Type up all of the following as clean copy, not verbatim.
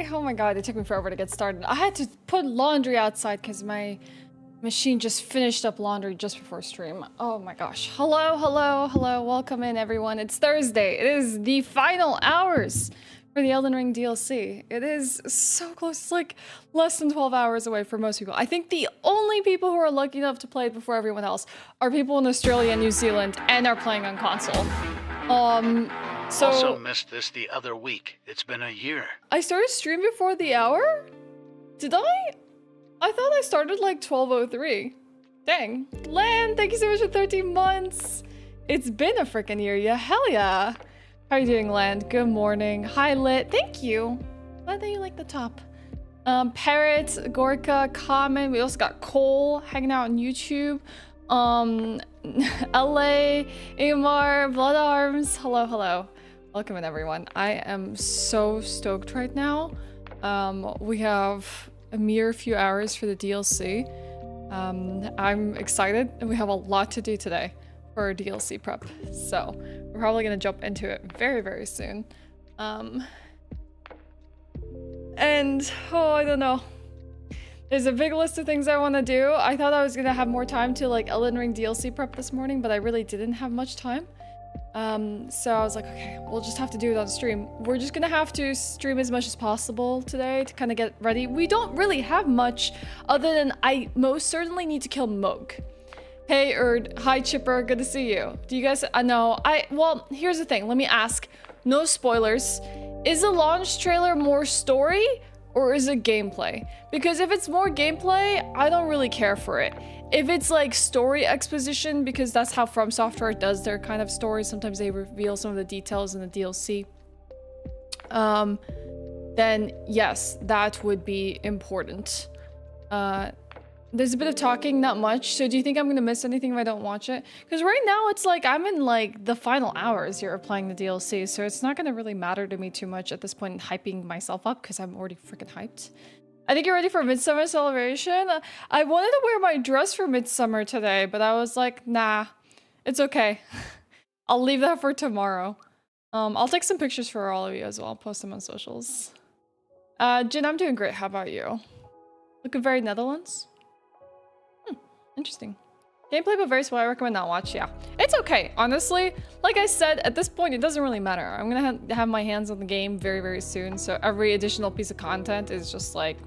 Oh my god, it took me forever to get started. I had to put laundry outside because my machine just finished up laundry just before stream. Oh my gosh. Hello, hello, hello. Welcome in, everyone. It's Thursday. It is the final hours for the Elden Ring DLC. It is so close. It's like less than 12 hours away for most people. I think the only people who are lucky enough to play it before everyone else are people in Australia and New Zealand and are playing on console. So also missed this the other week. It's been a year. I started stream before the hour? Did I? I thought I started like 12:03. Dang. Lan, thank you so much for 13 months. It's been a freaking year. Yeah, hell yeah. How are you doing, Land? Good morning. Hi, Lit. Thank you. Glad that you like the top. Parrot, Gorka, Common. We also got Cole hanging out on YouTube. LA, Amar, Blood Arms. Hello, hello. Welcome in, everyone. I am so stoked right now. We have a mere few hours for the DLC. I'm excited, and we have a lot to do today for our DLC prep. So we're probably gonna jump into it very, very soon. And oh, I don't know. There's a big list of things I want to do. I thought I was gonna have more time to like Elden Ring DLC prep this morning, but I really didn't have much time. So I was like, okay, we'll just have to do it on stream. We're just gonna have to stream as much as possible today to kind of get ready. We don't really have much other than I most certainly need to kill Moog. Hey, Erd. Hi, Chipper. Good to see you. Do you guys know? Well, here's the thing. Let me ask. No spoilers. Is the launch trailer more story or is it gameplay? Because if it's more gameplay, I don't really care for it. If it's like story exposition, because that's how From Software does their kind of stories, sometimes they reveal some of the details in the DLC, then yes, that would be important. There's a bit of talking, not much. So do you think I'm gonna miss anything if I don't watch it? Because right now it's like I'm in like the final hours here of playing the DLC, so it's not gonna really matter to me too much at this point in hyping myself up because I'm already freaking hyped. I think you're ready for Midsummer Celebration. I wanted to wear my dress for Midsummer today, but I was like, nah, it's okay. I'll leave that for tomorrow. I'll take some pictures for all of you as well. I'll post them on socials. Jin, I'm doing great. How about you? Looking very Netherlands. Interesting. Gameplay, but very small. I recommend not watch. Yeah, it's okay. Honestly, like I said, at this point, it doesn't really matter. I'm gonna have my hands on the game very, very soon. So every additional piece of content is just like,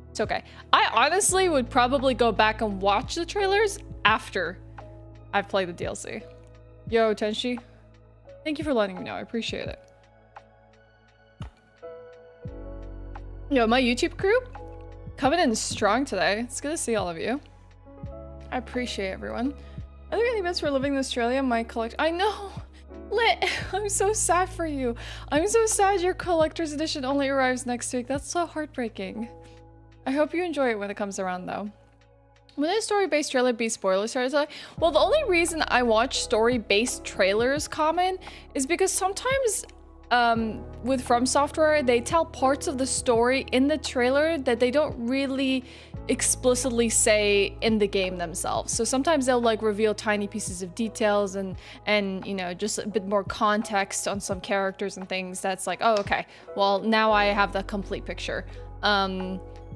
it's okay. I honestly would probably go back and watch the trailers after I've played the DLC. Yo, Tenshi. Thank you for letting me know. I appreciate it. Yo, my YouTube crew coming in strong today. It's good to see all of you. I appreciate everyone. Are there any events for living in Australia? My collection. I know. Lit. I'm so sad for you. I'm so sad your collector's edition only arrives next week. That's so heartbreaking. I hope you enjoy it when it comes around, though. Would a story-based trailer be spoilers? Well, the only reason I watch story-based trailers, Common, is because sometimes with From Software, they tell parts of the story in the trailer that they don't really explicitly say in the game themselves. So sometimes they'll like reveal tiny pieces of details and you know, just a bit more context on some characters and things that's like, oh, okay, well, now I have the complete picture.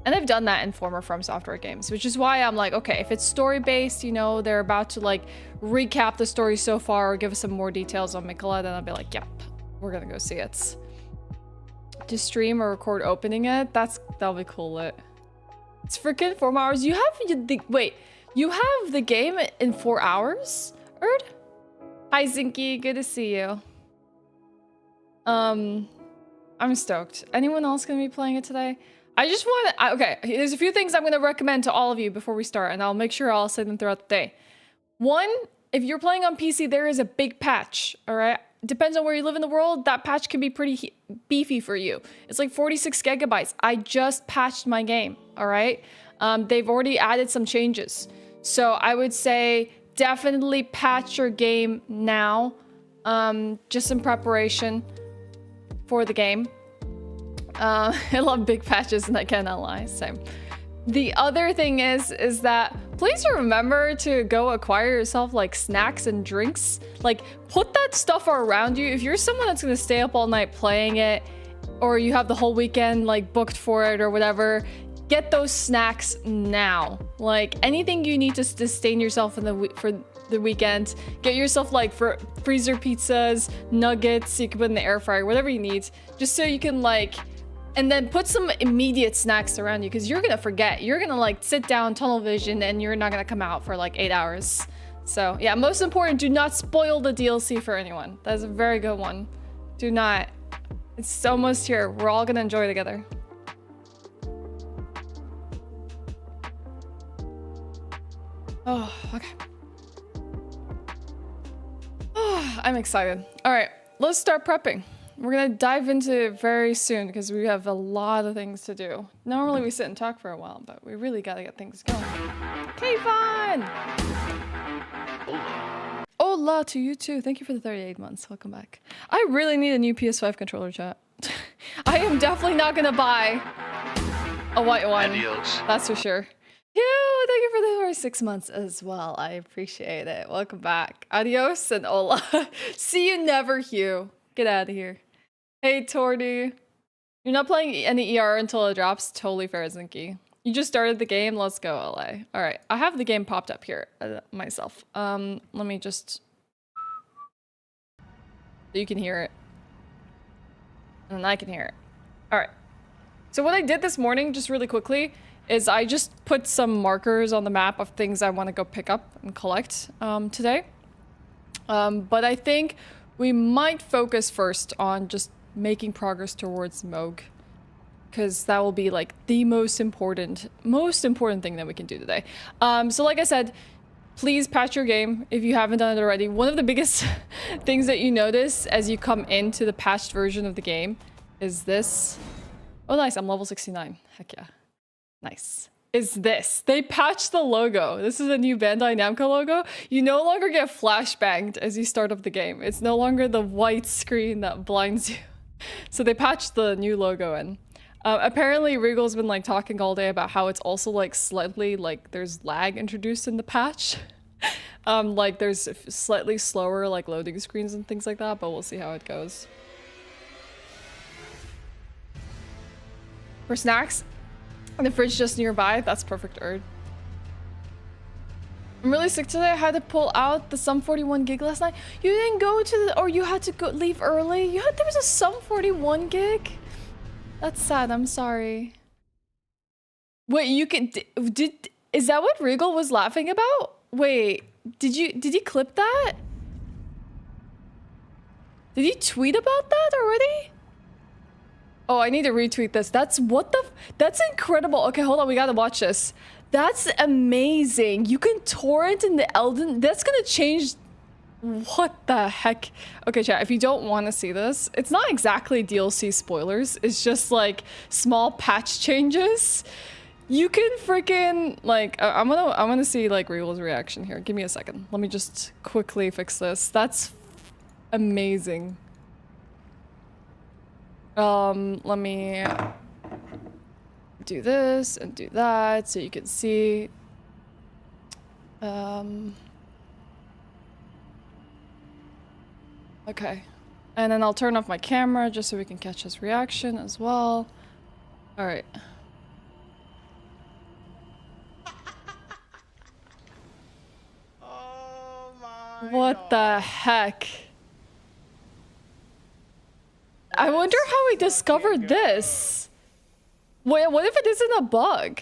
And they've done that in former From Software games, which is why I'm like, okay, if it's story-based, you know, they're about to like recap the story so far or give us some more details on Miquella, then I'll be like, yep, we're gonna go see it. To stream or record opening it, that'll be cool. Lit. It's freaking 4 hours. You have you have the game in 4 hours, Erd? Hi, Zinky. Good to see you. I'm stoked. Anyone else gonna be playing it today? I just want to, okay, there's a few things I'm going to recommend to all of you before we start, and I'll make sure I'll say them throughout the day. One, if you're playing on PC, there is a big patch, all right? Depends on where you live in the world, that patch can be pretty beefy for you. It's like 46 gigabytes. I just patched my game, all right? They've already added some changes. So I would say definitely patch your game now, just in preparation for the game. I love big patches and I cannot lie, same. The other thing is that please remember to go acquire yourself like snacks and drinks. Like put that stuff around you. If you're someone that's gonna stay up all night playing it, or you have the whole weekend like booked for it or whatever, get those snacks now. Like anything you need to sustain yourself for the weekend, get yourself like for freezer pizzas, nuggets you can put in the air fryer, whatever you need, just so you can like, and then put some immediate snacks around you because you're gonna forget. You're gonna like sit down, tunnel vision, and you're not gonna come out for like 8 hours. So yeah, most important, do not spoil the DLC for anyone. That's a very good one. Do not. It's almost here. We're all gonna enjoy together. Oh, okay. Oh, I'm excited. All right, let's start prepping. We're gonna dive into it very soon because we have a lot of things to do. Normally we sit and talk for a while, but we really gotta get things going. K-Fun! Hola to you too. Thank you for the 38 months. Welcome back. I really need a new PS5 controller, chat. I am definitely not gonna buy a white one. Adios. That's for sure. Hugh, thank you for the 46 months as well. I appreciate it. Welcome back. Adios and hola. See you never, Hugh. Get out of here. Hey, Tordy. You're not playing any ER until it drops? Totally fair, Zinky. You just started the game? Let's go, LA. All right, I have the game popped up here myself. Let me just... so you can hear it. And I can hear it. All right. So what I did this morning, just really quickly, is I just put some markers on the map of things I want to go pick up and collect today. But I think we might focus first on just making progress towards Moog, because that will be like the most important thing that we can do today. So like I said, please patch your game if you haven't done it already. One of the biggest things that you notice as you come into the patched version of the game is this. Oh nice, I'm level 69. Heck yeah. Nice. Is this. They patched the logo. This is a new Bandai Namco logo. You no longer get flashbanged as you start up the game. It's no longer the white screen that blinds you. So they patched the new logo in. Apparently Regal's been like talking all day about how it's also like slightly like there's lag introduced in the patch. Like there's slightly slower like loading screens and things like that, but we'll see how it goes. For snacks, and the fridge just nearby. That's perfect, Erd. I'm really sick today. I had to pull out the Sum 41 gig last night. You didn't go to the, or you had to go leave early. There was a Sum 41 gig. That's sad. I'm sorry. Wait, you can is that what Regal was laughing about? Wait, did he clip that? Did he tweet about that already? Oh, I need to retweet this. That's incredible. Okay, hold on. We gotta watch this. That's amazing. You can torrent in the Elden. That's gonna change. What the heck? Okay, chat, if you don't want to see this, it's not exactly DLC spoilers. It's just like small patch changes. You can freaking like, I'm gonna see like Regal's reaction here. Give me a second. Let me just quickly fix this. That's amazing. Let me do this and do that so you can see. Okay. And then I'll turn off my camera just so we can catch his reaction as well. All right. Oh my What the heck? I wonder how he discovered this. Wait, what if it isn't a bug?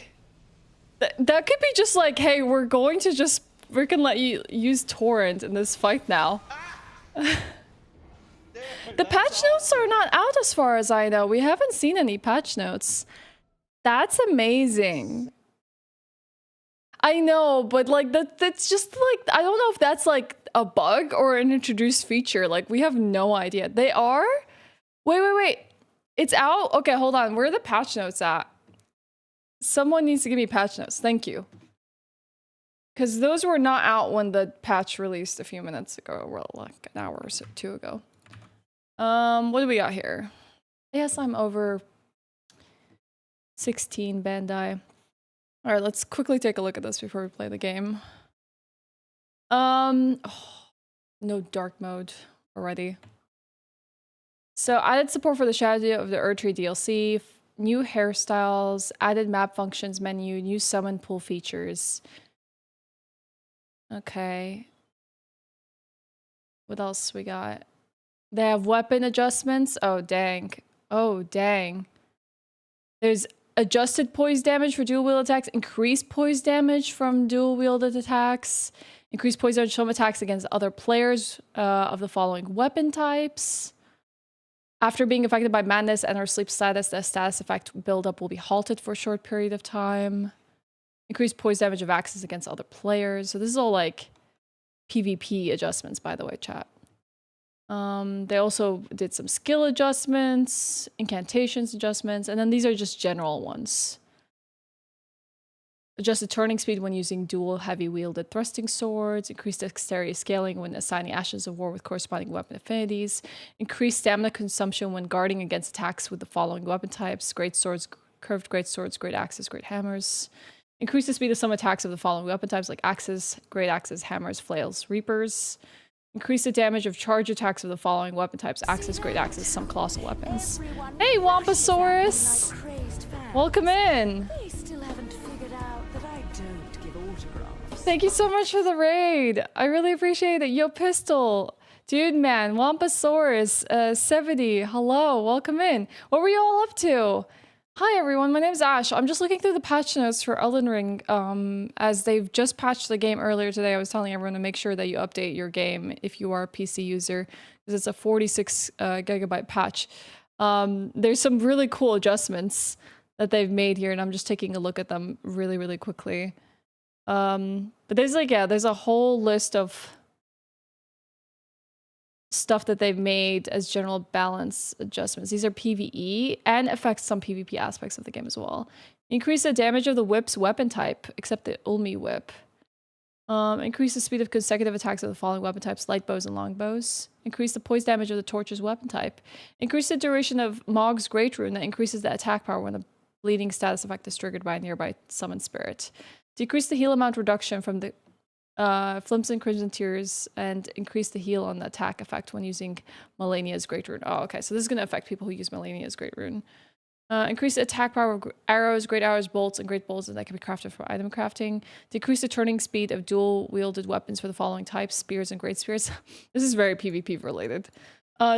That could be just like, hey, we're going to just freaking let you use torrent in this fight now. The patch notes are not out as far as I know. We haven't seen any patch notes. That's amazing. I know, but like that's just like, I don't know if that's like a bug or an introduced feature. Like we have no idea. They are? Wait. It's out? Okay, hold on. Where are the patch notes at? Someone needs to give me patch notes. Thank you. Because those were not out when the patch released a few minutes ago. Well, like an hour or so, two ago. What do we got here? Yes, I'm over 16 Bandai. All right, let's quickly take a look at this before we play the game. Oh, no dark mode already. So added support for the strategy of the Erdtree DLC, new hairstyles, added map functions menu, new summon pool features. Okay. What else we got? They have weapon adjustments. Oh, dang. Oh, dang. There's adjusted poise damage for dual wield attacks, increased poise damage from dual wielded attacks, increased poise damage from attacks against other players of the following weapon types. After being affected by madness and or sleep status, the status effect buildup will be halted for a short period of time. Increased poise damage of axes against other players. So this is all like PvP adjustments, by the way, chat. They also did some skill adjustments, incantations adjustments, and then these are just general ones. Adjusted turning speed when using dual heavy-wielded thrusting swords. Increased dexterity scaling when assigning Ashes of War with corresponding weapon affinities. Increased stamina consumption when guarding against attacks with the following weapon types. Great swords, curved great swords, great axes, great hammers. Increase the speed of some attacks of the following weapon types like axes, great axes, hammers, flails, reapers. Increase the damage of charge attacks of the following weapon types. Axes, great axes, some colossal weapons. Hey, Wampasaurus! Welcome in! Thank you so much for the raid. I really appreciate it. Yo, Pistol. Dude, man. Wampasaurus. 70. Hello. Welcome in. What were you all up to? Hi, everyone. My name's Ashe. I'm just looking through the patch notes for Elden Ring. As they've just patched the game earlier today, I was telling everyone to make sure that you update your game if you are a PC user, because it's a 46 gigabyte patch. There's some really cool adjustments that they've made here, and I'm just taking a look at them really, really quickly. But there's like, yeah, there's a whole list of stuff that they've made as general balance adjustments. These are PvE and affect some PvP aspects of the game as well. Increase the damage of the whip's weapon type, except the Ulmi whip. Increase the speed of consecutive attacks of the following weapon types, light bows and long bows. Increase the poise damage of the torch's weapon type. Increase the duration of Mog's Great Rune that increases the attack power when the bleeding status effect is triggered by a nearby summoned spirit. Decrease the heal amount reduction from the Flimps and Crimson Tears and increase the heal on the attack effect when using Malenia's Great Rune. Oh, okay, so this is going to affect people who use Malenia's Great Rune. Increase the attack power of arrows, great arrows, bolts, and great bolts that can be crafted for item crafting. Decrease the turning speed of dual-wielded weapons for the following types, spears and great spears. This is very PvP related.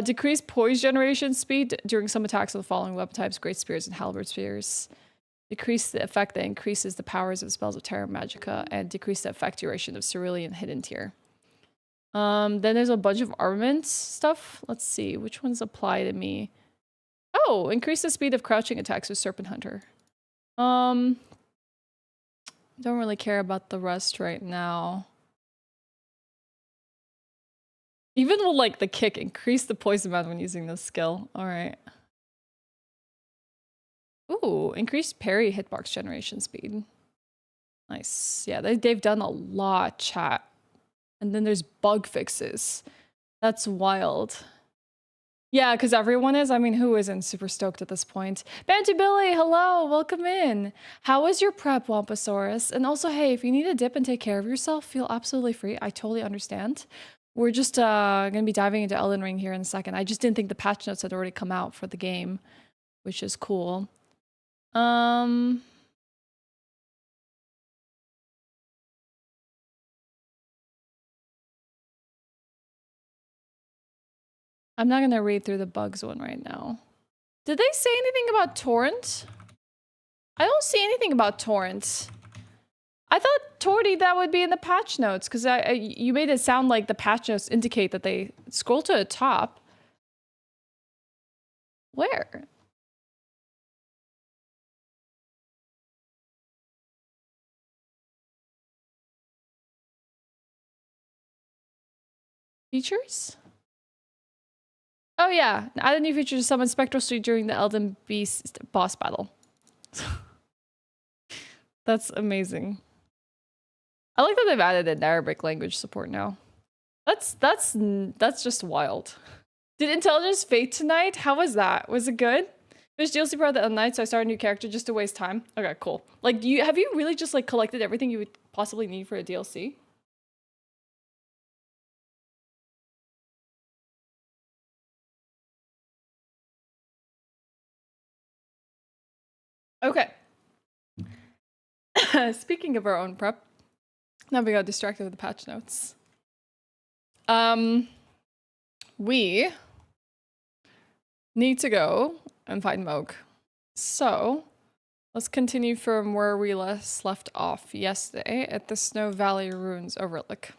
Decrease poise generation speed during some attacks of the following weapon types, great spears and halberd spears. Decrease the effect that increases the powers of spells of Terra Magica, and decrease the effect duration of Cerulean Hidden Tier. Then there's a bunch of armament stuff. Let's see, which ones apply to me? Oh, increase the speed of crouching attacks with Serpent Hunter. Don't really care about the rest right now. Even with like the kick, increase the poison amount when using this skill. All right. Ooh, increased parry hitbox generation speed. Nice. Yeah, they've done a lot, chat. And then there's bug fixes. That's wild. Yeah, because everyone is. I mean, who isn't super stoked at this point? Banty Billy, hello, welcome in. How was your prep, Wampasaurus? And also, hey, if you need a dip and take care of yourself, feel absolutely free. I totally understand. We're just going to be diving into Elden Ring here in a second. I just didn't think the patch notes had already come out for the game, which is cool. I'm not going to read through the bugs one right now. Did they say anything about torrent? I don't see anything about torrent. I thought, Torty, that would be in the patch notes, because you made it sound like the patch notes indicate that they scroll to the top. Where? Features? Oh yeah, add a new feature to summon Spectral Street during the Elden Beast boss battle. That's amazing. I like that they've added an Arabic language support now. That's just wild. Did Intelligence fade tonight? How was that? Was it good? There's DLC part of the night, so I started a new character just to waste time. Okay, cool. Like, have you really just like collected everything you would possibly need for a DLC? Okay. Speaking of our own prep, now we got distracted with the patch notes. We need to go and find Moog. So let's continue from where we left off yesterday at the Snow Valley Ruins Overlook.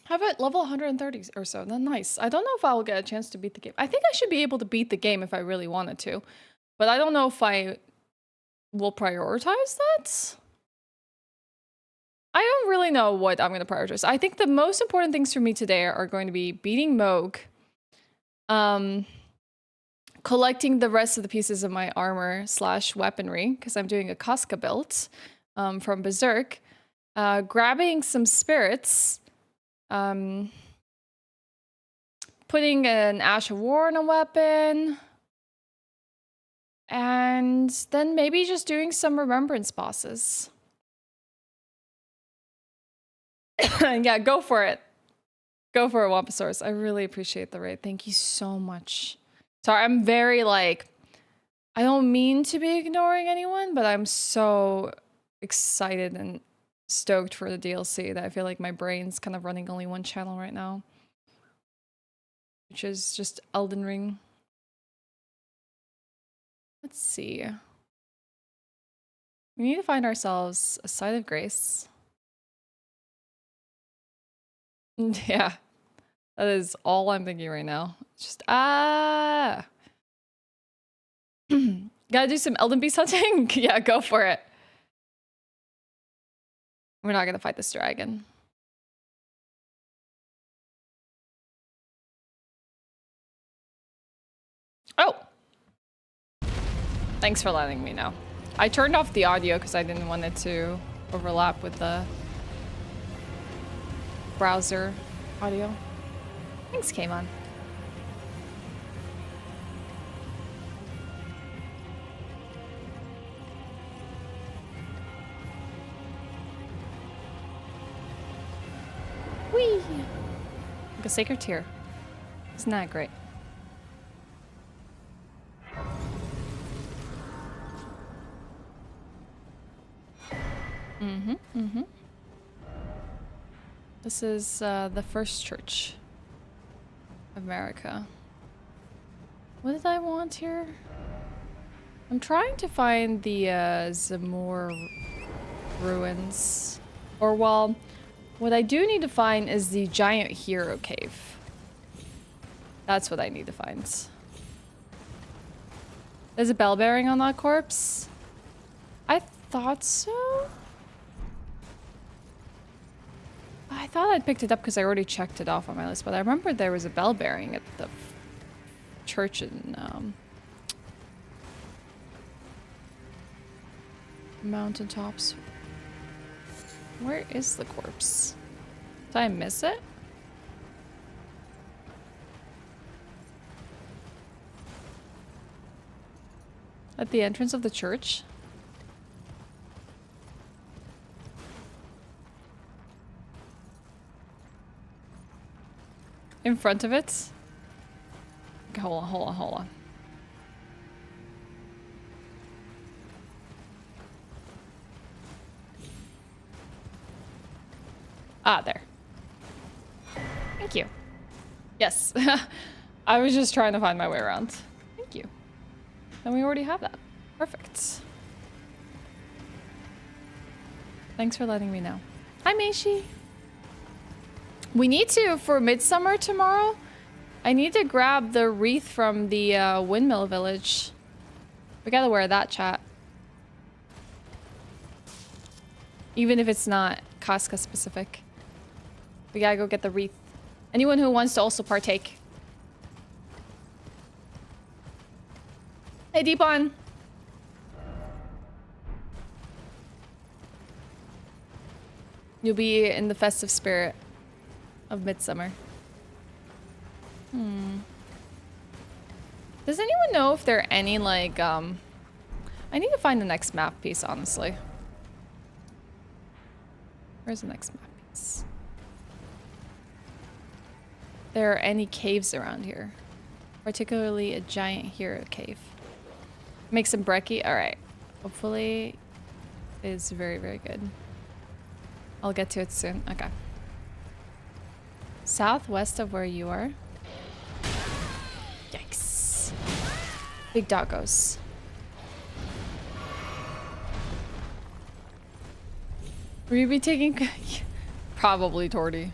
Have it level 130 or so. Then nice. I don't know if I will get a chance to beat the game. I think I should be able to beat the game if I really wanted to, but I don't know if I will prioritize that. I don't really know what I'm going to prioritize. I think the most important things for me today are going to be beating Moog, collecting the rest of the pieces of my armor / weaponry, because I'm doing a Casca build from Berserk, grabbing some spirits, putting an Ashe of War on a weapon, and then maybe just doing some remembrance bosses. Yeah, go for it. Go for it, Wampasaurus. I really appreciate the raid. Thank you so much. Sorry, I'm very like, I don't mean to be ignoring anyone, but I'm so excited and stoked for the DLC that I feel like my brain's kind of running only one channel right now, which is just Elden Ring. Let's see. We need to find ourselves a site of grace. Yeah, that is all I'm thinking right now. Just, gotta do some Elden Beast hunting? Yeah, go for it. We're not gonna fight this dragon. Oh! Thanks for letting me know. I turned off the audio because I didn't want it to overlap with the browser audio. Thanks, Kaimon. Whee! Like a sacred tear. Isn't that great? This is the First Church of America. What did I want here? I'm trying to find the Zamor ruins. Or, well, what I do need to find is the giant hero cave. That's what I need to find. There's a bell bearing on that corpse? I thought so? I thought I'd picked it up because I already checked it off on my list, but I remember there was a bell bearing at the church in mountaintops. Where is the corpse? Did I miss it? At the entrance of the church? In front of it? Okay, hold on. Ah, there. Thank you. Yes. I was just trying to find my way around. Thank you. And we already have that. Perfect. Thanks for letting me know. Hi, Meishi. We need to, for Midsummer tomorrow, I need to grab the wreath from the windmill village. We gotta wear that, chat. Even if it's not Casca specific. We gotta go get the wreath. Anyone who wants to also partake. Hey, Deepon. You'll be in the festive spirit of Midsummer. Does anyone know if there are any, like, I need to find the next map piece, honestly. Where's the next map piece? There are any caves around here. Particularly a giant hero cave. Make some brekkie. All right. Hopefully, it's very, very good. I'll get to it soon. Okay. Southwest of where you are. Yikes. Big doggos. Will you be taking... Probably Torty.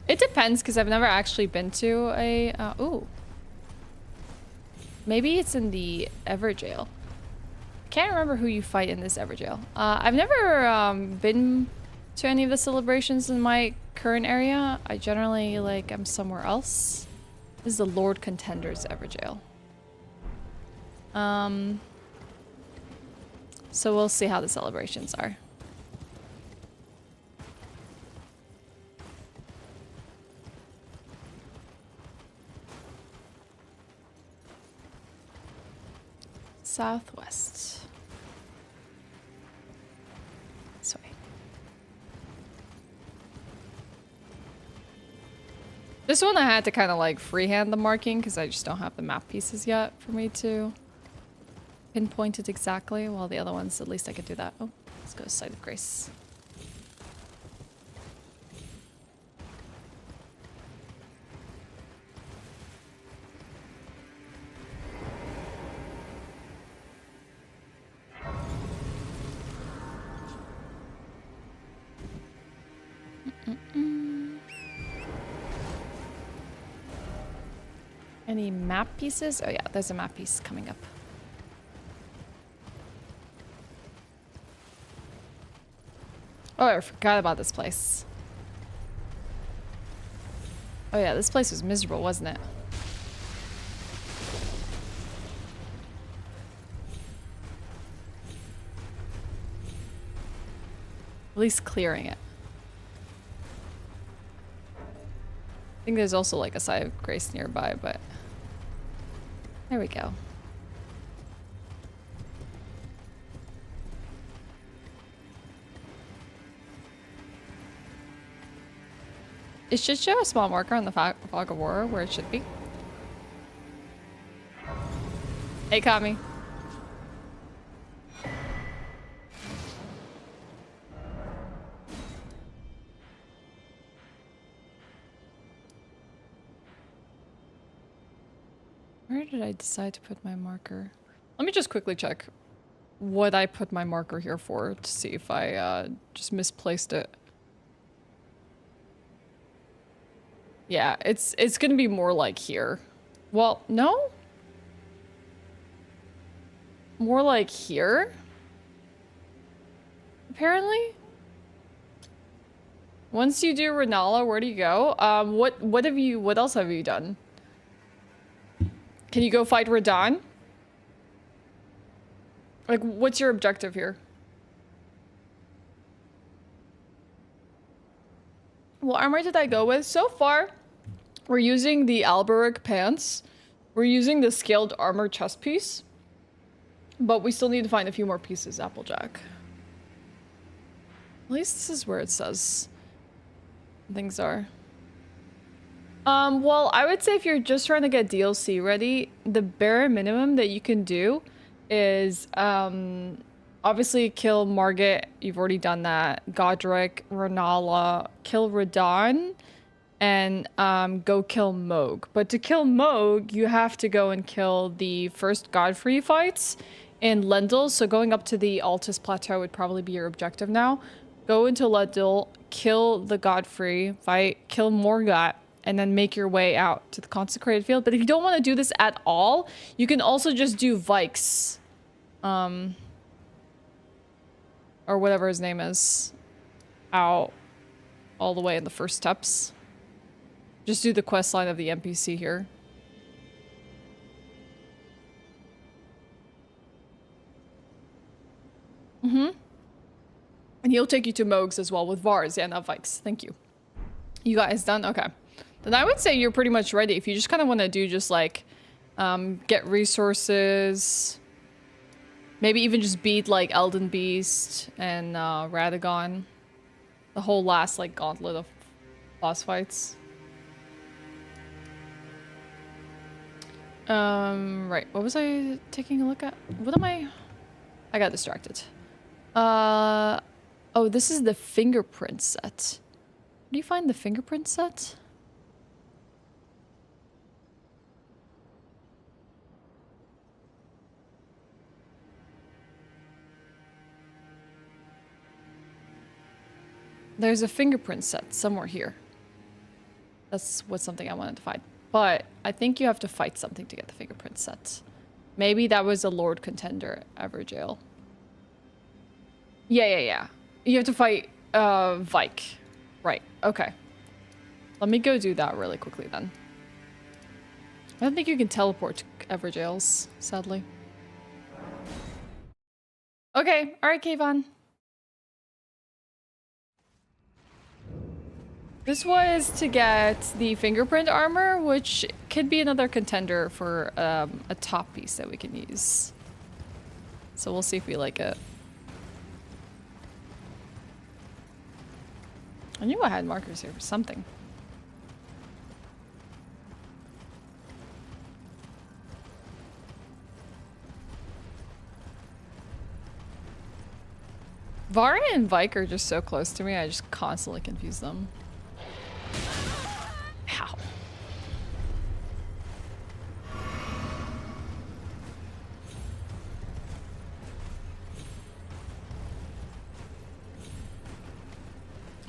It depends, because I've never actually been to a... ooh. Maybe it's in the Everjail. Can't remember who you fight in this Everjail. I've never been to any of the celebrations in my current area. I generally, like, am somewhere else. This is the Lord Contender's Everjail. So we'll see how the celebrations are. Southwest. This way. This one I had to kind of like freehand the marking because I just don't have the map pieces yet for me to pinpoint it exactly, while the other ones, at least I could do that. Oh, let's go Site of Grace. Any map pieces? Oh yeah, there's a map piece coming up. Oh, I forgot about this place. Oh yeah, this place was miserable, wasn't it? At least clearing it. I think there's also like a Site of Grace nearby, but there we go. It should show a small marker on the Fog of War where it should be. Hey, Kami. Where did I decide to put my marker? Let me just quickly check what I put my marker here for to see if I just misplaced it. Yeah, it's gonna be more like here. Well, no? More like here? Apparently? Once you do Renala, where do you go? What else have you done? Can you go fight Radahn? Like, what's your objective here? What armor did I go with? So far, we're using the Alberic pants. We're using the scaled armor chest piece. But we still need to find a few more pieces, Applejack. At least this is where it says things are. Well, I would say if you're just trying to get DLC ready, the bare minimum that you can do is, obviously kill Margit. You've already done that. Godric, Renala, kill Radahn, and, go kill Moog. But to kill Moog, you have to go and kill the first Godfrey fights in Lendl. So going up to the Altus Plateau would probably be your objective now. Go into Lendl, kill the Godfrey fight, kill Morgat, and then make your way out to the Consecrated Field. But if you don't want to do this at all, you can also just do Vikes. Or whatever his name is. Out all the way in the first steps. Just do the quest line of the NPC here. And he'll take you to Moog's as well with Vars. Yeah, not Vikes. Thank you. You guys done? Okay. Then I would say you're pretty much ready. If you just kind of want to do just like, get resources. Maybe even just beat like Elden Beast and Radagon. The whole last like gauntlet of boss fights. Right. What was I taking a look at? What am I? I got distracted. Oh, this is the fingerprint set. Where do you find the fingerprint set? There's a fingerprint set somewhere here. That's what's something I wanted to find. But I think you have to fight something to get the fingerprint set. Maybe that was a Lord Contender at Everjail. Yeah. You have to fight Vike. Right, okay. Let me go do that really quickly then. I don't think you can teleport to Everjails, sadly. Okay, alright, Kayvon. This was to get the fingerprint armor, which could be another contender for a top piece that we can use. So we'll see if we like it. I knew I had markers here for something. Varya and Vike are just so close to me, I just constantly confuse them. Ow.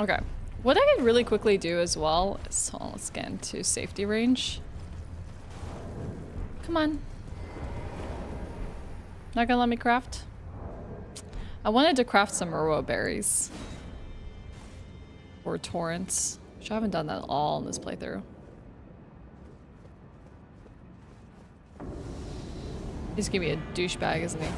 Okay. What I could really quickly do as well is, hold on, let's get into safety range. Come on. Not gonna let me craft? I wanted to craft some Merwa berries. Or torrents. Which I haven't done that at all in this playthrough. He's gonna be a douchebag, isn't he?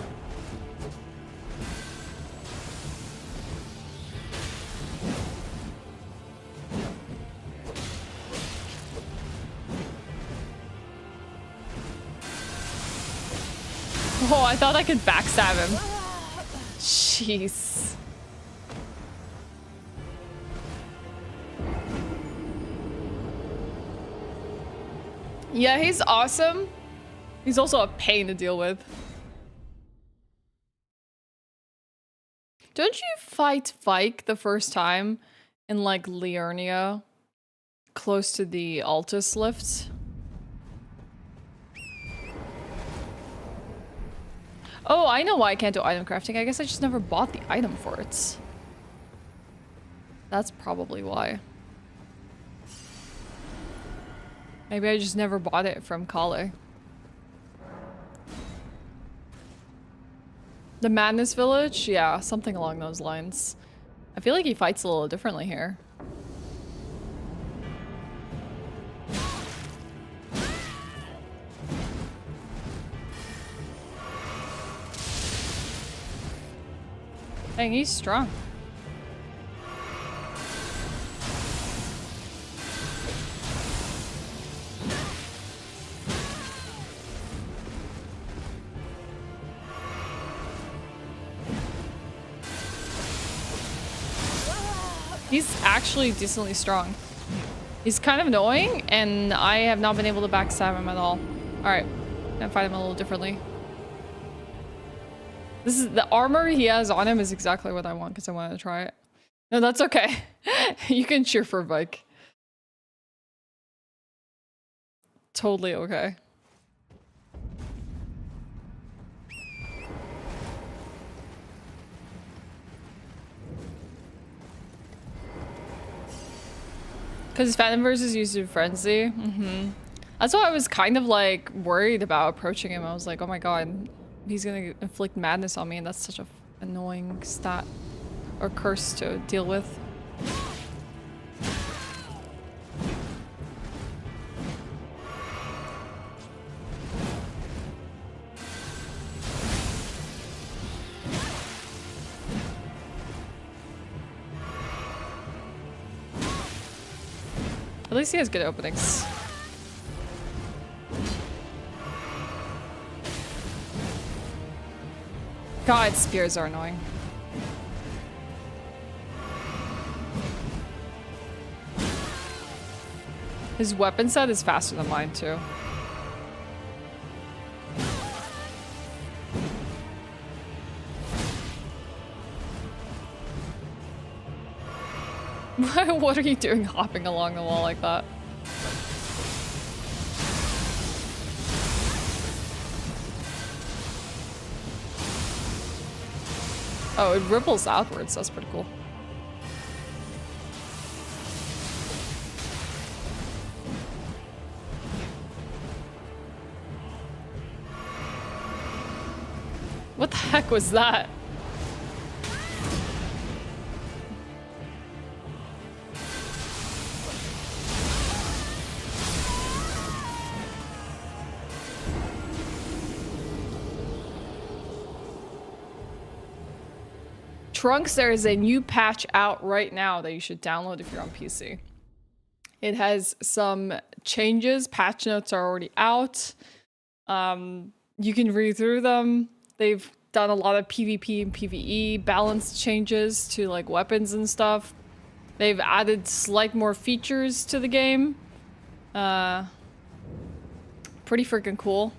Oh, I thought I could backstab him. Jeez. Yeah, he's awesome. He's also a pain to deal with. Don't you fight Vike the first time in like Liurnia, close to the Altus lift? Oh, I know why I can't do item crafting. I guess I just never bought the item for it. That's probably why. Maybe I just never bought it from Kale. The Madness Village? Yeah, something along those lines. I feel like he fights a little differently here. Dang, he's strong. He's actually decently strong. He's kind of annoying, and I have not been able to backstab him at all. Alright, gonna fight him a little differently. This is the armor he has on him is exactly what I want because I wanted to try it. No, that's okay. You can cheer for Vike. Totally okay. Because Phantom versus User Frenzy. That's why I was kind of like worried about approaching him. I was like, oh my god, he's gonna inflict madness on me, and that's such a annoying stat or curse to deal with. At least he has good openings. God, spears are annoying. His weapon set is faster than mine too. What are you doing hopping along the wall like that? Oh, it ripples outwards. That's pretty cool. What the heck was that? Trunks, there is a new patch out right now that you should download if you're on PC. It has some changes. Patch notes are already out. You can read through them. They've done a lot of PvP and PvE balance changes to like weapons and stuff. They've added slight more features to the game. Pretty freaking cool.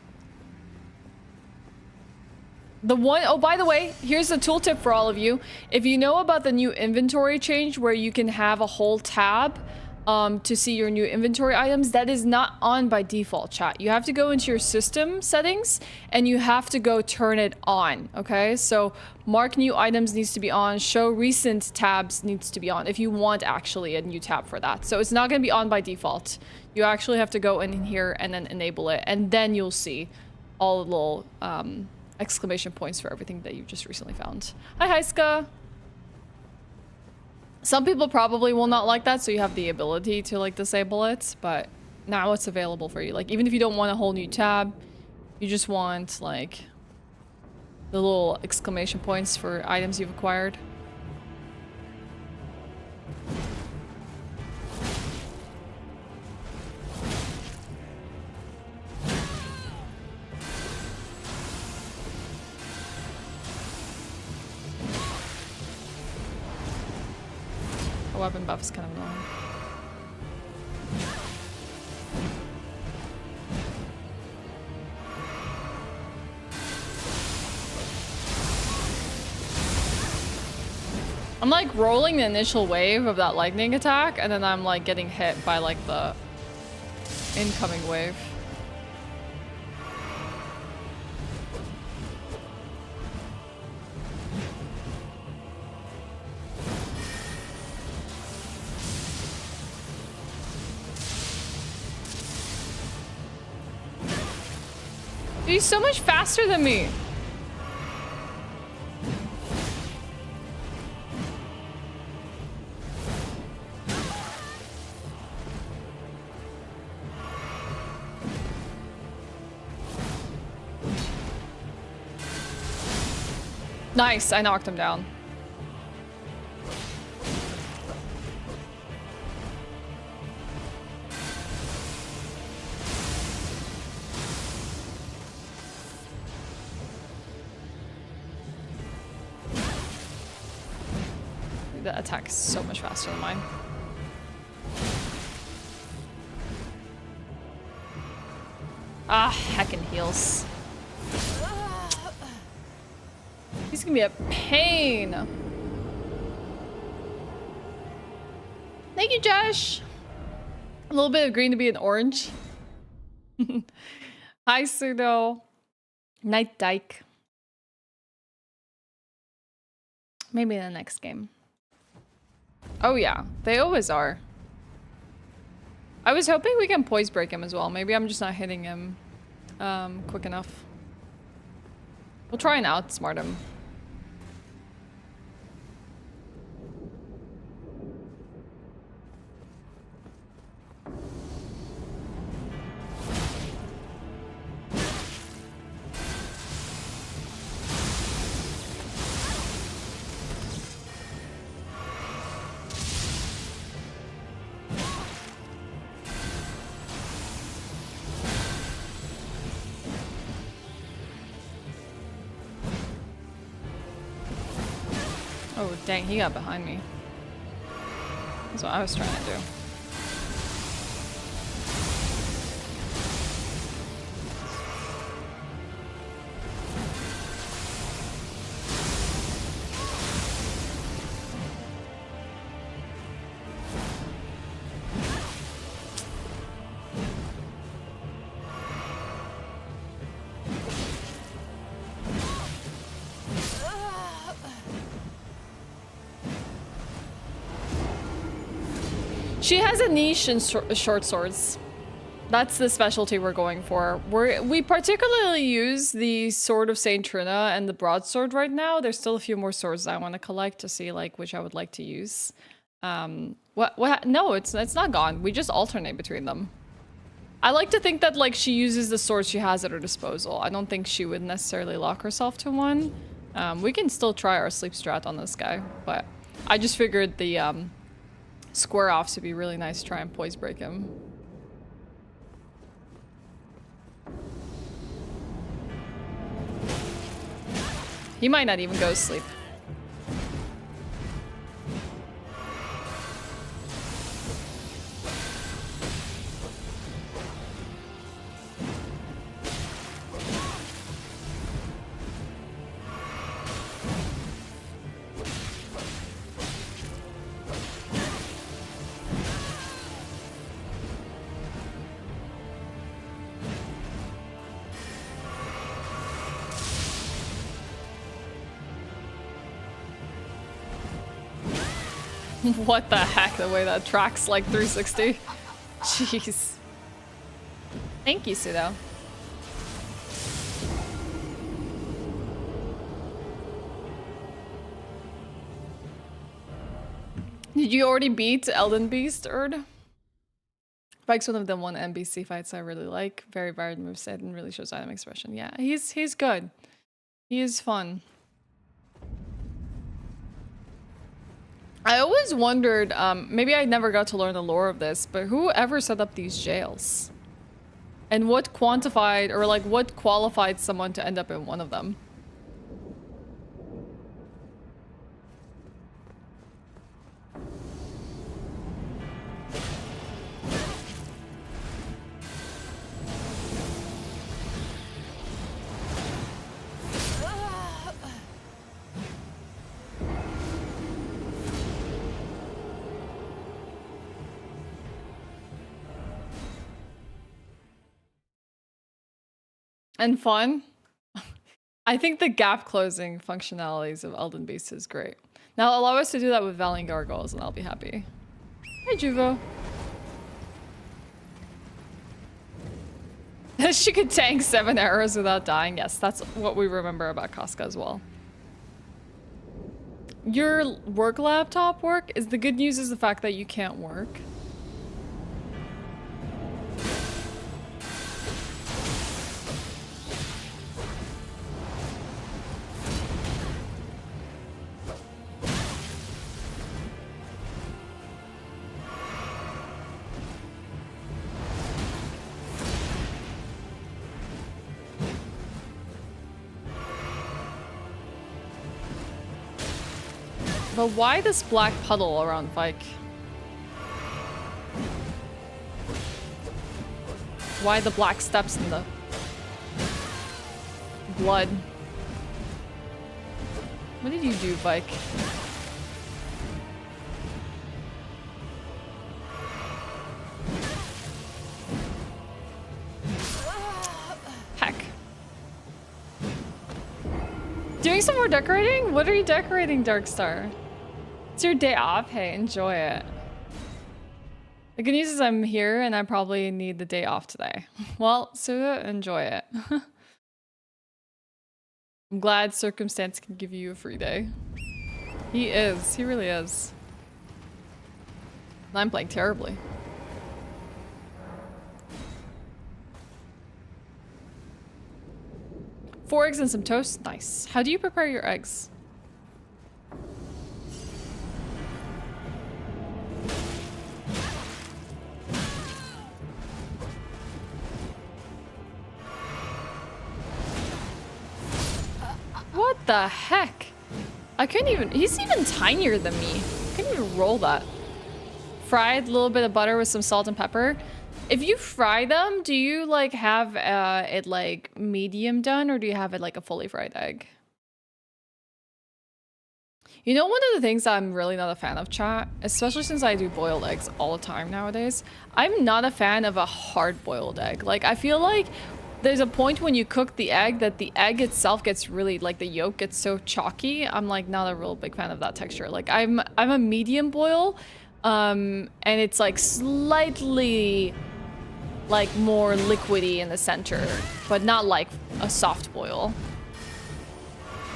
Oh, by the way, here's a tooltip for all of you. If you know about the new inventory change where you can have a whole tab to see your new inventory items, that is not on by default, chat. You have to go into your system settings and you have to go turn it on, okay? So mark new items needs to be on, show recent tabs needs to be on if you want actually a new tab for that. So it's not going to be on by default. You actually have to go in here and then enable it, and then you'll see all the little exclamation points for everything that you've just recently found. Hi, Heiska. Some people probably will not like that, so you have the ability to like disable it, but now it's available for you. Like, even if you don't want a whole new tab, you just want like the little exclamation points for items you've acquired. Weapon buff is kind of annoying. I'm like rolling the initial wave of that lightning attack, and then I'm like getting hit by like the incoming wave. He's so much faster than me. Nice, I knocked him down. The attack is so much faster than mine. Ah, heckin' heals. He's gonna be a pain. Thank you, Josh. A little bit of green to be an orange. Hi, Sudo. Night Dyke. Maybe in the next game. Oh yeah, they always are. I was hoping we can poise break him as well. Maybe I'm just not hitting him quick enough. We'll try and outsmart him. Oh, dang, he got behind me. That's what I was trying to do. She has a niche in short swords. That's the specialty we're going for. We particularly use the Sword of Saint Trina and the broadsword right now. There's still a few more swords that I want to collect to see like which I would like to use. What? No, it's not gone. We just alternate between them. I like to think that like she uses the swords she has at her disposal. I don't think she would necessarily lock herself to one. We can still try our sleep strat on this guy, but I just figured the square offs would be really nice to try and poise break him. He might not even go to sleep. What the heck, the way that tracks like 360. Jeez. Thank you, Sudo. Did you already beat Elden Beast, Erd? Spike's one of the one NBC fights I really like. Very varied moveset and really shows item expression. Yeah, he's good. He is fun. I always wondered, maybe I never got to learn the lore of this, but who ever set up these jails? And what quantified, or like what qualified someone to end up in one of them? And fun. I think the gap closing functionalities of Elden Beast is great. Now allow us to do that with Valiant Gargoyles and I'll be happy. Hi Juvo. She could tank 7 arrows without dying. Yes, that's what we remember about Casca as well. Your work laptop work is the good news is the fact that you can't work. But why this black puddle around Vike? Why the black steps in the blood? What did you do, Vike? Heck. Doing some more decorating? What are you decorating, Darkstar? It's your day off. Hey, enjoy it. The good news is I'm here and I probably need the day off today. Well, Suda, enjoy it. I'm glad circumstance can give you a free day. He is. He really is. I'm playing terribly. Four eggs and some toast. Nice. How do you prepare your eggs? What the heck? I couldn't even, he's even tinier than me. I couldn't even roll that. Fried, a little bit of butter with some salt and pepper. If you fry them, do you like have it like medium done or do you have it like a fully fried egg? You know, one of the things that I'm really not a fan of, chat, especially since I do boiled eggs all the time nowadays, I'm not a fan of a hard boiled egg. Like, I feel like there's a point when you cook the egg that the egg itself gets really, like the yolk gets so chalky. I'm like not a real big fan of that texture. Like I'm a medium boil, And it's like slightly like more liquidy in the center, but not like a soft boil.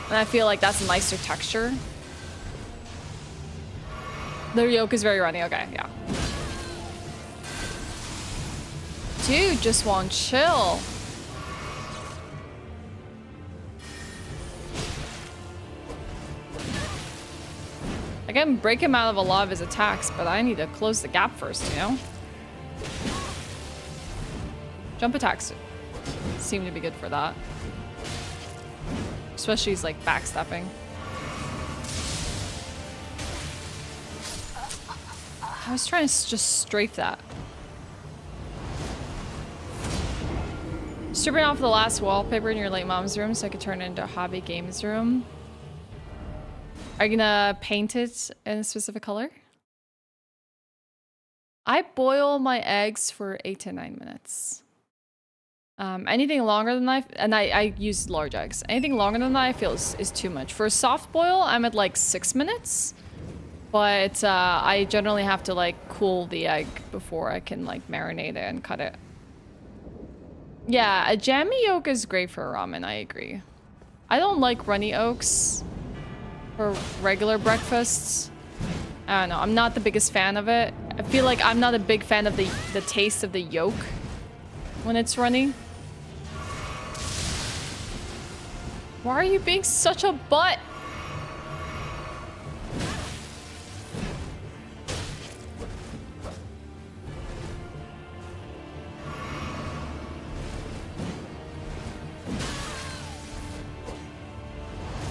And I feel like that's a nicer texture. Their yolk is very runny. Okay, yeah. Dude, just won't chill. I can break him out of a lot of his attacks, but I need to close the gap first, you know? Jump attacks seem to be good for that. Especially he's like backstepping. I was trying to just strafe that. Stripping off the last wallpaper in your late mom's room so I could turn it into a hobby games room. Are you gonna paint it in a specific color? I boil my eggs for 8 to 9 minutes. Anything longer than that, and I use large eggs. Anything longer than that I feel is too much. For a soft boil, I'm at like 6 minutes. But I generally have to like cool the egg before I can like marinate it and cut it. Yeah, a jammy yolk is great for ramen, I agree. I don't like runny oaks for regular breakfasts. I don't know, I'm not the biggest fan of it. I feel like I'm not a big fan of the taste of the yolk when it's runny. Why are you being such a butt?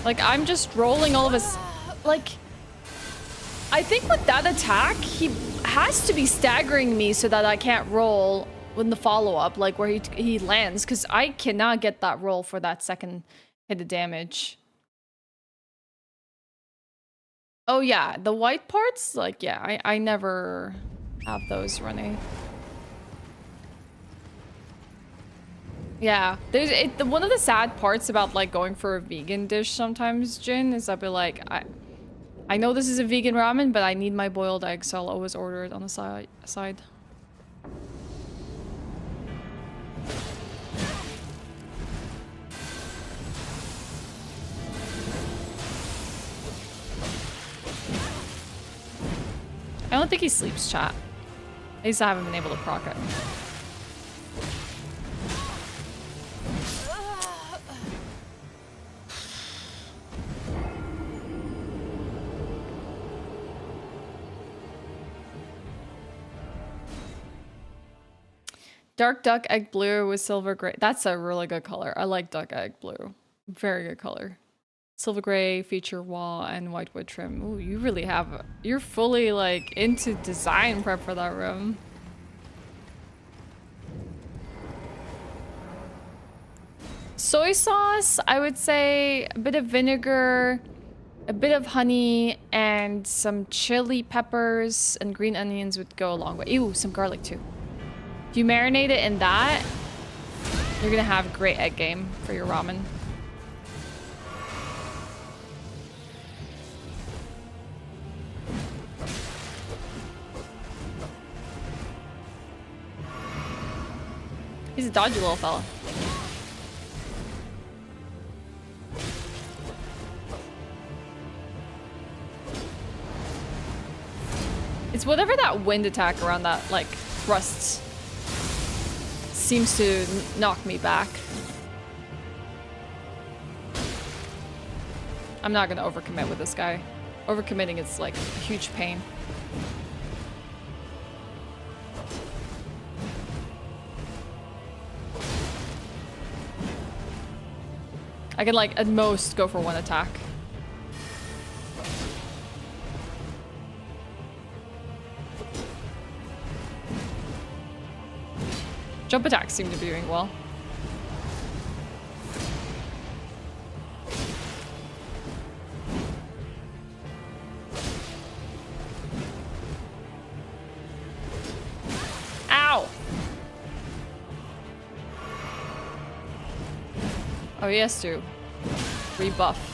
Like, I'm just rolling all of his... Like, I think with that attack, he has to be staggering me so that I can't roll in the follow-up, like where he lands, because I cannot get that roll for that second hit of damage. Oh yeah, the white parts, like, yeah, I never have those running. Yeah, one of the sad parts about like going for a vegan dish sometimes, Jin, is I'll be like, I know this is a vegan ramen, but I need my boiled egg, so I'll always order it on the side. I don't think he sleeps, chat. At least I haven't been able to proc it. Dark duck egg blue with silver gray. That's a really good color. I like duck egg blue. Very good color. Silver gray feature wall and white wood trim. Ooh, you really have... You're fully like into design prep for that room. Soy sauce, I would say a bit of vinegar, a bit of honey, and some chili peppers and green onions would go a long way. Ew, some garlic too. If you marinate it in that, you're gonna have a great egg game for your ramen. He's a dodgy little fella. It's whatever that wind attack around that, like, thrust seems to knock me back. I'm not gonna overcommit with this guy. Overcommitting is, like, a huge pain. I can, like, at most go for one attack. Jump attacks seem to be doing well. Ow! Oh, he has to rebuff.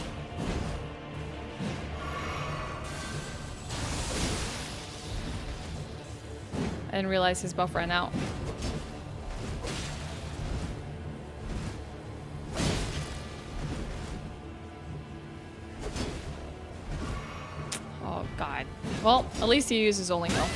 didn't realize his buff ran out. Oh god. Well, at least he uses only heal.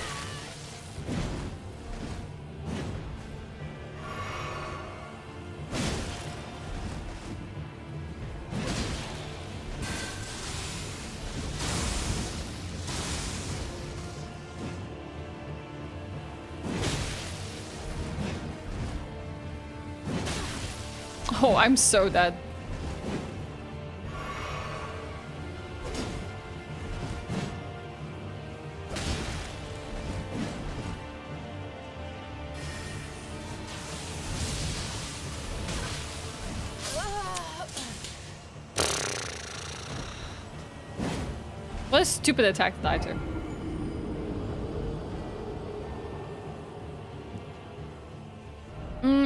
Oh, I'm so dead. What a stupid attack to die to.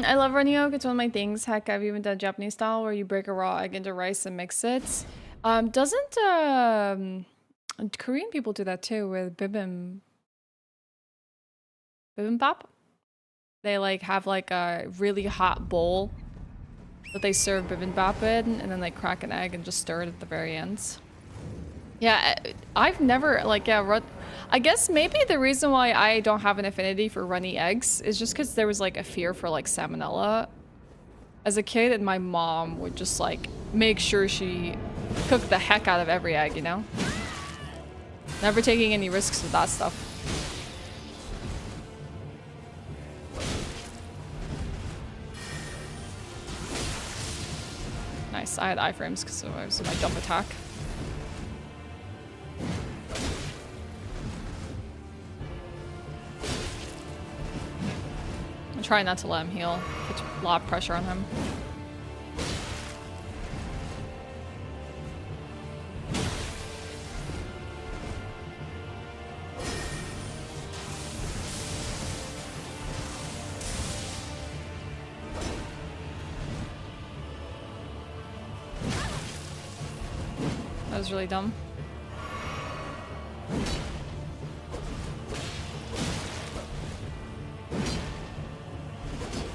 I love running oak. It's one of my things. Heck, I've even done Japanese style where you break a raw egg into rice and mix it. Doesn't Korean people do that too with bibimbap? They like have like a really hot bowl that they serve bibimbap in, and then they crack an egg and just stir it at the very end. Yeah, I've never like I guess maybe the reason why I don't have an affinity for runny eggs is just because there was like a fear for like salmonella as a kid, and my mom would just like make sure she cooked the heck out of every egg, you know? Never taking any risks with that stuff. Nice, I had iframes because it was my jump attack. I'm trying not to let him heal. Put a lot of pressure on him. That was really dumb.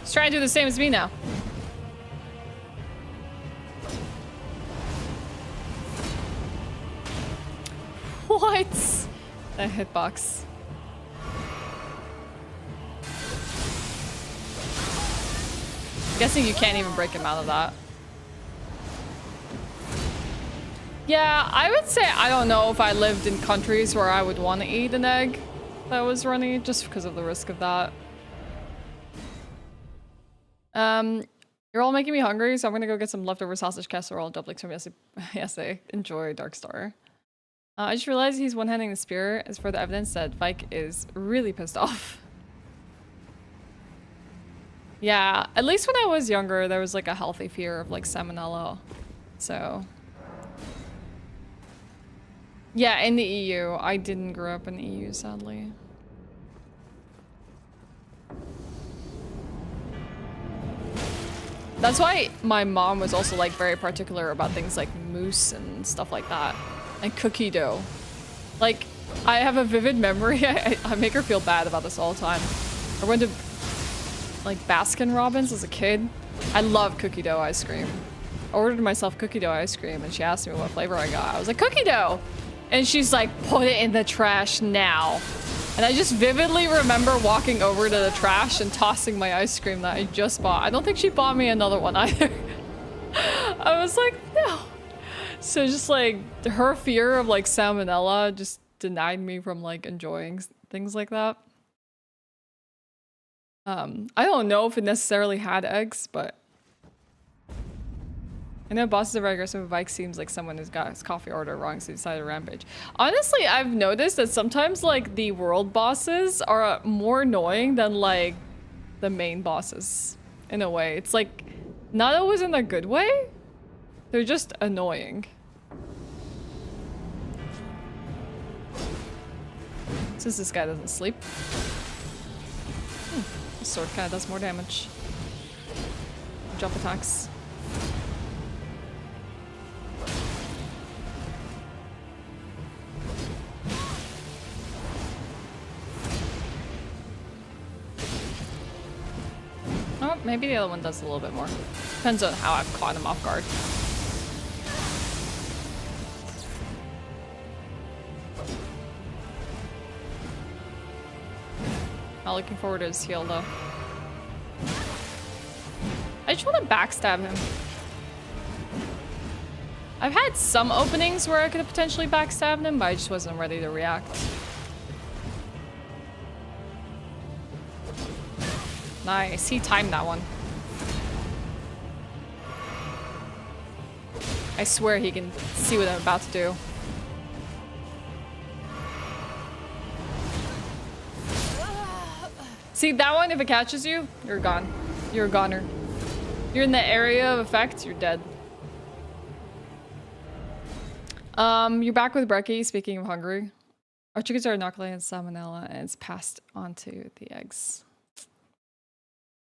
He's trying to do the same as me now. What? That hitbox. I'm guessing you can't even break him out of that. Yeah, I would say I don't know if I lived in countries where I would want to eat an egg that was runny, just because of the risk of that. You're all making me hungry, so I'm gonna go get some leftover sausage casserole and dumpling from yesterday. Enjoy, Darkstar. I just realized he's one-handing the spear as for the evidence that Vike is really pissed off. Yeah, at least when I was younger, there was like a healthy fear of like salmonella. So... yeah, in the EU. I didn't grow up in the EU, sadly. That's why my mom was also like very particular about things like mousse and stuff like that. And cookie dough. Like, I have a vivid memory. I make her feel bad about this all the time. I went to like Baskin Robbins as a kid. I love cookie dough ice cream. I ordered myself cookie dough ice cream and she asked me what flavor I got. I was like, cookie dough! And she's like, put it in the trash now. And I just vividly remember walking over to the trash and tossing my ice cream that I just bought. I don't think she bought me another one either. I was like, no. So just like her fear of like salmonella just denied me from like enjoying things like that. I don't know if it necessarily had eggs, but I know bosses are very aggressive. Vike seems like someone who's got his coffee order wrong, so he decided to rampage. Honestly, I've noticed that sometimes like the world bosses are more annoying than like the main bosses in a way. It's like not always in a good way. They're just annoying. Since this guy doesn't sleep. This sword kind of does more damage. Jump attacks. Maybe the other one does a little bit more. Depends on how I've caught him off guard. Not looking forward to his heal though. I just want to backstab him. I've had some openings where I could have potentially backstabbed him, but I just wasn't ready to react. Nice, he timed that one. I swear he can see what I'm about to do. See, that one, if it catches you, you're gone. You're a goner. You're in the area of effect, you're dead. You're back with Brekkie, speaking of hungry. Our chickens are inoculated with salmonella and it's passed on to the eggs.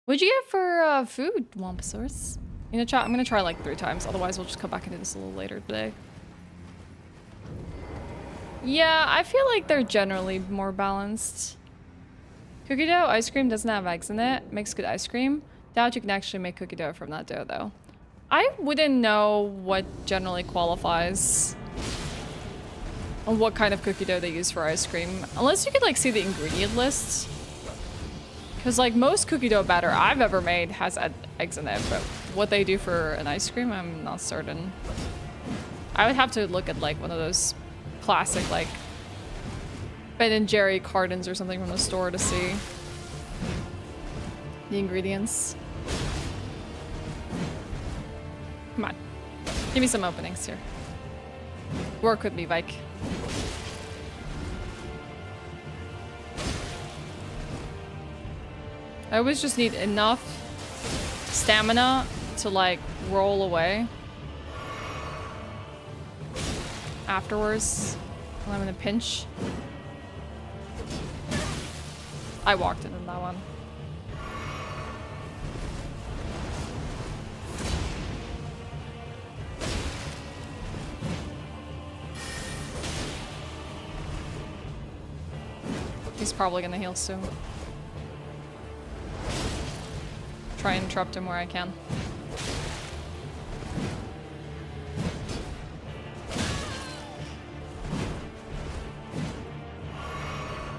What'd you get for food, Womposaurus? I'm gonna try like 3 times, otherwise we'll just come back and do this a little later today. Yeah, I feel like they're generally more balanced. Cookie dough ice cream doesn't have eggs in it. Makes good ice cream. Doubt you can actually make cookie dough from that dough though. I wouldn't know what generally qualifies on what kind of cookie dough they use for ice cream. Unless you could like see the ingredient list. Because like most cookie dough batter I've ever made has eggs in it, but what they do for an ice cream, I'm not certain. I would have to look at like one of those classic like Ben & Jerry cartons or something from the store to see the ingredients. Come on. Give me some openings here. Work with me, Vike. I always just need enough stamina to like roll away afterwards when I'm in a pinch. I walked into that one. He's probably gonna heal soon. Try and interrupt him where I can.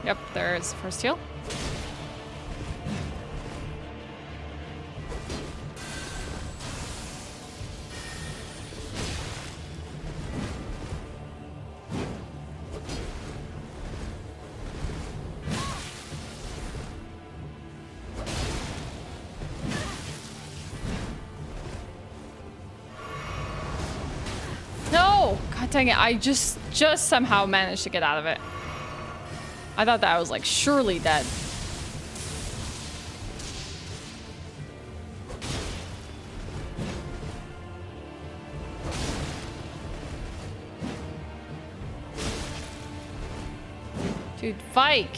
Yep, there's the first heal. Dang it, I just somehow managed to get out of it. I thought that I was like surely dead. Dude, Vike!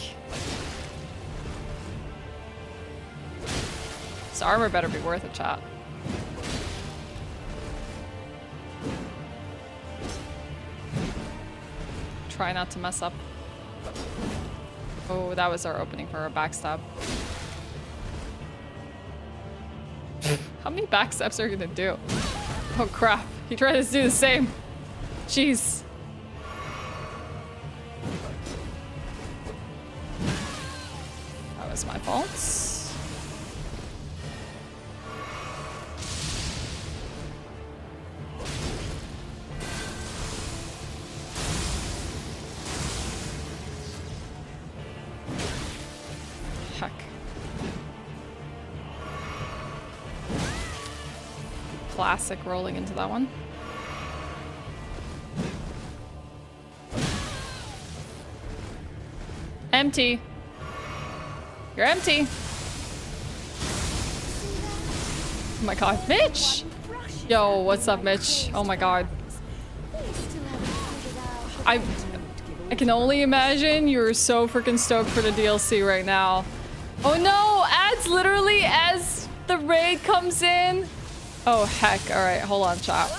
This armor better be worth it, chat. Try not to mess up. Oh, that was our opening for a backstab. How many backstabs are you gonna do? Oh crap, he tried to do the same. Jeez. That was my fault. Classic rolling into that one. Empty. You're empty. Oh my god. Mitch! Yo, what's up, Mitch? Oh my god. I can only imagine you're so freaking stoked for the DLC right now. Oh no! Ads literally as the raid comes in. Oh heck, alright, hold on, chat.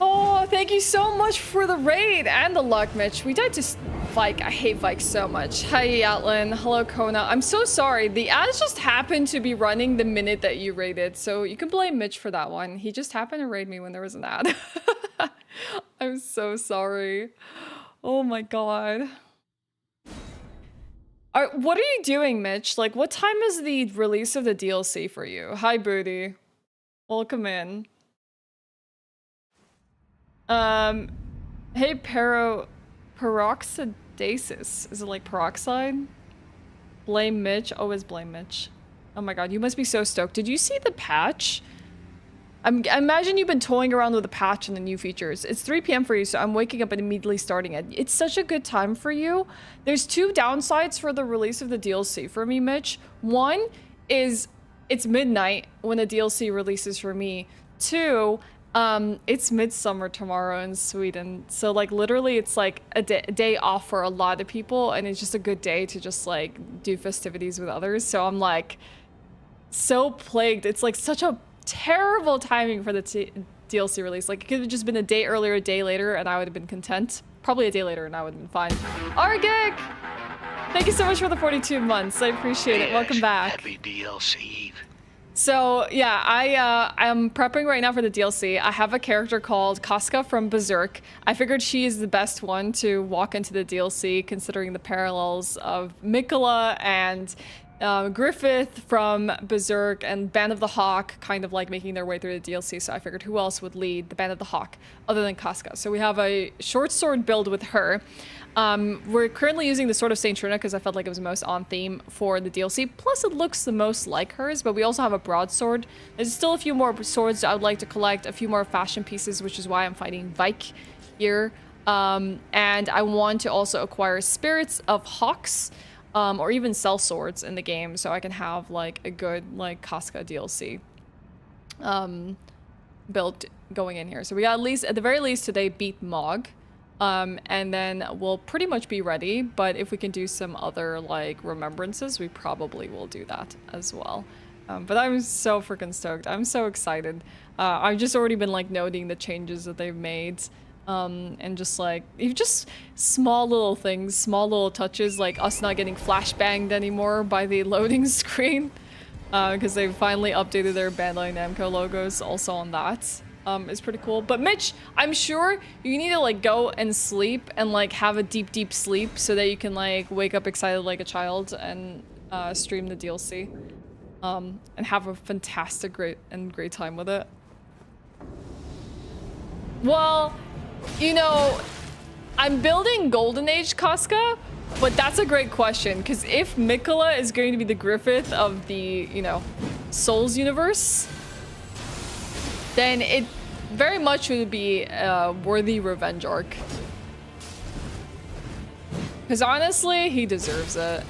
Oh, thank you so much for the raid and the luck, Mitch. We died to Vike. I hate Vike so much. Hi, Yatlin. Hello, Kona. I'm so sorry. The ads just happened to be running the minute that you raided, so you can blame Mitch for that one. He just happened to raid me when there was an ad. I'm so sorry. Oh my god. What are you doing, Mitch? Like, what time is the release of the DLC for you? Hi, Booty. Welcome in. Hey, peroxidasis. Is it like peroxide? Blame Mitch. Always blame Mitch. Oh my god, you must be so stoked. Did you see the patch? I imagine you've been toying around with the patch and the new features. It's 3 p.m. for you, so I'm waking up and immediately starting it. It's such a good time for you. There's 2 downsides for the release of the DLC for me, Mitch. One is it's midnight when the DLC releases for me. 2, it's midsummer tomorrow in Sweden. So like literally it's like a day off for a lot of people, and it's just a good day to just like do festivities with others. So I'm like so plagued. It's like such a terrible timing for the DLC release. Like it could have just been a day earlier, a day later, and I would have been content. Probably a day later and I would have been fine. Argik! Thank you so much for the 42 months. I appreciate it. Welcome back. Happy DLC Eve. So yeah, I'm prepping right now for the DLC. I have a character called Casca from Berserk. I figured she is the best one to walk into the DLC, considering the parallels of Miquella and Griffith from Berserk and Band of the Hawk kind of like making their way through the DLC. So I figured who else would lead the Band of the Hawk other than Casca. So we have a short sword build with her. We're currently using the Sword of Saint Trina because I felt like it was most on theme for the DLC. Plus it looks the most like hers, but we also have a broadsword. There's still a few more swords I would like to collect, a few more fashion pieces, which is why I'm fighting Vike here. And I want to also acquire Spirits of Hawks, or even sell swords in the game so I can have like a good like Casca DLC build going in here. So we got at the very least today beat Mog. And then we'll pretty much be ready, but if we can do some other like remembrances, we probably will do that as well. But I'm so freaking stoked. I'm so excited. I've just already been like noting the changes that they've made. And just like, just small little things, small little touches, like us not getting flashbanged anymore by the loading screen. Because they finally updated their Bandai Namco logos also on that. Is pretty cool. But Mitch, I'm sure you need to like go and sleep and like have a deep sleep so that you can like wake up excited like a child and stream the DLC and have a fantastic great time with it. Well, you know, I'm building Golden Age Casca, but that's a great question because if Miquella is going to be the Griffith of the, you know, Souls universe, then it very much would be a worthy revenge arc. Because honestly, he deserves it.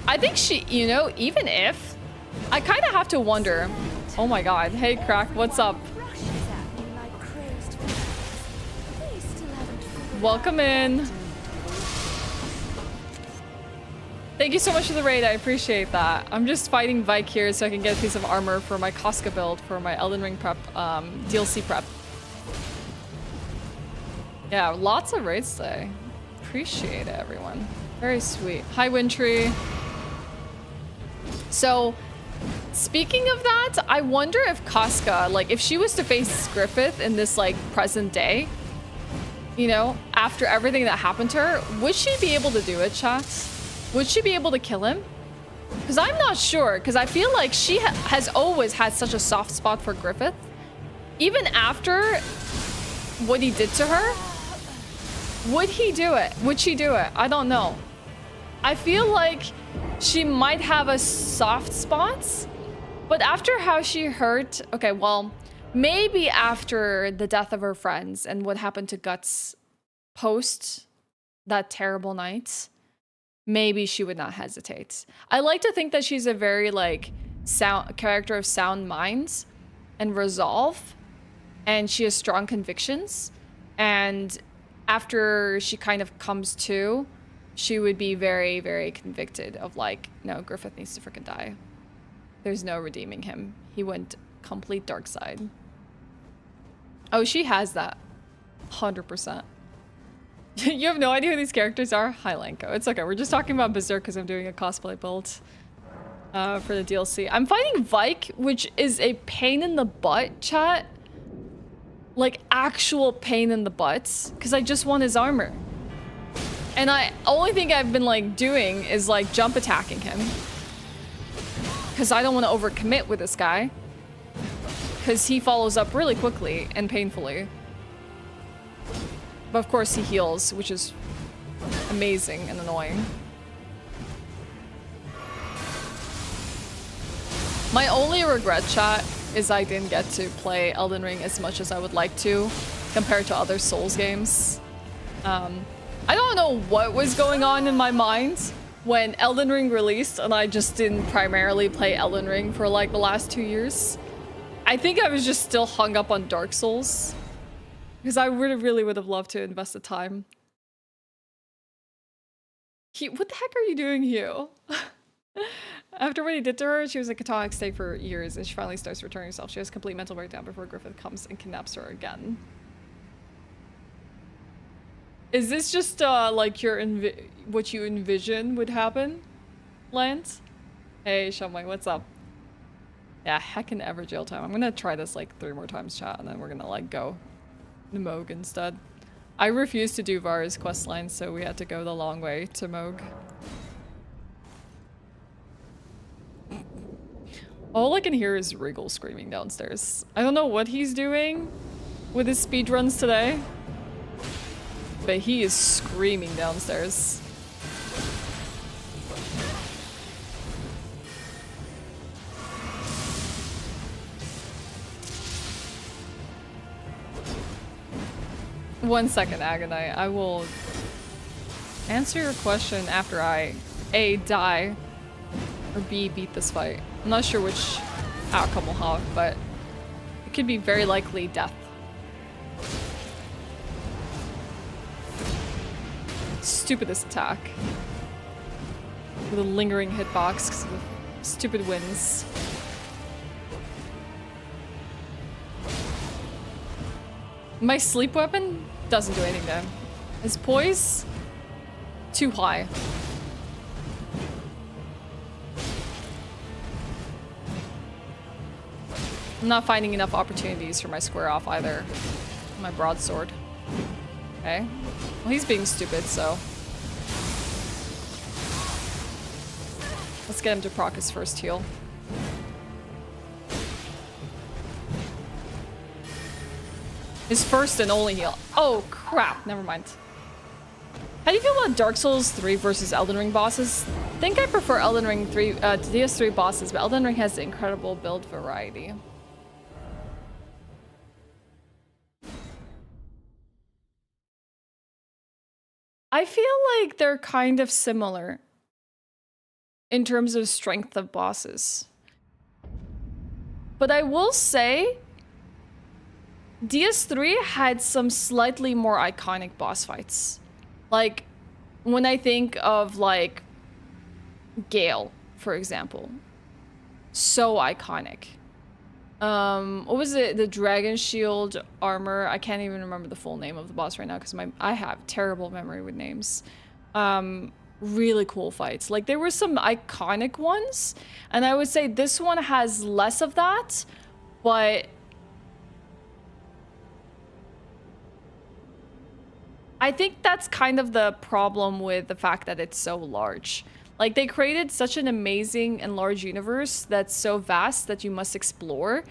I think she, you know, even if, I kind of have to wonder. Oh my god. Hey, Crack, what's up? Welcome in. Thank you so much for the raid. I appreciate that. I'm just fighting Vike here so I can get a piece of armor for my Casca build for my Elden Ring prep, DLC prep. Yeah, lots of raids today. Appreciate it, everyone. Very sweet. Hi, Wintry. So, speaking of that, I wonder if Casca, like, if she was to face Griffith in this, like, present day, you know, after everything that happened to her, would she be able to do it, chat? Would she be able to kill him? Because I'm not sure, because I feel like she has always had such a soft spot for Griffith. Even after what he did to her, would he do it? Would she do it? I don't know. I feel like she might have a soft spot, but after how she hurt... Okay, well, maybe after the death of her friends and what happened to Guts post that terrible night, maybe she would not hesitate. I like to think that she's a very like character of sound minds and resolve, and she has strong convictions, and after she kind of comes to, she would be very convicted of like, no, Griffith needs to freaking die. There's no redeeming him. He went complete dark side. Oh, she has that. 100%. You have no idea who these characters are? Hi, Lanko. It's okay. We're just talking about Berserk because I'm doing a cosplay build for the DLC. I'm fighting Vike, which is a pain in the butt, chat. Like, actual pain in the butt. Because I just want his armor. And only thing I've been, like, doing is, like, jump attacking him. Because I don't want to overcommit with this guy. Because he follows up really quickly and painfully. But of course he heals, which is amazing and annoying. My only regret, chat, is I didn't get to play Elden Ring as much as I would like to compared to other Souls games. I don't know what was going on in my mind when Elden Ring released and I just didn't primarily play Elden Ring for like the last 2 years. I think I was just still hung up on Dark Souls. Because I really would have loved to invest the time. What the heck are you doing, Hugh? After what he did to her, she was in Catonic state for years, and she finally starts returning herself. She has complete mental breakdown before Griffith comes and kidnaps her again. Is this just like your what you envision would happen, Lance? Hey, Shumway, what's up? Yeah, heckin' ever jail time. I'm gonna try this like 3 more times, chat, and then we're gonna like go to Moog instead. I refused to do Vara's questline, so we had to go the long way to Moog. All I can hear is Regal screaming downstairs. I don't know what he's doing with his speedruns today, but he is screaming downstairs. One second, Agonite. I will answer your question after I A, die, or B, beat this fight. I'm not sure which outcome we'll have, but it could be very likely death. Stupidest attack. With a lingering hitbox because of the stupid winds. My sleep weapon doesn't do anything to him. His poise? Too high. I'm not finding enough opportunities for my square off either. My broadsword. Okay. Well, he's being stupid, so. Let's get him to proc his first heal. His first and only heal. Oh, crap. Never mind. How do you feel about Dark Souls 3 versus Elden Ring bosses? I think I prefer Elden Ring 3 to DS3 bosses, but Elden Ring has incredible build variety. I feel like they're kind of similar in terms of strength of bosses. But I will say DS3 had some slightly more iconic boss fights. Like, when I think of, like, Gale, for example. So iconic. What was it? The Dragon Shield armor. I can't even remember the full name of the boss right now because I have terrible memory with names. Really cool fights. Like, there were some iconic ones, and I would say this one has less of that, but I think that's kind of the problem with the fact that it's so large. Like, they created such an amazing and large universe that's so vast that you must explore,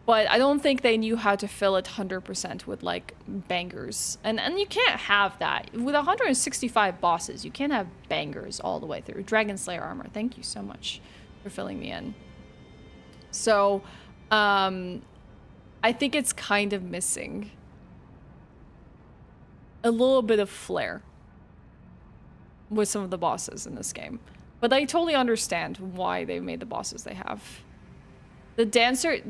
but I don't think they knew how to fill it 100% with, like, bangers. And you can't have that. With 165 bosses, you can't have bangers all the way through. Dragon Slayer armor, thank you so much for filling me in. So, I think it's kind of missing a little bit of flair with some of the bosses in this game. But I totally understand why they made the bosses they have. The dancer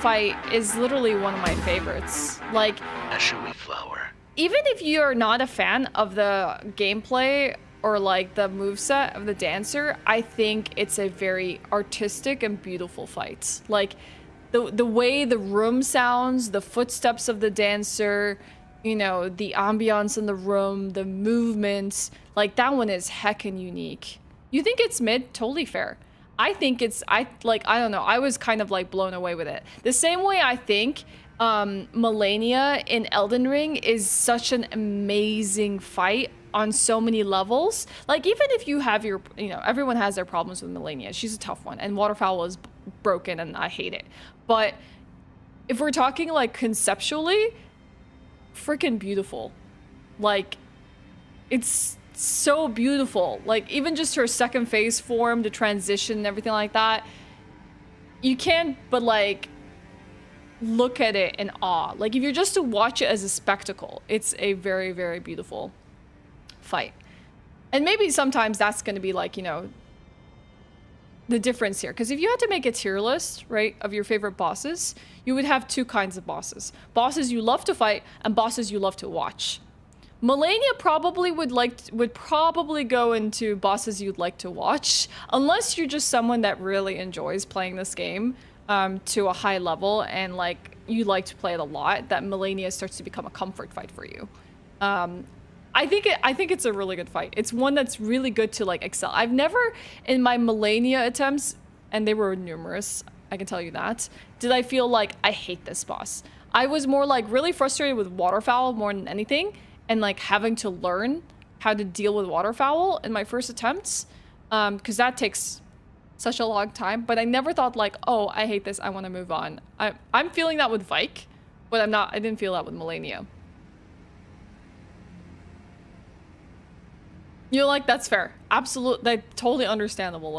fight is literally one of my favorites. Like, Ashewyn flower. Even if you're not a fan of the gameplay or like the moveset of the dancer, I think it's a very artistic and beautiful fight. Like, the way the room sounds, the footsteps of the dancer, you know, the ambiance in the room, the movements, like that one is heckin' unique. You think it's mid? Totally fair. I think it's, I don't know, I was kind of like blown away with it. The same way I think Malenia in Elden Ring is such an amazing fight on so many levels. Like, even if you have your, you know, everyone has their problems with Malenia. She's a tough one, and Waterfowl is broken, and I hate it. But if we're talking, like, conceptually, freaking beautiful. Like, it's so beautiful. Like, even just her second phase form, the transition and everything like that, you can't but, like, look at it in awe. Like, if you're just to watch it as a spectacle, it's a very, very beautiful fight. And maybe sometimes that's going to be like, you know, the difference here. Because if you had to make a tier list, right, of your favorite bosses, you would have two kinds of bosses. Bosses you love to fight and bosses you love to watch. Malenia probably would probably go into bosses you'd like to watch, unless you're just someone that really enjoys playing this game to a high level and like you like to play it a lot, that Malenia starts to become a comfort fight for you. I think it's a really good fight. It's one that's really good to like excel. I've never in my Malenia attempts, and they were numerous, I can tell you that, did I feel like I hate this boss. I was more like really frustrated with Waterfowl more than anything, and like having to learn how to deal with Waterfowl in my first attempts, because that takes such a long time. But I never thought like, oh, I hate this, I want to move on. I'm feeling that with Vike, but I didn't feel that with Malenia. You're like, that's fair. Absolutely, that's totally understandable.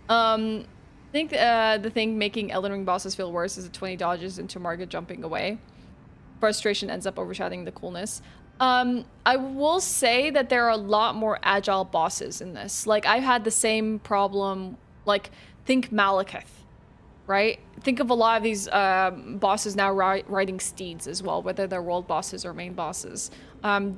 I think the thing making Elden Ring bosses feel worse is the 20 dodges into Margit jumping away. Frustration ends up overshadowing the coolness. I will say that there are a lot more agile bosses in this. Like, I've had the same problem, like, think Malekith, right? Think of a lot of these bosses now riding steeds as well, whether they're world bosses or main bosses.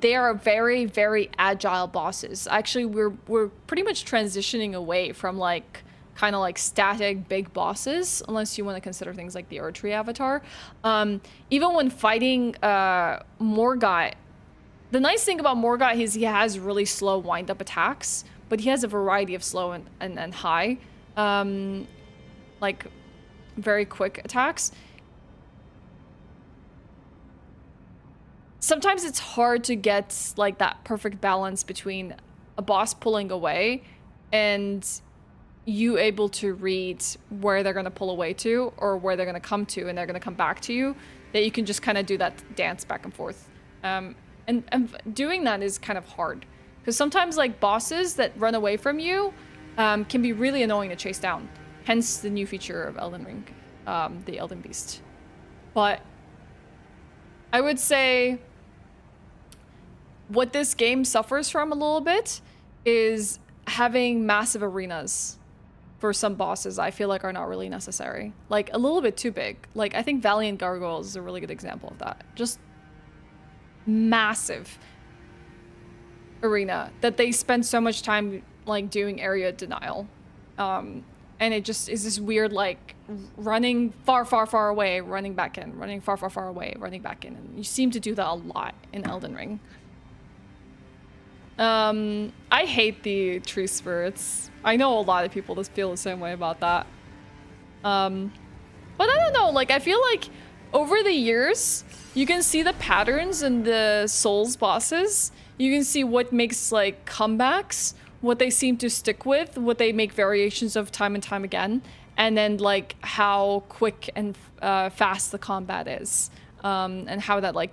They are very, very agile bosses. Actually, we're pretty much transitioning away from, like, kind of like static big bosses, unless you want to consider things like the Erdtree avatar. Even when fighting Morgott, the nice thing about Morgott is he has really slow wind-up attacks, but he has a variety of slow and high, like very quick attacks. Sometimes it's hard to get like that perfect balance between a boss pulling away and you able to read where they're going to pull away to or where they're going to come to, and they're going to come back to you, that you can just kind of do that dance back and forth. And doing that is kind of hard, because sometimes like bosses that run away from you can be really annoying to chase down. Hence the new feature of Elden Ring, the Elden Beast. But I would say what this game suffers from a little bit is having massive arenas for some bosses. I feel like are not really necessary. Like a little bit too big. Like I think Valiant Gargoyles is a really good example of that. Just massive arena that they spend so much time like doing area denial. And it just is this weird like running far away, running back in, running far away, running back in. And you seem to do that a lot in Elden Ring. I hate the tree spirits. I know a lot of people that feel the same way about that. But I don't know, like I feel like over the years you can see the patterns in the Souls bosses. You can see what makes like comebacks, what they seem to stick with, what they make variations of time and time again, and then like how quick and fast the combat is, and how that like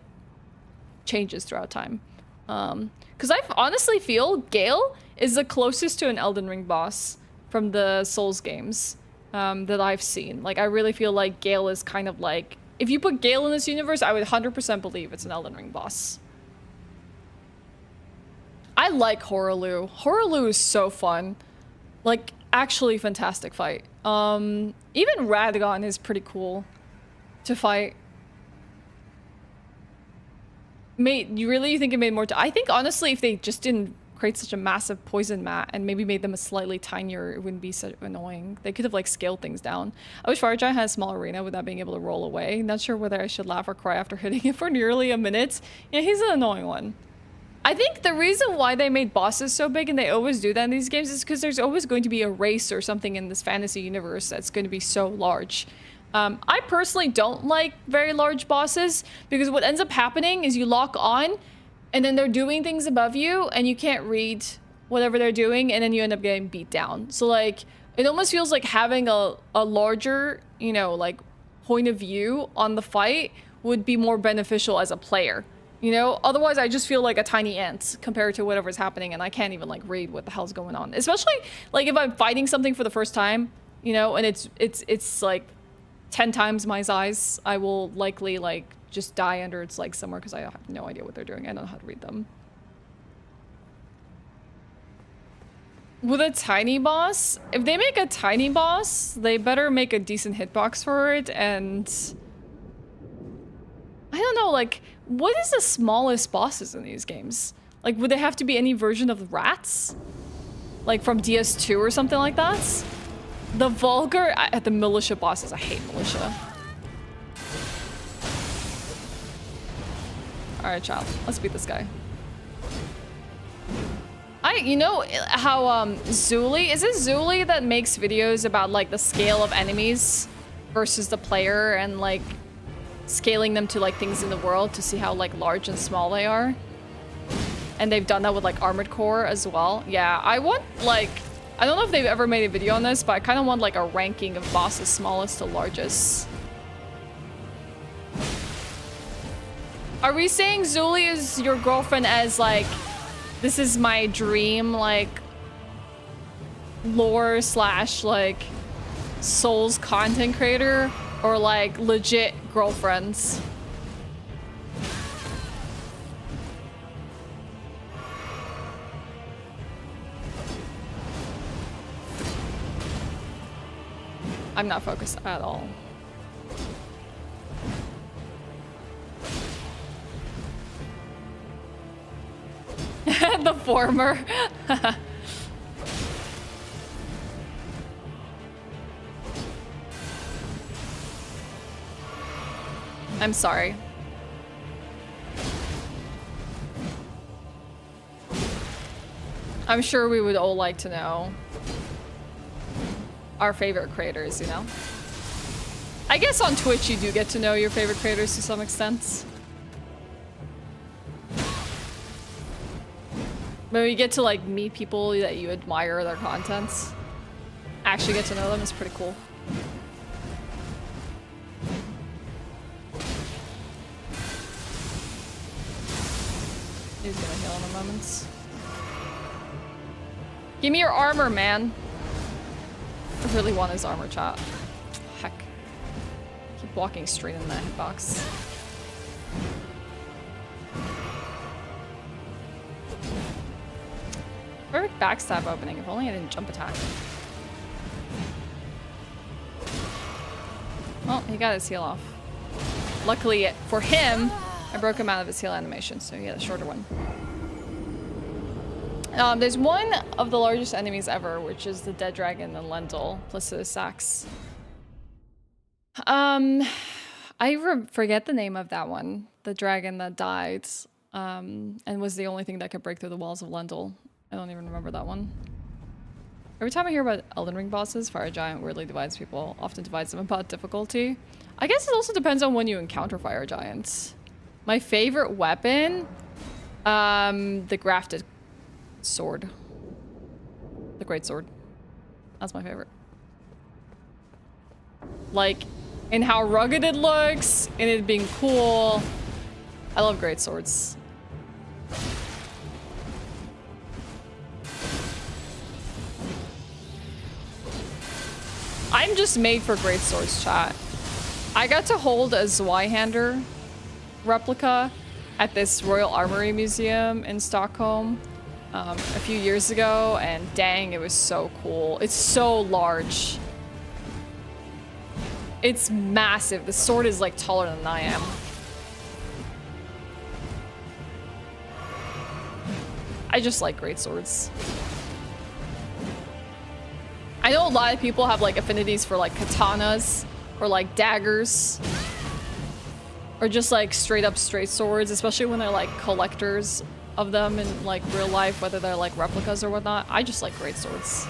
changes throughout time. Because I honestly feel Gale is the closest to an Elden Ring boss from the Souls games that I've seen. Like I really feel like Gale is kind of like, if you put Gale in this universe, I would 100% believe it's an Elden Ring boss. I like Horaloo. Horaloo is so fun. Like, actually fantastic fight. Even Radagon is pretty cool to fight. You think it made more I think honestly if they just didn't create such a massive poison mat and maybe made them a slightly tinier, it wouldn't be so annoying. They could have like scaled things down. I wish Fire Giant had a small arena without being able to roll away. Not sure whether I should laugh or cry after hitting it for nearly a minute. Yeah, he's an annoying one. I think the reason why they made bosses so big, and they always do that in these games, is because there's always going to be a race or something in this fantasy universe that's going to be so large. I personally don't like very large bosses, because what ends up happening is you lock on, and then they're doing things above you, and you can't read whatever they're doing, and then you end up getting beat down. So, like, it almost feels like having a larger, you know, like, point of view on the fight would be more beneficial as a player. You know, otherwise I just feel like a tiny ant compared to whatever's happening, and I can't even like read what the hell's going on. Especially like if I'm fighting something for the first time, you know, and it's like 10 times my size, I will likely like just die under its legs somewhere because I have no idea what they're doing. I don't know how to read them. With a tiny boss, if they make a tiny boss, they better make a decent hitbox for it, and I don't know, like, what is the smallest bosses in these games? Like, would they have to be any version of rats? Like from DS2 or something like that? The vulgar, the militia bosses, I hate militia. Alright, child, let's beat this guy. You know how, Zuli, is it Zuli that makes videos about, like, the scale of enemies versus the player and, like, scaling them to like things in the world to see how like large and small they are? And they've done that with like Armored Core as well. Yeah, I want like, I don't know if they've ever made a video on this, but I kind of want like a ranking of bosses smallest to largest. Are we saying Zuli is your girlfriend as like, this is my dream like lore / like Souls content creator, or like legit girlfriends? I'm not focused at all. The former. I'm sorry. I'm sure we would all like to know our favorite creators, you know? I guess on Twitch you do get to know your favorite creators to some extent. But you get to like meet people that you admire their contents. Actually get to know them is pretty cool. He's gonna heal in a moment. Give me your armor, man. I really want his armor, chat. Heck. Keep walking straight in that hitbox. Perfect backstab opening, if only I didn't jump attack. Well, he got his heal off. Luckily for him, I broke him out of his heal animation, so he had a shorter one. There's one of the largest enemies ever, which is the dead dragon in Lendl, Placidus Sax. I forget the name of that one. The dragon that died, and was the only thing that could break through the walls of Lendl. I don't even remember that one. Every time I hear about Elden Ring bosses, Fire Giant weirdly divides people, often divides them about difficulty. I guess it also depends on when you encounter Fire Giants. My favorite weapon, the grafted sword. The great sword. That's my favorite. Like, in how rugged it looks, in it being cool. I love great swords. I'm just made for great swords, chat. I got to hold a Zweihander replica at this Royal Armory Museum in Stockholm a few years ago, and dang, it was so cool. It's so large. It's massive. The sword is like taller than I am. I just like greatswords. I know a lot of people have like affinities for like katanas or like daggers or just like straight up straight swords, especially when they're like collectors of them in like real life, whether they're like replicas or whatnot. I just like greatswords.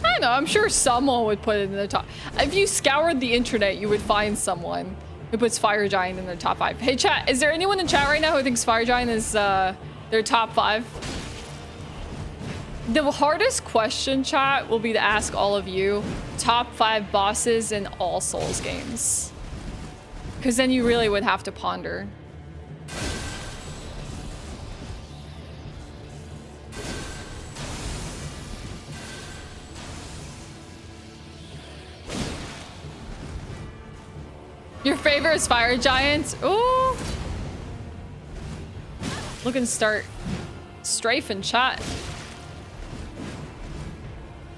I know, I'm sure someone would put it in the top. If you scoured the internet, you would find someone who puts Fire Giant in their top 5. Hey chat, is there anyone in chat right now who thinks Fire Giant is their top 5? The hardest question, chat, will be to ask all of you top 5 bosses in all Souls games. Because then you really would have to ponder. Your favorite is Fire Giant? Ooh. Looking to start strafing chat.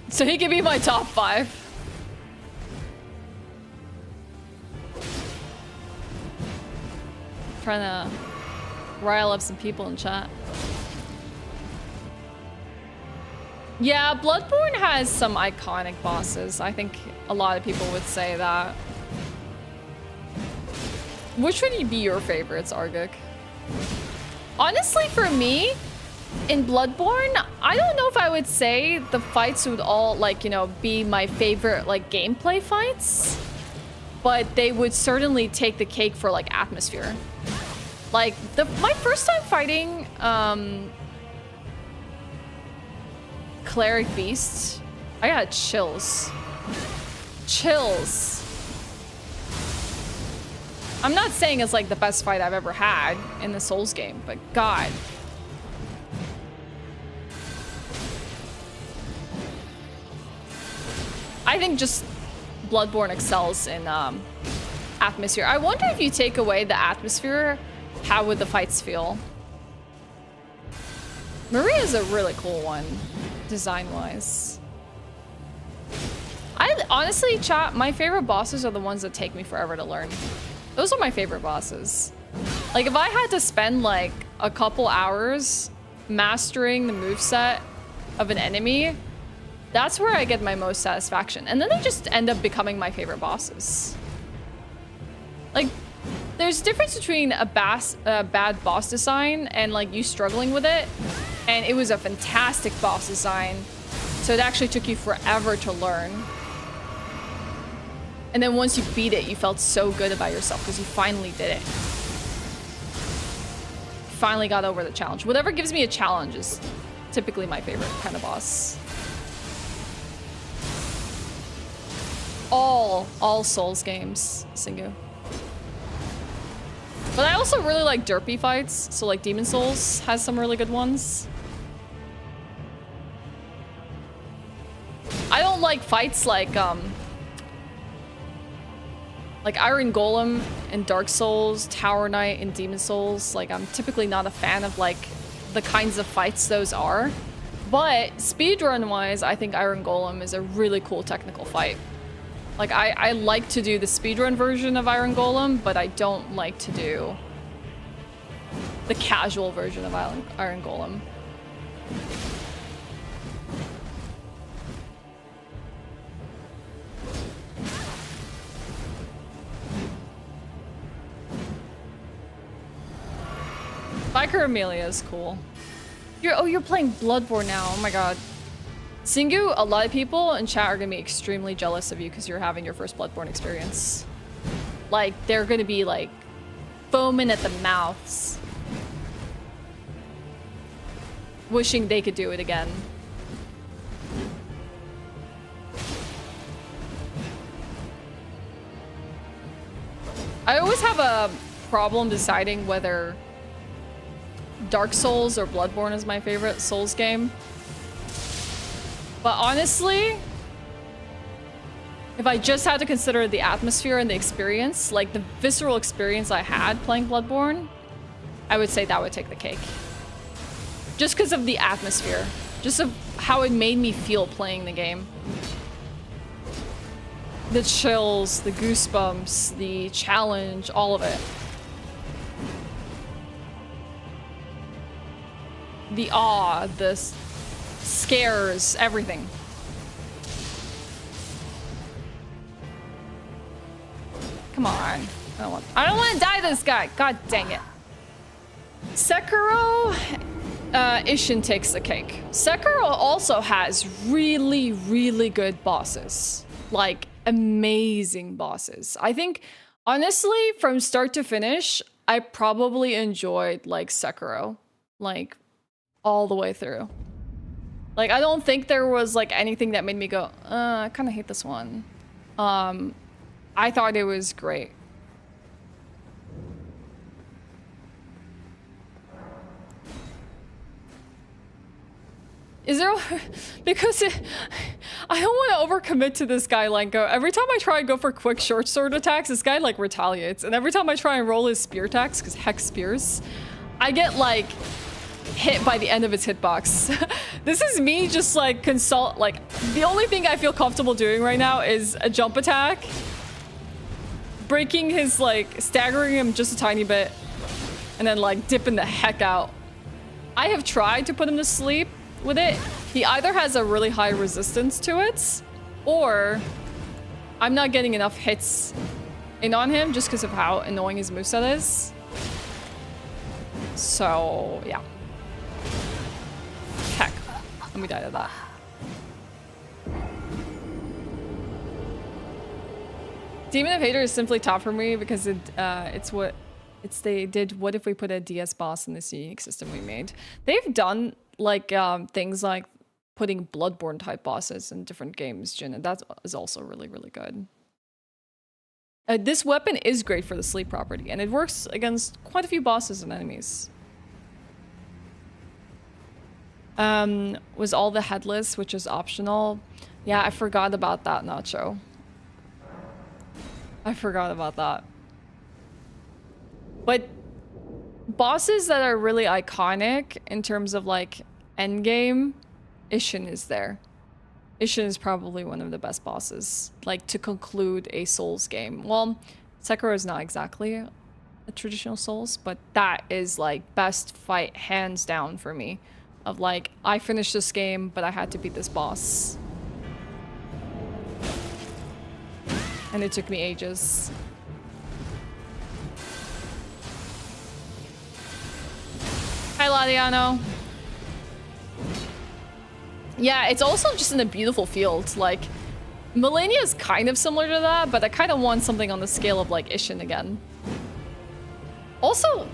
So he can be my top 5. Trying to rile up some people in chat. Yeah, Bloodborne has some iconic bosses. I think a lot of people would say that. Which would be your favorites, Argik? Honestly, for me, in Bloodborne, I don't know if I would say the fights would all, like, you know, be my favorite, like, gameplay fights. But they would certainly take the cake for, like, atmosphere. Like, my first time fighting, Cleric Beast, I got chills. Chills. I'm not saying it's like the best fight I've ever had in the Souls game, but God. I think just Bloodborne excels in atmosphere. I wonder if you take away the atmosphere, how would the fights feel? Maria's a really cool one, design-wise. Honestly, chat, my favorite bosses are the ones that take me forever to learn. Those are my favorite bosses. Like, if I had to spend, like, a couple hours mastering the moveset of an enemy, that's where I get my most satisfaction. And then they just end up becoming my favorite bosses. Like, there's a difference between a bad boss design and, like, you struggling with it. And it was a fantastic boss design. So it actually took you forever to learn. And then once you beat it, you felt so good about yourself because you finally did it. Finally got over the challenge. Whatever gives me a challenge is typically my favorite kind of boss. All Souls games, Singu. But I also really like derpy fights. So like Demon Souls has some really good ones. I don't like fights like Iron Golem in Dark Souls, Tower Knight in Demon Souls. Like, I'm typically not a fan of, like, the kinds of fights those are. But speedrun-wise, I think Iron Golem is a really cool technical fight. Like, I like to do the speedrun version of Iron Golem, but I don't like to do the casual version of Iron Golem. Vicar Amelia is cool. You're playing Bloodborne now. Oh my god. Singu, a lot of people in chat are gonna be extremely jealous of you because you're having your first Bloodborne experience. Like, they're gonna be like foaming at the mouths, wishing they could do it again. I always have a problem deciding whether Dark Souls or Bloodborne is my favorite Souls game. But honestly, if I just had to consider the atmosphere and the experience, like the visceral experience I had playing Bloodborne, I would say that would take the cake. Just because of the atmosphere. Just of how it made me feel playing the game. The chills, the goosebumps, the challenge, all of it. The awe, the scares, everything. Come on. I don't want to die this guy. God dang it. Sekiro, Ishin takes the cake. Sekiro also has really, really good bosses. Like, amazing bosses. I think, honestly, from start to finish, I probably enjoyed, like, Sekiro. Like, all the way through. Like, I don't think there was, like, anything that made me go, I kind of hate this one. I thought it was great. Is there... because I don't want to overcommit to this guy, like, every time I try and go for quick short sword attacks, this guy, like, retaliates. And every time I try and roll his spear attacks, because hex spears, I get, like, hit by the end of its hitbox. This is me just, like, the only thing I feel comfortable doing right now is a jump attack. Breaking his, like, staggering him just a tiny bit. And then, like, dipping the heck out. I have tried to put him to sleep with it. He either has a really high resistance to it, or I'm not getting enough hits in on him just because of how annoying his moveset is. So, yeah. Heck. And we died of that. Demon of Hater is simply top for me because they did what if we put a DS boss in this unique system we made. They've done like things like putting Bloodborne type bosses in different games, Jin, and that is also really, really good. This weapon is great for the sleep property, and it works against quite a few bosses and enemies. Was all the headless, which is optional. Yeah, I forgot about that, Nacho. I forgot about that. But bosses that are really iconic in terms of like endgame, Ishin is there. Ishin is probably one of the best bosses, like to conclude a Souls game. Well, Sekiro is not exactly a traditional Souls, but that is like best fight hands down for me. Of like, I finished this game, but I had to beat this boss. And it took me ages. Hi, Ladiano. Yeah, it's also just in a beautiful field. Like, Millennia is kind of similar to that, but I kind of want something on the scale of, like, Ishin again. Also,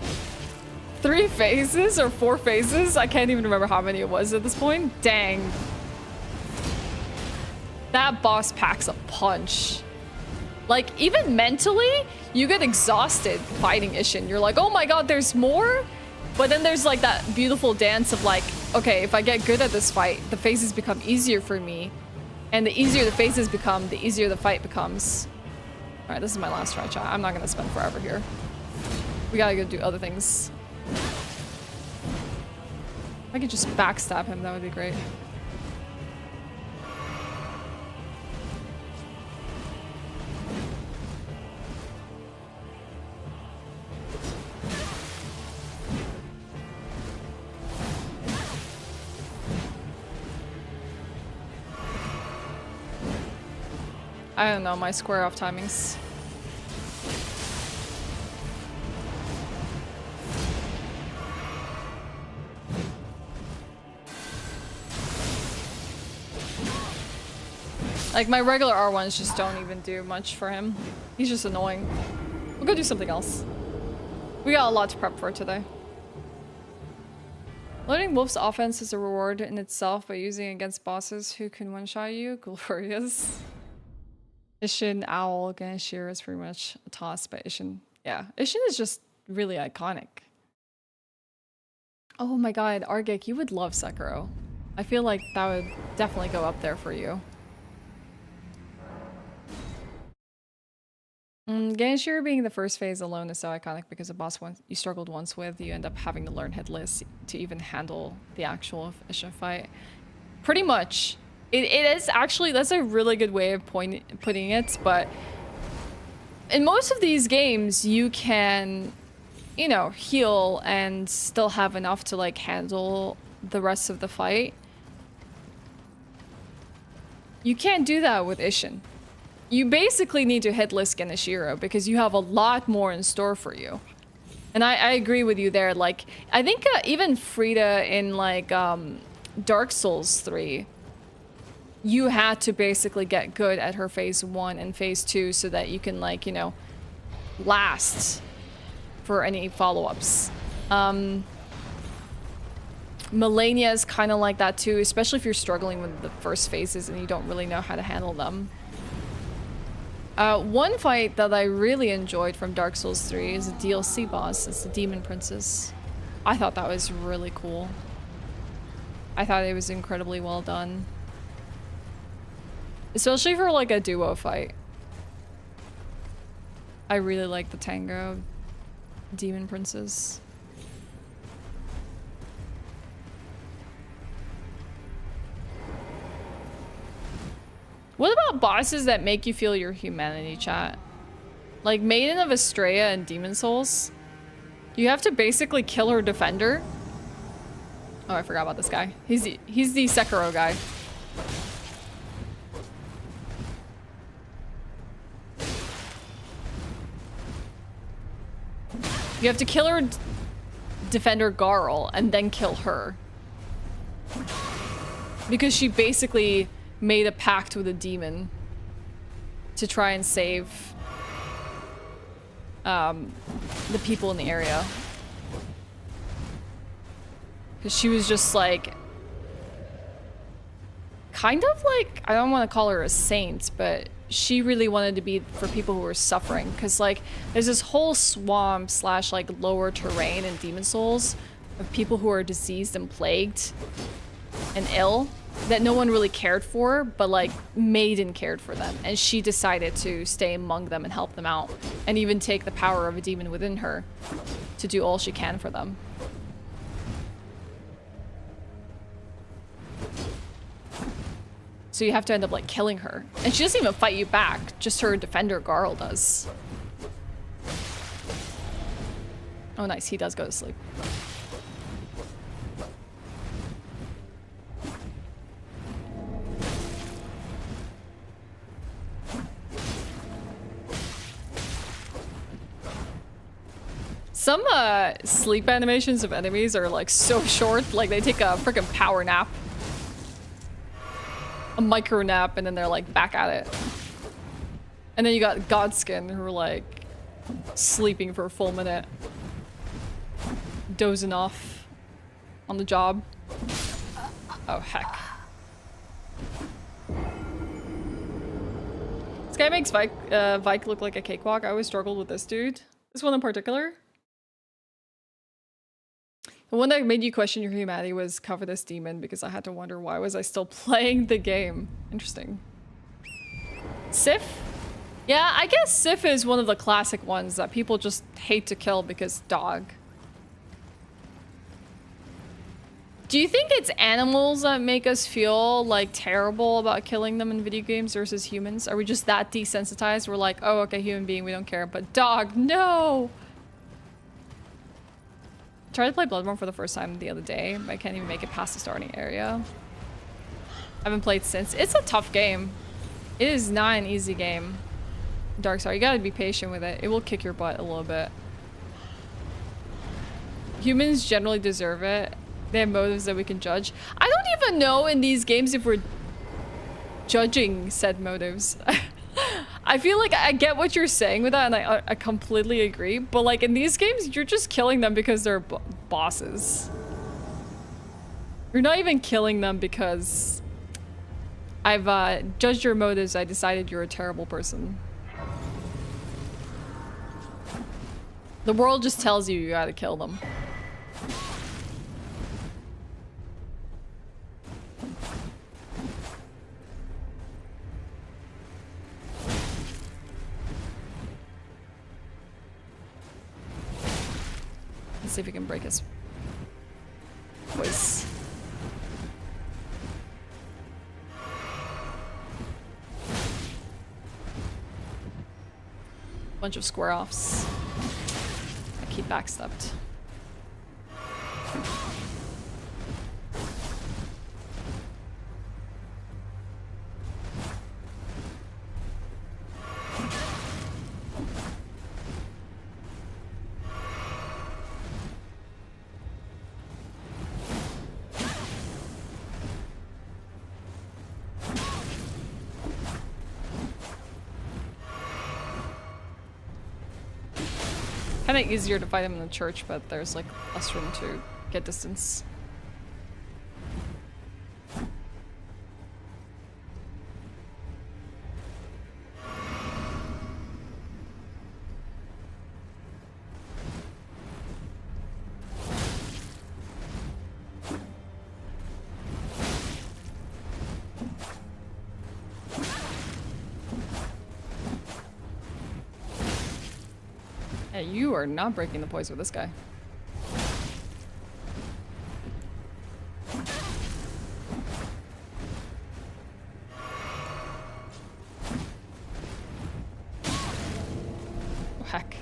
3 phases or 4 phases? I can't even remember how many it was at this point. Dang. That boss packs a punch. Like, even mentally, you get exhausted fighting Ishin. You're like, oh my god, there's more? But then there's like that beautiful dance of like, okay, if I get good at this fight, the phases become easier for me. And the easier the phases become, the easier the fight becomes. Alright, this is my last try, chat. I'm not gonna spend forever here. We gotta go do other things. If I could just backstab him, that would be great. I don't know, my square off timings. Like, my regular R1s just don't even do much for him. He's just annoying. We'll go do something else. We got a lot to prep for today. Loading Wolf's offense is a reward in itself by using against bosses who can one-shot you. Glorious. Ishin, Owl, Ganashir is pretty much a toss, but Ishin, yeah. Ishin is just really iconic. Oh my god, Argik, you would love Sekiro. I feel like that would definitely go up there for you. Ganashir being the first phase alone is so iconic because a boss you struggled once with, you end up having to learn Headless to even handle the actual Ishin fight. Pretty much. It is actually, that's a really good way of putting it, but in most of these games, you can, you know, heal and still have enough to, like, handle the rest of the fight. You can't do that with Ishin. You basically need to hit Lisk and Ashiro because you have a lot more in store for you. And I agree with you there. Like, I think even Frida in, like, Dark Souls 3, you had to basically get good at her phase 1 and phase 2 so that you can, like, you know, last for any follow-ups. Melania is kind of like that too, especially if you're struggling with the first phases and you don't really know how to handle them. One fight that I really enjoyed from Dark Souls 3 is a DLC boss. It's the Demon Princess. I thought that was really cool. I thought it was incredibly well done. Especially for, like, a duo fight. I really like the Tango Demon Princess. What about bosses that make you feel your humanity, chat? Like Maiden of Astrea and Demon Souls? You have to basically kill her defender. Oh, I forgot about this guy. He's the Sekiro guy. You have to kill her defender Garl and then kill her. Because she basically made a pact with a demon to try and save the people in the area. Because she was just like, kind of like, I don't want to call her a saint, but she really wanted to be for people who were suffering. Because, like, there's this whole swamp slash, like, lower terrain in Demon Souls of people who are diseased and plagued and ill that no one really cared for, but, like, Maiden cared for them. And she decided to stay among them and help them out. And even take the power of a demon within her to do all she can for them. So you have to end up, like, killing her. And she doesn't even fight you back. Just her defender, Garl, does. Oh, nice. He does go to sleep. Some sleep animations of enemies are, like, so short. Like, they take a freaking power nap. A micro nap, and then they're, like, back at it. And then you got Godskin, who are, like, sleeping for a full minute. Dozing off on the job. Oh, heck. This guy makes Vike look like a cakewalk. I always struggled with this dude. This one in particular. The one that made you question your humanity was Cover This Demon, because I had to wonder why was I still playing the game. Interesting. Sif? Yeah, I guess Sif is one of the classic ones that people just hate to kill because dog. Do you think it's animals that make us feel, like, terrible about killing them in video games versus humans? Are we just that desensitized? We're like, oh, okay, human being, we don't care, but dog, no! I tried to play Bloodborne for the first time the other day, but I can't even make it past the starting area. I haven't played since. It's a tough game. It is not an easy game. Darkstar, you gotta be patient with it. It will kick your butt a little bit. Humans generally deserve it. They have motives that we can judge. I don't even know in these games if we're judging said motives. I feel like I get what you're saying with that, and I completely agree. But, like, in these games, you're just killing them because they're bosses. You're not even killing them because I've judged your motives. I decided you're a terrible person. The world just tells you gotta kill them. Let's see if we can break his voice. Bunch of square offs. I keep backstepped. Kind of easier to fight him in the church, but there's like less room to get distance. Yeah, you are not breaking the poise with this guy. Oh, heck.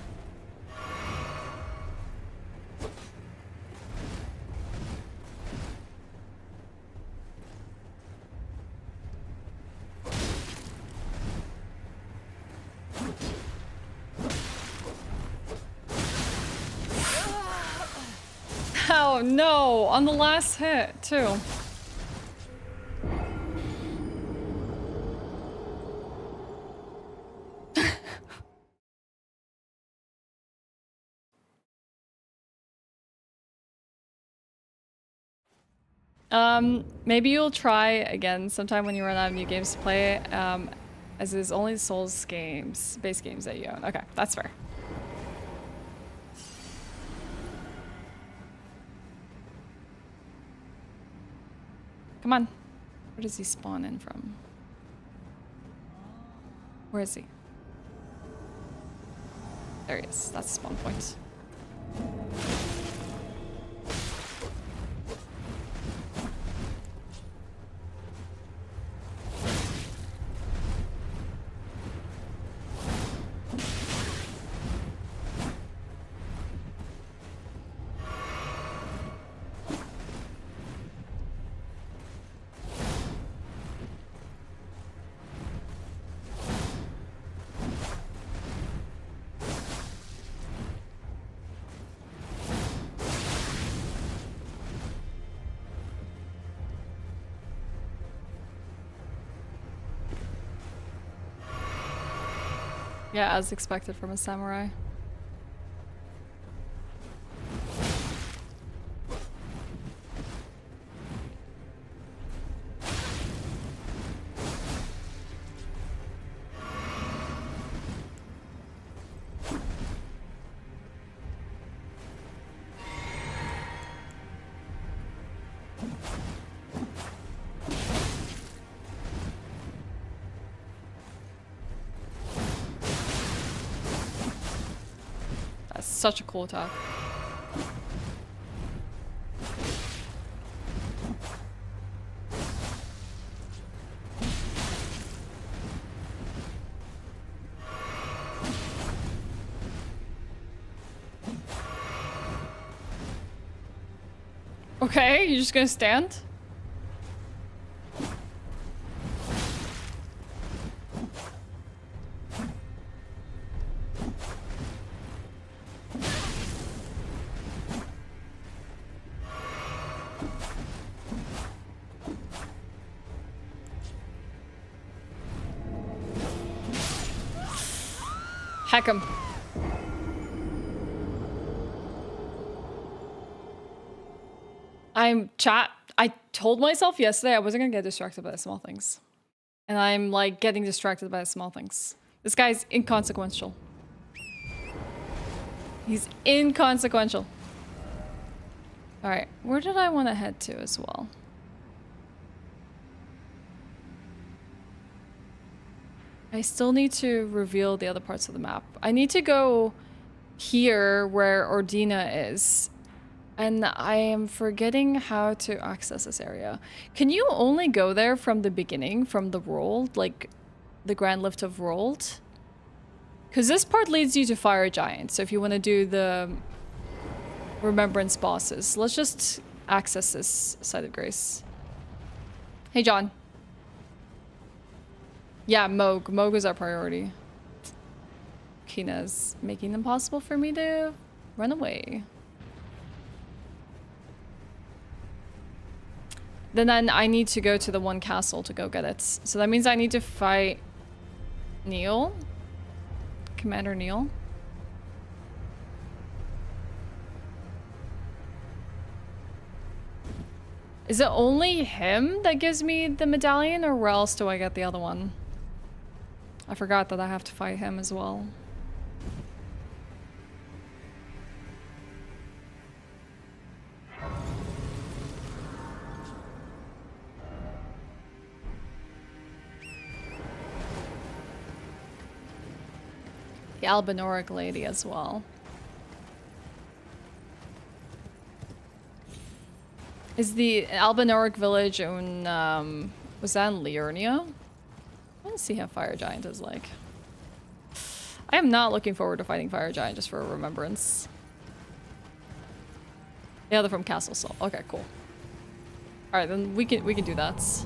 Oh no, on the last hit too. Maybe you'll try again sometime when you run out of new games to play, as it is only Souls games, base games that you own. Okay, that's fair. Come on. Where does he spawn in from? Where is he? There he is. That's the spawn point. Yeah, as expected from a samurai. Such a cool attack. Okay, you're just gonna stand? Heck 'em. I told myself yesterday I wasn't gonna get distracted by the small things. And I'm like getting distracted by the small things. This guy's inconsequential. He's inconsequential. Alright, where did I want to head to as well? I still need to reveal the other parts of the map. I need to go here where Ordina is. And I am forgetting how to access this area. Can you only go there from the beginning, from the world? Like, the Grand Lift of World? Because this part leads you to Fire Giant, so if you want to do the Remembrance bosses, let's just access this Site of Grace. Hey, John. Yeah, Moog. Moog is our priority. Kina's making it impossible for me to run away. Then I need to go to the one castle to go get it. So that means I need to fight Neil. Commander Neil. Is it only him that gives me the medallion, or where else do I get the other one? I forgot that I have to fight him as well. The Albinoric lady as well. Is the Albinoric village in, was that in Liurnia? Let's see how Fire Giant is like. I am not looking forward to fighting Fire Giant just for a remembrance. Yeah, they're from Castle Sol. Okay, cool. Alright, then we can do that.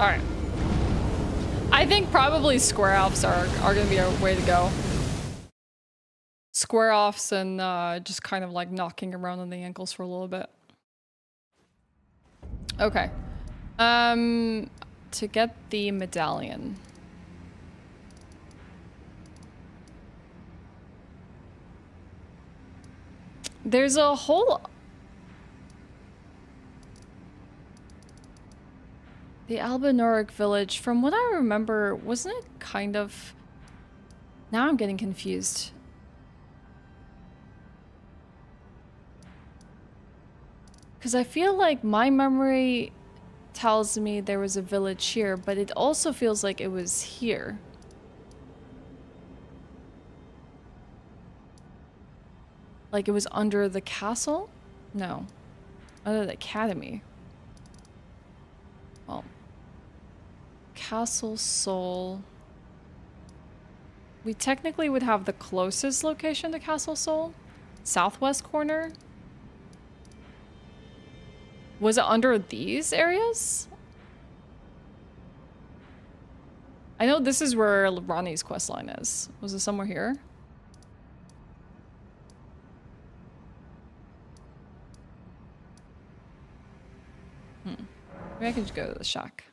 Alright. I think probably square offs are gonna be a way to go. Square offs and just kind of like knocking around on the ankles for a little bit. Okay. To get the medallion. There's a whole... The Albinoric village, from what I remember, wasn't it kind of... Now I'm getting confused. Because I feel like my memory tells me there was a village here, but it also feels like it was here. Like it was under the castle? No. Under the academy. Well. Castle Sol. We technically would have the closest location to Castle Sol. Southwest corner. Was it under these areas? I know this is where Ronnie's questline is. Was it somewhere here? Maybe I can just go to the shack.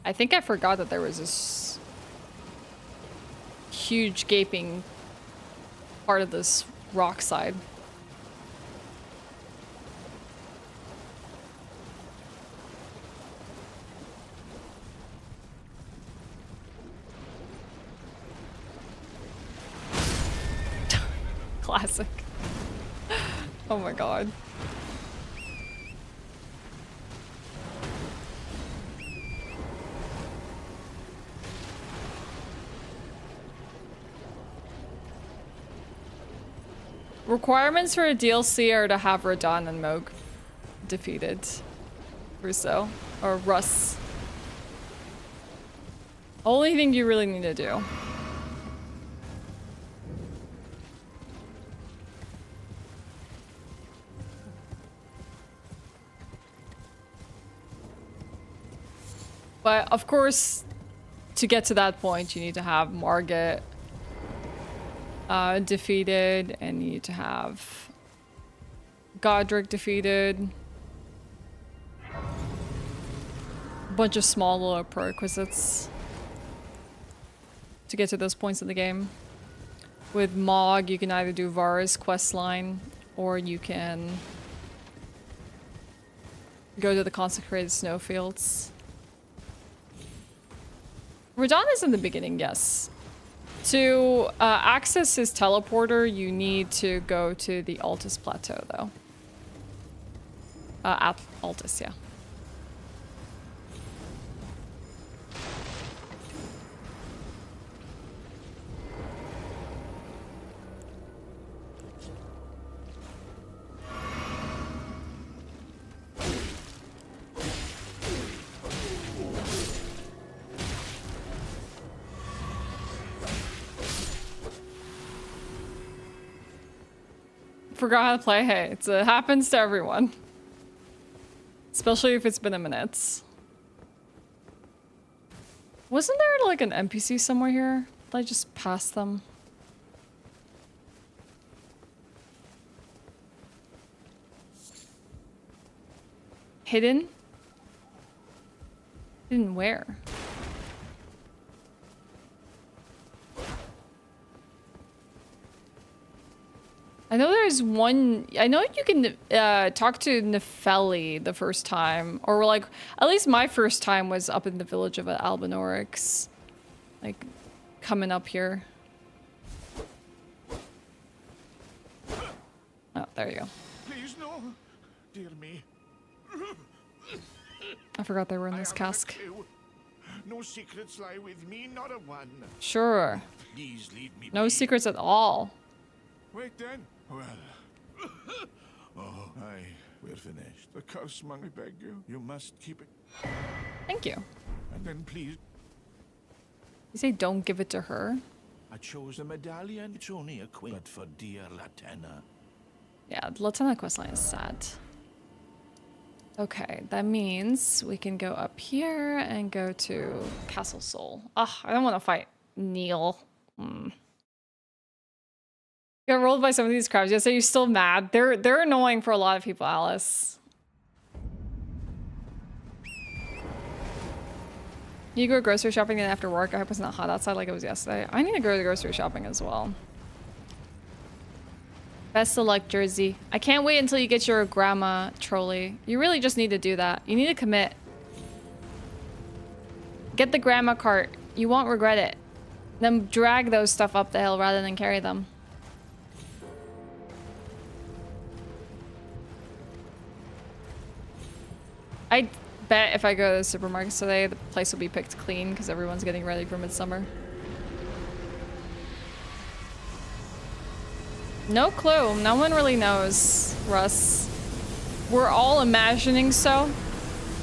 I think I forgot that there was this huge gaping part of this rock side. Classic. Oh my god. Requirements for a DLC are to have Radon and Moog defeated. Russo. Or Russ. Only thing you really need to do. But of course, to get to that point, you need to have Margit defeated, and you need to have Godric defeated. A bunch of small little prerequisites to get to those points in the game. With Mog, you can either do Vara's questline, or you can go to the Consecrated Snowfields. Radon is in the beginning, yes. To access his teleporter, you need to go to the Altus Plateau, though. At Altus, yeah. Forgot how to play. Hey, it happens to everyone. Especially if it's been a minute. Wasn't there like an NPC somewhere here? Did I just pass them? Hidden? Hidden where? I know there's one. I know you can talk to Nepheli the first time, or like at least my first time was up in the village of Albinorix, like coming up here. Oh, there you go. Please no, dear me. I forgot they were in this cask. No secrets lie with me, not a one. Sure. Please leave me. No be. secrets at all. Wait then. Well. Oh, aye, we're finished. The curse, man, I beg you. You must keep it. Thank you. And then please. You say don't give it to her? I chose a medallion. It's only a quid. But for dear Latena. Yeah, the Latena questline is sad. Okay, that means we can go up here and go to Castle Soul. Ugh, I don't want to fight Neil. Got rolled by some of these crabs. Yes, are you still mad? They're annoying for a lot of people, Alice. You go grocery shopping then after work? I hope it's not hot outside like it was yesterday. I need to go to grocery shopping as well. Best of luck, Jersey. I can't wait until you get your grandma trolley. You really just need to do that. You need to commit. Get the grandma cart. You won't regret it. Then drag those stuff up the hill rather than carry them. I bet if I go to the supermarket today, the place will be picked clean because everyone's getting ready for midsummer. No clue. No one really knows, Russ. We're all imagining so.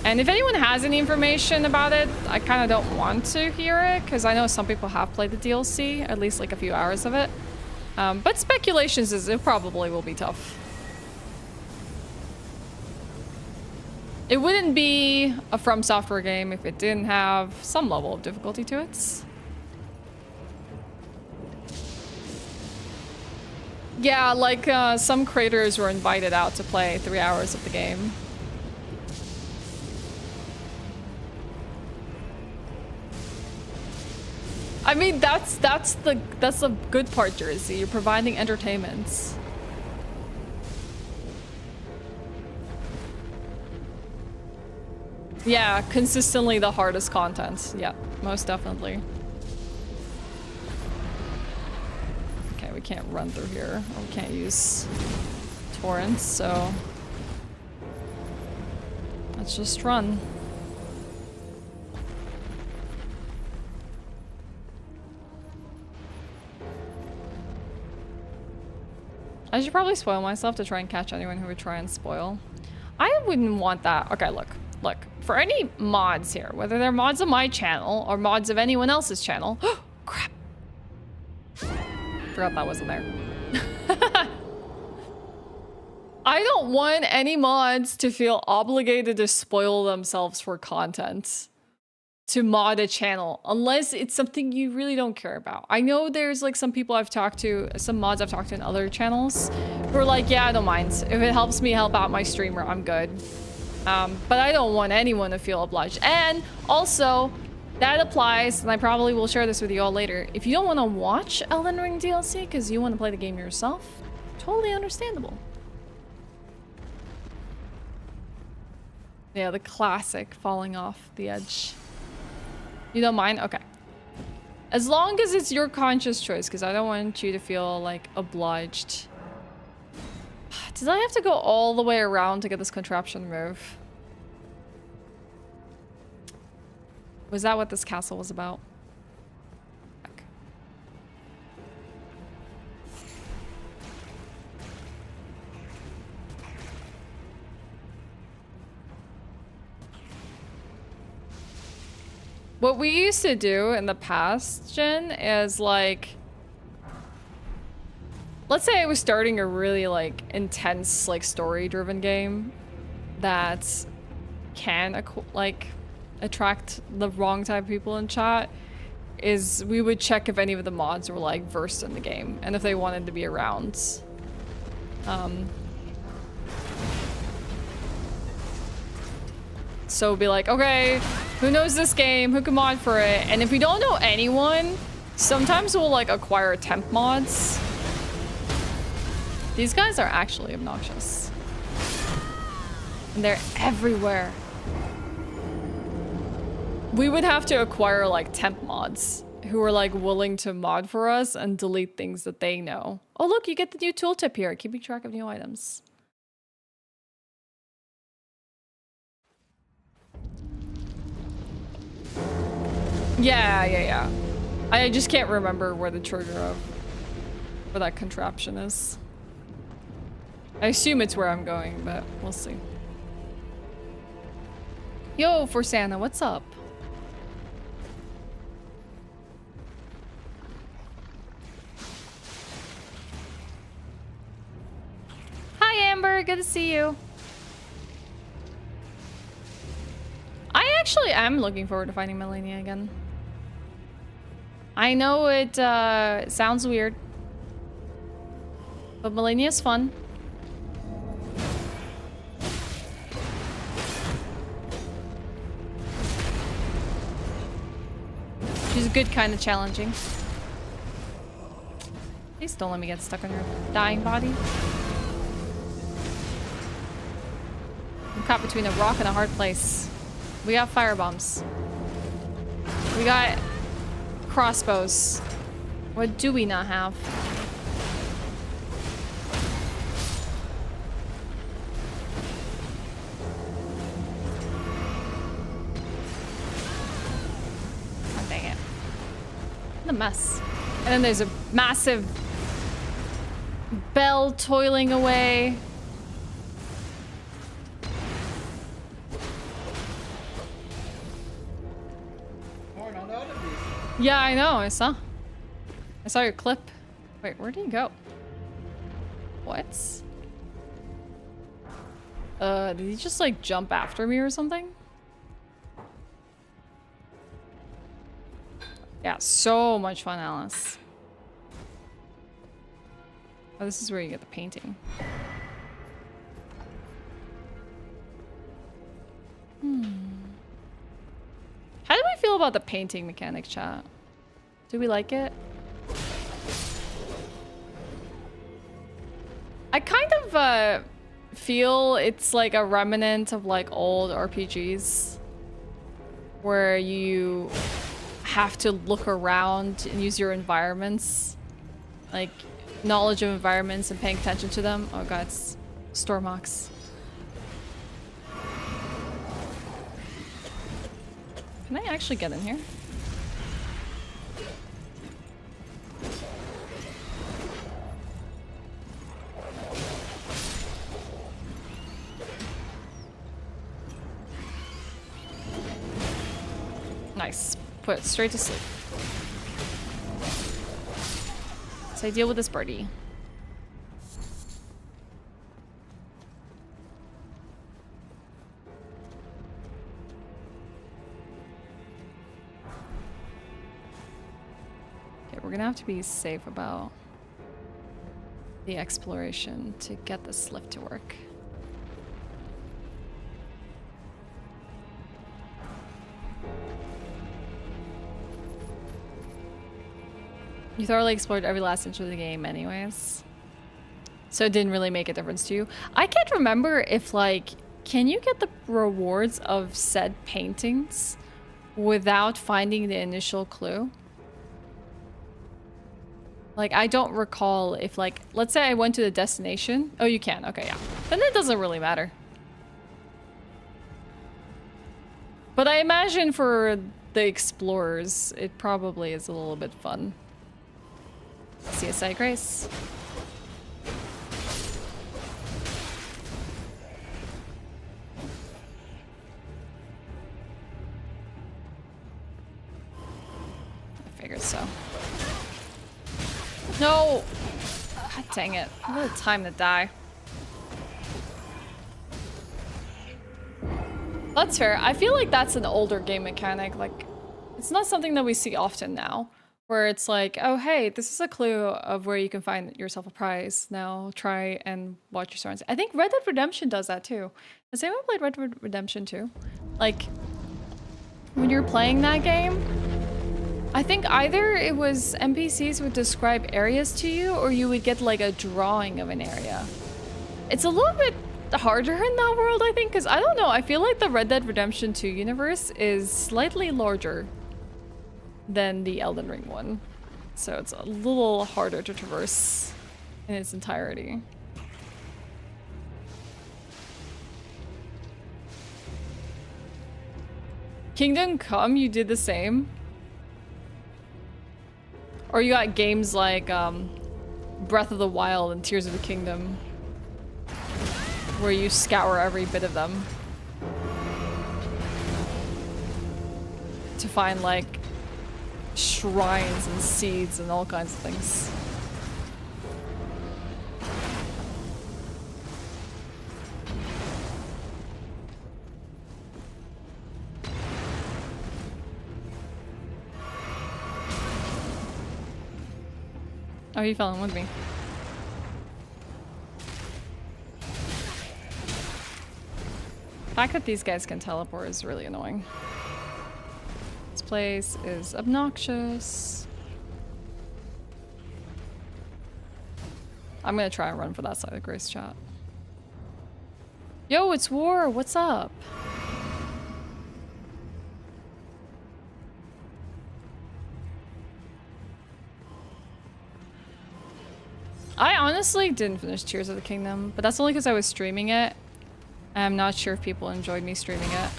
And if anyone has any information about it, I kind of don't want to hear it because I know some people have played the DLC, at least like a few hours of it. But speculations is it probably will be tough. It wouldn't be a From Software game if it didn't have some level of difficulty to it. Yeah, like some creators were invited out to play 3 hours of the game. I mean, that's the good part, Jersey. You're providing entertainment. Yeah, consistently the hardest content. Yeah, most definitely. Okay, we can't run through here. We can't use torrents, so let's just run. I should probably spoil myself to try and catch anyone who would try and spoil. I wouldn't want that. Okay, look. For any mods here, whether they're mods of my channel or mods of anyone else's channel. Crap. Forgot that wasn't there. I don't want any mods to feel obligated to spoil themselves for content to mod a channel unless it's something you really don't care about. I know there's like some people I've talked to, some mods I've talked to in other channels who are like, yeah, I don't mind. If it helps me help out my streamer, I'm good. But I don't want anyone to feel obliged. And also, that applies, and I probably will share this with you all later. If you don't want to watch Elden Ring DLC because you want to play the game yourself, totally understandable. Yeah, the classic falling off the edge. You don't mind? Okay. As long as it's your conscious choice, because I don't want you to feel like obliged. Did I have to go all the way around to get this contraption move? Was that what this castle was about? Heck. What we used to do in the past, Jen, is like... Let's say I was starting a really like intense like story-driven game that can like attract the wrong type of people in chat. Is we would check if any of the mods were like versed in the game and if they wanted to be around. So be like, okay, who knows this game? Who can mod for it? And if we don't know anyone, sometimes we'll like acquire temp mods. These guys are actually obnoxious. And they're everywhere. We would have to acquire like temp mods who are like willing to mod for us and delete things that they know. Oh look, you get the new tooltip here, keeping track of new items. Yeah. I just can't remember where the trigger of where that contraption is. I assume it's where I'm going, but we'll see. Yo, for Santa, what's up? Hi, Amber. Good to see you. I actually am looking forward to finding Melania again. I know it sounds weird, but Melania's fun. She's good, kind of challenging. Please don't let me get stuck on your dying body. I'm caught between a rock and a hard place. We got fire bombs. We got crossbows. What do we not have? The mess. And then there's a massive bell toiling away. Yeah, I know. I saw your clip. Wait, where did he go? What? Did he just like jump after me or something? Yeah, so much fun, Alice. Oh, this is where you get the painting. How do we feel about the painting mechanic, chat? Do we like it? I kind of feel it's like a remnant of like old RPGs where you have to look around and use your environments, like knowledge of environments and paying attention to them. Oh god, it's Stormox. Can I actually get in here? Nice. Put it straight to sleep. So I deal with this birdie. Okay, we're gonna have to be safe about the exploration to get this lift to work. You thoroughly explored every last inch of the game anyways. So it didn't really make a difference to you. I can't remember if, like, can you get the rewards of said paintings without finding the initial clue? Like, I don't recall if, like, let's say I went to the destination. Oh, you can. Okay, yeah. Then it doesn't really matter. But I imagine for the explorers, it probably is a little bit fun. CSI Grace. I figured so. No! God dang it. What a time to die. That's fair. I feel like that's an older game mechanic. Like, it's not something that we see often now. Where it's like, oh hey, this is a clue of where you can find yourself a prize. Now try and watch your surroundings. I think Red Dead Redemption does that too. Has anyone played Red Dead Redemption 2? Like, when you're playing that game, I think either it was NPCs would describe areas to you, or you would get like a drawing of an area. It's a little bit harder in that world, I think, because I don't know, I feel like the Red Dead Redemption 2 universe is slightly larger than the Elden Ring one. So it's a little harder to traverse in its entirety. Kingdom Come, you did the same? Or you got games like Breath of the Wild and Tears of the Kingdom, where you scour every bit of them to find like shrines and seeds and all kinds of things. Oh, you fell in with me. The fact that these guys can teleport is really annoying. This place is obnoxious. I'm gonna try and run for that side of Grace chat. Yo, it's War, what's up? I honestly didn't finish Tears of the Kingdom, but that's only because I was streaming it. I'm not sure if people enjoyed me streaming it.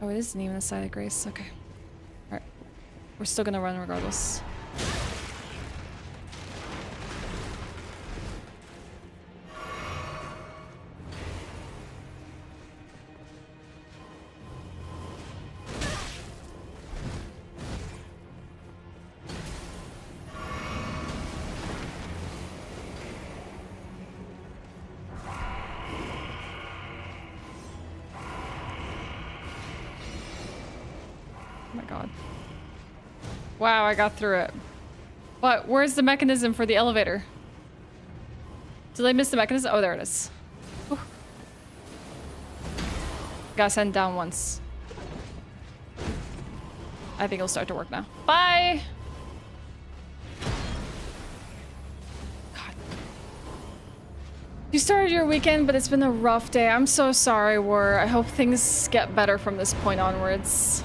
Oh, it isn't even a side of Grace. Okay. Alright. We're still gonna run regardless. Wow, I got through it. But where's the mechanism for the elevator? Did I miss the mechanism? Oh, there it is. Whew. Gotta send down once. I think it'll start to work now. Bye! God. You started your weekend, but it's been a rough day. I'm so sorry, War. I hope things get better from this point onwards.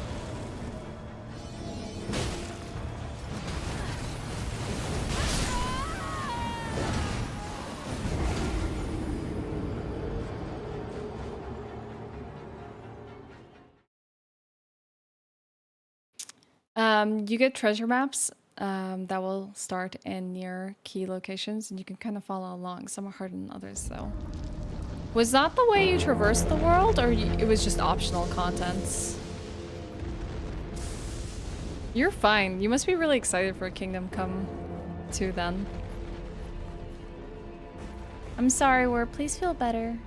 You get treasure maps that will start in near key locations, and you can kind of follow along. Some are harder than others, though. Was that the way you traversed the world, or it was just optional contents? You're fine. You must be really excited for Kingdom Come 2 then. I'm sorry, War. Please feel better.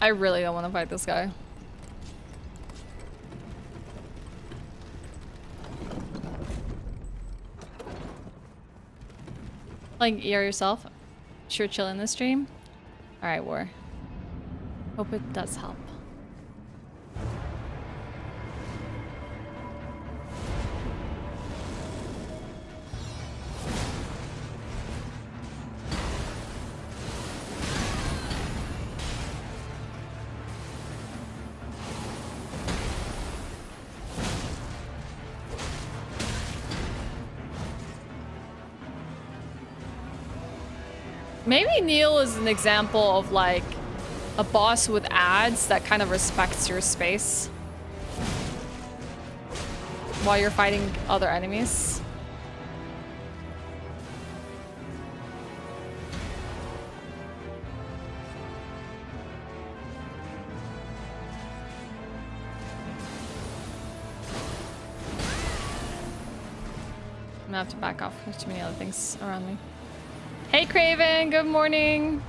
I really don't want to fight this guy. Like, you're yourself? Sure chill in the stream? Alright, War. Hope it does help. Maybe Neil is an example of like a boss with ads that kind of respects your space while you're fighting other enemies. I'm gonna have to back off. There's too many other things around me. Hey Craven, good morning.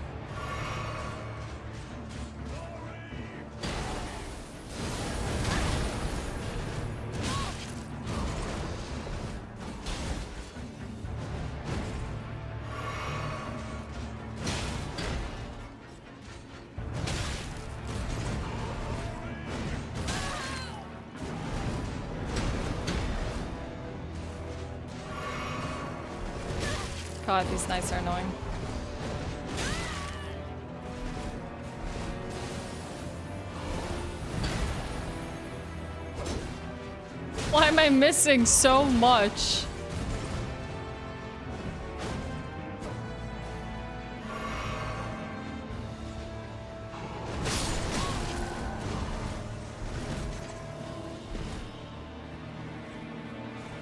God, these knights are annoying. Why am I missing so much?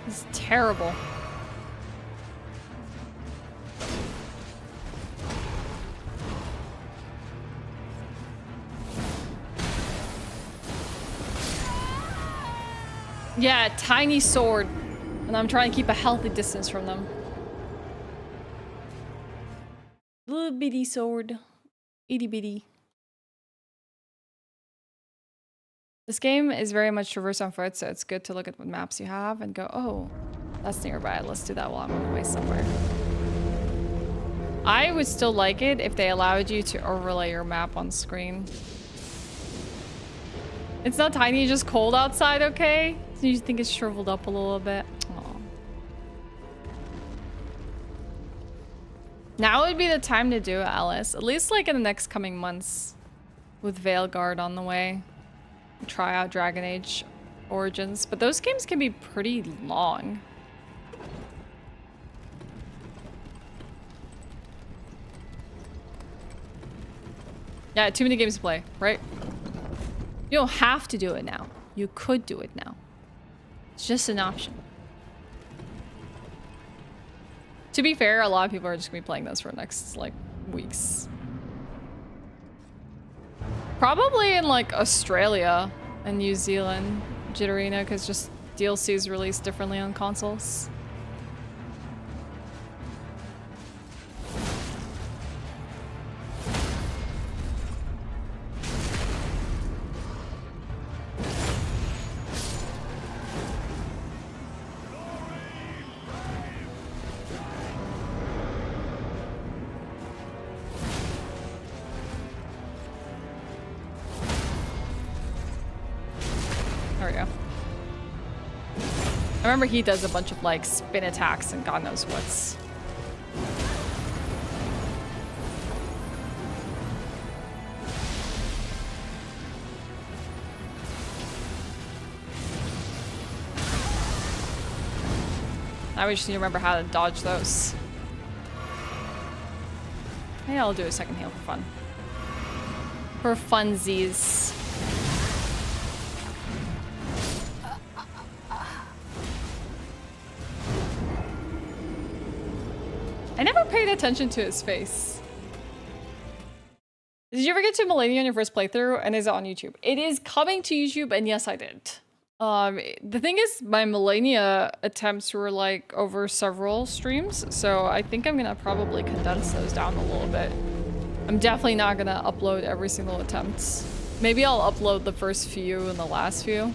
This is terrible. Yeah, tiny sword. And I'm trying to keep a healthy distance from them. Little bitty sword. Itty bitty. This game is very much traverse on foot, so it's good to look at what maps you have and go, oh, that's nearby. Let's do that while I'm on the way somewhere. I would still like it if they allowed you to overlay your map on screen. It's not tiny, just cold outside, okay? So you think it's shriveled up a little bit. Aww. Now would be the time to do it, Alice. At least like in the next coming months. With Veilguard on the way. Try out Dragon Age Origins. But those games can be pretty long. Yeah, too many games to play, right? You don't have to do it now. You could do it now. It's just an option. To be fair, a lot of people are just gonna be playing this for the next, like, weeks. Probably in, like, Australia and New Zealand, Jitterina, because just DLC is released differently on consoles. we go. I remember he does a bunch of like spin attacks and God knows what's. Now we just need to remember how to dodge those. Maybe I'll do a second heal for fun. For funsies. I never paid attention to his face. Did you ever get to Millennia on your first playthrough? And is it on YouTube? It is coming to YouTube, and yes, I did. The thing is, my Millennia attempts were like over several streams, so I think I'm gonna probably condense those down a little bit. I'm definitely not gonna upload every single attempt. Maybe I'll upload the first few and the last few.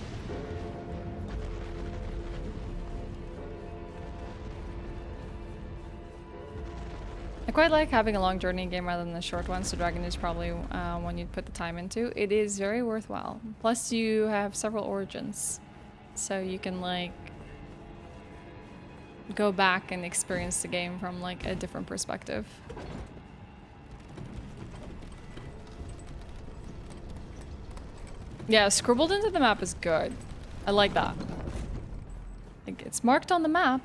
I quite like having a long journey game rather than a short one, so Dragon is probably one you'd put the time into. It is very worthwhile. Plus you have several origins, so you can like go back and experience the game from like a different perspective. Yeah, scribbled into the map is good. I like that. Like, it's marked on the map.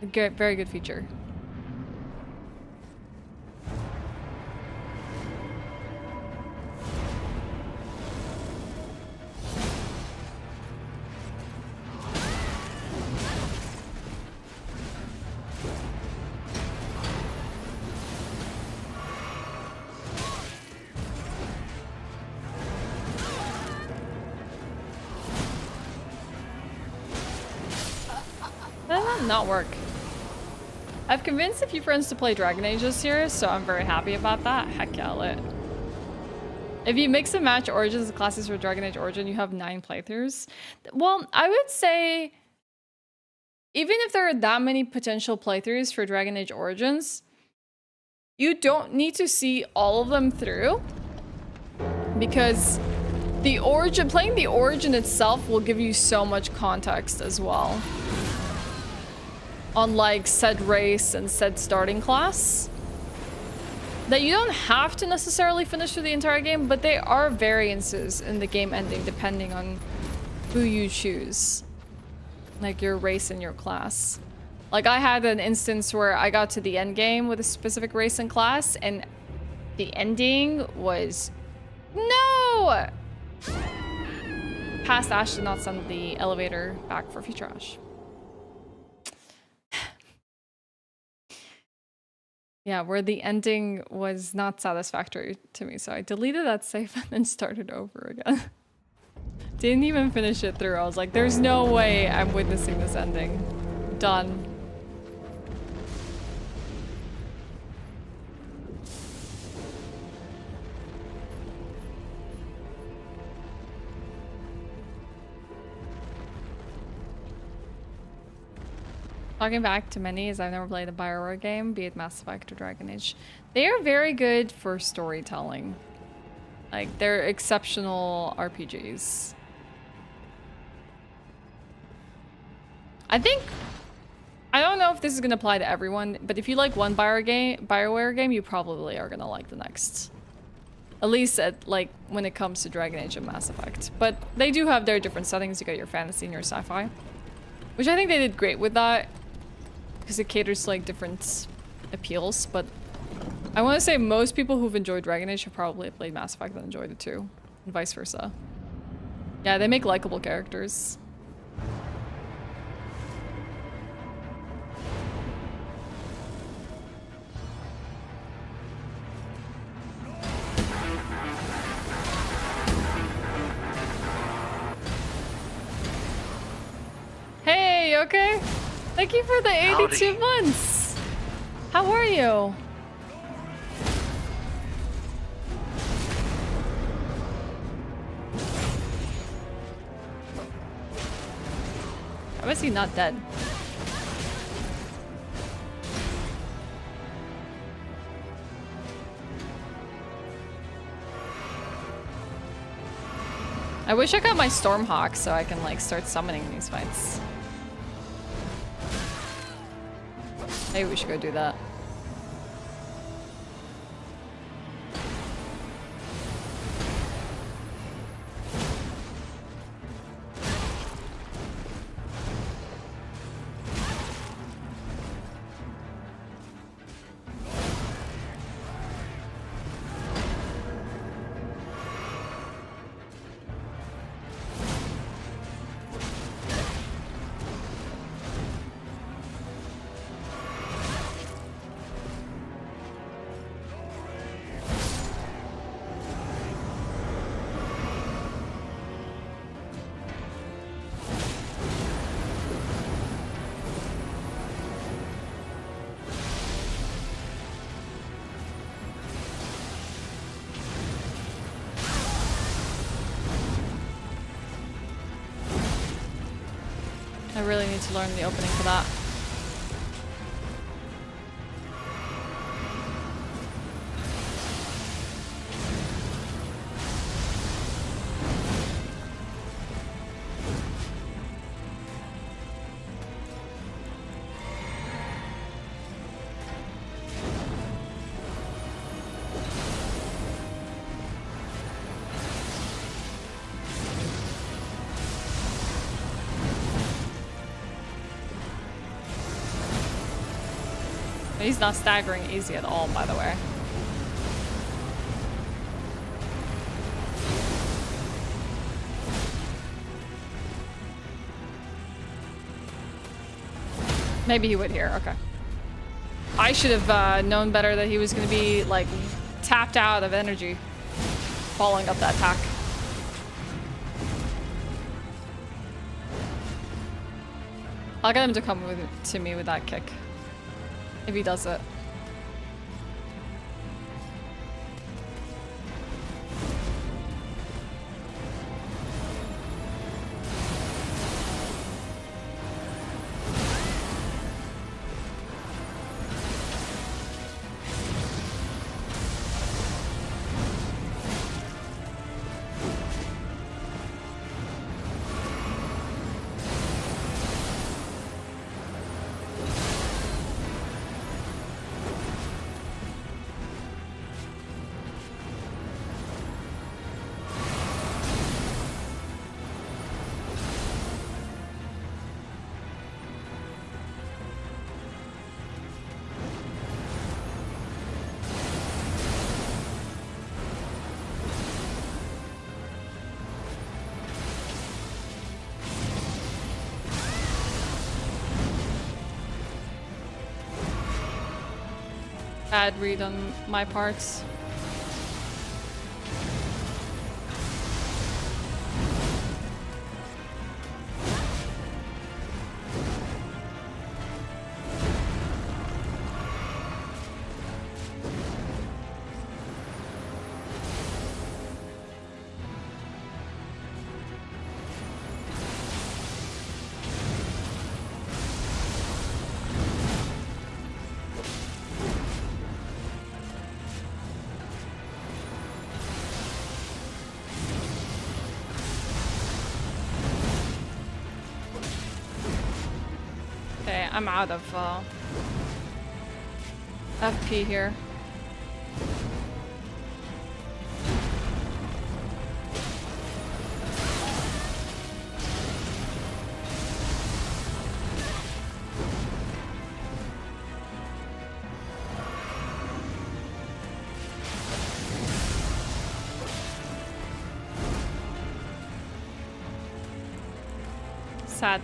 A good, very good feature. Not work. I've convinced a few friends to play Dragon Age this year, so I'm very happy about that. Heck yeah, lit. If you mix and match Origins and classes for Dragon Age Origin, you have 9 playthroughs. Well, I would say, even if there are that many potential playthroughs for Dragon Age Origins, you don't need to see all of them through, because the origin, playing the origin itself will give you so much context as well. On like said race and said starting class, that you don't have to necessarily finish through the entire game, but there are variances in the game ending depending on who you choose, like your race and your class. Like I had an instance where I got to the end game with a specific race and class, and the ending was no. Past Ashe did not send the elevator back for future Ashe. Yeah, where the ending was not satisfactory to me, so I deleted that save and then started over again. Didn't even finish it through. I was like, there's no way I'm witnessing this ending. Done. Talking back to many, as I've never played a BioWare game, be it Mass Effect or Dragon Age. They are very good for storytelling. Like, they're exceptional RPGs. I think, I don't know if this is going to apply to everyone, but if you like one BioWare game, you probably are going to like the next. At least at, like, when it comes to Dragon Age and Mass Effect. But they do have their different settings. You got your fantasy and your sci-fi, which I think they did great with that, because it caters to like different appeals. But I want to say most people who've enjoyed Dragon Age have probably played Mass Effect and enjoyed it too, and vice versa. Yeah, they make likable characters. Hey, you okay? Thank you for the 82 Howdy. months. How are you? How is he not dead? I wish I got my Stormhawk so I can like start summoning these fights. Maybe we should go do that. I really need to learn the opening for that. He's not staggering easy at all, by the way. Maybe he would here, okay. I should have known better that he was going to be, like, tapped out of energy following up that attack. I'll get him to come to me with that kick. If he does it. Bad read on my parts. I'm out of FP here. Sad.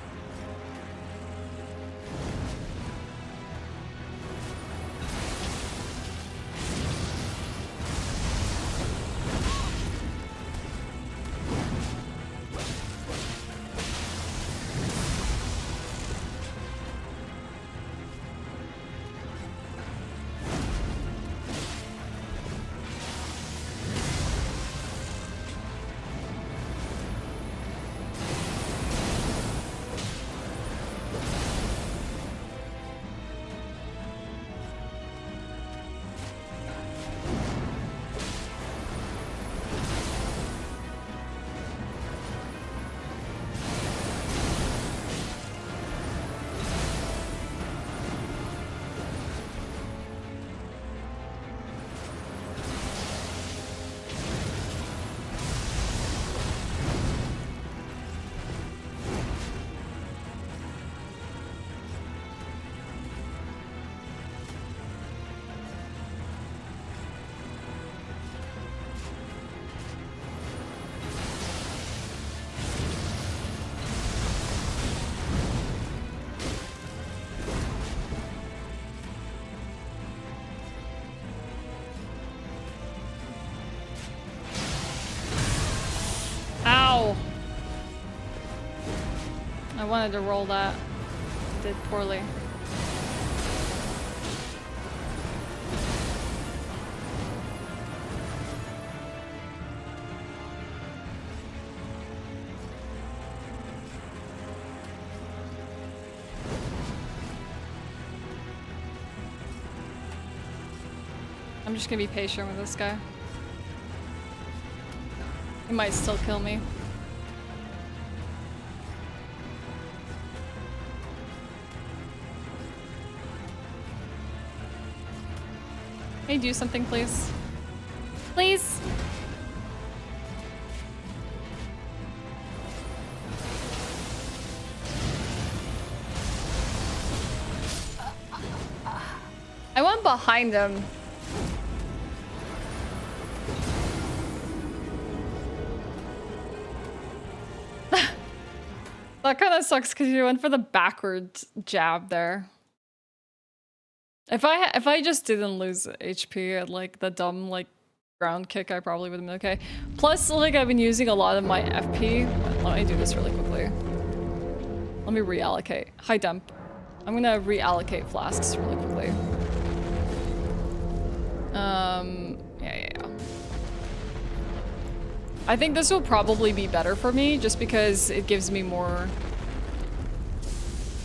I wanted to roll that. Did poorly. I'm just gonna be patient with this guy. He might still kill me. Hey, do something, please. Please! I went behind him. That kind of sucks because you went for the backwards jab there. If I just didn't lose HP at like the dumb like ground kick, I probably would have been okay. Plus, like I've been using a lot of my FP. Let me do this really quickly. Let me reallocate. Hi, dump. I'm gonna reallocate flasks really quickly. Yeah. I think this will probably be better for me just because it gives me more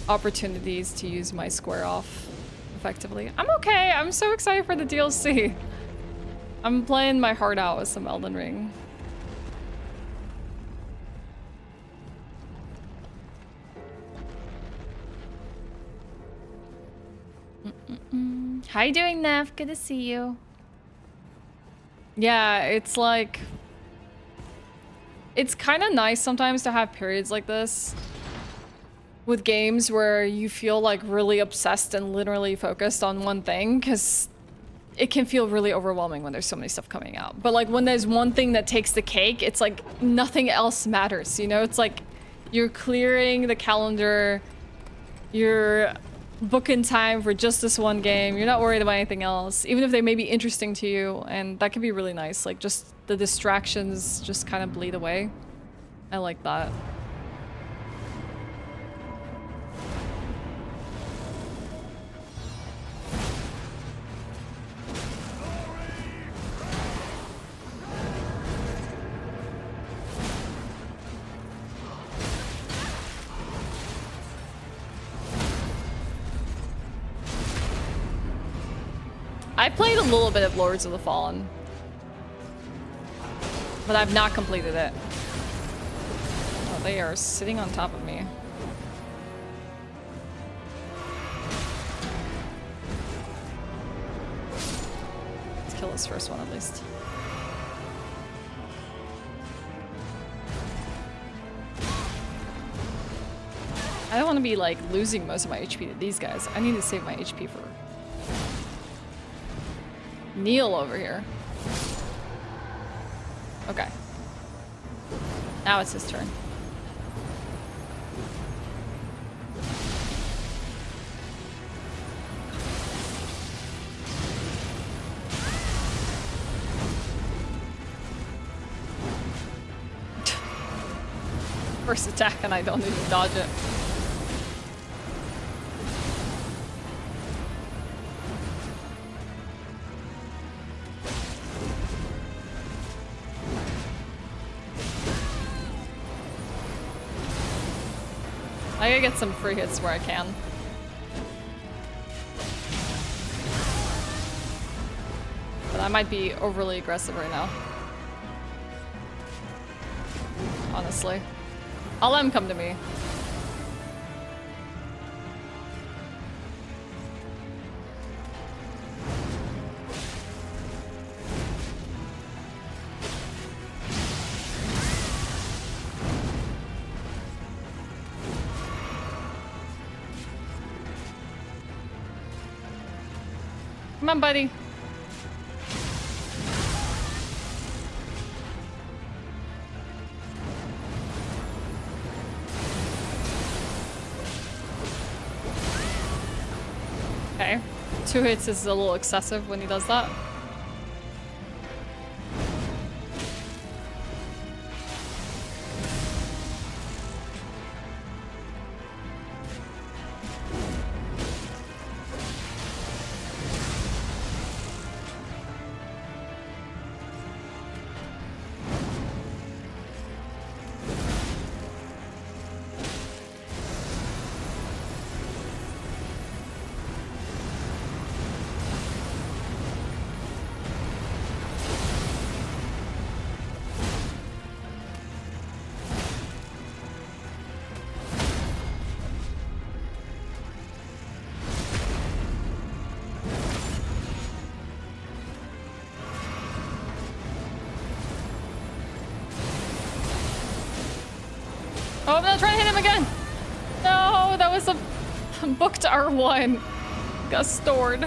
opportunities to use my square off effectively. I'm okay. I'm so excited for the DLC. I'm playing my heart out with some Elden Ring. How you doing, Nev? Good to see you. Yeah, it's like... It's kind of nice sometimes to have periods like this with games where you feel like really obsessed and literally focused on one thing, because it can feel really overwhelming when there's so many stuff coming out. But like when there's one thing that takes the cake, it's like nothing else matters, you know? It's like you're clearing the calendar, you're booking time for just this one game, you're not worried about anything else, even if they may be interesting to you, and that can be really nice. Like just the distractions just kind of bleed away. I like that. I played a little bit of Lords of the Fallen, but I've not completed it. Oh, they are sitting on top of me. Let's kill this first one at least. I don't want to be like losing most of my HP to these guys. I need to save my HP for Neil over here. Okay. Now it's his turn. First attack and I don't even dodge it. I gotta get some free hits where I can. But I might be overly aggressive right now. Honestly. I'll let him come to me. Come on, buddy. Okay. 2 hits is a little excessive when he does that. Oh, I'm not trying to hit him again. No, that was a booked R1. Got stored.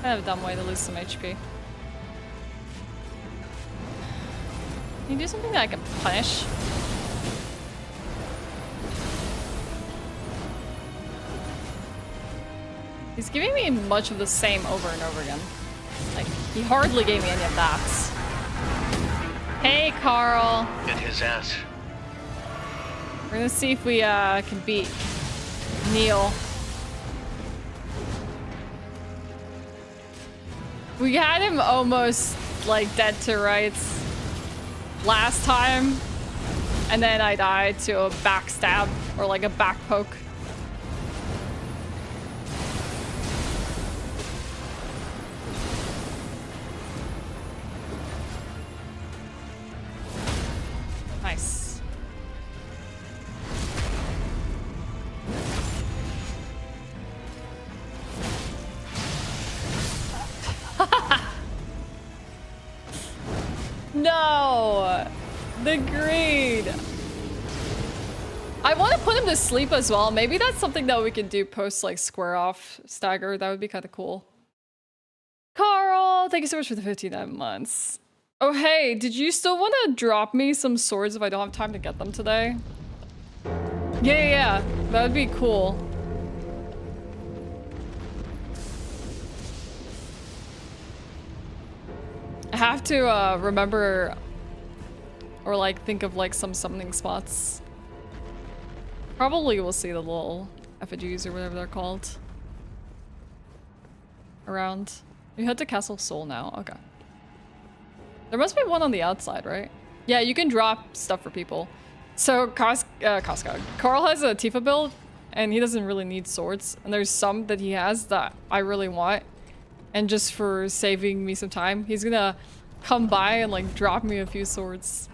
Kind of a dumb way to lose some HP. Can you do something that I can punish? He's giving me much of the same over and over again. Like, he hardly gave me any of that. Hey, Carl. Get his ass. We're gonna see if we can beat Neil. We had him almost like dead to rights last time, and then I died to a backstab or like a back poke. Nice. No! The greed! I want to put him to sleep as well. Maybe that's something that we can do post like square off stagger. That would be kind of cool. Carl, thank you so much for the 59 months. Oh hey, did you still want to drop me some swords if I don't have time to get them today? Yeah, that would be cool. I have to remember or like think of like some summoning spots. Probably we'll see the little effigies or whatever they're called around. You head to Castle Soul now. Okay. There must be one on the outside, right? Yeah, you can drop stuff for people. So Casca. Carl has a Tifa build and he doesn't really need swords. And there's some that he has that I really want. And just for saving me some time, he's gonna come by and like drop me a few swords.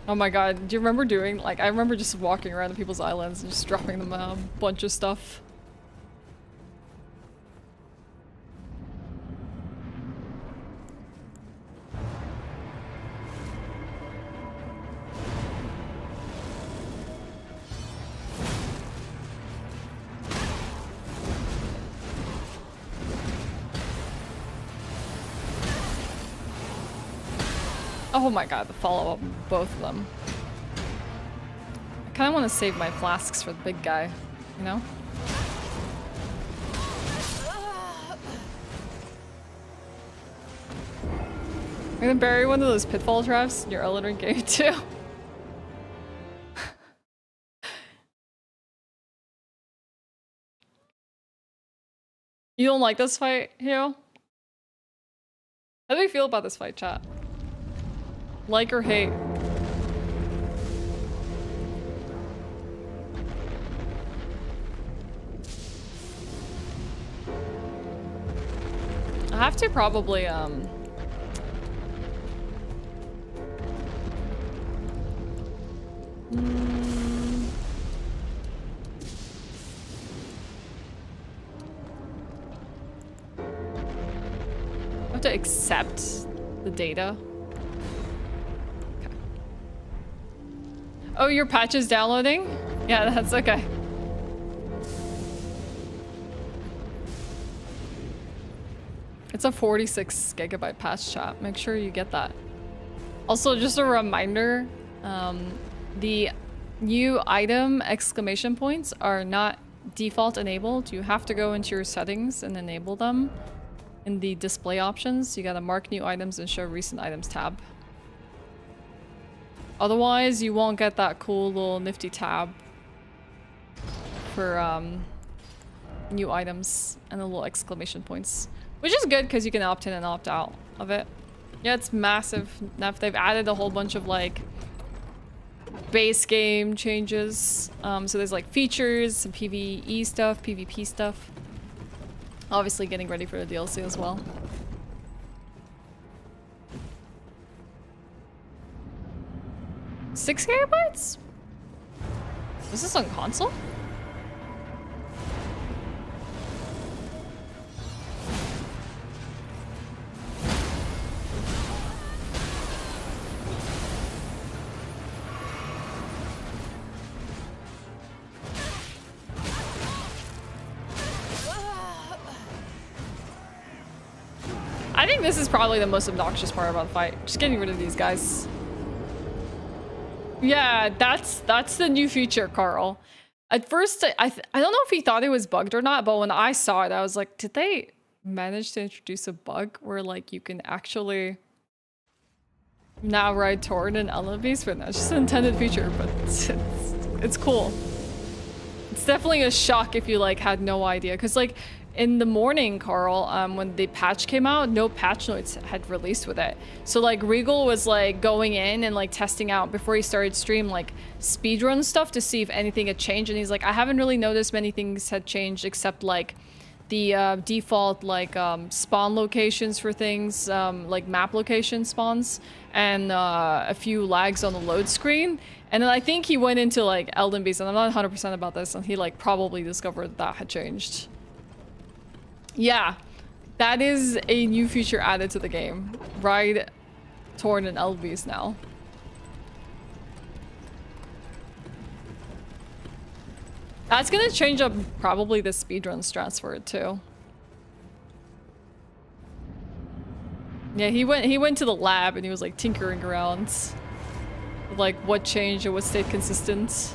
Oh my god, do you remember doing, like, I remember just walking around the people's islands and just dropping them a bunch of stuff. Oh my god, the follow-up, both of them. I kind of want to save my flasks for the big guy, you know? I'm gonna bury one of those pitfall traps in your Elden Ring game too. You don't like this fight, Hio? How do you feel about this fight, chat? Like or hate? I have to probably I have to accept the data. Oh, your patch is downloading? Yeah, that's okay. It's a 46 gigabyte patch, chat. Make sure you get that. Also, just a reminder, the new item exclamation points are not default enabled. You have to go into your settings and enable them. In the display options, you gotta mark new items and show recent items tab. Otherwise, you won't get that cool little nifty tab for new items and the little exclamation points, which is good because you can opt in and opt out of it. Yeah, it's massive enough. They've added a whole bunch of like base game changes. So there's like features, some PvE stuff, PvP stuff. Obviously getting ready for the DLC as well. $6 GB? Is this on console? I think this is probably the most obnoxious part about the fight. Just getting rid of these guys. Yeah, that's the new feature, Carl. At first, I don't know if he thought it was bugged or not, but when I saw it, I was like, did they manage to introduce a bug where like you can actually now ride Torn and Elden Beast? But no, it's just an intended feature, but it's cool. It's definitely a shock if you like had no idea, because like in the morning, Carl, when the patch came out, no patch notes had released with it. So like Regal was like going in and like testing out before he started stream like speedrun stuff to see if anything had changed, and he's like, I haven't really noticed many things had changed except like the default like spawn locations for things, like map location spawns, and a few lags on the load screen. And then I think he went into like Elden Beast, and I'm not 100% about this, and he like probably discovered that had changed. Yeah, that is a new feature added to the game. Ride Torn and Elden Beast now. That's gonna change up probably the speedrun strats for it too. Yeah, he went to the lab and he was like tinkering around with like what changed and what stayed consistent.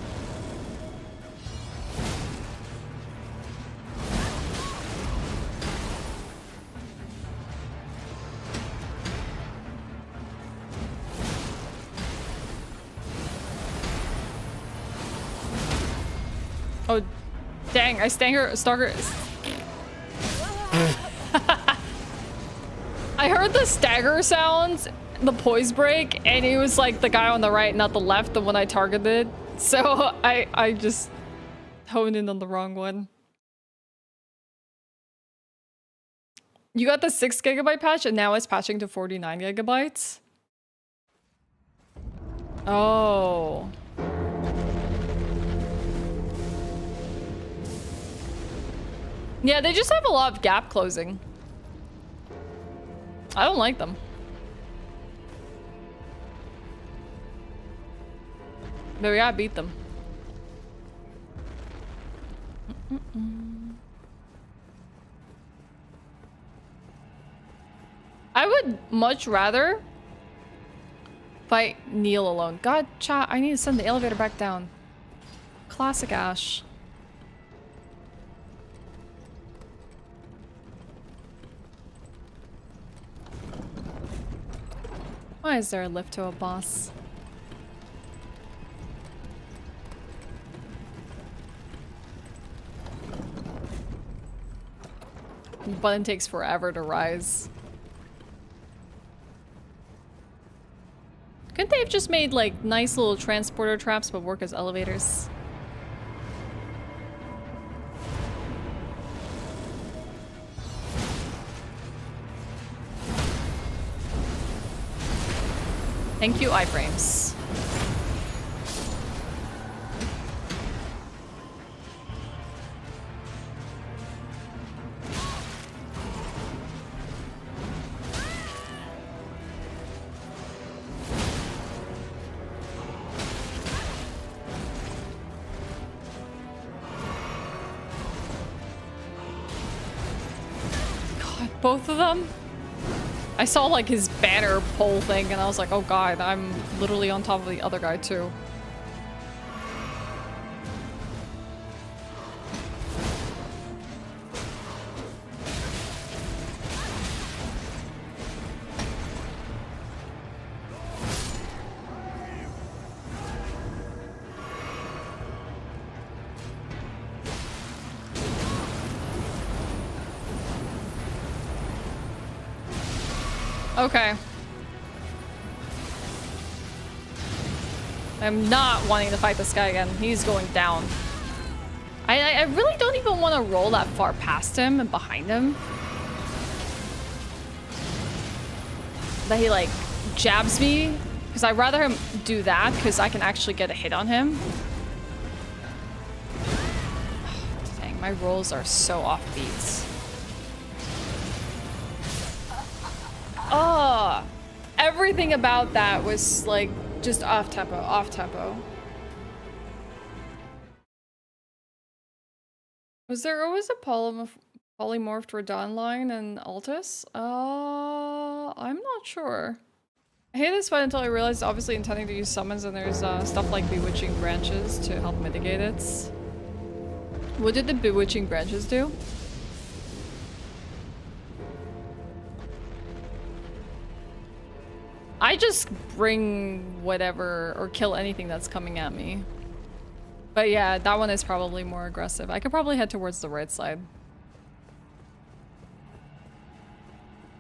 Oh, dang, I stagger. I heard the stagger sounds, the poise break, and it was like the guy on the right, not the left, the one I targeted. So I just honed in on the wrong one. You got the 6 GB patch and now it's patching to 49 GB? Oh. Yeah, they just have a lot of gap closing. I don't like them. But we gotta beat them. I would much rather fight Neil alone. God, chat, I need to send the elevator back down. Classic Ashe. Why is there a lift to a boss? The button takes forever to rise. Couldn't they have just made like nice little transporter traps but work as elevators? Thank you, iframes. God, both of them? I saw like his banner pole thing and I was like, oh god, I'm literally on top of the other guy too. Okay. I'm not wanting to fight this guy again. He's going down. I really don't even want to roll that far past him and behind him. That he like jabs me. Because I'd rather him do that because I can actually get a hit on him. Dang, my rolls are so offbeat. Oh, everything about that was like just off tempo, off tempo. Was there always a polymorphed Radon line in Altus? I'm not sure. I hated this fight until I realized obviously intending to use summons and there's stuff like bewitching branches to help mitigate it. What did the bewitching branches do? I just bring whatever or kill anything that's coming at me. But yeah, that one is probably more aggressive. I could probably head towards the right side.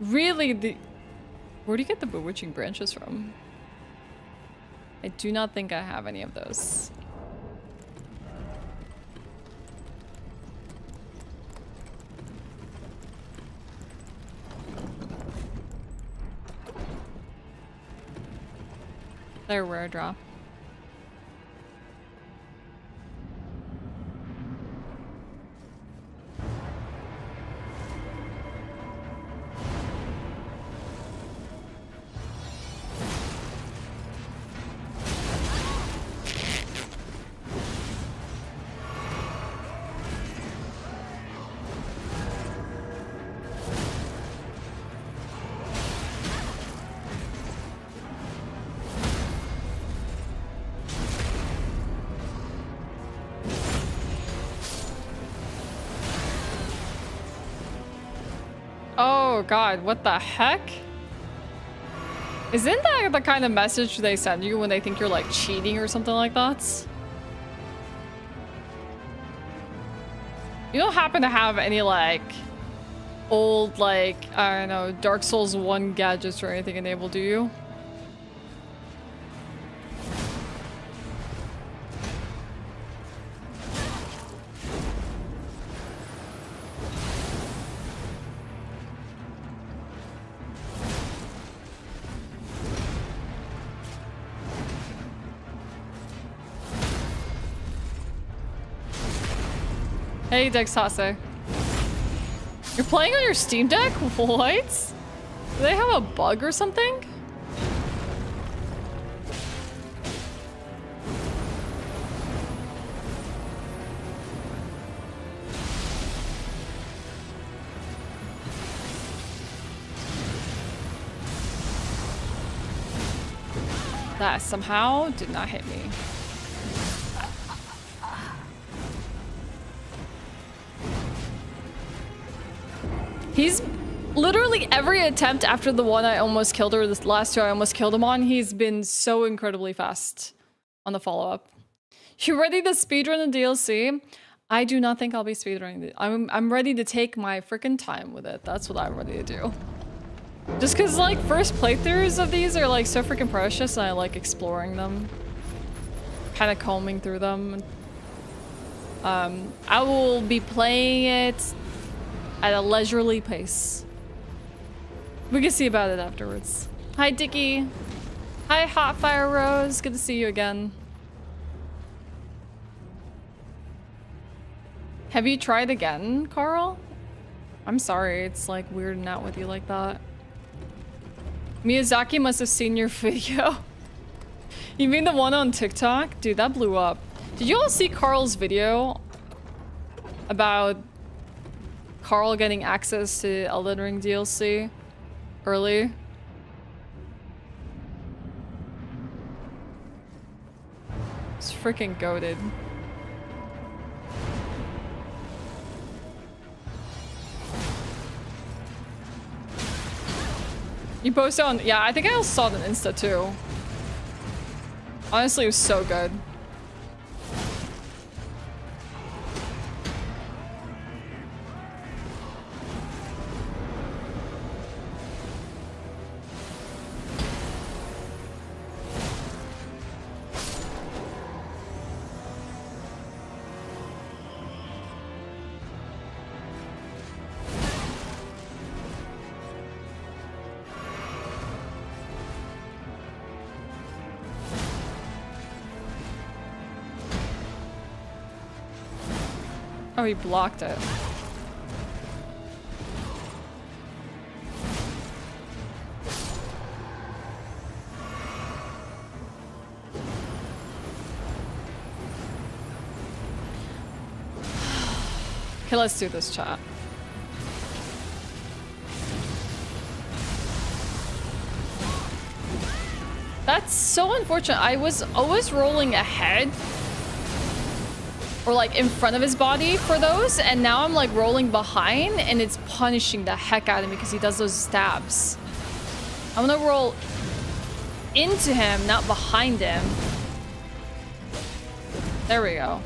Really, where do you get the bewitching branches from? I do not think I have any of those. They're rare drop. Oh god, what the heck? Isn't that the kind of message they send you when they think you're like cheating or something like that? You don't happen to have any like old like, I don't know, Dark Souls 1 gadgets or anything enabled, do you? Hey, Dexase. You're playing on your Steam Deck? What? Do they have a bug or something? That somehow did not hit me. He's literally every attempt after the one I almost killed her, this last two I almost killed him on, he's been so incredibly fast on the follow-up. You ready to speedrun the DLC? I do not think I'll be speedrunning it. I'm ready to take my freaking time with it. That's what I'm ready to do. Just cause like first playthroughs of these are like so freaking precious and I like exploring them. Kind of combing through them. I will be playing it at a leisurely pace. We can see about it afterwards. Hi, Dickie. Hi, Hotfire Rose. Good to see you again. Have you tried again, Carl? I'm sorry, it's like weirding out with you like that. Miyazaki must have seen your video. You mean the one on TikTok? Dude, that blew up. Did you all see Carl's video about Carl getting access to Elden Ring DLC early? It's freaking goated. You posted on, yeah, I think I also saw it on Insta too. Honestly, it was so good. Oh, he blocked it. Okay, let's do this, chat. That's so unfortunate. I was always rolling ahead or like in front of his body for those, and now I'm like rolling behind and it's punishing the heck out of me because he does those stabs. I'm gonna roll into him, not behind him. There we go.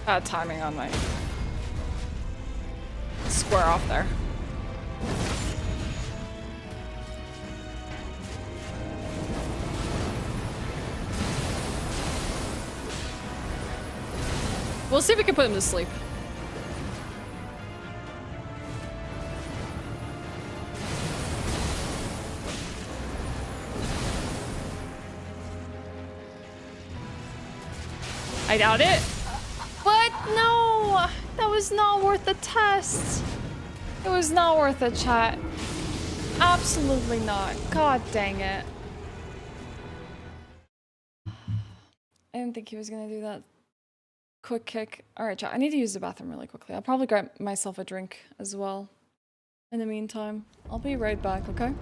Bad timing on my square off there. We'll see if we can put him to sleep. I doubt it. What? No! That was not worth the test. It was not worth it, chat. Absolutely not. God dang it. I didn't think he was gonna do that. Quick kick. Alright, chat. I need to use the bathroom really quickly. I'll probably grab myself a drink as well. In the meantime, I'll be right back, okay?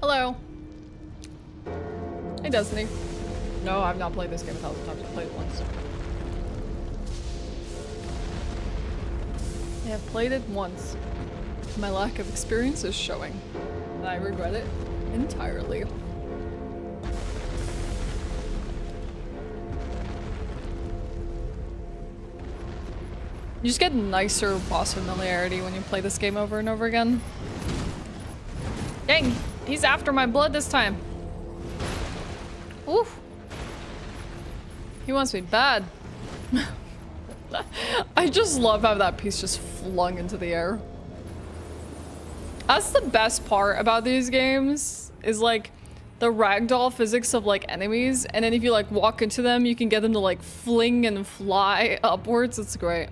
Hello. Hey, Destiny. No, I've not played this game 1,000 times. I've played it once. have played it once. My lack of experience is showing, and I regret it entirely. You just get nicer boss familiarity when you play this game over and over again. Dang, he's after my blood this time. Oof. He wants me bad. I just love how that piece just flung into the air. That's the best part about these games, is like the ragdoll physics of like enemies, and then if you like walk into them, you can get them to like fling and fly upwards. It's great.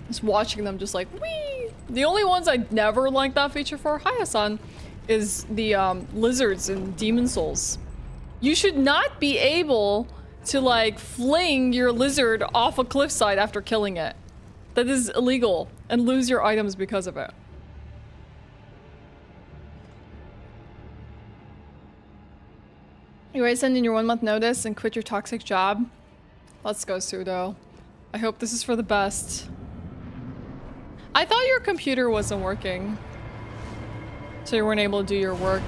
Just watching them just like whee. The only ones I never liked that feature for, hi Hassan, is the lizards in Demon Souls. You should not be able to like fling your lizard off a cliffside after killing it. That is illegal, and lose your items because of it. You ready to send in your 1-month notice and quit your toxic job? Let's go, Pseudo. I hope this is for the best. I thought your computer wasn't working, so you weren't able to do your work.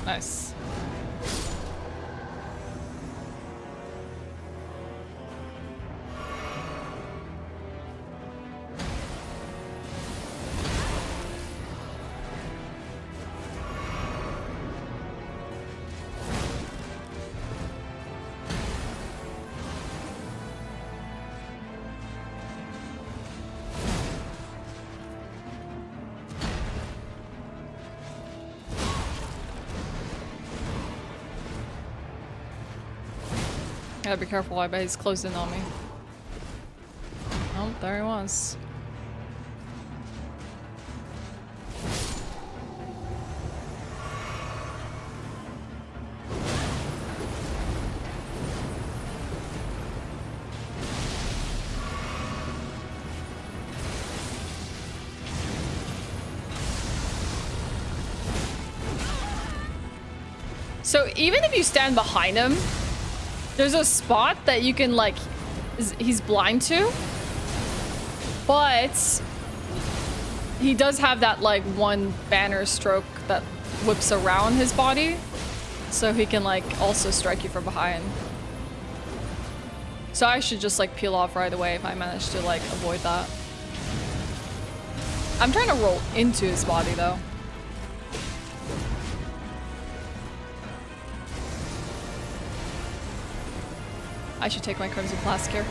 Nice. Gotta be careful, I bet he's closed in on me. Oh, there he was. So even if you stand behind him, there's a spot that you can like, he's blind to, but he does have that like one banner stroke that whips around his body, so he can like also strike you from behind. So I should just like peel off right away if I manage to like avoid that. I'm trying to roll into his body though. I should take my Crimson Flask here.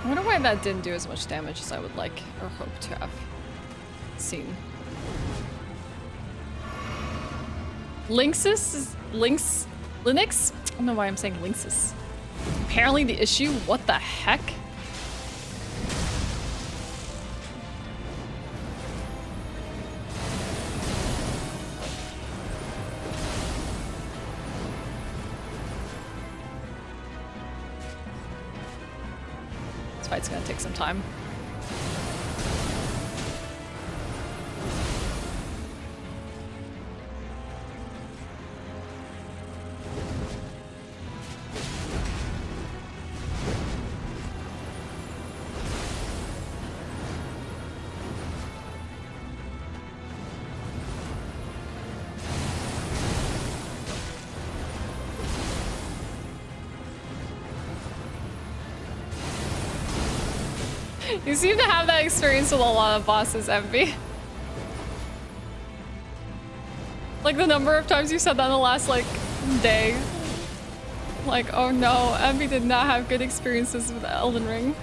I wonder why that didn't do as much damage as I would like or hope to have seen. Linksys? Linux? I don't know why I'm saying Linksys. Apparently the issue? What the heck? This fight's gonna take some time. You seem to have that experience with a lot of bosses, Envy. Like the number of times you said that in the last like day. Like, oh no, Envy did not have good experiences with Elden Ring.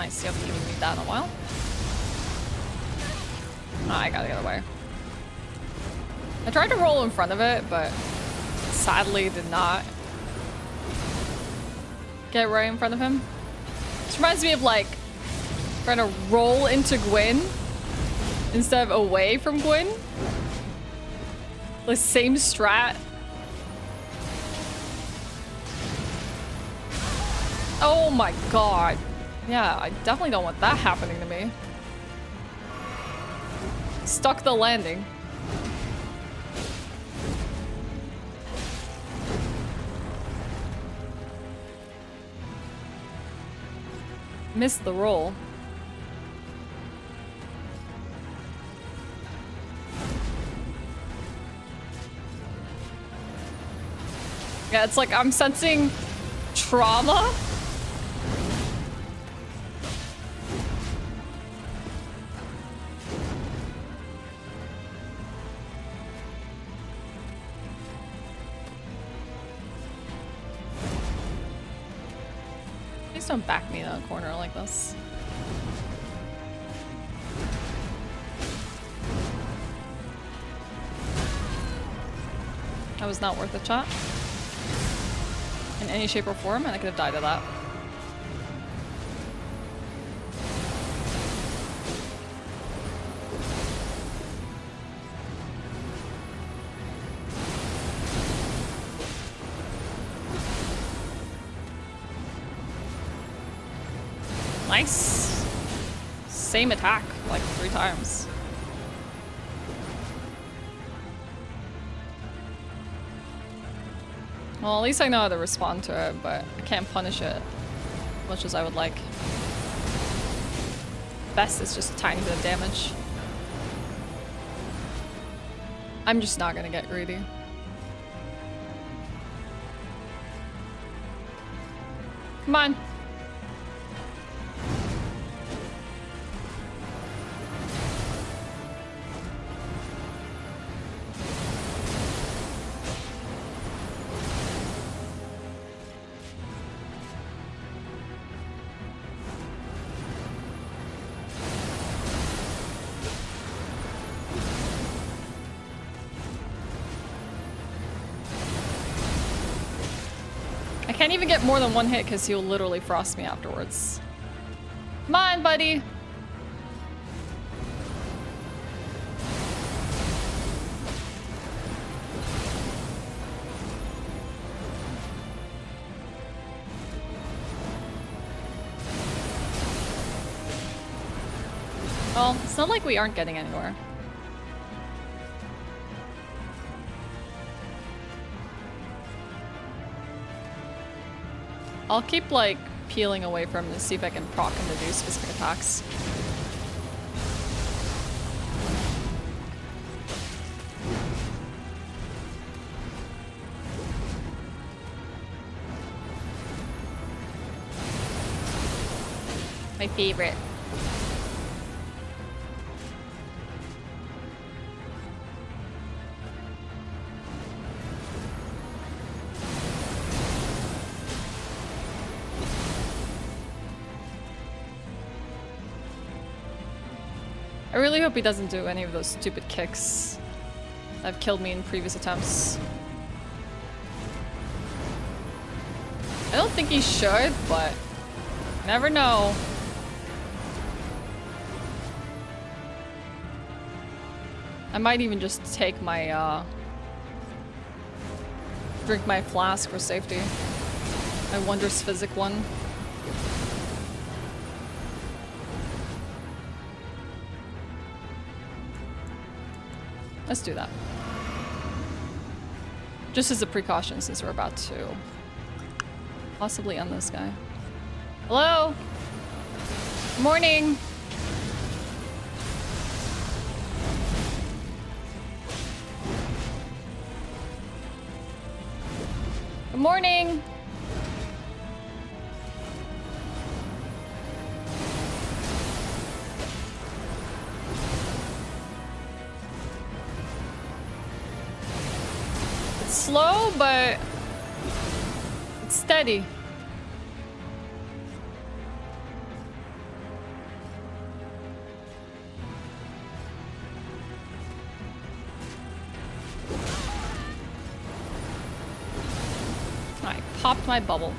Nice, you haven't given me that in a while. I gotta get away. I tried to roll in front of it, but sadly did not get right in front of him. This reminds me of like trying to roll into Gwyn instead of away from Gwyn. The same strat. Oh my god. Yeah, I definitely don't want that happening to me. Stuck the landing. Missed the roll. Yeah, it's like I'm sensing trauma. Please don't back me in a corner like this. That was not worth a shot. In any shape or form, and I could have died of that. Nice. Same attack, like 3 times. Well, at least I know how to respond to it, but I can't punish it as much as I would like. Best is just a tiny bit of damage. I'm just not gonna get greedy. Come on. I can't even get more than 1 hit because he'll literally frost me afterwards. Come on, buddy. Well, it's not like we aren't getting anywhere. I'll keep, like, peeling away from him to see if I can proc him to do specific attacks. My favorite. I really hope he doesn't do any of those stupid kicks that have killed me in previous attempts. I don't think he should, but you never know. I might even just take my, drink my flask for safety. My Wondrous Physic one. Let's do that. Just as a precaution since we're about to possibly end this guy. Hello? Morning. Good morning. Slow, but it's steady. popped my bubble.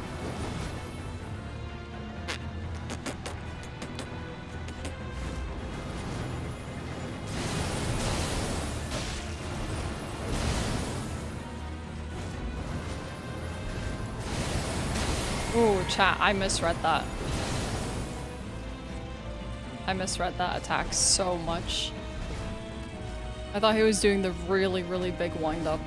Ooh, chat, I misread that. I misread that attack so much. I thought he was doing the really, really big wind-up.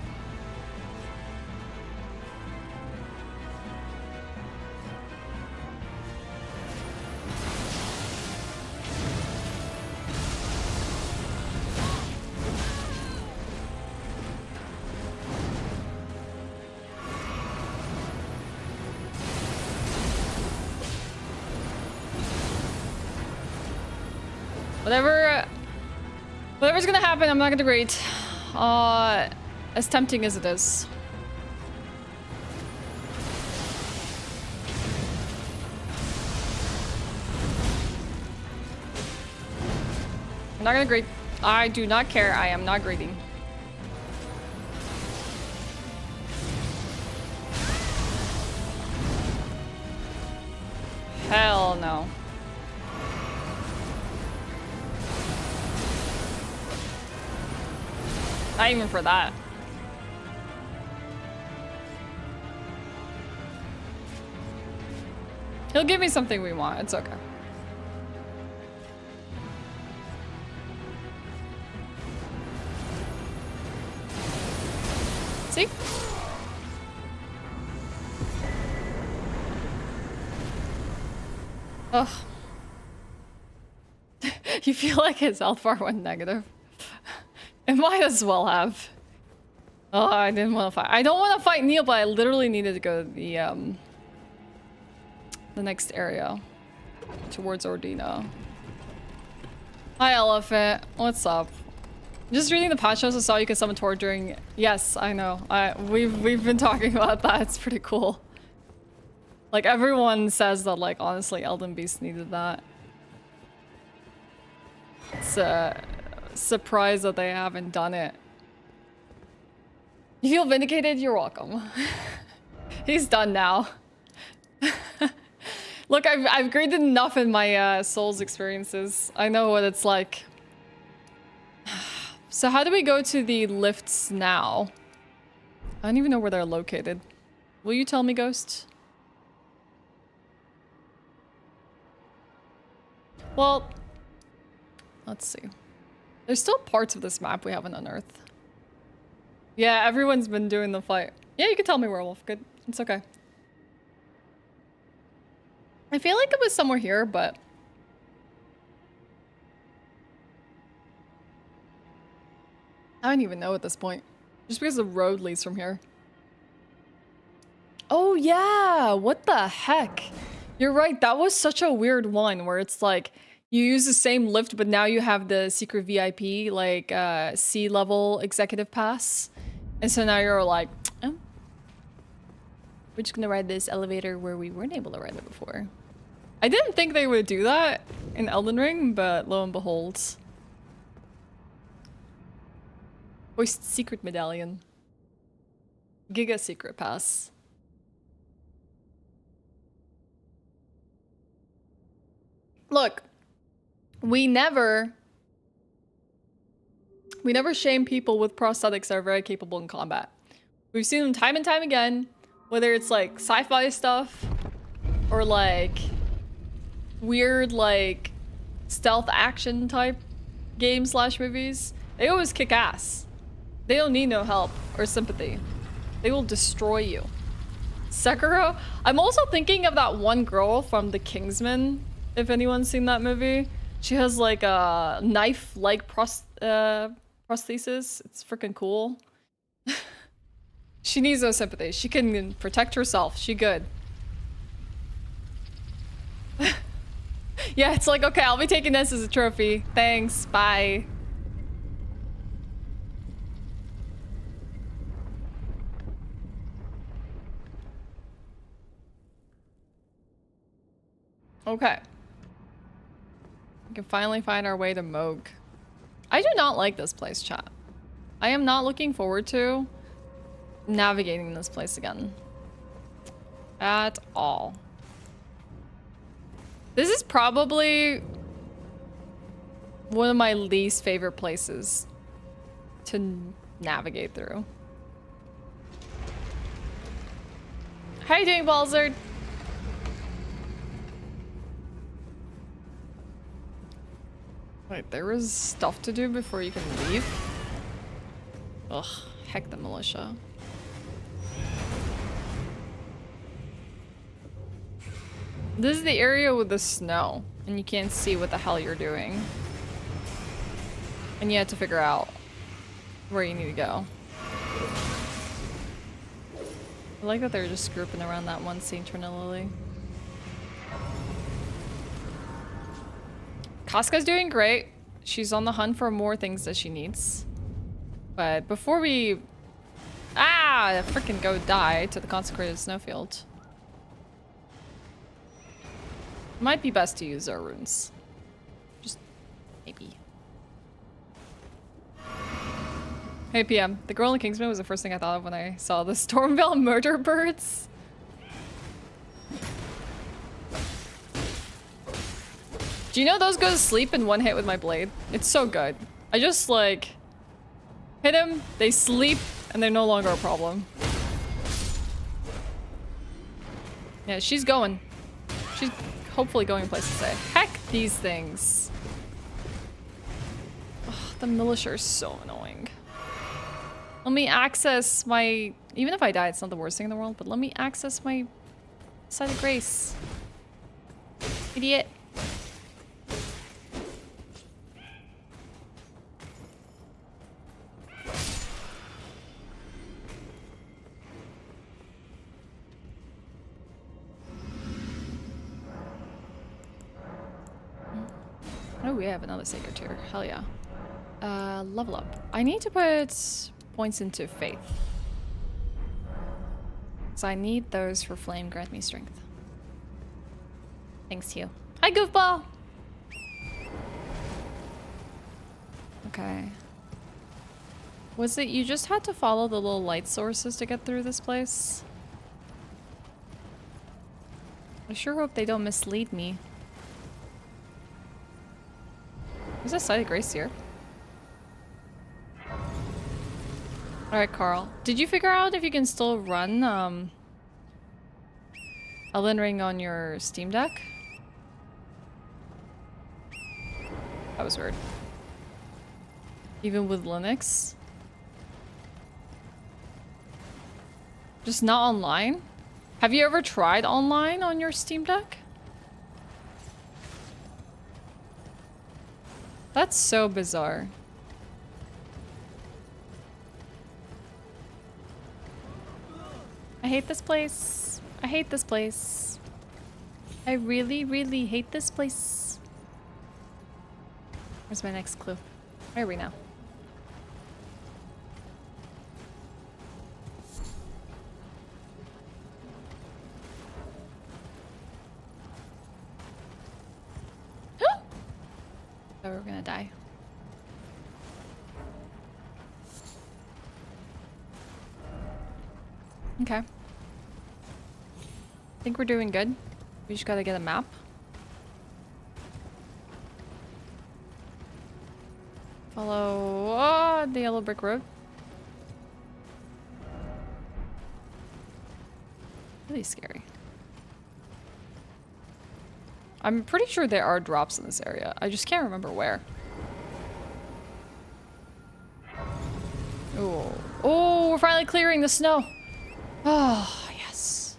Whatever's gonna happen, I'm not gonna grate. As tempting as it is. I'm not gonna grate. I do not care. I am not grading. Hell no. Not even for that. He'll give me something we want. It's okay. See? Ugh. You feel like his health bar went negative. It might as well have. Oh, I didn't want to fight. I don't want to fight Neil, but I literally needed to go to the next area. Towards Ordina. Hi, Elephant. What's up? Just reading the patch notes, I saw you could summon Tor during... Yes, I know. We've been talking about that. It's pretty cool. Like, everyone says that, like, honestly, Elden Beast needed that. It's surprised that they haven't done it. You feel vindicated? You're welcome. He's done now. Look, I've graded enough in my Souls experiences. I know what it's like. So how do we go to the lifts now? I don't even know where they're located. Will you tell me, Ghost? Well, let's see. There's still parts of this map we haven't unearthed. Yeah, everyone's been doing the fight. Yeah, you can tell me, Werewolf. Good. It's okay. I feel like it was somewhere here, but... I don't even know at this point. Just because the road leads from here. Oh, yeah! What the heck? You're right, that was such a weird one where it's like... You use the same lift, but now you have the secret VIP, like, C-level executive pass. And so now you're like, oh, we're just gonna ride this elevator where we weren't able to ride it before. I didn't think they would do that in Elden Ring, but lo and behold. Hoist secret medallion. Giga secret pass. Look. We never shame people with prosthetics that are very capable in combat. We've seen them time and time again, whether it's like sci-fi stuff or like weird like stealth action type games / movies. They always kick ass. They don't need no help or sympathy. They will destroy you. Sekiro? I'm also thinking of that one girl from The Kingsman, if anyone's seen that movie. She has like a knife-like prosthesis. It's freaking cool. She needs no sympathy. She can protect herself. She good. Yeah, it's like, okay, I'll be taking this as a trophy. Thanks, bye. Okay. We can finally find our way to Moog. I do not like this place, chat. I am not looking forward to navigating this place again. At all. This is probably one of my least favorite places to navigate through. How you doing, Balzard? Wait, there is stuff to do before you can leave? Ugh, heck the militia. This is the area with the snow, and you can't see what the hell you're doing. And you have to figure out where you need to go. I like that they're just grouping around that one Saint Trinilily. Casca's doing great. She's on the hunt for more things that she needs. But before we... freaking go die to the consecrated snowfield. Might be best to use our runes. Just maybe. Hey PM, the girl in Kingsman was the first thing I thought of when I saw the Stormveil murder birds. Do you know those go to sleep in one hit with my blade? It's so good. I just like hit them, they sleep, and they're no longer a problem. Yeah, she's going. She's hopefully going places to say. Heck these things. Ugh, the militia are so annoying. Let me access my... Even if I die, it's not the worst thing in the world, but let me access my side of grace. Idiot. Oh, we have another sacred tier. Hell yeah. Level up. I need to put points into faith. So I need those for flame. Grant me strength. Thanks, you. Hi, goofball! Okay. Was it you just had to follow the little light sources to get through this place? I sure hope they don't mislead me. There's a site of grace here. Alright, Carl. Did you figure out if you can still run Elden Ring on your Steam Deck? That was weird. Even with Linux? Just not online? Have you ever tried online on your Steam Deck? That's so bizarre. I hate this place. I hate this place. I really, really hate this place. Where's my next clue? Where are we now? Oh, we're gonna die. Okay. I think we're doing good. We just gotta get a map. Follow the yellow brick road. Really scary. I'm pretty sure there are drops in this area. I just can't remember where. Oh, oh, we're finally clearing the snow. Oh, yes.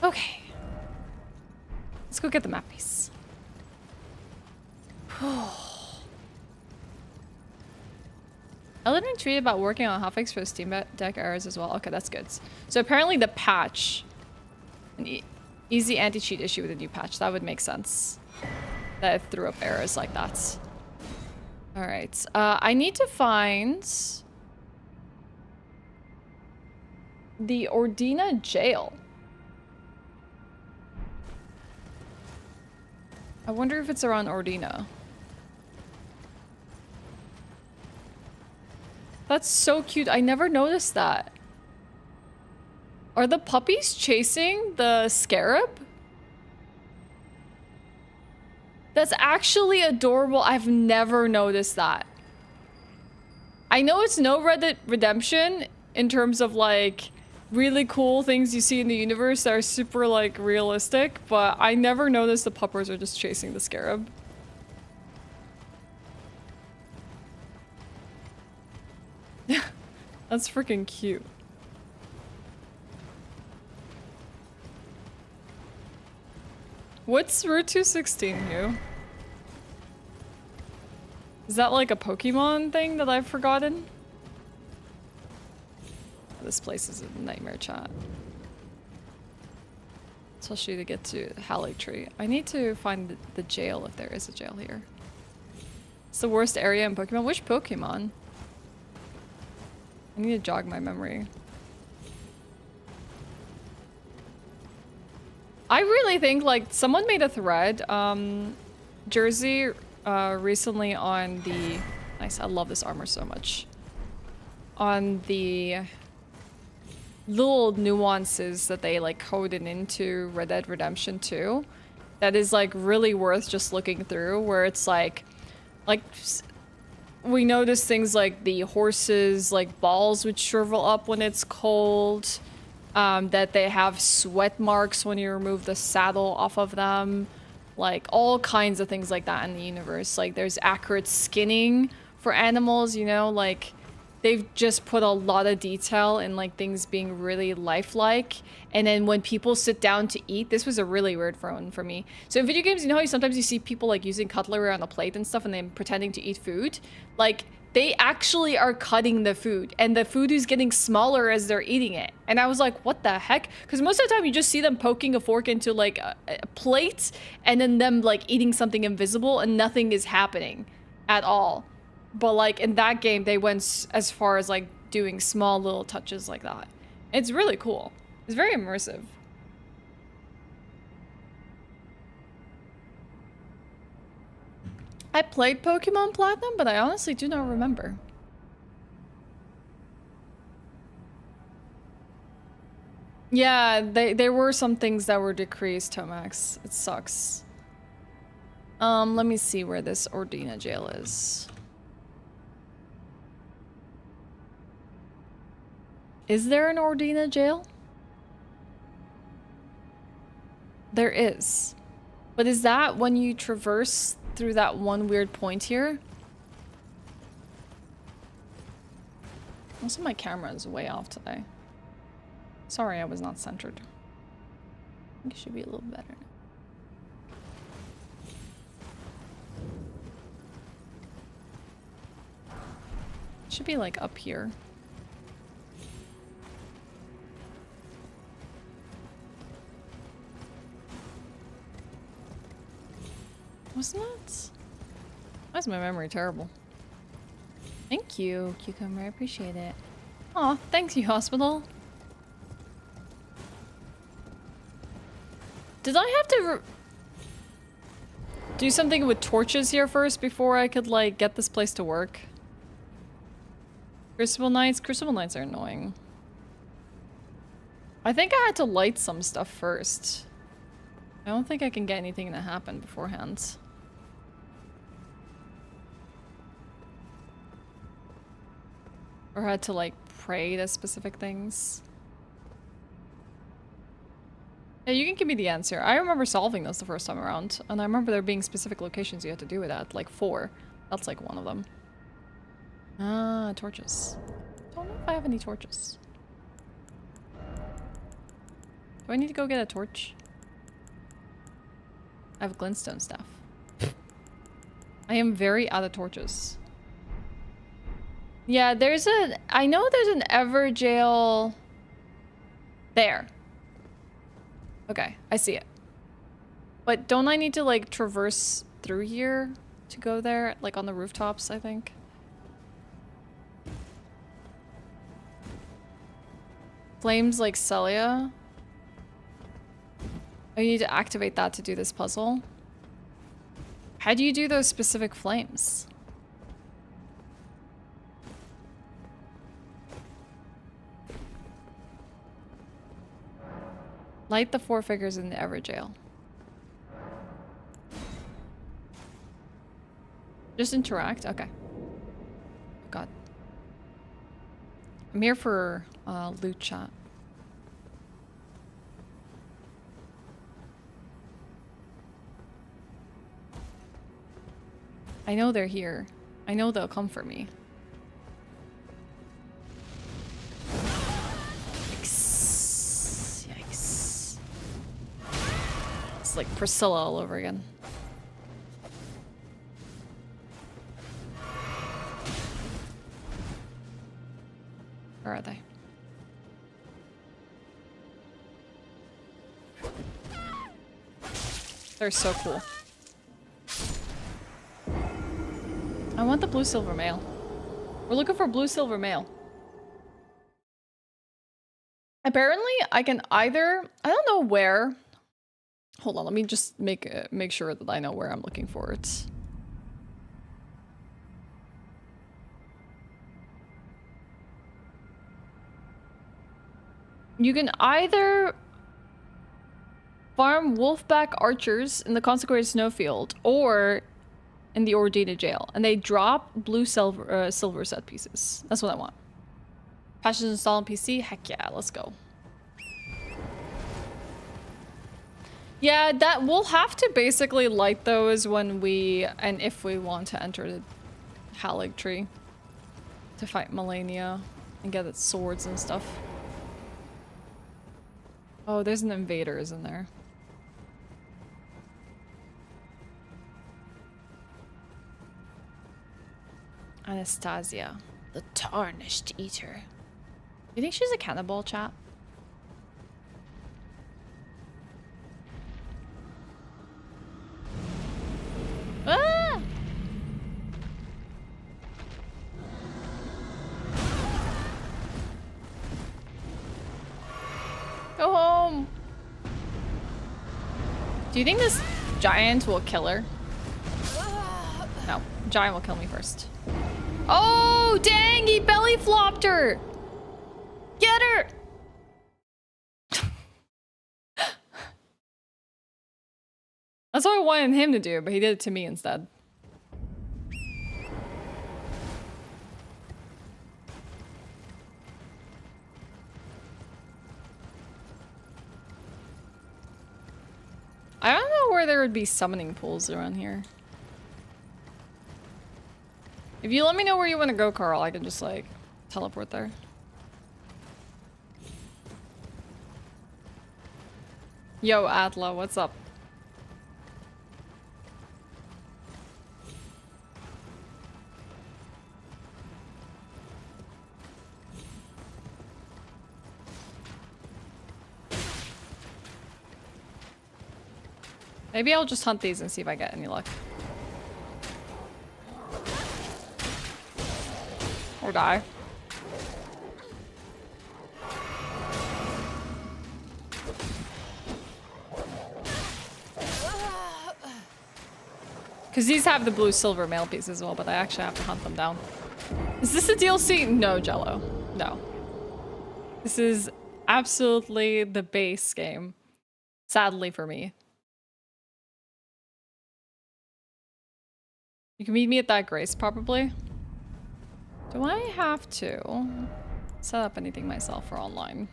Okay. Let's go get the map piece. Elden Ring tweeted about working on hotfix for the Steam Deck errors as well. Okay, that's good. So apparently the patch, an easy anti-cheat issue with a new patch. That would make sense. That it threw up errors like that. All right. I need to find the Ordina jail. I wonder if it's around Ordina. That's so cute. I never noticed that. Are the puppies chasing the scarab? That's actually adorable. I've never noticed that. I know it's no Red Dead Redemption in terms of like really cool things you see in the universe that are super like realistic, but I never noticed the puppers are just chasing the scarab. That's freaking cute. What's Route 216, Hugh? Is that like a Pokemon thing that I've forgotten? This place is a nightmare, chat. Especially to get to Erdtree. I need to find the jail if there is a jail here. It's the worst area in Pokemon. Which Pokemon? I need to jog my memory. I really think like someone made a thread, Jersey, recently on the, nice, I love this armor so much. On the little nuances that they like coded into Red Dead Redemption 2 that is like really worth just looking through, where it's like we notice things like the horses like balls would shrivel up when it's cold, that they have sweat marks when you remove the saddle off of them, like all kinds of things like that in the universe. Like there's accurate skinning for animals, you know, like they've just put a lot of detail in like things being really lifelike. And then when people sit down to eat, this was a really weird one for me. So in video games, you know how sometimes you see people like using cutlery on a plate and stuff and then pretending to eat food? Like they actually are cutting the food and the food is getting smaller as they're eating it. And I was like, what the heck? Because most of the time you just see them poking a fork into like a plate and then them like eating something invisible and nothing is happening at all. But like in that game, they went as far as like doing small little touches like that. It's really cool. It's very immersive. I played Pokemon Platinum, but I honestly do not remember. Yeah, there were some things that were decreased, Tomax. It sucks. Let me see where this Ordina jail is. Is there an Ordina jail? There is. But is that when you traverse through that one weird point here? Also, my camera is way off today. Sorry, I was not centered. I think it should be a little better. It should be like up here. Wasn't it? Why is my memory terrible? Thank you, Cucumber. I appreciate it. Aw, thanks, you hospital. Did I have to do something with torches here first before I could, like, get this place to work? Crucible Knights? Crucible Knights are annoying. I think I had to light some stuff first. I don't think I can get anything to happen beforehand. Or had to like pray to specific things. Yeah, you can give me the answer. I remember solving this the first time around, and I remember there being specific locations you had to do it at, like 4. That's like one of them. Ah, torches. Don't know if I have any torches. Do I need to go get a torch? I have glintstone staff. I am very out of torches. Yeah, there's a... I know there's an Ever jail... there. Okay, I see it. But don't I need to, like, traverse through here to go there? Like, on the rooftops, I think. Flames like Celia. Oh, you need to activate that to do this puzzle. How do you do those specific flames? Light the 4 figures in the Everjail. Just interact? Okay. Oh god. I'm here for loot chat. I know they're here. I know they'll come for me. Yikes. Yikes. It's like Priscilla all over again. Where are they? They're so cool. I want the blue silver mail. We're looking for blue silver mail. Apparently, I can either... I don't know where. Hold on, let me just make sure that I know where I'm looking for it. You can either farm wolfback archers in the consecrated snowfield or in the Ordina jail, and they drop blue silver set pieces. That's what I want. Patches installed on PC? Heck yeah, let's go. Yeah, that we'll have to basically light those when we, and if we want to enter the Erdtree to fight Melania and get its swords and stuff. Oh, there's an invader, isn't there? Anastasia, the Tarnished Eater. You think she's a cannibal, chat? Ah! Go home. Do you think this giant will kill her? No, giant will kill me first. Oh, dang, he belly flopped her. Get her. That's what I wanted him to do, but he did it to me instead. I don't know where there would be summoning pools around here. If you let me know where you want to go, Carl, I can just, like, teleport there. Yo, Atla, what's up? Maybe I'll just hunt these and see if I get any luck. Or die. Because these have the blue silver mail piece as well, but I actually have to hunt them down. Is this a DLC? No, Jello. No. This is absolutely the base game. Sadly for me. You can meet me at that Grace, probably. Do I have to set up anything myself for online?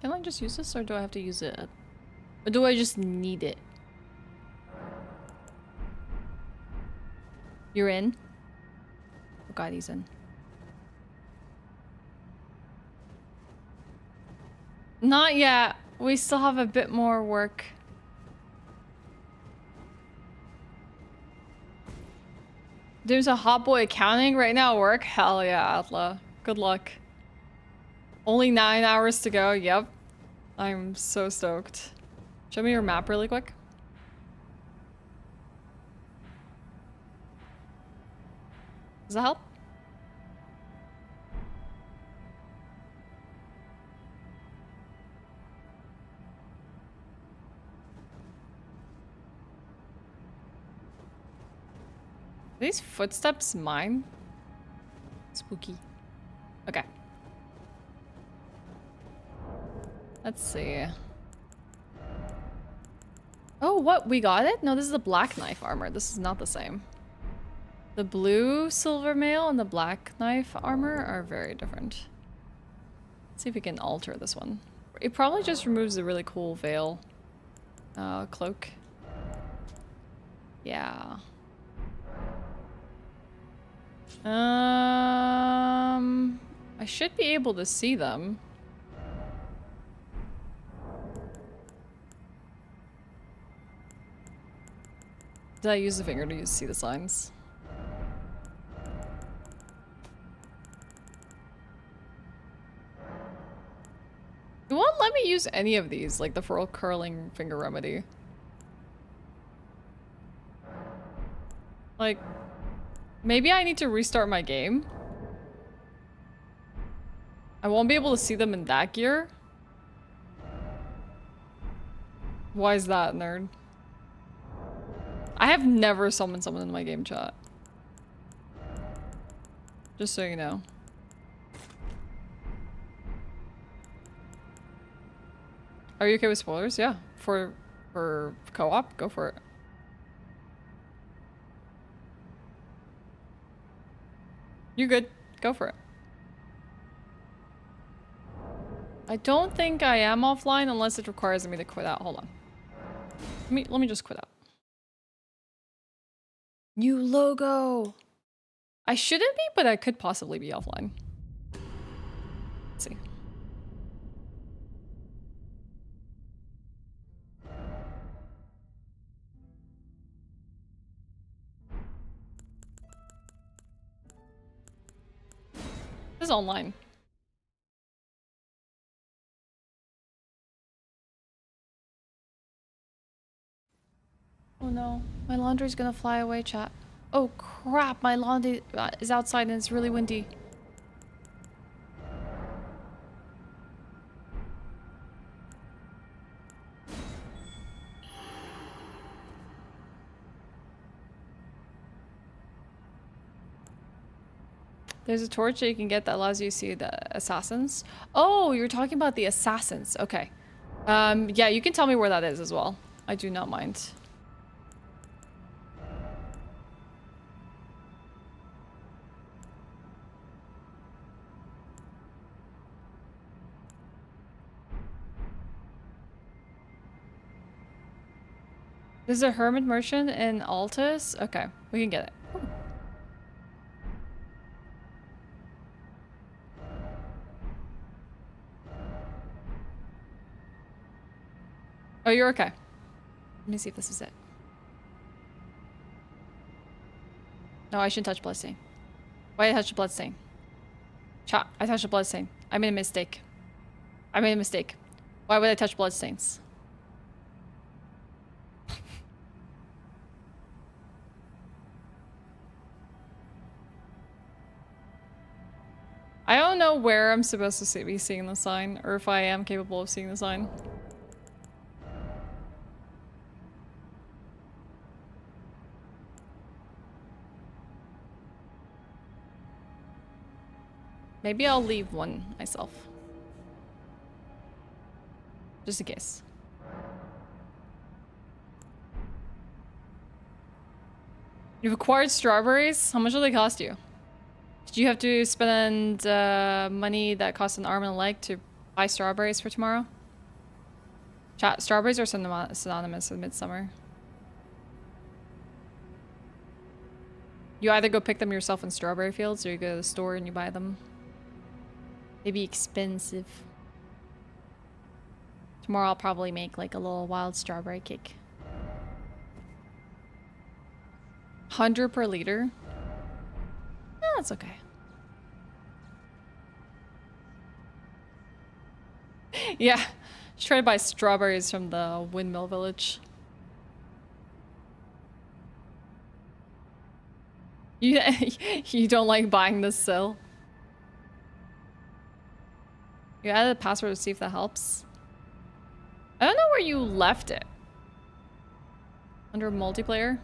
Can I just use this, or do I have to use it? Or do I just need it? You're in? Oh god, he's in. Not yet. We still have a bit more work. There's a hot boy accounting right now at work? Hell yeah, Atla. Good luck. Only 9 hours to go. Yep. I'm so stoked. Show me your map really quick. Does that help? Are these footsteps mine? Spooky. Okay. Let's see. Oh, what? We got it? No, this is the black knife armor. This is not the same. The blue silver mail and the black knife armor are very different. Let's see if we can alter this one. It probably just removes the really cool veil cloak. Yeah. I should be able to see them. Did I use the finger to see the signs? It won't let me use any of these, like the furl curling finger remedy. Like, maybe I need to restart my game. I won't be able to see them in that gear. Why is that, nerd? I have never summoned someone in my game chat. Just so you know. Are you okay with spoilers? Yeah. For co-op? Go for it. You're good. Go for it. I don't think I am offline unless it requires me to quit out. Hold on. Let me just quit out. New logo! I shouldn't be, but I could possibly be offline. Let's see. This is online. Oh no, my laundry's gonna fly away, chat. Oh crap, my laundry is outside and it's really windy. There's a torch that you can get that allows you to see the assassins. Oh, you're talking about the assassins. Okay. Yeah, you can tell me where that is as well. I do not mind. There's a hermit merchant in Altus. Okay, we can get it. Ooh. Oh, you're okay. Let me see if this is it. No, I shouldn't touch bloodstain. Why did I touch a bloodstain? Chat, I touched a bloodstain. I made a mistake. I made a mistake. Why would I touch bloodstains? I don't know where I'm supposed to be seeing the sign, or if I am capable of seeing the sign. Maybe I'll leave one myself. Just in case. You've acquired strawberries? How much will they cost you? Did you have to spend money that cost an arm and a leg to buy strawberries for tomorrow? Chat, strawberries are synonymous with midsummer. You either go pick them yourself in strawberry fields or you go to the store and you buy them. They'd be expensive. Tomorrow I'll probably make like a little wild strawberry cake. 100 per liter? No, that's okay. Yeah. Just try to buy strawberries from the windmill village. You, you don't like buying this still? You added a password to see if that helps. I don't know where you left it. Under multiplayer?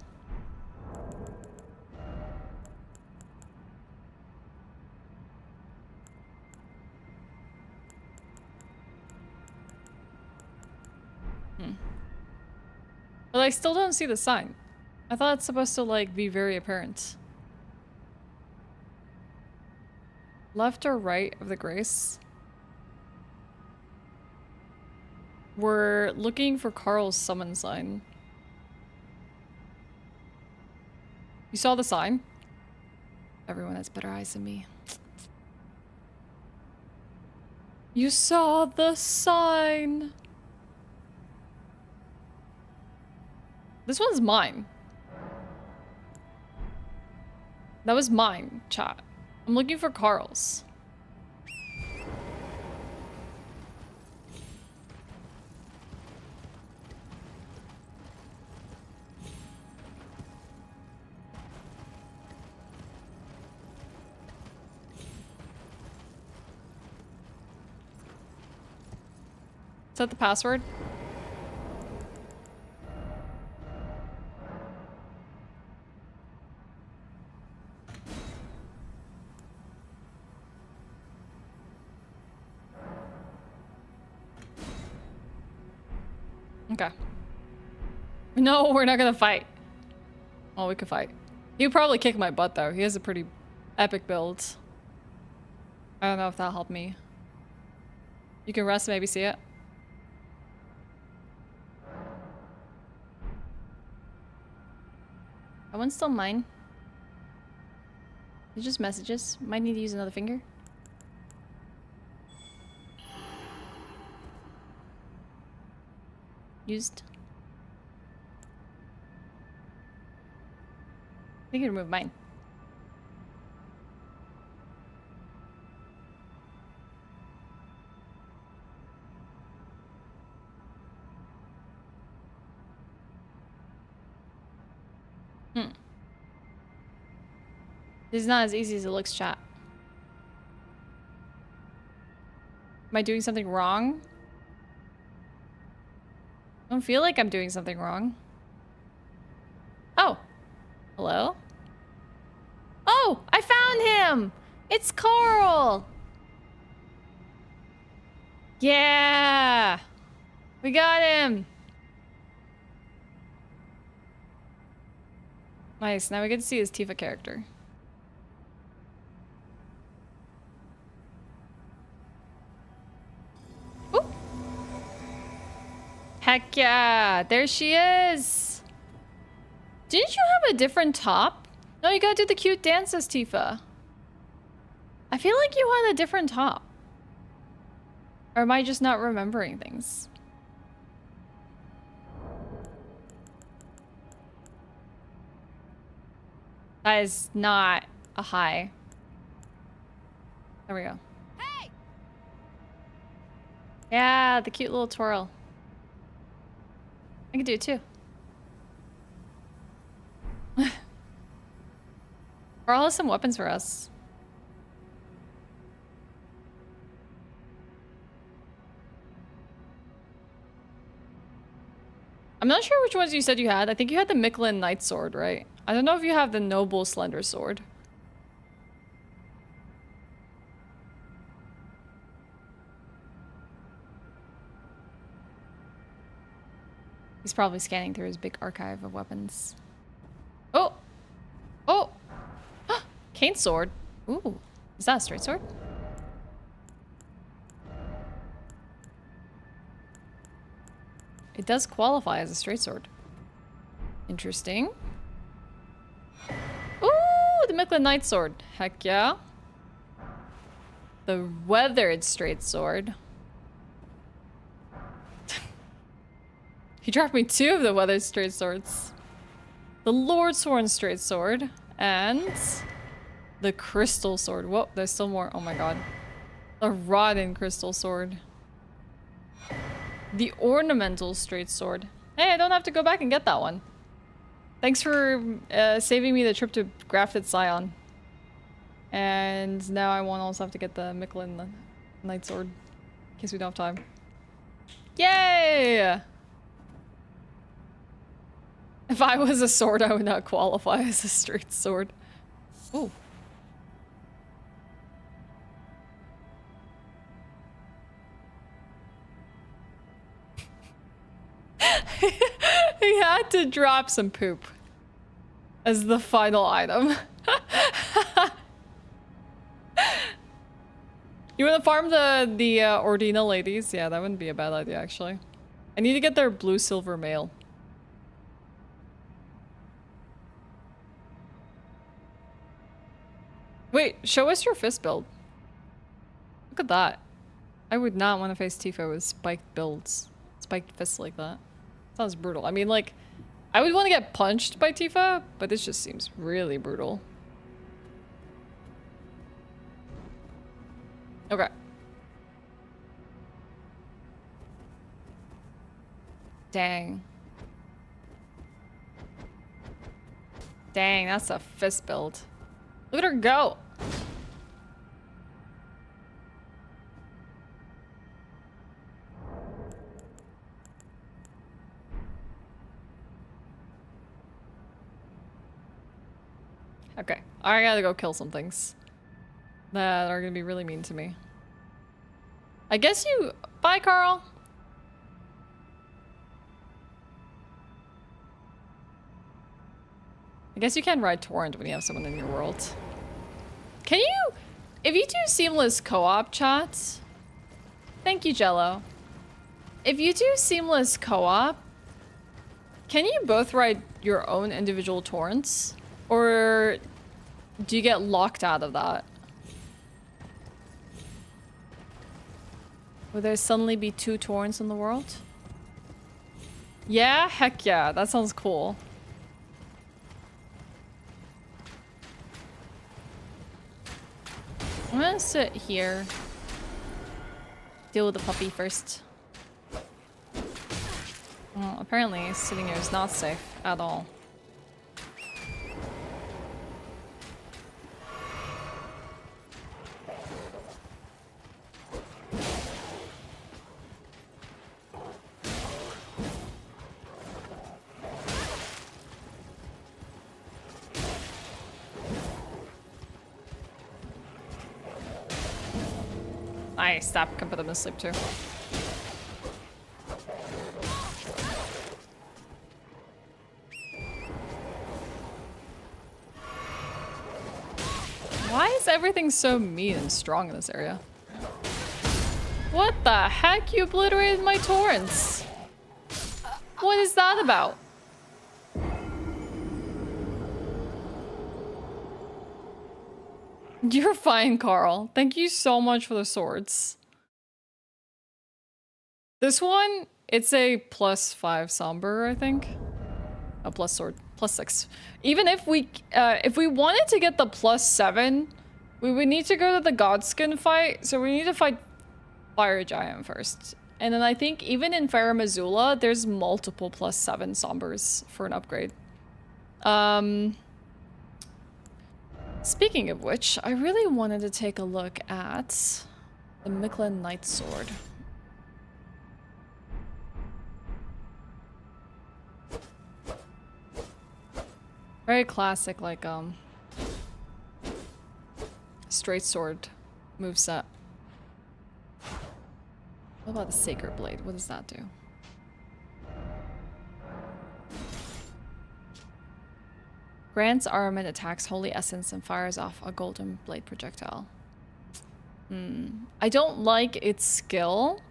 But I still don't see the sign. I thought it's supposed to like be very apparent. Left or right of the grace? We're looking for Carl's summon sign. You saw the sign? Everyone has better eyes than me. You saw the sign! This one's mine. That was mine, chat. I'm looking for Carl's. Is that the password? Okay. No, we're not gonna fight. Well, we could fight. He'd probably kick my butt though. He has a pretty epic build. I don't know if that'll help me. You can rest, maybe see it. That one's still mine. It's just messages. Might need to use another finger. Used. I think I removed mine. This is not as easy as it looks, chat. Am I doing something wrong? I don't feel like I'm doing something wrong. Oh. Hello? Oh! I found him! It's Carl! Yeah! We got him! Nice, now we get to see his Tifa character. Ooh! Heck yeah! There she is! Didn't you have a different top? No, you gotta do the cute dances, Tifa. I feel like you had a different top. Or am I just not remembering things? That is not a high. There we go. Hey! Yeah, the cute little twirl. I can do it too. Carl has some weapons for us. I'm not sure which ones you said you had. I think you had the Miquella Knight Sword, right? I don't know if you have the Noble Slender Sword. He's probably scanning through his big archive of weapons. Oh! Oh! Cane sword. Ooh. Is that a straight sword? It does qualify as a straight sword. Interesting. Ooh! The Miquella Knight Sword. Heck yeah. The weathered straight sword. He dropped me 2 of the weathered straight swords. The Lordsworn straight sword. And the crystal sword. Whoa, there's still more. Oh my god. The rotten crystal sword. The ornamental straight sword. Hey, I don't have to go back and get that one. Thanks for saving me the trip to Grafted Scion. And now I won't also have to get the Miquella Night Sword. In case we don't have time. Yay! If I was a sword, I would not qualify as a straight sword. Ooh. He had to drop some poop as the final item. You wanna farm the Ordina ladies? Yeah, that wouldn't be a bad idea, actually. I need to get their blue-silver mail. Wait, show us your fist build. Look at that. I would not want to face Tifa with spiked builds. Spiked fists like that. Sounds brutal. I mean, like, I would want to get punched by Tifa, but this just seems really brutal. Okay. Dang. Dang, that's a fist build. Look at her go. Okay, I gotta go kill some things that are gonna be really mean to me. I guess you... Bye, Carl! I guess you can ride Torrent when you have someone in your world. Can you... If you do seamless co-op chats... Thank you, Jello. If you do seamless co-op, can you both ride your own individual torrents? Or do you get locked out of that? Will there suddenly be 2 torrents in the world? Yeah? Heck yeah, that sounds cool. I'm gonna sit here. Deal with the puppy first. Well, apparently sitting here is not safe at all. Nice, that can put them to sleep too. Why is everything so mean and strong in this area? What the heck? You obliterated my torrents. What is that about? You're fine, Carl. Thank you so much for the swords. This one, it's a +5 somber, I think. A plus sword, +6. Even if we wanted to get the +7, we would need to go to the Godskin fight. So we need to fight Fire Giant first. And then I think even in Fair Missoula, there's multiple +7 sombers for an upgrade. Speaking of which, I really wanted to take a look at the Miquella Night Sword. Very classic, like, straight sword moveset. What about the Sacred Blade? What does that do? Grants armament, attacks holy essence, and fires off a golden blade projectile. I don't like its skill.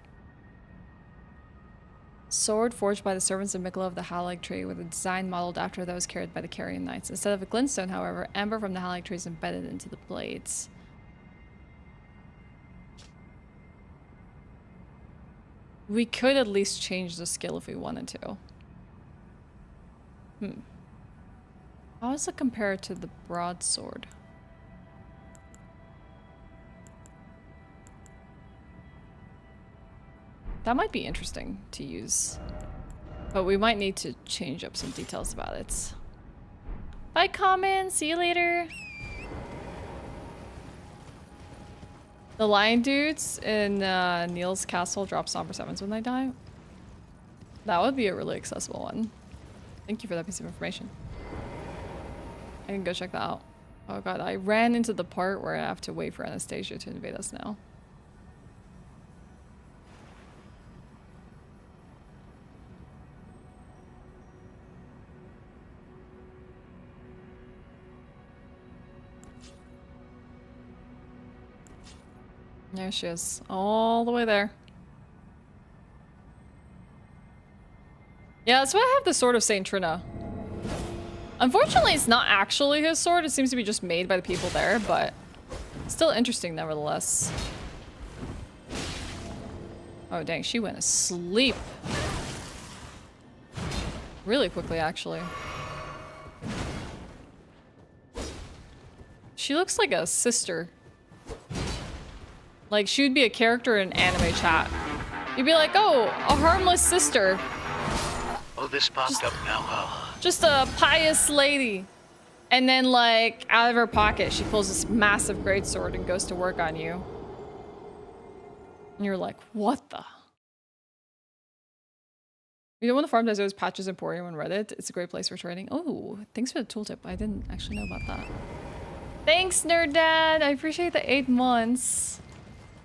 Sword forged by the servants of Miquella of the Erdtree with a design modeled after those carried by the Carrion Knights. Instead of a glintstone, however, amber from the Erdtree is embedded into the blades. We could at least change the skill if we wanted to. How does it compare to the broadsword? That might be interesting to use. But we might need to change up some details about it. Bye, Common. See you later. The lion dudes in Neil's castle drop somber summons when they die. That would be a really accessible one. Thank you for that piece of information. I can go check that out. Oh god, I ran into the part where I have to wait for Anastasia to invade us now. There she is. All the way there. Yeah, that's why I have the Sword of Saint Trina. Unfortunately, it's not actually his sword. It seems to be just made by the people there, but still interesting nevertheless. Oh dang, she went asleep. Really quickly, actually. She looks like a sister. Like, she would be a character in anime chat. You'd be like, oh, a harmless sister. Oh, this popped up now, huh? Just a pious lady. And then, like, out of her pocket, she pulls this massive greatsword and goes to work on you. And you're like, what the? You know, when the farm does those patches Emporium on Reddit, it's a great place for trading. Oh, thanks for the tooltip. I didn't actually know about that. Thanks, Nerd Dad. I appreciate the 8 months.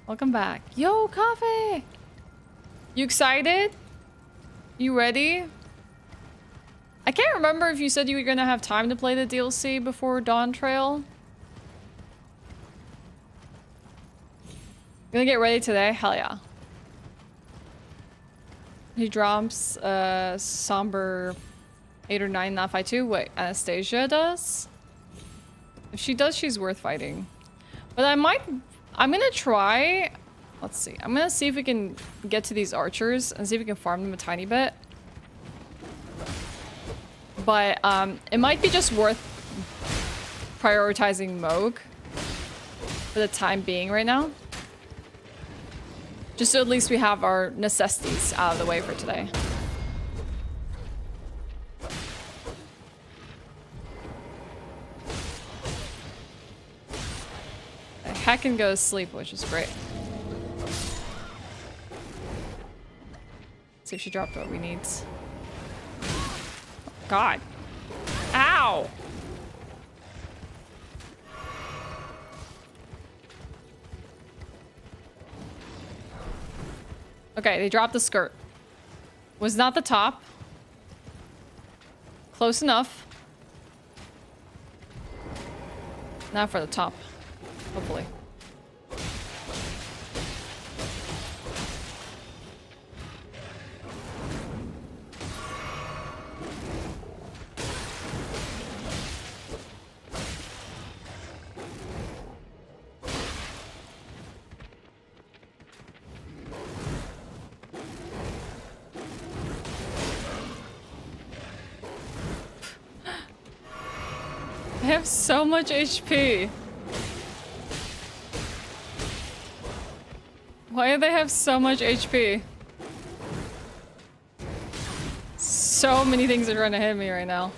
Welcome back. Yo, coffee! You excited? You ready? I can't remember if you said you were gonna have time to play the DLC before Dawn Trail. Gonna get ready today? Hell yeah. He drops somber 8 or 9 not fight too. Wait, Anastasia does? If she does, she's worth fighting. But I'm gonna try. Let's see. I'm gonna see if we can get to these archers and see if we can farm them a tiny bit. But it might be just worth prioritizing Moog for the time being right now. Just so at least we have our necessities out of the way for today. The heck can go to sleep, which is great. See if she dropped what we need. God. Ow! Okay, they dropped the skirt. Was not the top. Close enough. Now for the top. Hopefully. I have so much HP. Why do they have so much HP? So many things are trying to hit me right now.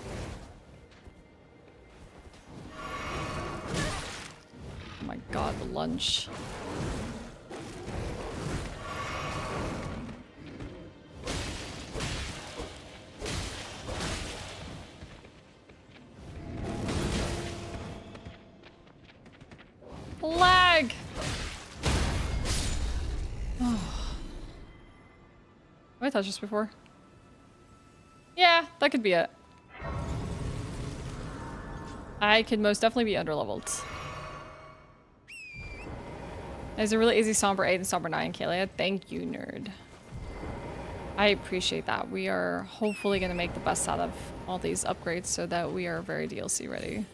Oh my god, the lunch. Lag! Oh. Have I touched this before? Yeah, that could be it. I could most definitely be underleveled. There's a really easy Somber 8 and Somber 9, Kalia. Thank you, nerd. I appreciate that. We are hopefully going to make the best out of all these upgrades so that we are very DLC ready.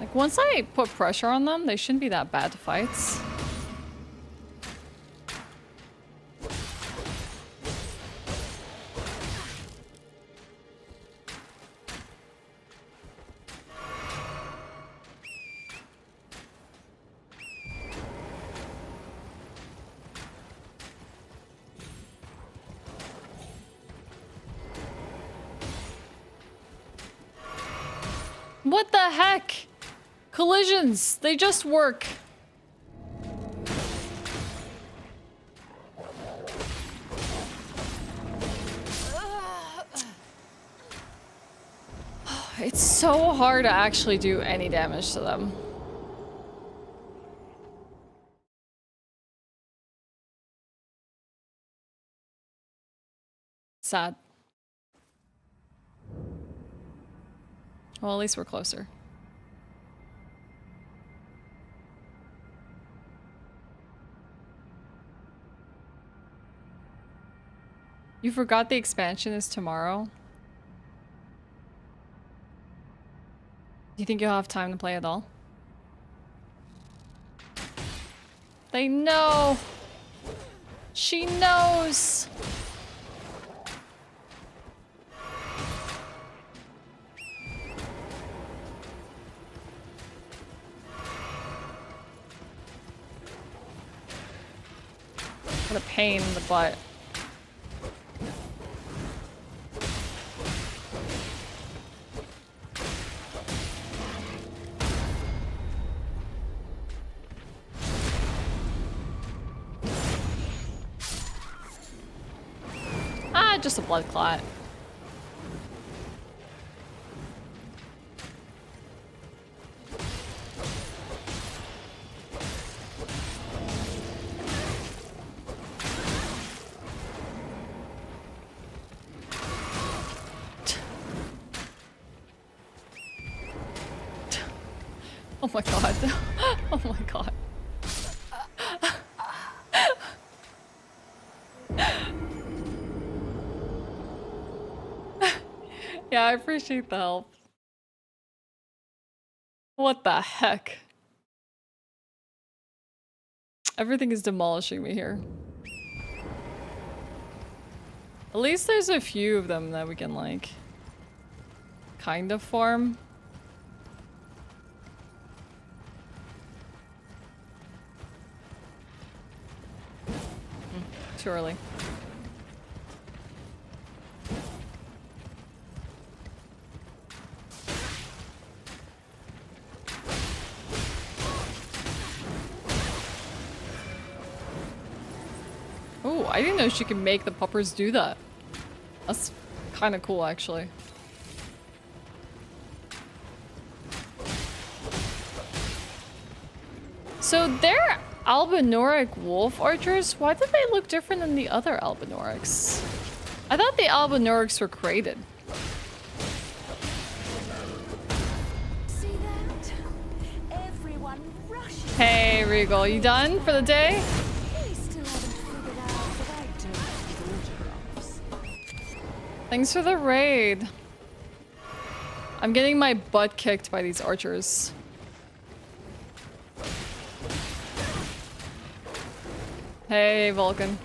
Like, once I put pressure on them, they shouldn't be that bad to fight. What the heck? Collisions, they just work. It's so hard to actually do any damage to them. Sad. Well, at least we're closer. You forgot the expansion is tomorrow? Do you think you'll have time to play it all? They know! She knows! What a pain in the butt. Ah, just a blood clot. Oh my god. Oh my god. Yeah, I appreciate the help. What the heck? Everything is demolishing me here. At least there's a few of them that we can, like, kind of farm. Too early. Oh, I didn't know she could make the puppers do that. That's kind of cool, actually. So they're Albinoric wolf archers? Why did they look different than the other Albinorics? I thought the Albinorics were created. See that? Everyone rushes. Hey, Regal, you done for the day? They still haven't figured out that I don't do autographs. Thanks for the raid. I'm getting my butt kicked by these archers. Hey, Vulcan.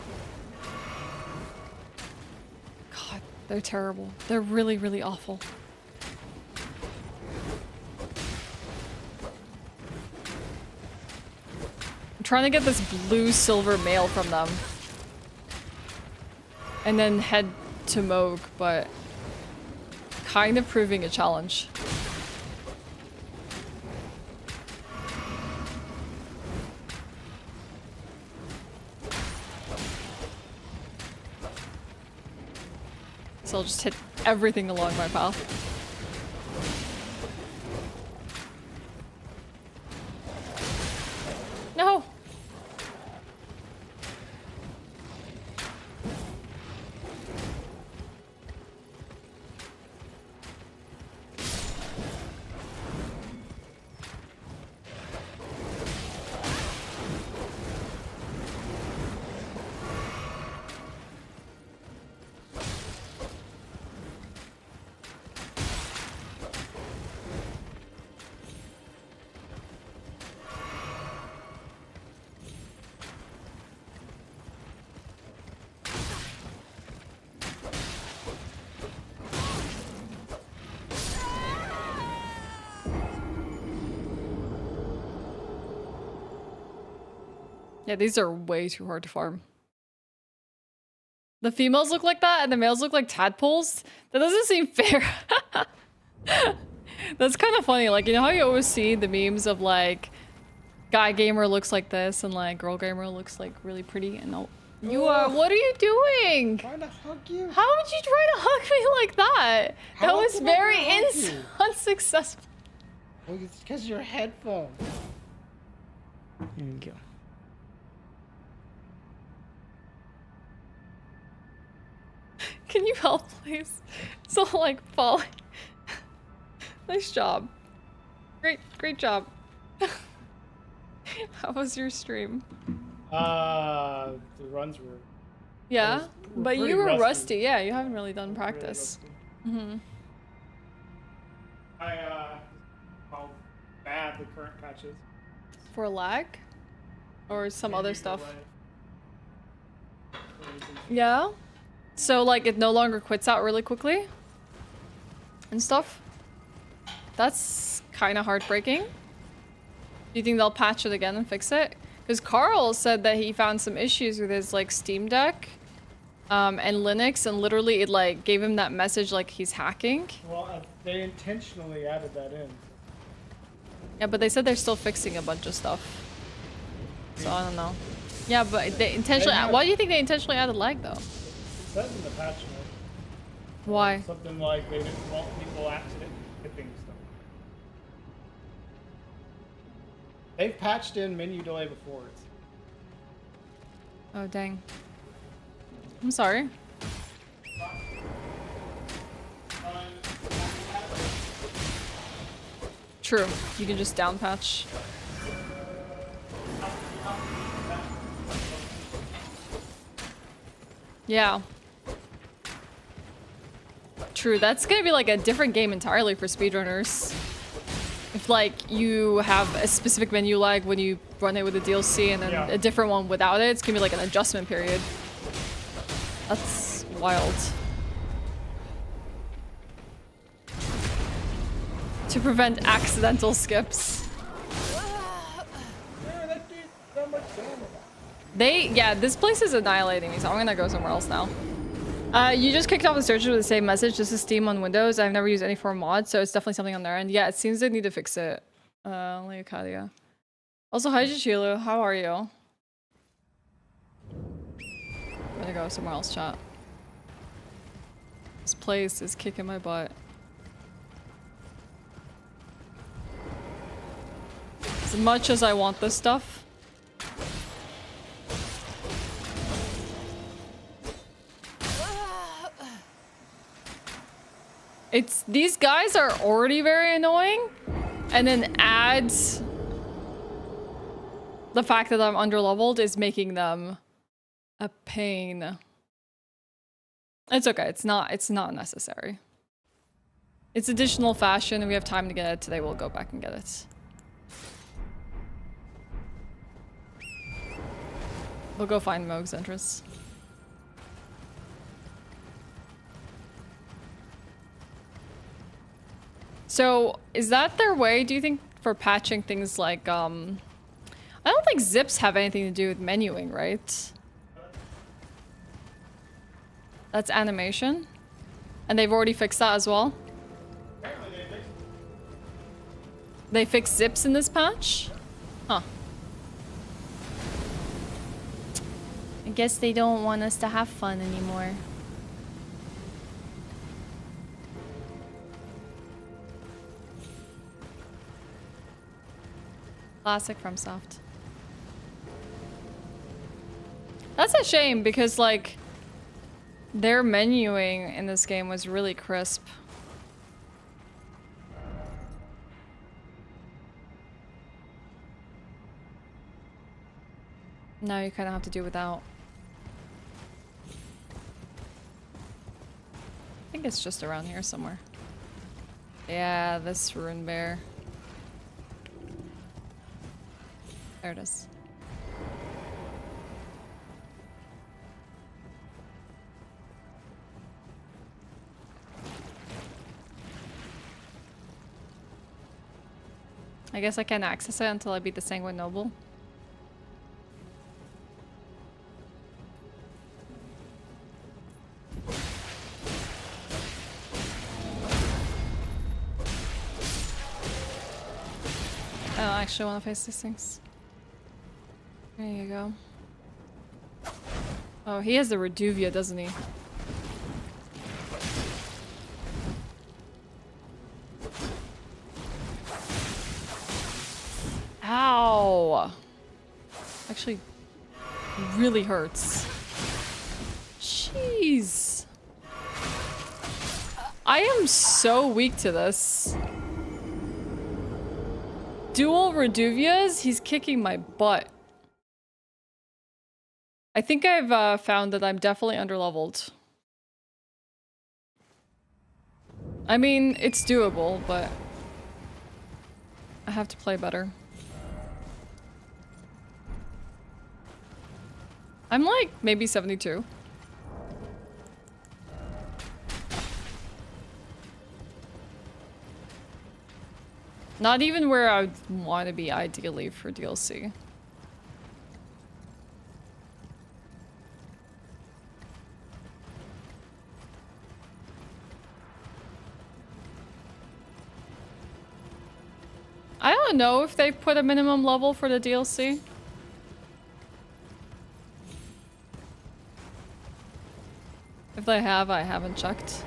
God, they're terrible. They're really, really awful. I'm trying to get this blue-silver mail from them. And then head to Moog, but kind of proving a challenge. So I'll just hit everything along my path. No! Yeah, these are way too hard to farm. The females look like that and the males look like tadpoles? That doesn't seem fair. That's kind of funny. Like, you know how you always see the memes of like, guy gamer looks like this and like girl gamer looks like really pretty and all. You are. What are you doing? Trying to hug you. How would you try to hug me like that? How That was else am I very gonna hug you? unsuccessful. Well, it's because of your headphones. Here you go. Can you help, please? So like falling. Nice job. Great job. How was your stream? The runs were. Yeah, were but pretty you were rusty. rusty. Yeah, you haven't really done practice. Really how bad the current patch is. For lag? Or some other stuff? Yeah? So like it no longer quits out really quickly? And stuff? That's kind of heartbreaking. Do you think they'll patch it again and fix it? Because Carl said that he found some issues with his like Steam Deck and Linux, and literally it like gave him that message like he's hacking. Well, they intentionally added that in. Yeah, but they said they're still fixing a bunch of stuff. So I don't know. Yeah, but they intentionally. Why do you think they intentionally added lag though? It says in the patch note. Why? Something like they didn't want people accidentally hitting stuff. They've patched in menu delay before. Oh dang. I'm sorry. True. You can just down patch. Yeah. True. That's gonna be like a different game entirely for speedrunners. If like you have a specific menu lag when you run it with a DLC and then a different one without it, it's gonna be like an adjustment period. That's wild. To prevent accidental skips. This place is annihilating me, so I'm gonna go somewhere else now. You just kicked off the searches with the same message. This is Steam on Windows. I've never used any form of mod, so it's definitely something on their end. Yeah, it seems they need to fix it. Leocadia. Also, hi Jichilu, how are you? I'm gonna go somewhere else, chat. This place is kicking my butt. As much as I want this stuff. These guys are already very annoying, and then adds the fact that I'm underleveled is making them a pain. It's okay, it's not necessary. It's additional fashion and we have time to get it. Today we'll go back and get it. We'll go find Moog's entrance. So, is that their way, do you think, for patching things like, I don't think zips have anything to do with menuing, right? That's animation? And they've already fixed that as well? They fixed zips in this patch? Huh. I guess they don't want us to have fun anymore. Classic FromSoft. That's a shame because like their menuing in this game was really crisp. Now you kind of have to do without. I think it's just around here somewhere. Yeah, this rune bear. There it is. I guess I can't access it until I beat the Sanguine Noble. don't actually want to face these things. There you go. Oh, he has the Reduvia, doesn't he? Ow! Actually, really hurts. Jeez. I am so weak to this. Dual Reduvias? He's kicking my butt. I think I've found that I'm definitely underleveled. I mean, it's doable, but I have to play better. I'm like maybe 72. Not even where I would want to be ideally for DLC. I don't know if they put a minimum level for the DLC. If they have, I haven't checked.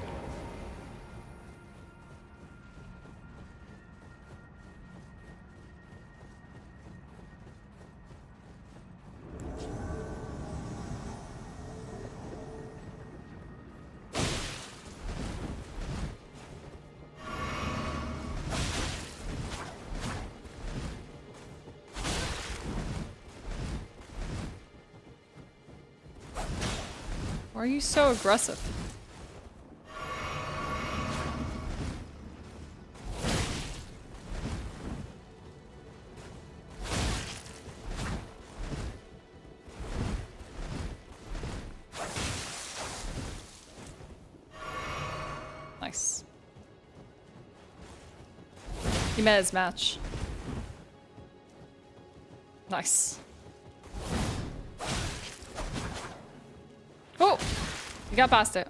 Why are you so aggressive? Nice. He met his match. Nice. Oh! You got past it.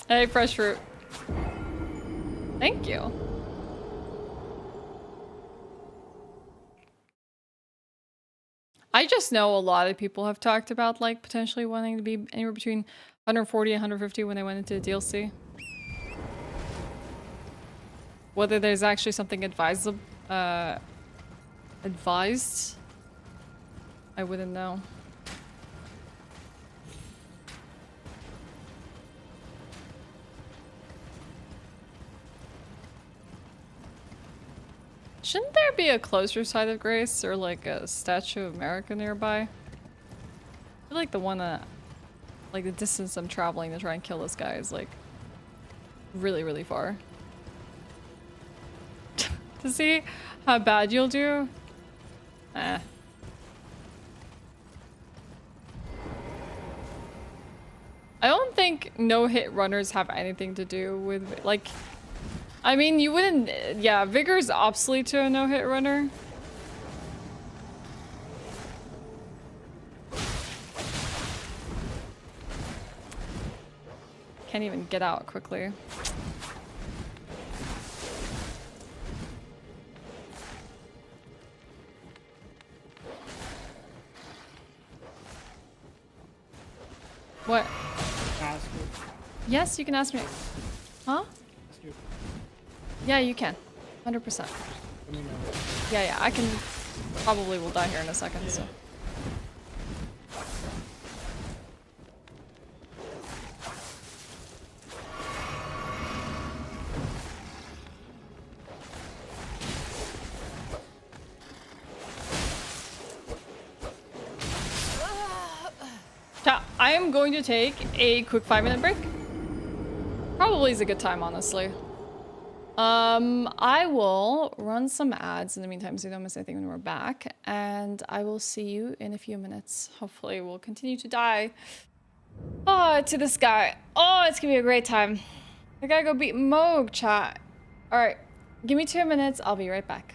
Hey, fresh fruit. Thank you. I just know a lot of people have talked about like potentially wanting to be anywhere between 140 and 150 when they went into the DLC. Whether there's actually something advised, I wouldn't know. Shouldn't there be a closer side of Grace or like a Statue of America nearby? I feel like the one that, like the distance I'm traveling to try and kill this guy is like really, really far. To see how bad you'll do? Eh. I don't think no-hit runners have anything to do with, like, I mean, you wouldn't, yeah, Vigor's obsolete to a no-hit runner. Can't even get out quickly. What? Ask her. Yes, you can ask me. Huh? Ask her. Yeah, you can. 100%. Let me know. Yeah, I can. Probably will die here in a second, so. I am going to take a quick 5-minute break. Probably is a good time, honestly. I will run some ads in the meantime so you don't miss anything when we're back. And I will see you in a few minutes. Hopefully we'll continue to die. Oh, to this guy. Oh, it's gonna be a great time. I gotta go beat Moog, chat. Alright, give me 2 minutes. I'll be right back.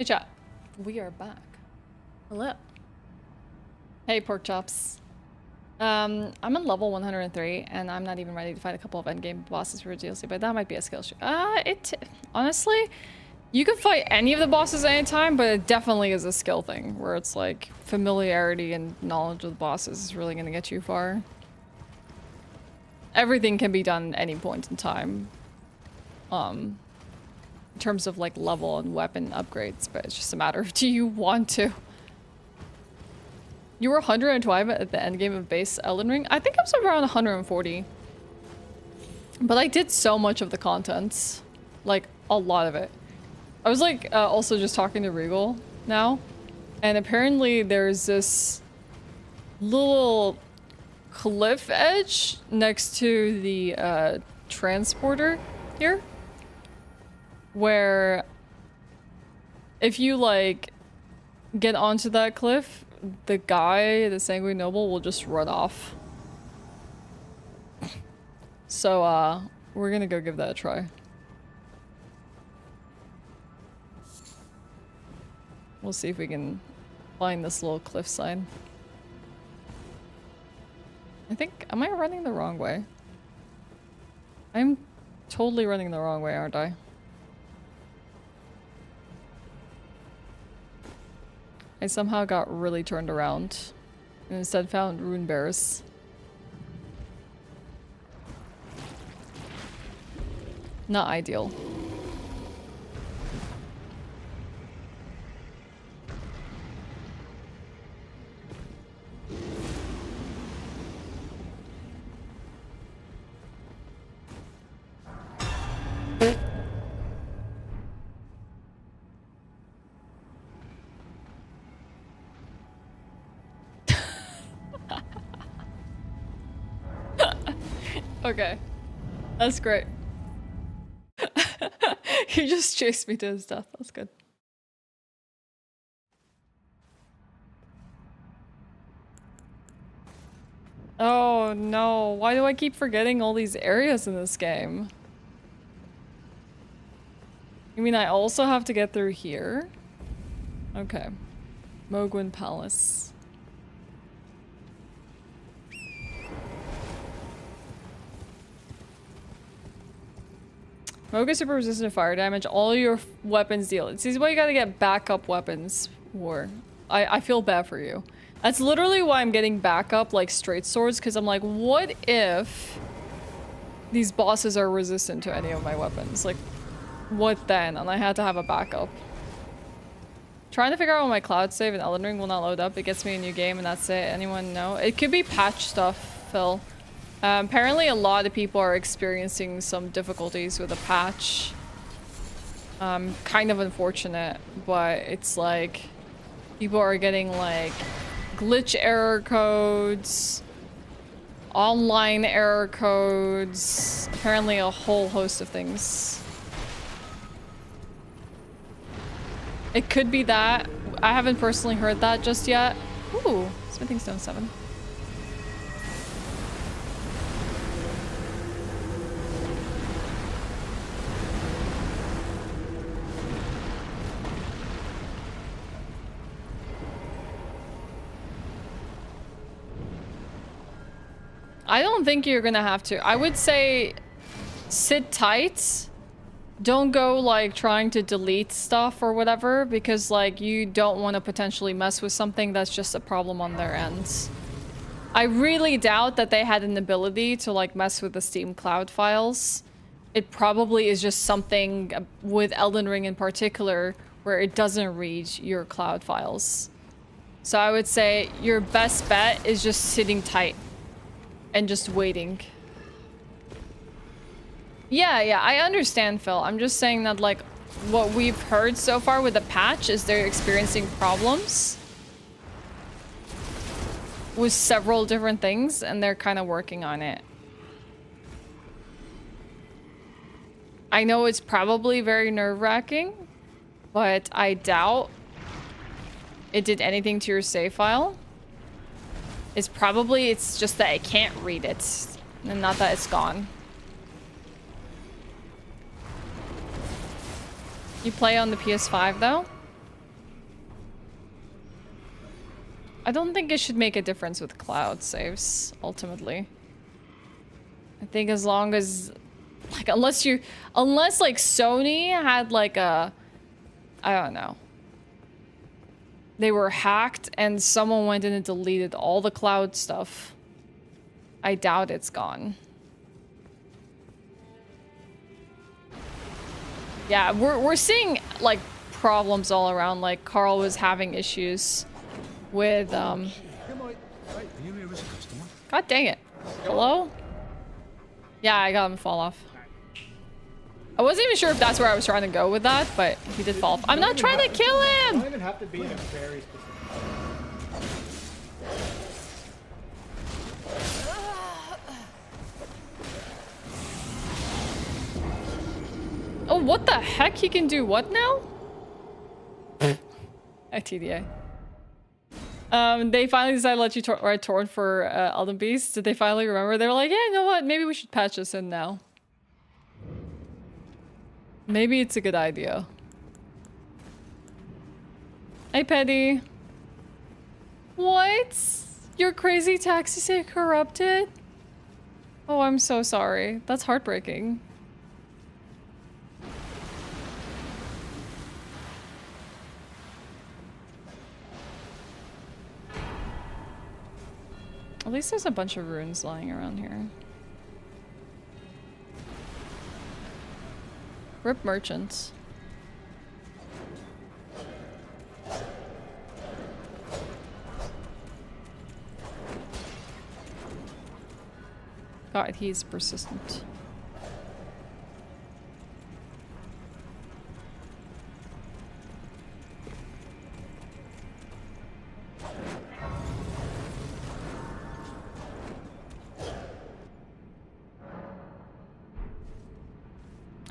Hey chat. We are back. Hello. Hey pork chops. I'm on level 103 and I'm not even ready to fight a couple of endgame bosses for DLC, but that might be a skill issue. Honestly, you can fight any of the bosses anytime, but it definitely is a skill thing where it's like familiarity and knowledge of the bosses is really gonna get you far. Everything can be done at any point in time. In terms of like level and weapon upgrades, but it's just a matter of do you want to? You were 112 at the end game of base Elden Ring? I think I was around 140. But I did so much of the content. Like, a lot of it. I was like, also just talking to Regal now. And apparently there's this little cliff edge next to the transporter here. Where if you like get onto that cliff, the guy, the Sanguine Noble, will just run off. So, we're gonna go give that a try. We'll see if we can find this little cliff sign. I think, am I running the wrong way? I'm totally running the wrong way, aren't I? I somehow got really turned around and instead found rune bears. Not ideal. Okay. That's great. He just chased me to his death. That's good. Oh no, why do I keep forgetting all these areas in this game? You mean I also have to get through here? Okay. Mogwin Palace. Moga super resistant to fire damage. All your weapons deal. This is why you gotta get backup weapons for. I feel bad for you. That's literally why I'm getting backup like straight swords, because I'm like, what if these bosses are resistant to any of my weapons? Like, what then? And I had to have a backup. Trying to figure out when my cloud save in Elden Ring will not load up. It gets me a new game and that's it. Anyone know? It could be patch stuff, Phil. Apparently a lot of people are experiencing some difficulties with the patch. Kind of unfortunate, but it's like people are getting like glitch error codes, online error codes, apparently a whole host of things. It could be that. I haven't personally heard that just yet. Ooh, Smithing Stone 7. I don't think you're gonna have to. I would say sit tight. Don't go like trying to delete stuff or whatever, because like you don't want to potentially mess with something that's just a problem on their end. I really doubt that they had an ability to like mess with the Steam Cloud files. It probably is just something with Elden Ring in particular where it doesn't read your cloud files. So I would say your best bet is just sitting tight and just waiting. Yeah, I understand, Phil. I'm just saying that, like, what we've heard so far with the patch is they're experiencing problems with several different things, and they're kind of working on it. I know it's probably very nerve-wracking, but I doubt it did anything to your save file. It's just that I can't read it, and not that it's gone. You play on the PS5 though? I don't think it should make a difference with cloud saves, ultimately. I think as long as, like, unless like Sony had like a, I don't know. They were hacked and someone went in and deleted all the cloud stuff. I doubt it's gone. Yeah, we're seeing like problems all around. Like Carl was having issues with God dang it. Hello? Yeah, I got him to fall off. I wasn't even sure if that's where I was trying to go with that, but he did fall off. I'm not trying to kill him! You don't even have to be in a very specific. Oh, what the heck? He can do what now? TDA. They finally decided to let you write Torrent for Elden Beast. Did they finally remember? They were like, yeah, you know what? Maybe we should patch this in now. Maybe it's a good idea. Hey, Petty. What? Your crazy taxi say corrupted? Oh, I'm so sorry. That's heartbreaking. At least there's a bunch of runes lying around here. Rip merchants. God, he's persistent.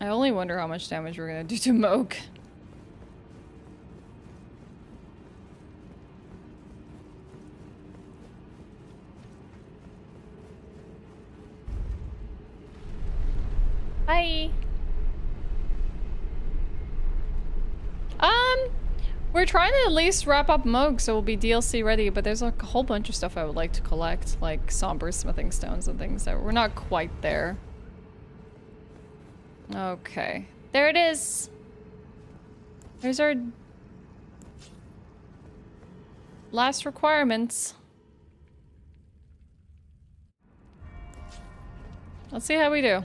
I only wonder how much damage we're gonna do to Moog. Bye. We're trying to at least wrap up Moog so we'll be DLC ready, but there's like a whole bunch of stuff I would like to collect, like somber smithing stones and things that we're not quite there. Okay. There it is. There's our last requirements. Let's see how we do.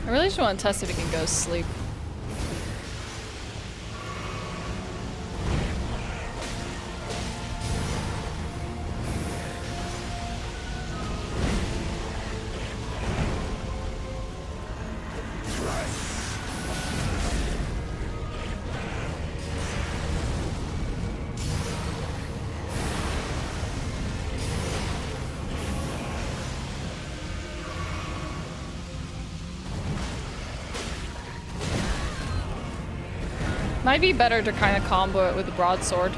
I really just want to test if he can go sleep. Might be better to kind of combo it with the broadsword.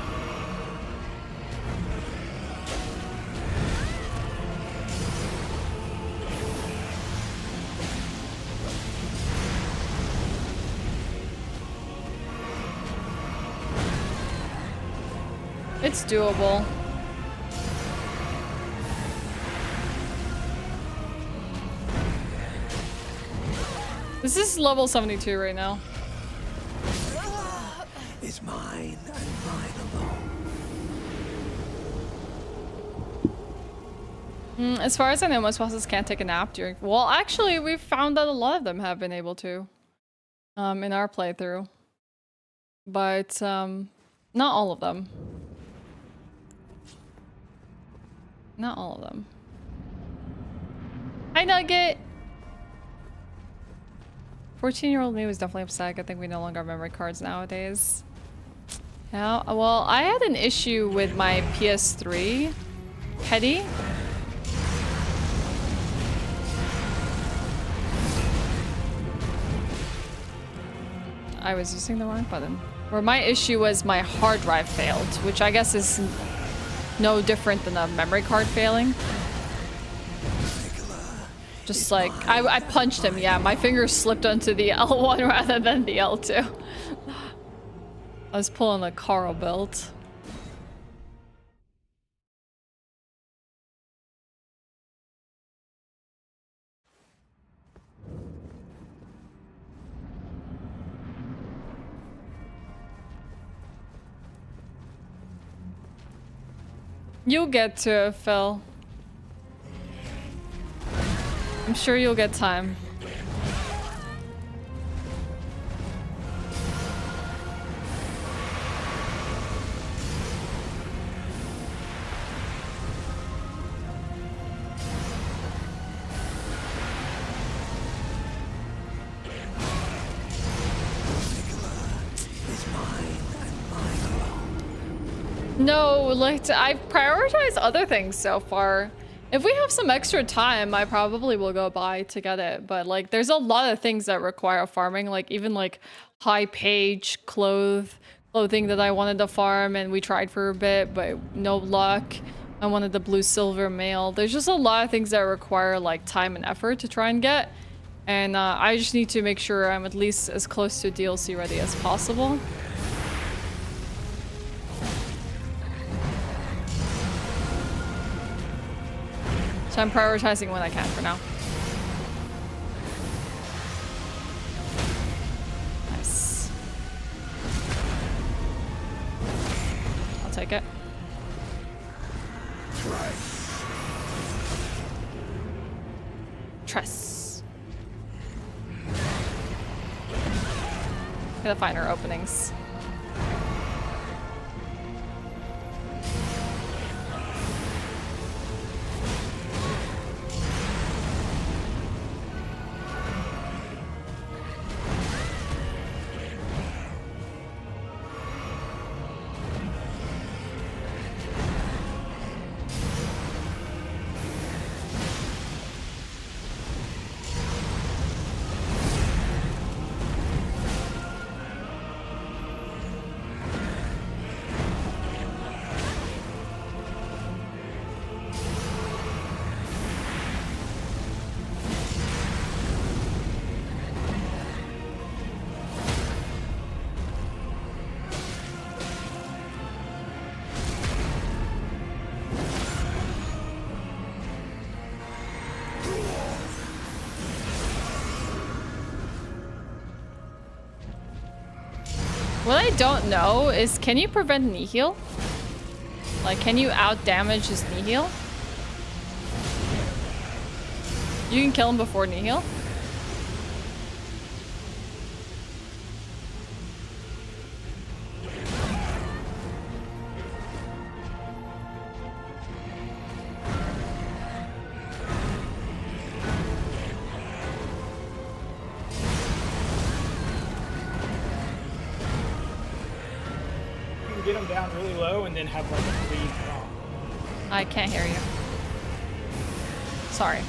It's doable. This is level 72 right now. Is mine and mine alone. As far as I know, most bosses can't take a nap during. Well, actually, we've found that a lot of them have been able to, in our playthrough, but not all of them. Not all of them. Hi, Nugget. 14-year-old me was definitely upset. I think we no longer have memory cards nowadays. Now, well, I had an issue with my PS3 Petty. I was using the wrong button. Where my issue was my hard drive failed, which I guess is no different than a memory card failing. Just like, I punched him, yeah. My fingers slipped onto the L1 rather than the L2. I was pulling a Carl belt. You'll get to it, Phil. I'm sure you'll get time. No, like, I've prioritized other things so far. If we have some extra time, I probably will go buy to get it. But, like, there's a lot of things that require farming. Like, even, like, high page clothing that I wanted to farm. And we tried for a bit, but no luck. I wanted the blue silver mail. There's just a lot of things that require, like, time and effort to try and get. And I just need to make sure I'm at least as close to DLC ready as possible. So I'm prioritizing when I can for now. Nice. I'll take it. Tress. Gotta find our openings. What I don't know is, can you prevent knee heal? Like, can you out damage his knee heal? You can kill him before knee heal? Get him down really low and then have like a bleed prompt. I can't hear you. Sorry.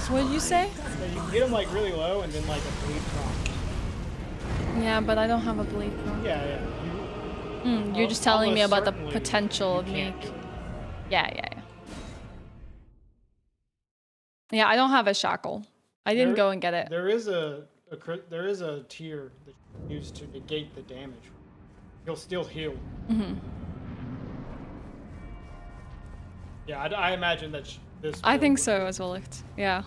What did you say? So you can get him like really low and then like a bleed prompt. Yeah, but I don't have a bleed prompt. Yeah. You're just telling me about the certainly potential of you me. can't. Yeah. Yeah, I don't have a shackle. I didn't go and get it. There is a tier that you use to negate the damage. He'll still heal. Mm-hmm. Yeah, I imagine that this. I think so as well. Yeah.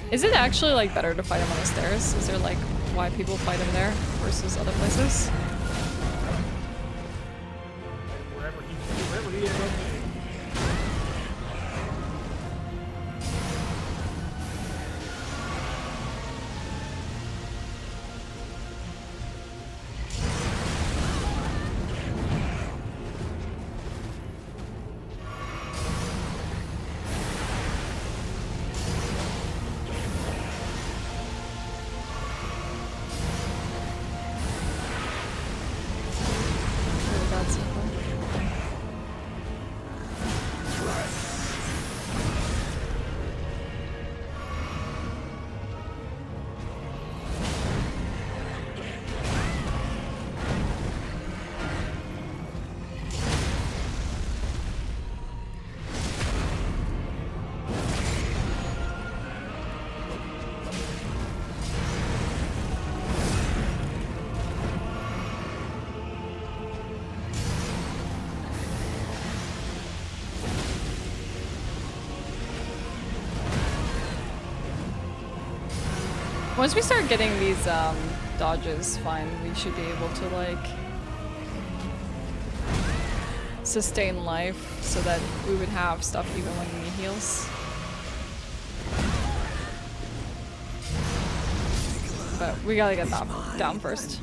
Is it actually like better to fight him on the stairs? Is there like why people fight him there versus other places? Wherever he is. that simple. Once we start getting these dodges fine, we should be able to like sustain life so that we would have stuff even when he heals. But we gotta get that down first.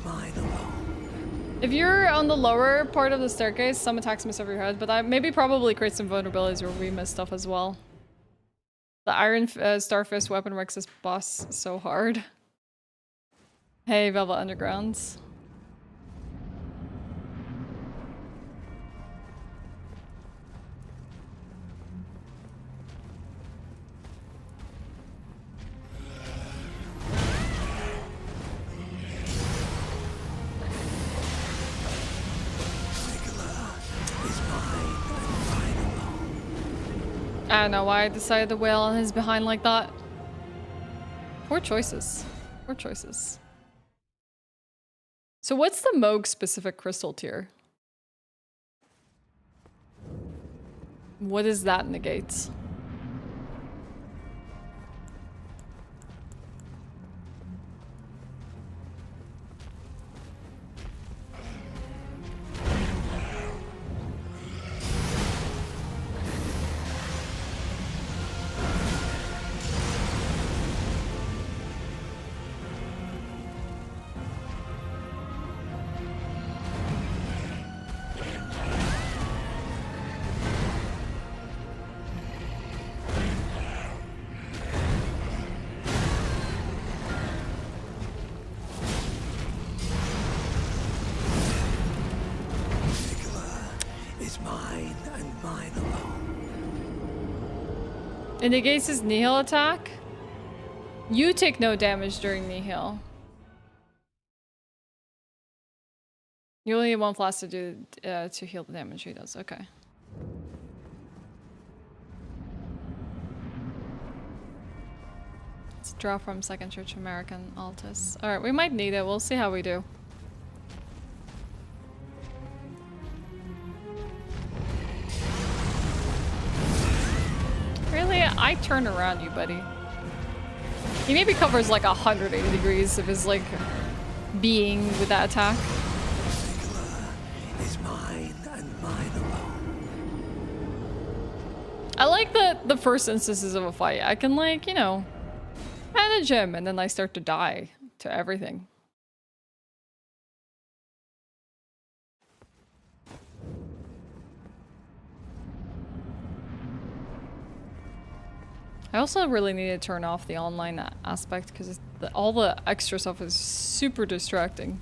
If you're on the lower part of the staircase, some attacks miss over your head, but that maybe probably creates some vulnerabilities where we miss stuff as well. The Iron Starfist weapon wrecks this boss so hard. Hey, Velvet Undergrounds. I don't know why I decided to wail on his behind like that. Poor choices. Poor choices. So what's the Moog specific crystal tier? What does that negate? It negates his Nihil attack. You take no damage during Nihil. You only need one flask to do to heal the damage he does. Okay. Let's draw from Second Church American Altus. All right, we might need it. We'll see how we do. Really? I turn around you, buddy. He maybe covers like 180 degrees of his like being with that attack. Is mine and mine alone. I like the first instances of a fight. I can like, you know, manage him and then I start to die to everything. I also really need to turn off the online aspect because all the extra stuff is super distracting.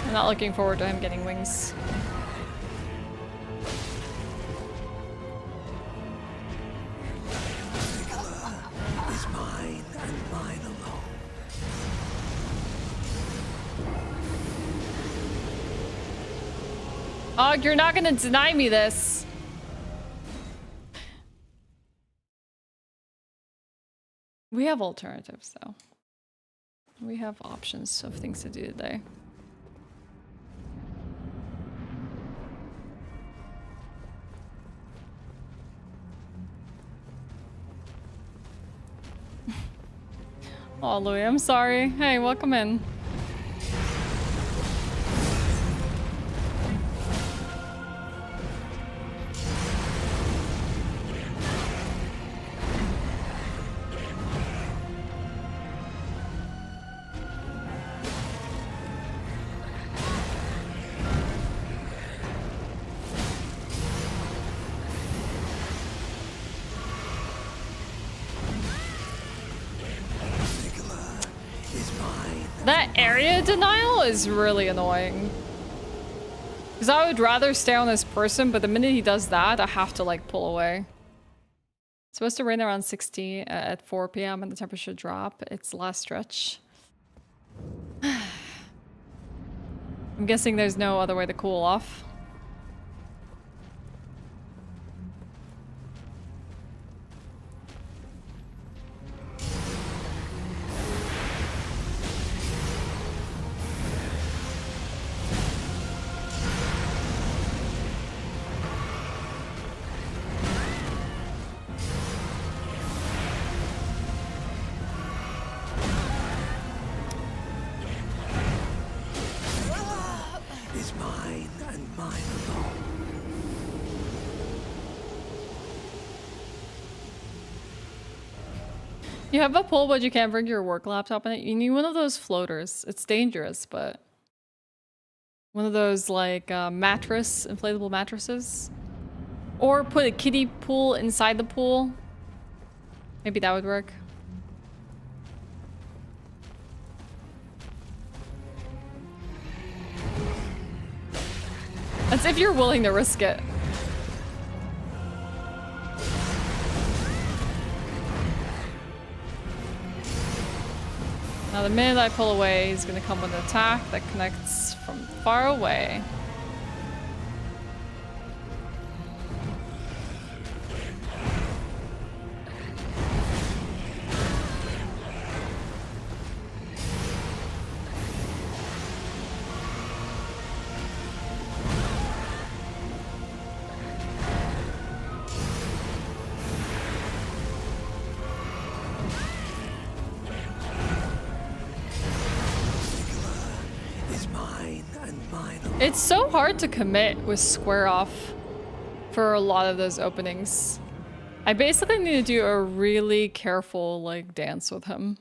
I'm not looking forward to him getting wings. Is mine and mine alone. Og, you're not gonna deny me this. We have alternatives though. We have options of things to do today. Oh, Louis, I'm sorry. Hey, welcome in. That area denial is really annoying. Because I would rather stay on this person, but the minute he does that, I have to like pull away. It's supposed to rain around 60 at 4 p.m. and the temperature drop. It's the last stretch. I'm guessing there's no other way to cool off. You have a pool, but you can't bring your work laptop in it. You need one of those floaters. It's dangerous, but one of those like inflatable mattresses. Or put a kiddie pool inside the pool. Maybe that would work. That's if you're willing to risk it. Now the minute I pull away, he's gonna come with an attack that connects from far away. It's so hard to commit with square off for a lot of those openings. I basically need to do a really careful like dance with him.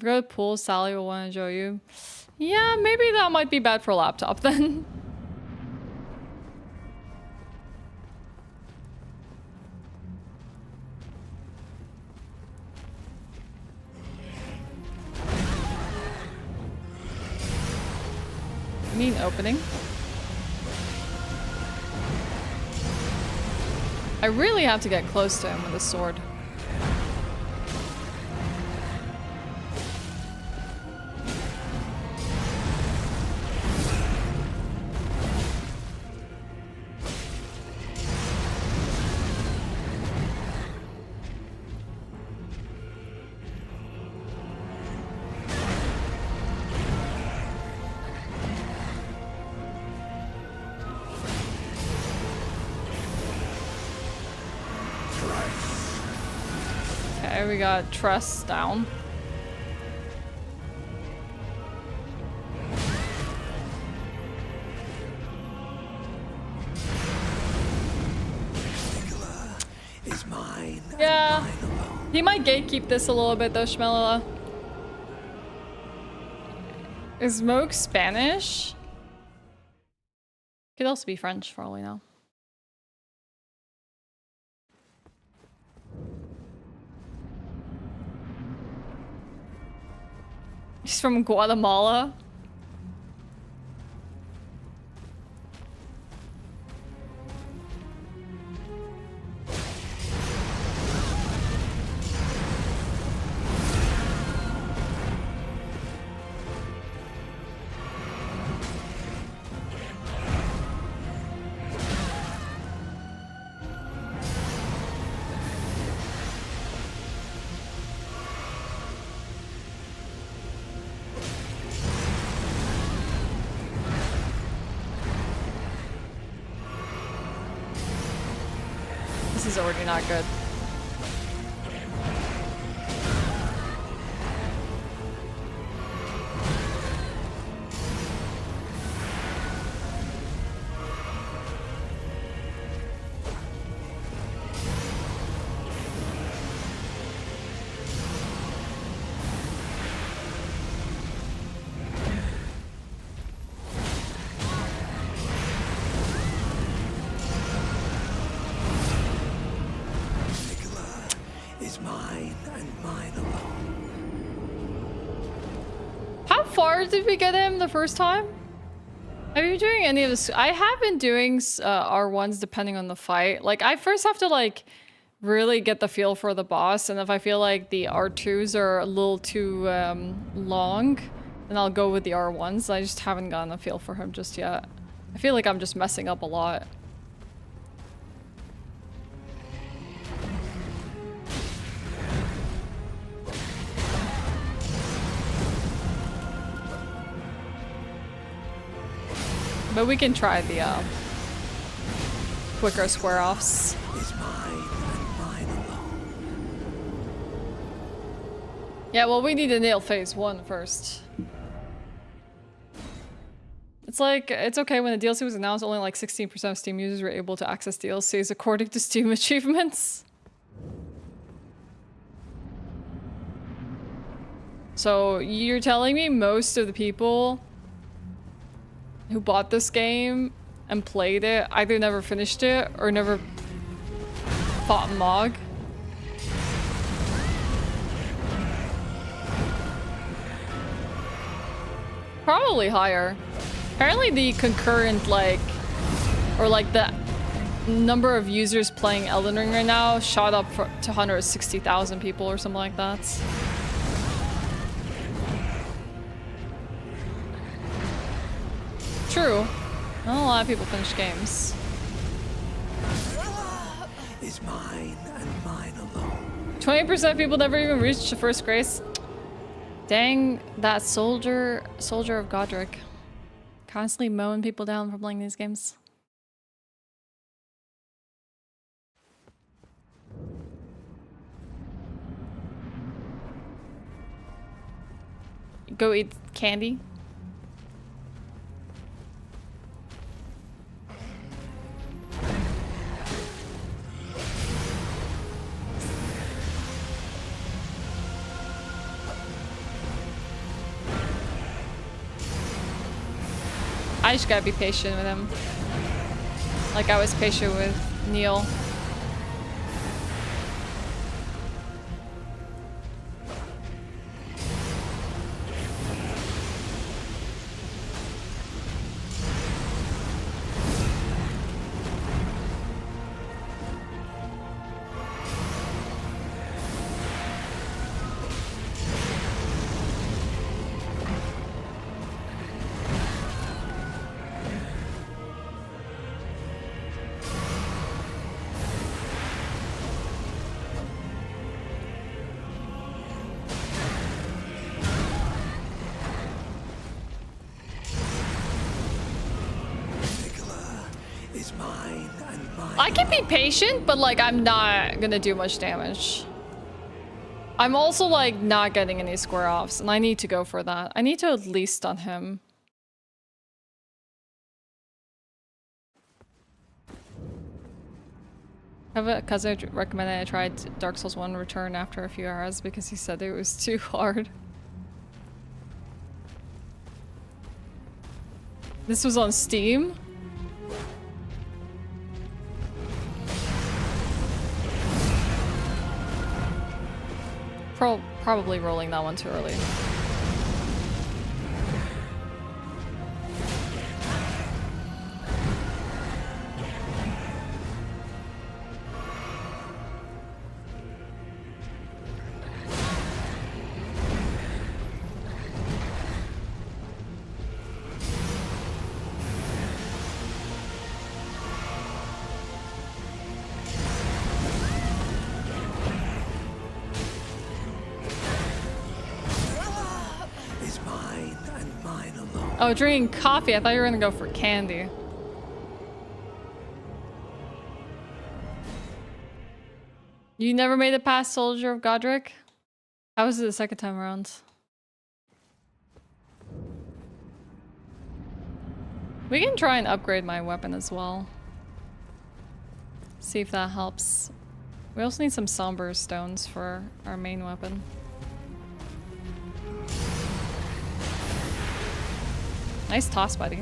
Go to the pool, Sally will want to show you. Yeah, maybe that might be bad for a laptop then. I mean opening. I really have to get close to him with a sword. We got Trust down. Is mine. Yeah, he might gatekeep this a little bit though, Shmelala. Is Moog Spanish? Could also be French for all we know. He's from Guatemala. This is already not good. far did we get him the first time? Have you been doing any of this? I have been doing R1s depending on the fight. Like, I first have to, like, really get the feel for the boss, and if I feel like the R2s are a little too long, then I'll go with the R1s. I just haven't gotten a feel for him just yet. I feel like I'm just messing up a lot. But we can try the quicker square offs. Yeah, well, we need to nail phase 1 first. It's like, it's okay when the DLC was announced, only like 16% of Steam users were able to access DLCs according to Steam achievements. So you're telling me most of the people who bought this game and played it either never finished it or never fought Mog? Probably higher. Apparently the concurrent, like, or like the number of users playing Elden Ring right now shot up to 160,000 people or something like that. True. Not a lot of people finish games. Is mine and mine alone. 20% of people never even reached the first grace. Dang, that soldier of Godric. Constantly mowing people down for playing these games. Go eat candy. I just gotta be patient with him. Like I was patient with Neil. I can be patient, but like I'm not gonna do much damage. I'm also like not getting any square offs, and I need to go for that. I need to at least stun him. I have a cousin recommended I tried Dark Souls 1 Return after a few hours because he said it was too hard. This was on Steam? Probably rolling that one too early. Oh, drinking coffee. I thought you were gonna go for candy. You never made it past Soldier of Godric? How was it the second time around? We can try and upgrade my weapon as well. See if that helps. We also need some somber stones for our main weapon. Nice toss, buddy.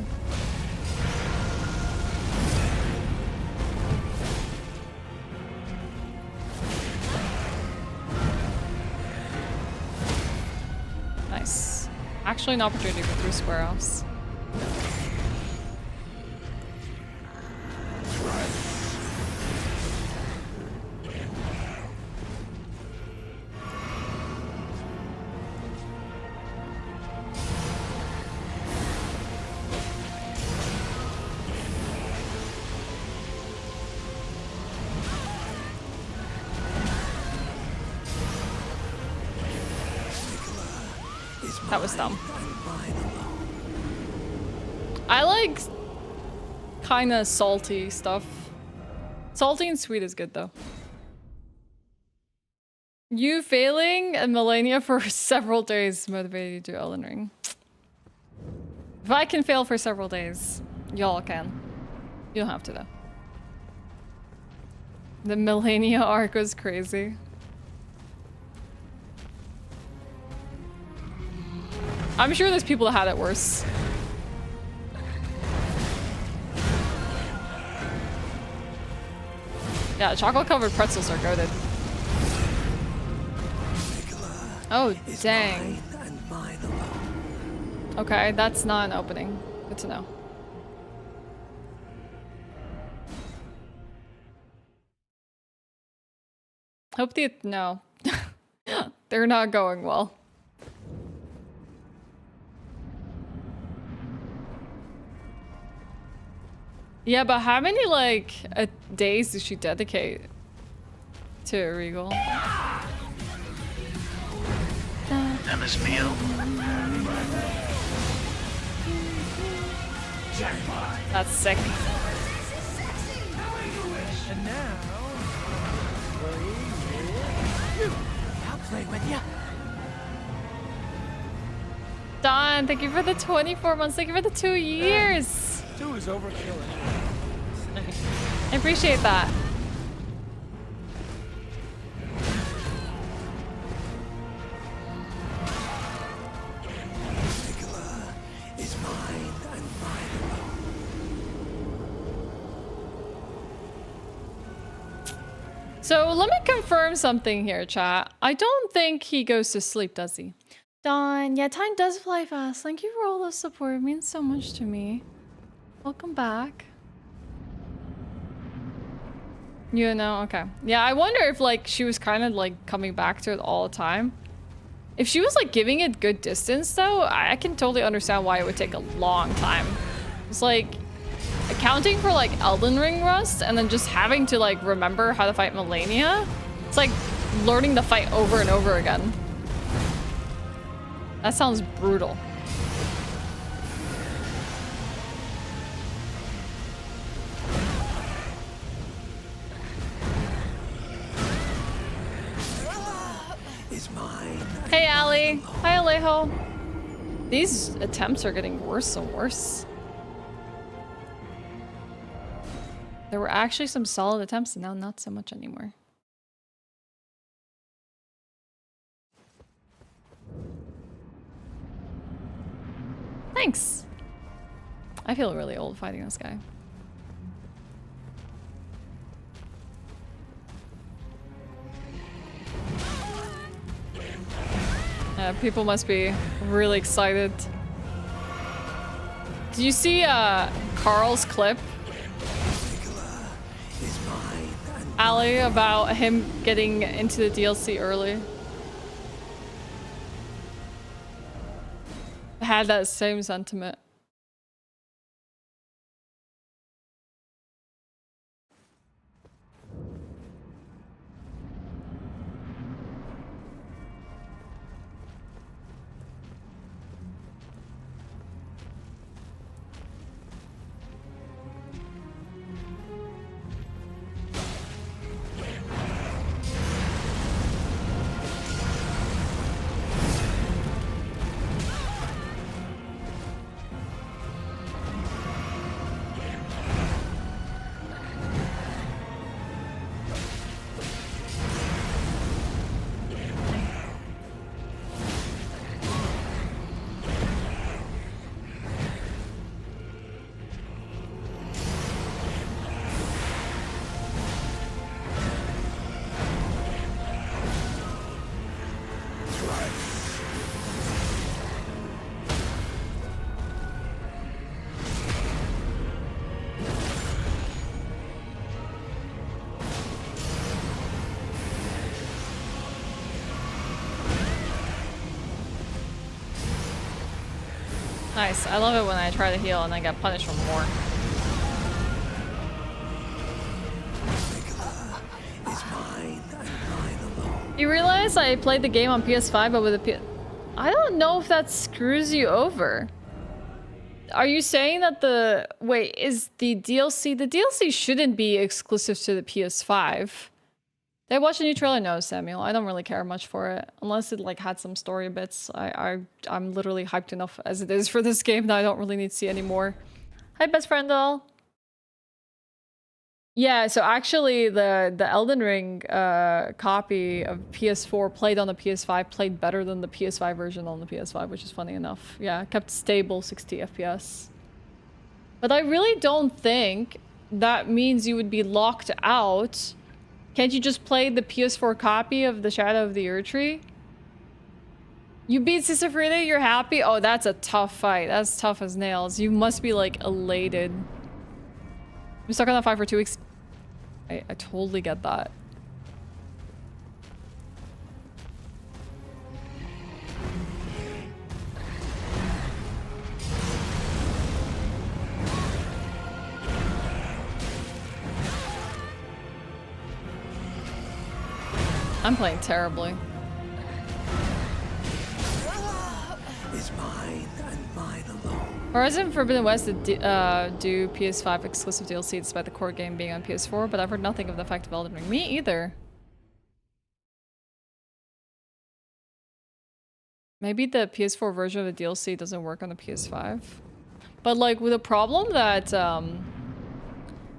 Nice. Actually an opportunity for 3 square offs. That was dumb. I like kind of salty stuff. Salty and sweet is good though. You failing and Melania for several days motivated you to do Elden Ring. If I can fail for several days, y'all can. You don't have to though. The Melania arc was crazy. I'm sure there's people that had it worse. Yeah, chocolate covered pretzels are goated. Oh, dang. Okay, that's not an opening. Good to know. Hope the... no. They're not going well. Yeah, but how many, like, days did she dedicate to Regal? Emma's meal. That's sick. And now, I'll play with you. Don, thank you for the 24 months. Thank you for the 2 years. 2 is overkill. I appreciate that. Miquella is mine and mine alone. So let me confirm something here, chat. I don't think he goes to sleep, does he? Don, yeah, time does fly fast. Thank you for all the support. It means so much to me. Welcome back. You know, okay. Yeah, I wonder if like she was kind of like coming back to it all the time. If she was like giving it good distance though, I can totally understand why it would take a long time. It's like accounting for like Elden Ring rust and then just having to like remember how to fight Melania. It's like learning the fight over and over again. That sounds brutal. Hey, Ali. Hi, Alejo. These attempts are getting worse and worse. There were actually some solid attempts, and now not so much anymore. Thanks. I feel really old fighting this guy. People must be really excited. Did you see Carl's clip, Ali, about him getting into the DLC early? I had that same sentiment. Nice. I love it when I try to heal and I get punished for more. You realize I played the game on PS5 but with a I don't know if that screws you over. Are you saying that the... Wait, is the DLC... The DLC shouldn't be exclusive to the PS5. Did I watch a new trailer? No, Samuel. I don't really care much for it. Unless it like had some story bits. I'm literally hyped enough as it is for this game that I don't really need to see any more. Hi, best friend doll. Yeah, so actually the Elden Ring copy of PS4 played on the PS5 played better than the PS5 version on the PS5, which is funny enough. Yeah, kept stable 60 FPS. But I really don't think that means you would be locked out. Can't you just play the PS4 copy of the Shadow of the Erdtree? You beat Sister Frida, you're happy? Oh, that's a tough fight. That's tough as nails. You must be like elated. I'm stuck on that fight for 2 weeks. I totally get that. I'm playing terribly. Is mine and mine alone. Horizon Forbidden West did do PS5 exclusive DLC despite the core game being on PS4, but I've heard nothing of the fact of Elden Ring. Me either. Maybe the PS4 version of the DLC doesn't work on the PS5. But like with the problem that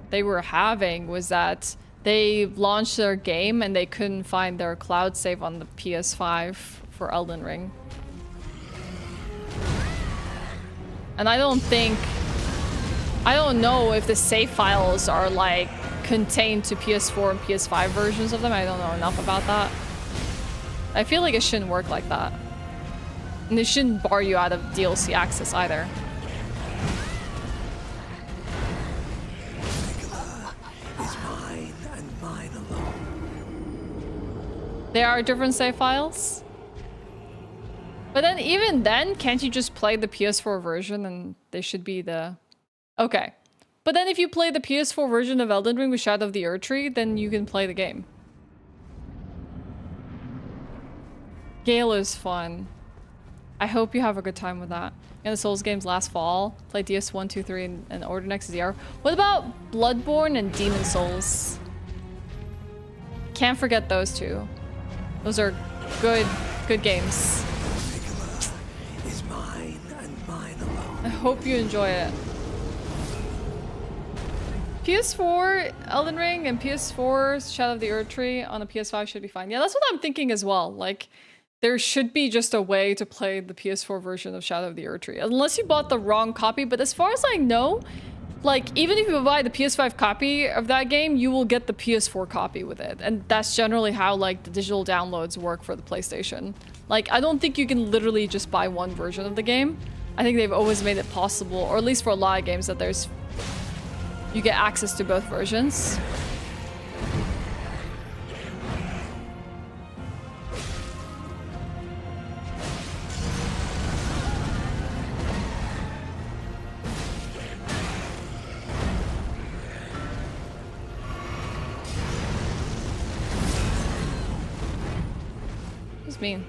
they were having was that they launched their game and they couldn't find their cloud save on the PS5 for Elden Ring. And I don't know if the save files are like contained to PS4 and PS5 versions of them. I don't know enough about that. I feel like it shouldn't work like that. And it shouldn't bar you out of DLC access either. Is mine and mine alone. They are different save files. But then even then, can't you just play the PS4 version and they should be the... Okay. But then if you play the PS4 version of Elden Ring with Shadow of the Erdtree, then you can play the game. Gale is fun. I hope you have a good time with that. And the Souls games last fall. Play DS1, 2, 3, and Order Next ZR. What about Bloodborne and Demon Souls? Can't forget those two. Those are good games. I hope you enjoy it. PS4 Elden Ring and PS4 Shadow of the Erdtree on the PS5 should be fine. Yeah, that's what I'm thinking as well. Like, there should be just a way to play the PS4 version of Shadow of the Erdtree. Unless you bought the wrong copy, but as far as I know, like, even if you buy the PS5 copy of that game, you will get the PS4 copy with it. And that's generally how, like, the digital downloads work for the PlayStation. Like, I don't think you can literally just buy one version of the game. I think they've always made it possible, or at least for a lot of games, that you get access to both versions. What's mean?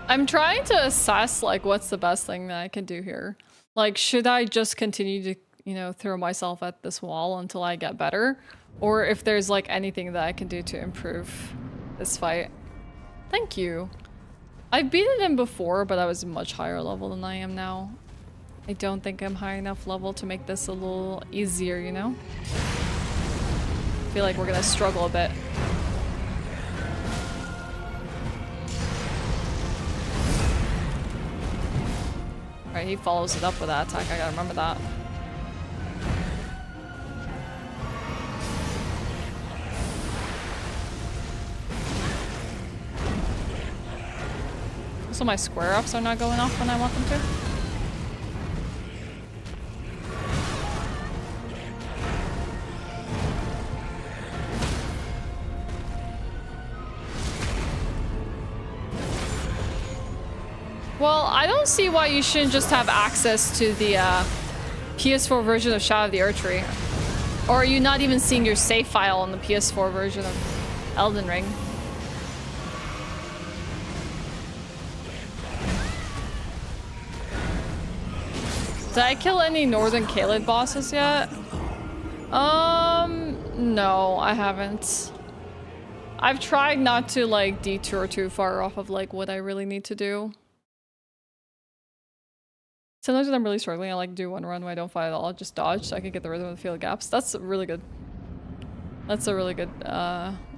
I'm trying to assess, like, what's the best thing that I can do here. Like, should I just continue to, you know, throw myself at this wall until I get better? Or if there's, like, anything that I can do to improve this fight. Thank you. I've beaten him before, but I was a much higher level than I am now. I don't think I'm high enough level to make this a little easier, you know? I feel like we're gonna struggle a bit. right, he follows it up with that attack. I gotta remember that. So my square ups are not going off when I want them to. Well, I don't see why you shouldn't just have access to the PS4 version of Shadow of the Erdtree. Or are you not even seeing your save file on the PS4 version of Elden Ring? Did I kill any Northern Caelid bosses yet? No, I haven't. I've tried not to like detour too far off of like what I really need to do. Sometimes when I'm really struggling, I like do one run where I don't fight at all, just dodge so I can get the rhythm of the field gaps. That's really good. That's a really good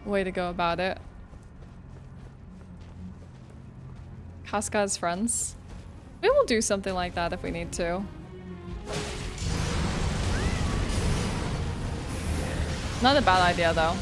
way to go about it. Casca's friends. We will do something like that if we need to. Not a bad idea though.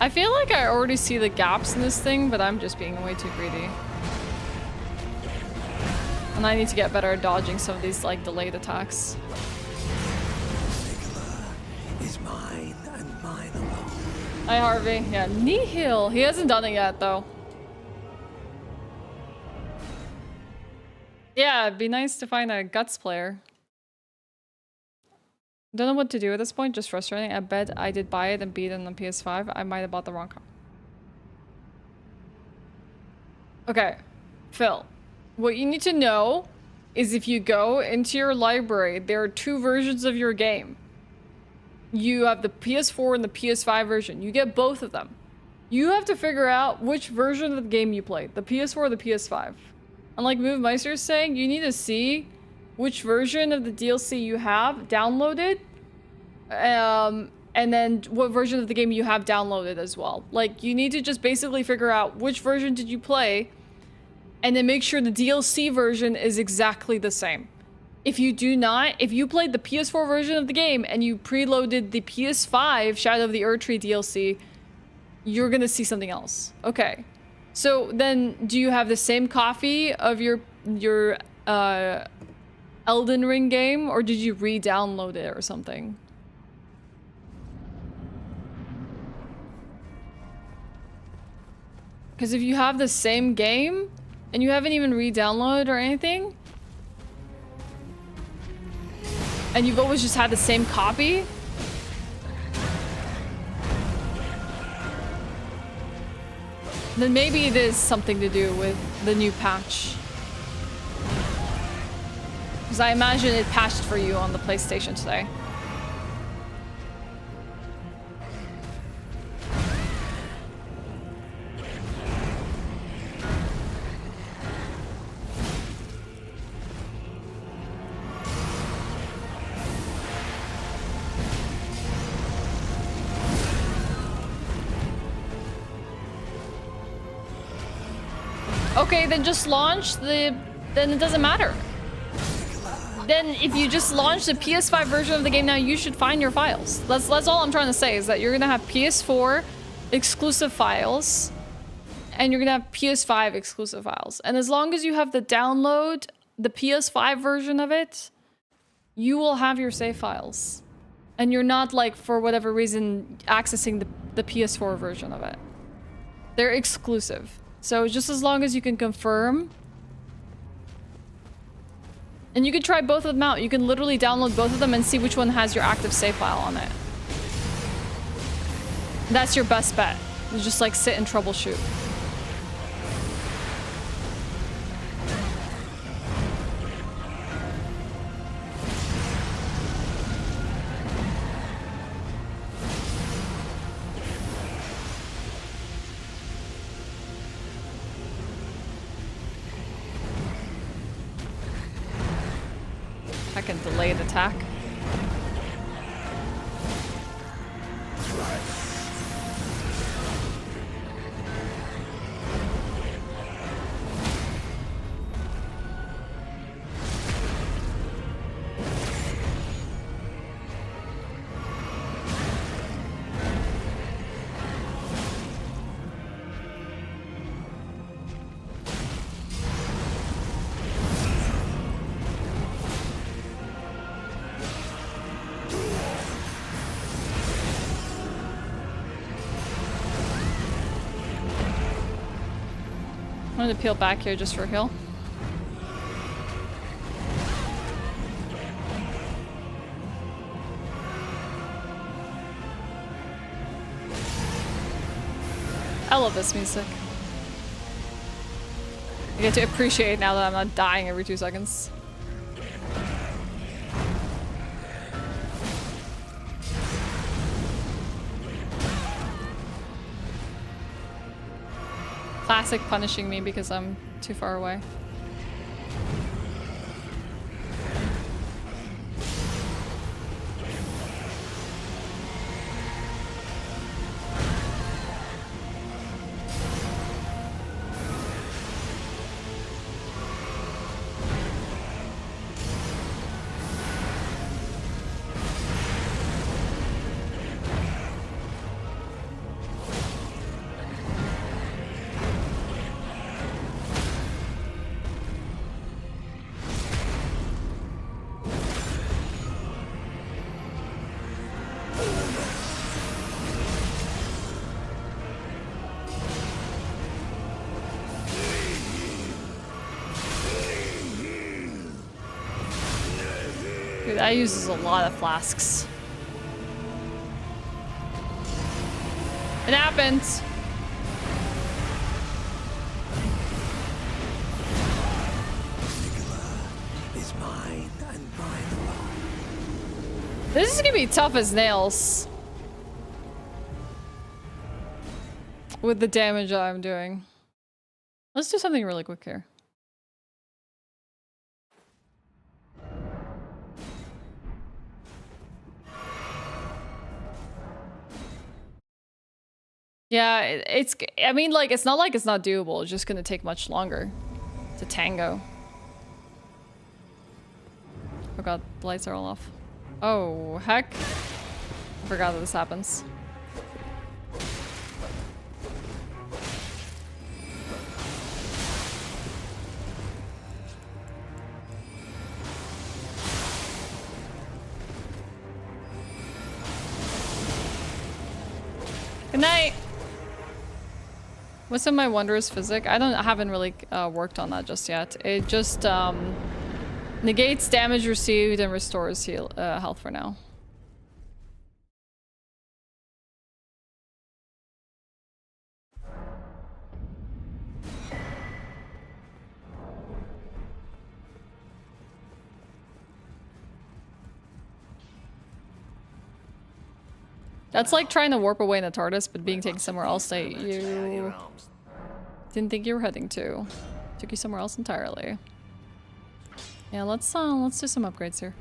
I feel like I already see the gaps in this thing, but I'm just being way too greedy. And I need to get better at dodging some of these like delayed attacks. Miquella is mine and mine alone. Hi Harvey. Yeah, Nihil. He hasn't done it yet though. Yeah, it'd be nice to find a Guts player. Don't know what to do at this point, just frustrating. I bet I did buy it and beat it on PS5. I might have bought the wrong copy. Okay, Phil. What you need to know is if you go into your library, there are two versions of your game. You have the PS4 and the PS5 version. You get both of them. You have to figure out which version of the game you played, the PS4 or the PS5. And like Move Meister is saying, you need to see which version of the DLC you have downloaded, and then what version of the game you have downloaded as well. Like, you need to just basically figure out which version did you play, and then make sure the DLC version is exactly the same. If you do not, if you played the PS4 version of the game and you preloaded the PS5 Shadow of the Erdtree DLC, you're gonna see something else. Okay. So then, do you have the same copy of your Elden Ring game, or did you re-download it or something? Because if you have the same game, and you haven't even re-downloaded or anything, and you've always just had the same copy, then maybe it is something to do with the new patch. Because I imagine it patched for you on the PlayStation today. Okay, then just launch the... Then it doesn't matter. Then if you just launch the PS5 version of the game now, you should find your files. That's all I'm trying to say, is that you're gonna have PS4 exclusive files, and you're gonna have PS5 exclusive files. And as long as you have the download, the PS5 version of it, you will have your save files. And you're not, like, for whatever reason, accessing the PS4 version of it. They're exclusive. So just as long as you can confirm. And you can try both of them out. You can literally download both of them and see which one has your active save file on it. That's your best bet. You just like sit and troubleshoot. I can delay an attack. I'm gonna peel back here just for a heal. I love this music. I get to appreciate now that I'm not dying every 2 seconds. Classic punishing me because I'm too far away. Dude, that uses a lot of flasks. It happens. Miquella is mine and mine alone. This is gonna be tough as nails. With the damage that I'm doing. Let's do something really quick here. Yeah, it's, I mean, like, it's not like it's not doable. It's just gonna take much longer to tango. Oh god, the lights are all off. Oh, heck. I forgot that this happens. Good night! What's in my wondrous physic? I haven't really worked on that just yet. It just negates damage received and restores health for now. That's like trying to warp away in the TARDIS, but being taken somewhere else that you didn't think you were heading to. Took you somewhere else entirely. Yeah, let's do some upgrades here.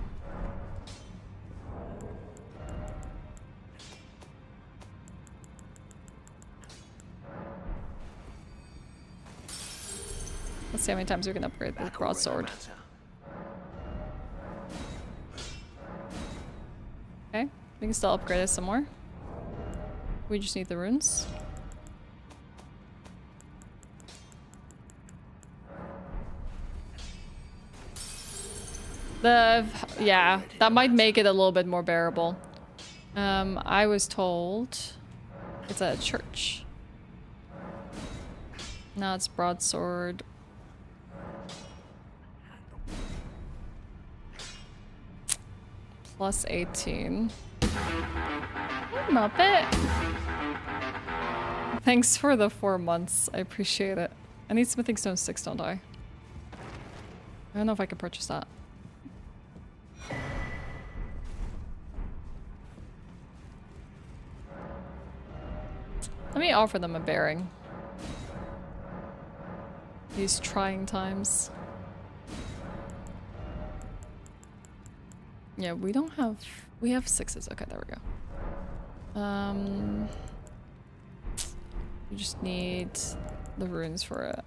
Let's see how many times we can upgrade the broadsword. Okay, we can still upgrade it some more. We just need the runes. Yeah, that might make it a little bit more bearable. I was told it's at a church. Now it's broadsword. Plus 18. Muppet. Thanks for the 4 months. I appreciate it. I need smithing stone 6, don't I? I don't know if I can purchase that. Let me offer them a bearing. These trying times. Yeah, we don't have... We have 6s. Okay, there we go. We just need the runes for it.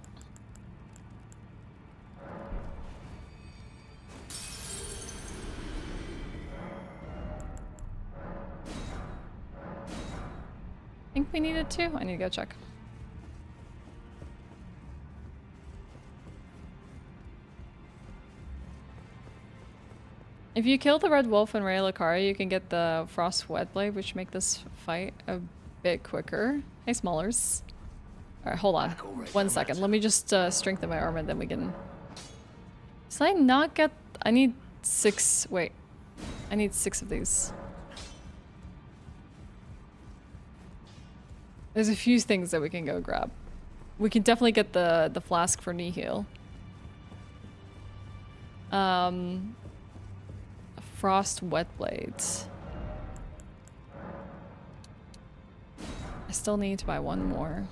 I think we needed 2. I need to go check. If you kill the Red Wolf and Ray Lucaria, you can get the Frost Wetblade, which make this fight a bit quicker. Hey, Smallers. Alright, hold on. 1 second. Let me just strengthen my armor, then we can... Did I not get... I need 6... Wait. I need 6 of these. There's a few things that we can go grab. We can definitely get the flask for Nihil. Frost Wetblades. I still need to buy 1 more.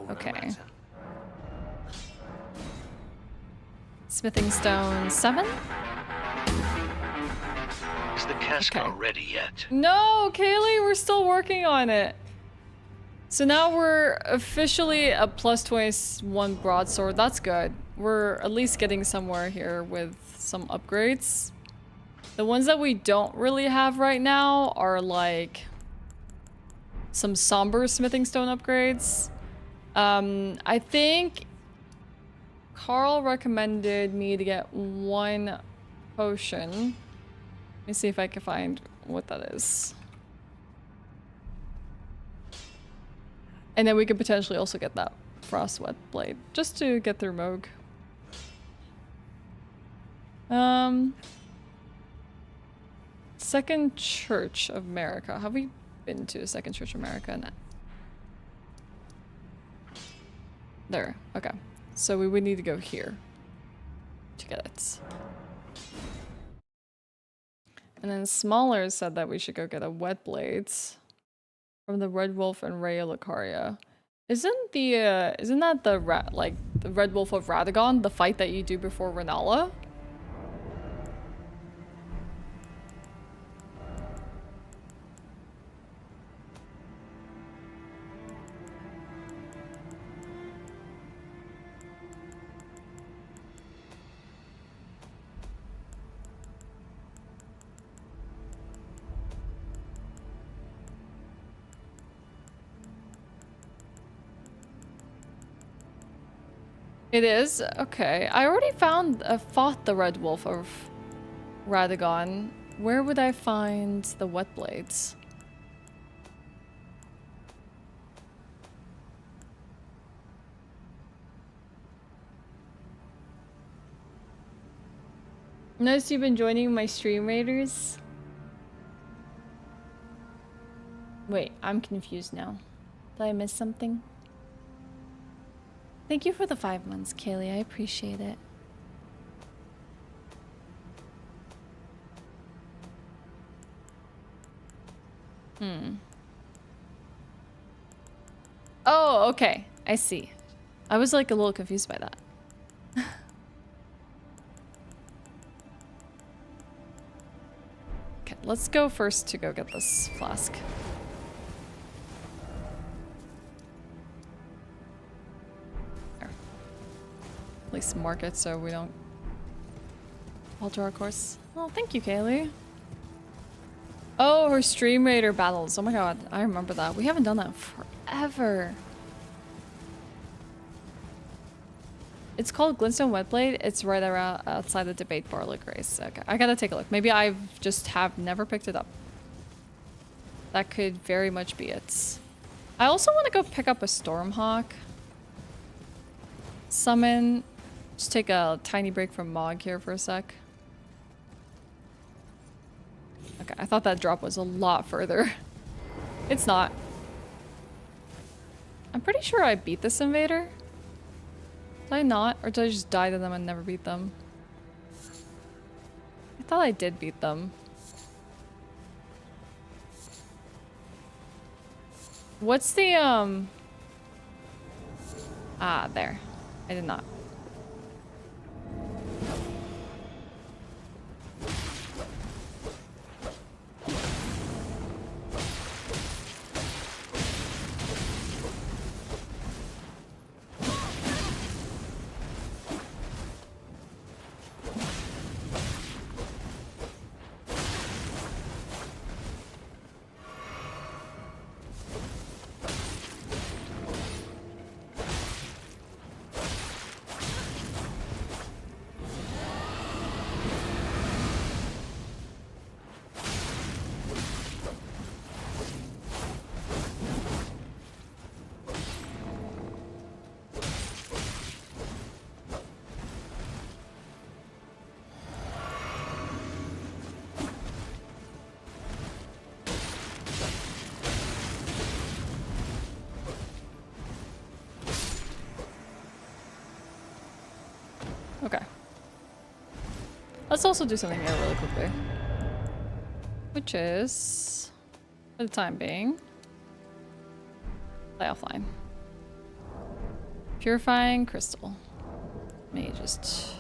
Okay. Smithing stone 7? Is the Casca ready yet? No, Kaylee, we're still working on it. So now we're officially a plus 21 broadsword. That's good. We're at least getting somewhere here with some upgrades. The ones that we don't really have right now are like some somber smithing stone upgrades. I think Carl recommended me to get 1 potion. Let me see if I can find what that is. And then we could potentially also get that Frost Wet Blade, just to get through Moog. Second Church of America. Have we been to Second Church of America? No. There, okay. So we would need to go here to get it. And then Smaller said that we should go get a Wet Blades from the Red Wolf and Ray Lucaria. Isn't that the Red Wolf of Radagon, the fight that you do before Renala? It is? Okay. I already fought the Red Wolf of Radagon. Where would I find the Wet Blades? Notice you've been joining my stream raiders. Wait, I'm confused now. Did I miss something? Thank you for the 5 months, Kaylee. I appreciate it. Oh, okay. I see. I was like a little confused by that. Okay, let's go first to go get this flask. At least mark it so we don't alter our course. Oh, thank you, Kaylee. Oh, her Stream Raider battles. Oh my god, I remember that. We haven't done that in forever. It's called Glintstone Wetblade. It's right around outside the debate bar, like Grace. Okay, I gotta take a look. Maybe I just have never picked it up. That could very much be it. I also want to go pick up a Stormhawk. Summon. Just take a tiny break from Mog here for a sec. Okay, I thought that drop was a lot further. It's not. I'm pretty sure I beat this invader. Did I not? Or did I just die to them and never beat them? I thought I did beat them. What's the, Ah, there. I did not. Okay. Let's also do something here really quickly. Which is, for the time being, play offline. Purifying crystal. Let me just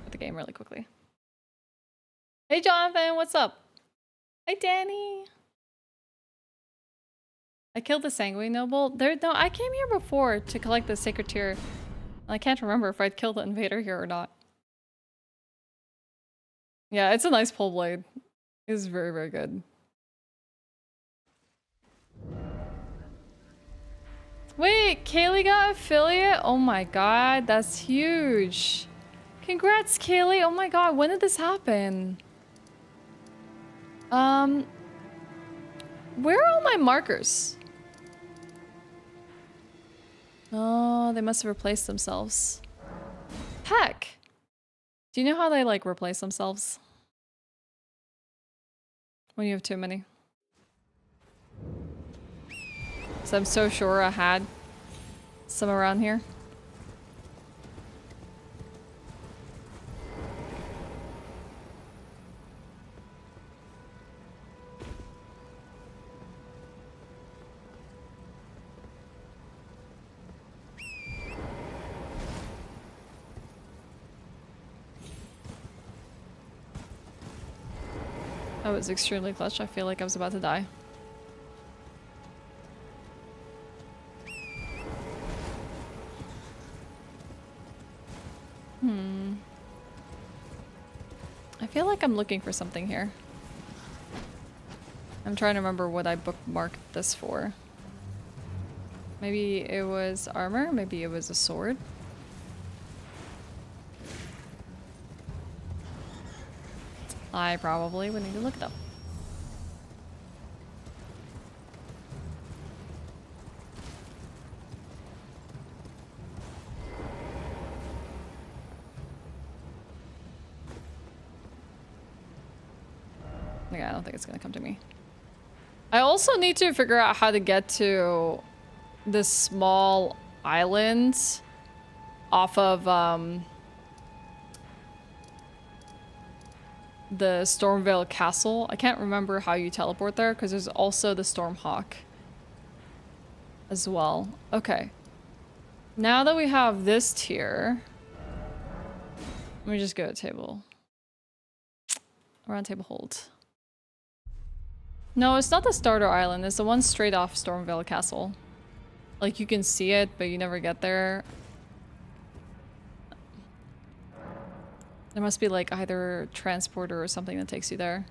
put the game really quickly. Hey Jonathan, what's up? Hi Danny. I killed the Sanguine Noble. No, I came here before to collect the Sacred Tear. I can't remember if I'd killed the invader here or not. Yeah, it's a nice pull blade. It's very, very good. Wait, Kaylee got affiliate? Oh my god, that's huge. Congrats, Kaylee. Oh my god, when did this happen? Where are all my markers? Oh, they must have replaced themselves. Heck! Do you know how they, like, replace themselves? When you have too many. So I'm so sure I had some around here. That was extremely clutch. I feel like I was about to die. I feel like I'm looking for something here. I'm trying to remember what I bookmarked this for. Maybe it was armor, maybe it was a sword. I probably would need to look it up. Yeah, I don't think it's gonna come to me. I also need to figure out how to get to this small island off of the Stormvale Castle. I can't remember how you teleport there because there's also the Stormhawk as well. Okay. Now that we have this tier, let me just go to table. Round table hold. No, it's not the starter island. It's the one straight off Stormvale Castle. Like, you can see it, but you never get there. There must be like either transporter or something that takes you there.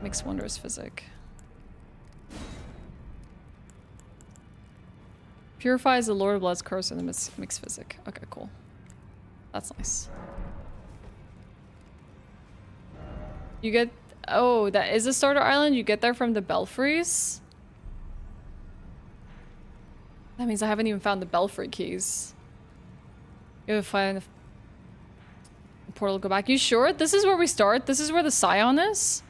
Makes wondrous physic. Purifies the Lord of Blood's curse and the mixed physic. Okay, cool. That's nice. You get... Oh, that is a starter island? You get there from the belfries? That means I haven't even found the belfry keys. You have to find the portal, go back. You sure? This is where we start? This is where the Scion is?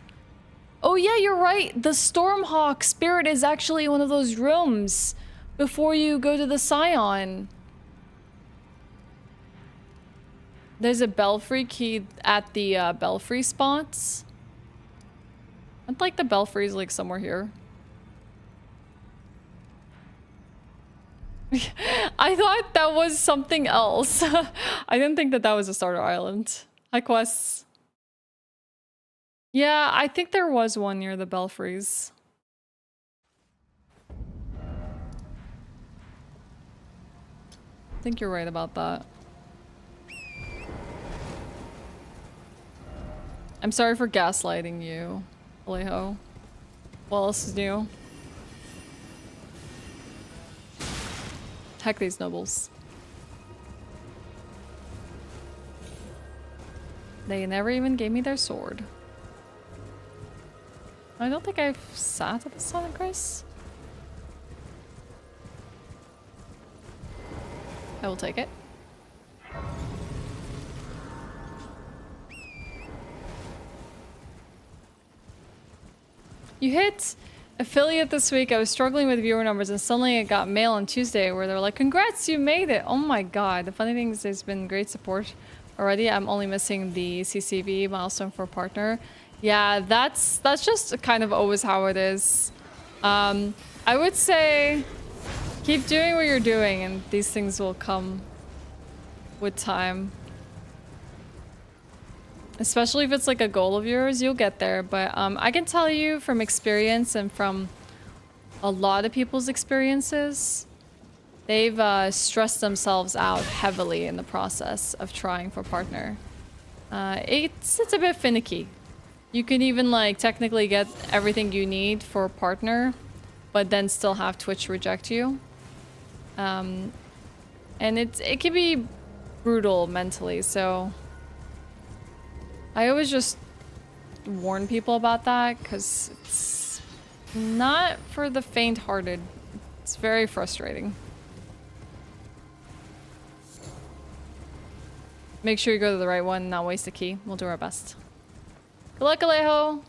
Oh yeah, you're right. The Stormhawk spirit is actually one of those rooms before you go to the Scion. There's a belfry key at the belfry spots. I'd like the belfry's like somewhere here. I thought that was something else. I didn't think that that was a starter island. Hi, Quests. Yeah, I think there was one near the belfries. I think you're right about that. I'm sorry for gaslighting you, Alejo. What else is new? Heck these nobles. They never even gave me their sword. I don't think I've sat at the Sun of Grace. I will take it. You hit affiliate this week. I was struggling with viewer numbers and suddenly I got mail on Tuesday where they're like, congrats, you made it. Oh my god. The funny thing is there's been great support already. I'm only missing the CCV milestone for partner. Yeah, that's just kind of always how it is. I would say keep doing what you're doing and these things will come with time. Especially if it's like a goal of yours, you'll get there. But I can tell you from experience and from a lot of people's experiences, they've stressed themselves out heavily in the process of trying for partner. It's a bit finicky. You can even like technically get everything you need for partner, but then still have Twitch reject you. And it can be brutal mentally, so I always just warn people about that because it's not for the faint-hearted. It's very frustrating. Make sure you go to the right one and not waste a key. We'll do our best. Good luck, Alejo!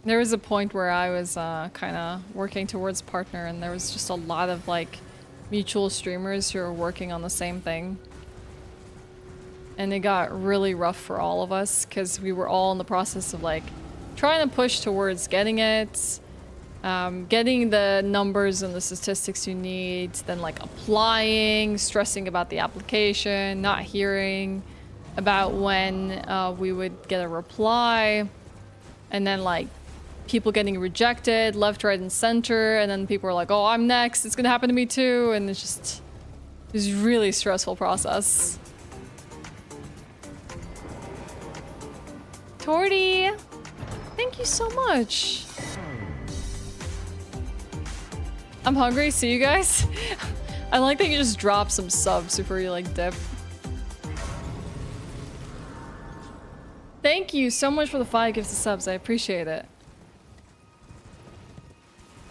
There was a point where I was kind of working towards partner and there was just a lot of like mutual streamers who were working on the same thing. And it got really rough for all of us because we were all in the process of like trying to push towards getting it, getting the numbers and the statistics you need, then like applying, stressing about the application, not hearing about when we would get a reply, and then like people getting rejected left, right, and center, and then people were like, oh, I'm next, it's gonna happen to me too, and it was a really stressful process. Torty, thank you so much. I'm hungry, see you guys. I like that you just drop some subs before you like dip. Thank you so much for the 5 gifts of subs, I appreciate it.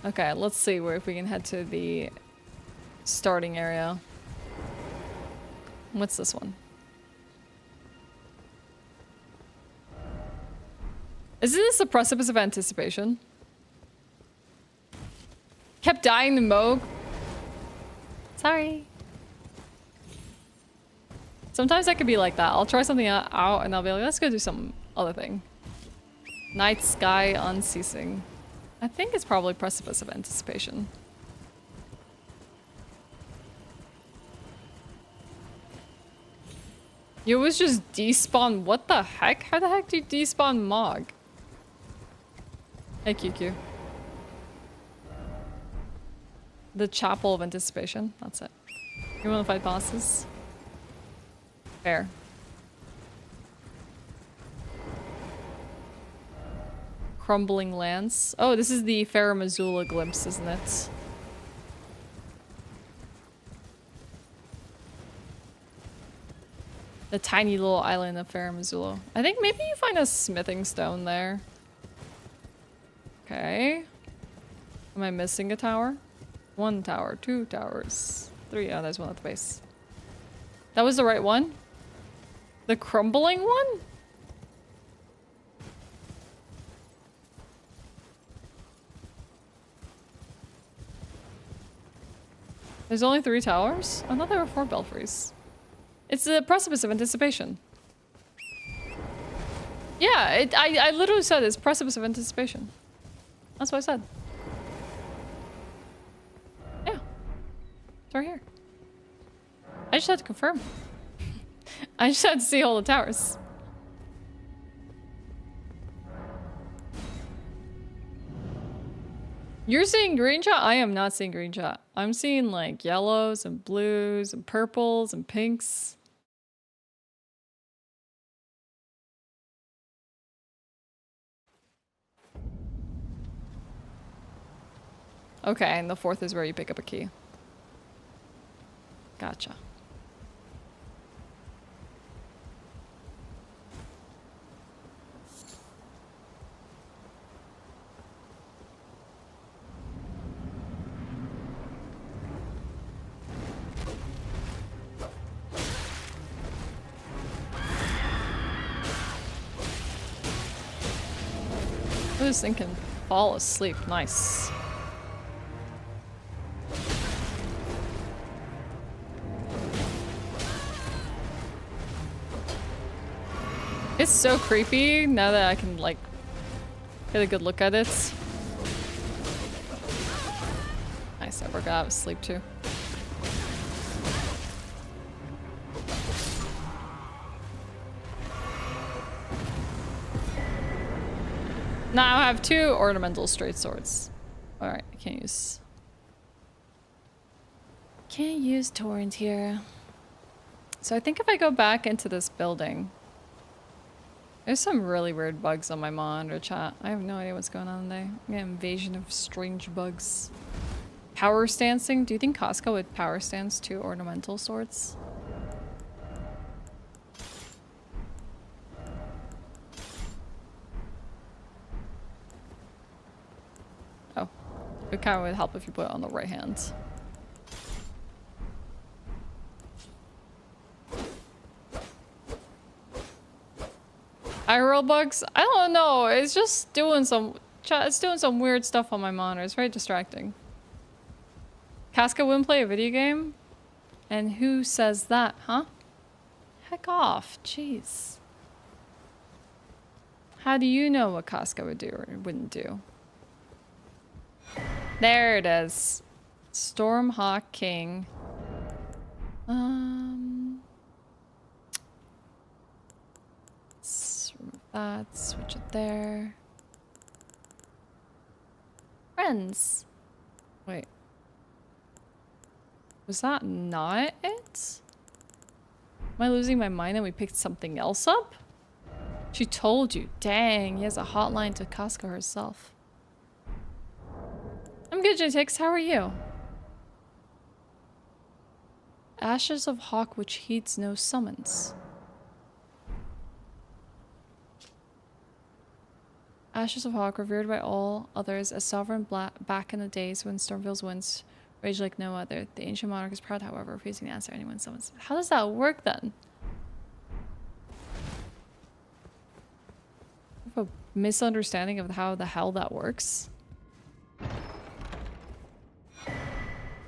Okay, let's see if we can head to the starting area. What's this one? Isn't this the precipice of anticipation? Kept dying to Moog. Sorry. Sometimes I could be like that. I'll try something out and I'll be like, let's go do some other thing. Night sky unceasing. I think it's probably precipice of anticipation. You always just despawn. What the heck? How the heck do you despawn Mog? Hey, QQ. The Chapel of Anticipation. That's it. You want to fight bosses? Fair. Crumbling Lance. Oh, this is the Farum Azula glimpse, isn't it? The tiny little island of Farum Azula. I think maybe you find a smithing stone there. Okay. Am I missing a tower? 1 tower, 2 towers, 3. Oh, there's one at the base. That was the right one? The crumbling one? There's only 3 towers? I thought there were 4 belfries. It's the precipice of anticipation. Yeah, I literally said it's precipice of anticipation. That's what I said. Yeah. It's right here. I just had to confirm. I just had to see all the towers. You're seeing green chat? I am not seeing green chat. I'm seeing like yellows and blues and purples and pinks. Okay, and the 4th is where you pick up a key. Gotcha. This thing can fall asleep. Nice. It's so creepy now that I can like get a good look at it. Nice, I broke out of sleep too. Now I have 2 ornamental straight swords. Alright, I can't use torrent here. So I think if I go back into this building, there's some really weird bugs on my monitor chat. I have no idea what's going on today. I'm getting invasion of strange bugs. Power stancing? Do you think Casca would power stance 2 ornamental swords? Oh. It kind of would help if you put it on the right hand. IRL bugs? I don't know. It's just doing some weird stuff on my monitor. It's very distracting. Casca wouldn't play a video game? And who says that, huh? Heck off. Jeez. How do you know what Casca would do or wouldn't do? There it is. Stormhawk King. Let's remove that. Switch it there. Friends. Wait. Was that not it? Am I losing my mind and we picked something else up? She told you. Dang, he has a hotline to Casca herself. I'm good, J-Tix. How are you? Ashes of Hawk which heeds no summons. Ashes of Hawk, revered by all others as sovereign back in the days when Stormville's winds raged like no other. The ancient monarch is proud, however, refusing to answer anyone summons. How does that work then? I have a misunderstanding of how the hell that works.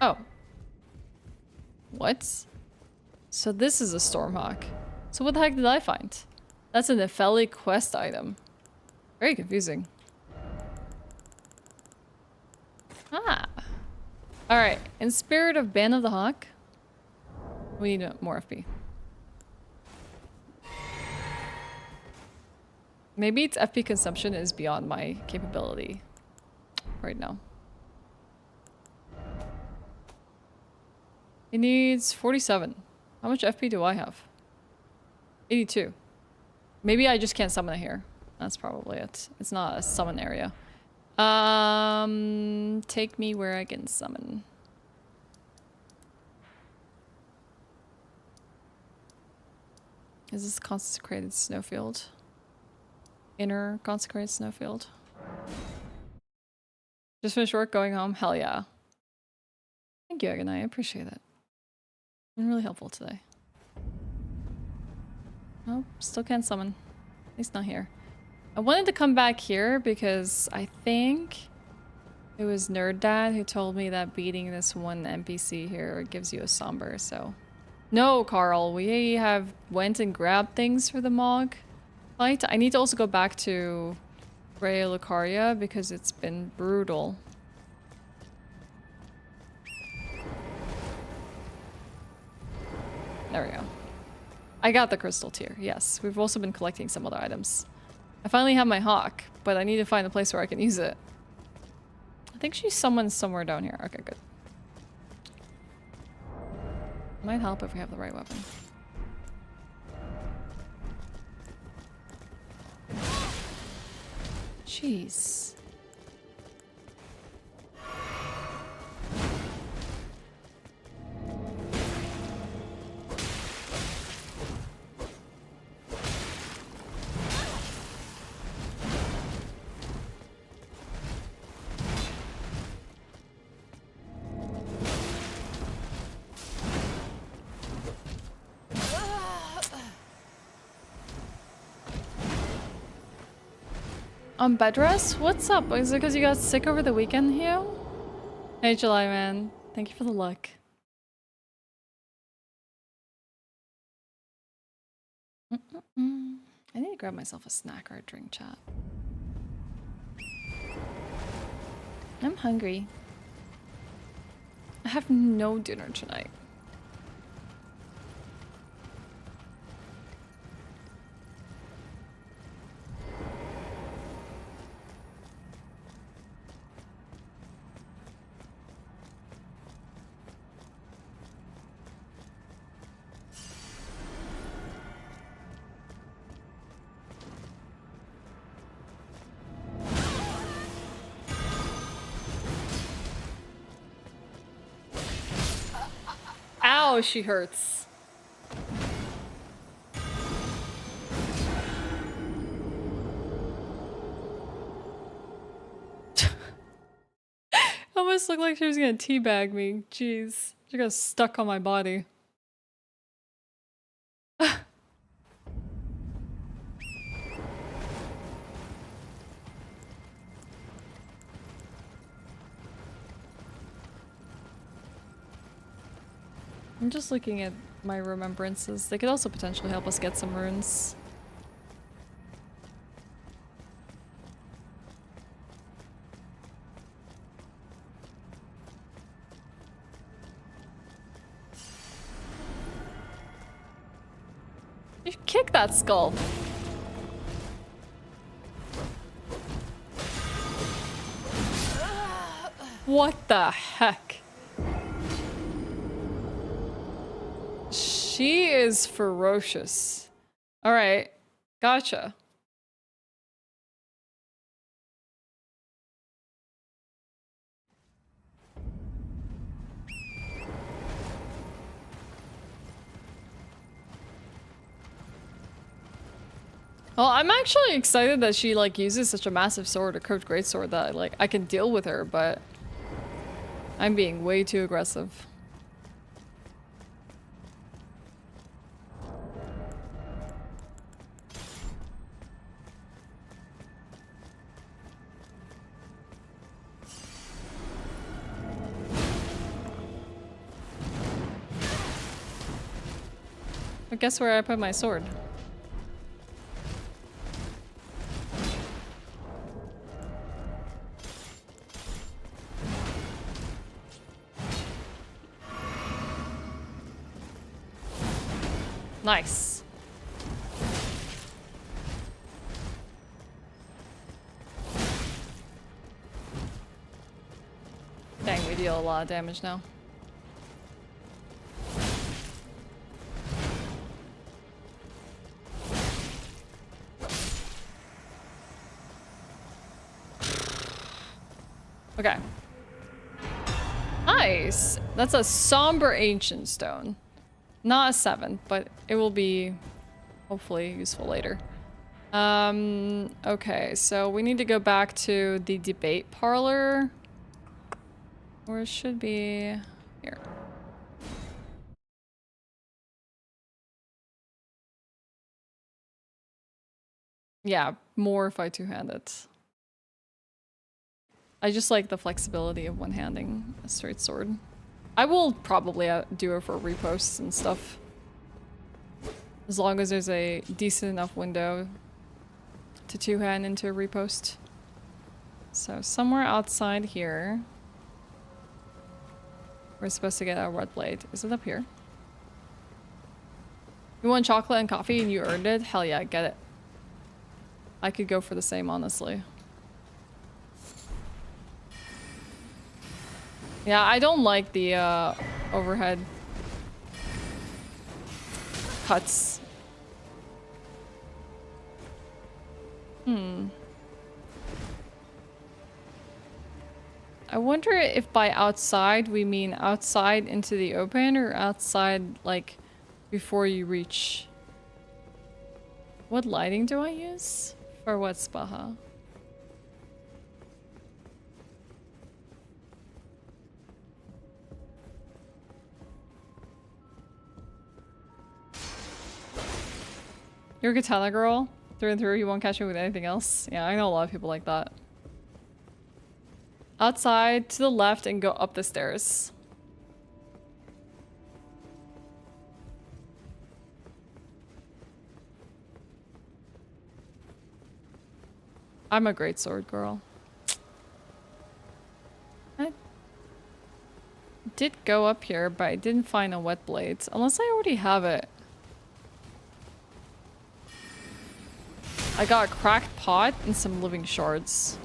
Oh. What? So this is a Stormhawk. So what the heck did I find? That's an Nepheli quest item. Very confusing. Ah. Alright. In spirit of Ban of the Hawk, we need more FP. Maybe its FP consumption is beyond my capability right now. It needs 47. How much FP do I have? 82. Maybe I just can't summon it here. That's probably it. It's not a summon area. Take me where I can summon. Is this consecrated snowfield? Inner consecrated snowfield. Just finished work, going home. Hell yeah. Thank you, Agonai. I appreciate it. Been really helpful today. Nope, still can't summon. At least not here. I wanted to come back here because I think it was Nerd Dad who told me that beating this one NPC here gives you a somber, so... No, Carl, we have went and grabbed things for the Mog fight. I need to also go back to Raya Lucaria because it's been brutal. There we go. I got the crystal tier, yes. We've also been collecting some other items. I finally have my hawk, but I need to find a place where I can use it. I think she's summoned somewhere down here. Okay, good. Might help if we have the right weapon. Jeez. On bed rest? What's up? Is it because you got sick over the weekend, Hugh? Hey, July, man. Thank you for the luck. I need to grab myself a snack or a drink, chat. I'm hungry. I have no dinner tonight. Ow, she hurts. Almost looked like she was gonna teabag me. Jeez. She got stuck on my body. I'm just looking at my remembrances. They could also potentially help us get some runes. You kick that skull. What the heck? She is ferocious. All right, gotcha. Well, I'm actually excited that she like uses such a massive sword, a curved greatsword, that like I can deal with her, but I'm being way too aggressive. But guess where I put my sword? Nice. Dang, we deal a lot of damage now. Okay. Nice. That's a somber ancient stone. Not a 7, but it will be hopefully useful later. Okay, so we need to go back to the debate parlor Or it should be here. Yeah, more if I two-hand it. I just like the flexibility of one-handing a straight sword. I will probably do it for reposts and stuff. As long as there's a decent enough window to two-hand into a repost. So somewhere outside here, we're supposed to get a red blade. Is it up here? You want chocolate and coffee and you earned it? Hell yeah, get it. I could go for the same, honestly. Yeah, I don't like the overhead cuts. I wonder if by outside we mean outside into the open or outside like before you reach. What lighting do I use? For what spaha? You're a katana girl? Through and through, you won't catch me with anything else? Yeah, I know a lot of people like that. Outside, to the left, and go up the stairs. I'm a great sword girl. I did go up here, but I didn't find a wet blade. Unless I already have it. I got a cracked pot and some living shards.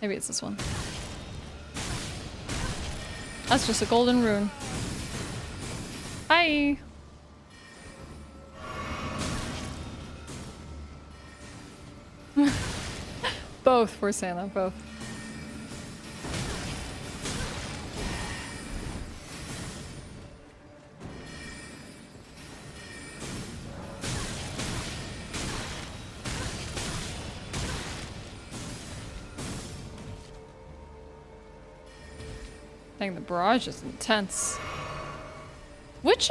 Maybe it's this one. That's just a golden rune. Hi! Both for Santa, both. Dang, the barrage is intense. Which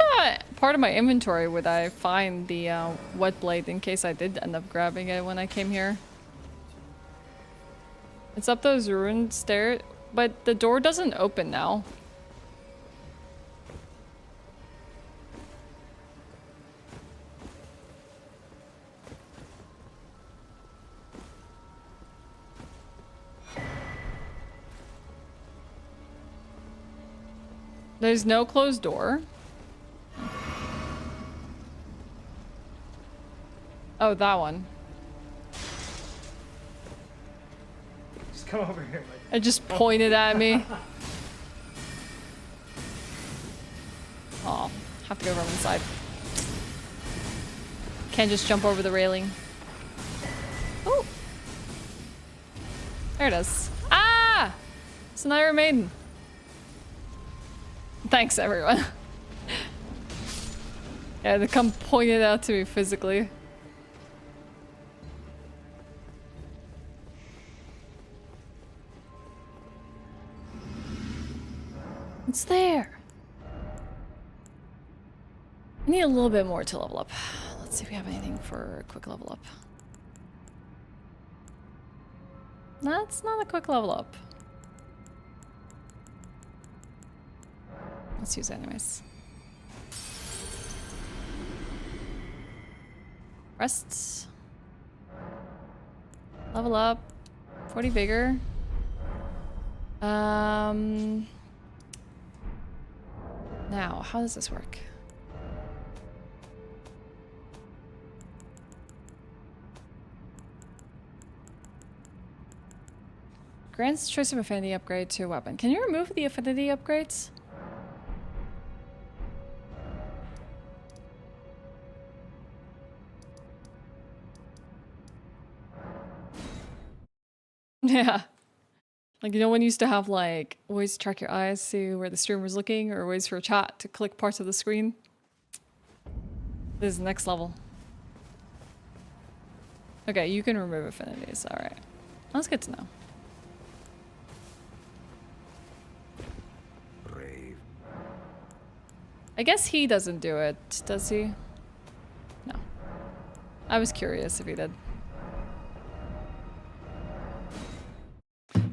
part of my inventory would I find the wet blade in case I did end up grabbing it when I came here? It's up those ruined stairs, but the door doesn't open now. There's no closed door. Oh, that one. Just come over here. It just pointed at me. Oh, have to go from inside. Can't just jump over the railing. Oh, there it is. Ah, it's an Iron Maiden. Thanks, everyone. Yeah, they come point it out to me physically. It's there. I need a little bit more to level up. Let's see if we have anything for a quick level up. That's not a quick level up. Let's use it anyways. Rests. Level up. 40 vigor. Now, how does this work? Grants choice of affinity upgrade to a weapon. Can you remove the affinity upgrades? Yeah. Like, you know, when you used to have like ways to track your eyes, see where the streamer's looking, or ways for chat to click parts of the screen. This is next level. Okay, you can remove affinities. All right, that's good to know. Brave. I guess he doesn't do it, does he? No. I was curious if he did.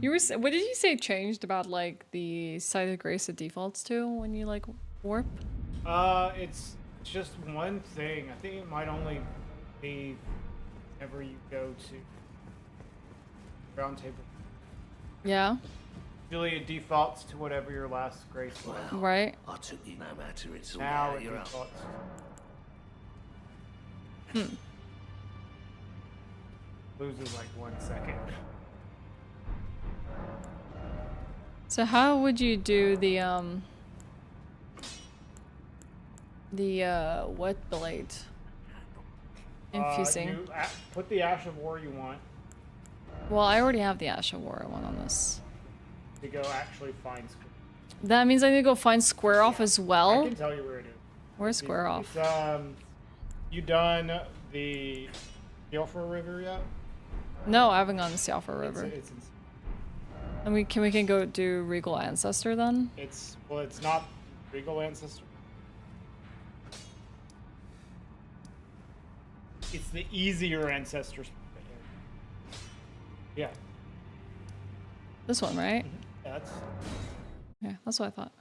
You were, what did you say changed about like the Site of Grace it defaults to when you like warp? It's just one thing. I think it might only be whenever you go to round table. Yeah. Usually it defaults to whatever your last grace was. Right. I took you no matter, it's all Now there, it you're out. defaults. Loses like 1 second. So how would you do the wet blade infusing? You put the Ash of War you want Well, I already have the Ashe one on this. to go actually find Square. That means I need to go find Square Off as I well. can tell you where it is. Where's Square Off? It's, you done the Alpha River yet? No, I haven't gone to Sialfa River. It's And we can go do Regal Ancestor then? well, it's not Regal Ancestor. It's the easier Ancestors. Yeah. This one, right? That's Yeah, that's what I thought.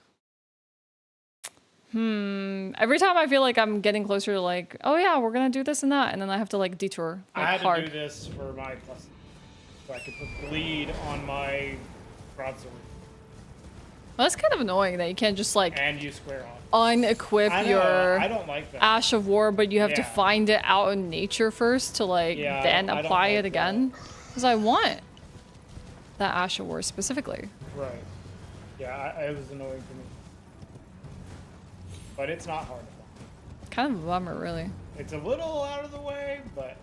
Every time I feel like I'm getting closer to like, oh yeah, we're gonna do this and that, and then I have to like detour like, I had hard. to do this for my plus, so I could put bleed on my broadsword Well, that's kind of annoying that you can't just like and you square off. unequip I know, your I don't like that. Ash of War, but you have to Yeah. find it out in nature first to like Yeah, then I don't apply like it again. Because I want that Ash of War specifically. Right. Yeah, it was annoying for me. But it's not hard to find. Kind of a bummer, really. It's a little out of the way, but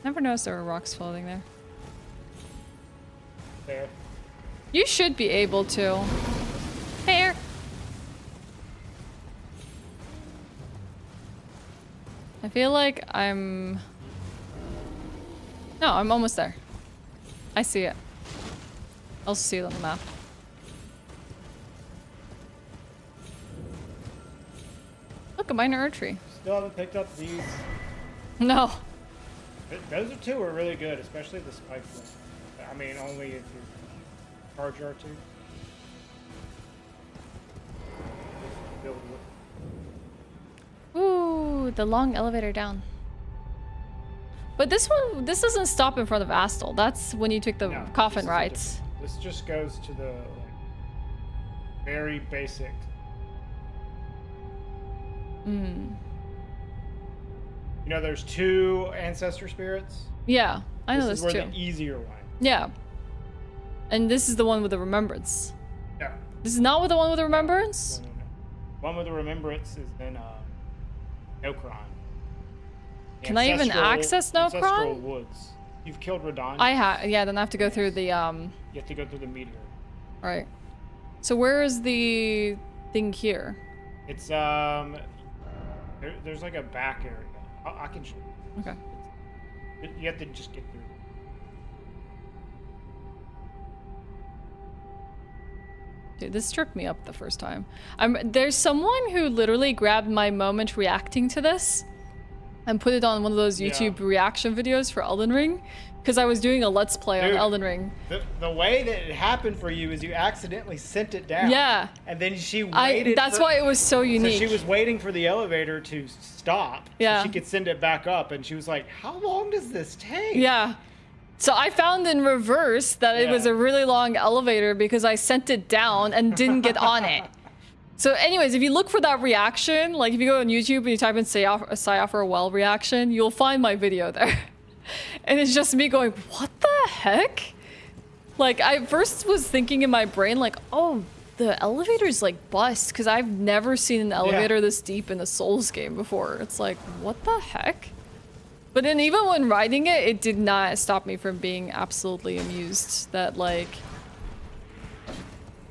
Never noticed there were rocks floating there. there. You should be able to. Here. I feel like I'm... No, I'm almost there. I see it. I also see it on the map. Look, a minor Erdtree. Still haven't picked up these. No. Those two are really good, especially the spike one. I mean, only if you charge R2. Build with Ooh, the long elevator down. But this doesn't stop in front of Astel. That's when you took the No, coffin this is a rides. different- This just goes to the very basic. You know, there's 2 ancestor spirits. Yeah, I know This there's is where two. the easier one. Yeah. And this is the one with the remembrance. Yeah. This is not with the one with the remembrance? No. One with the remembrance is in Nokron. Can I even access Ancestral Nokron? Woods. You've killed Radon. Yeah, then I have to go through the You have to go through the meteor. right. So where is the thing here? It's there's like a back area. I can show you. Okay. You have to just get through. Dude, this tripped me up the first time. There's someone who literally grabbed my moment reacting to this and put it on one of those YouTube reaction videos for Elden Ring because I was doing a Let's Play on Dude, Elden Ring. The way that it happened for you is you accidentally sent it down. Yeah. And then she waited. That's why it was so unique. So she was waiting for the elevator to stop. Yeah. So she could send it back up, and she was like, "How long does this take?" Yeah. So I found in reverse that it was Yeah. a really long elevator because I sent it down and didn't get on it. So anyways, if you look for that reaction, like if you go on YouTube and you type in Cypher Well reaction, you'll find my video there. And it's just me going, what the heck? Like I first was thinking in my brain like, oh, the elevator's like bust because I've never seen an elevator this deep in a Souls game before. It's like, what the heck? But then even when riding it, it did not stop me from being absolutely amused that, like,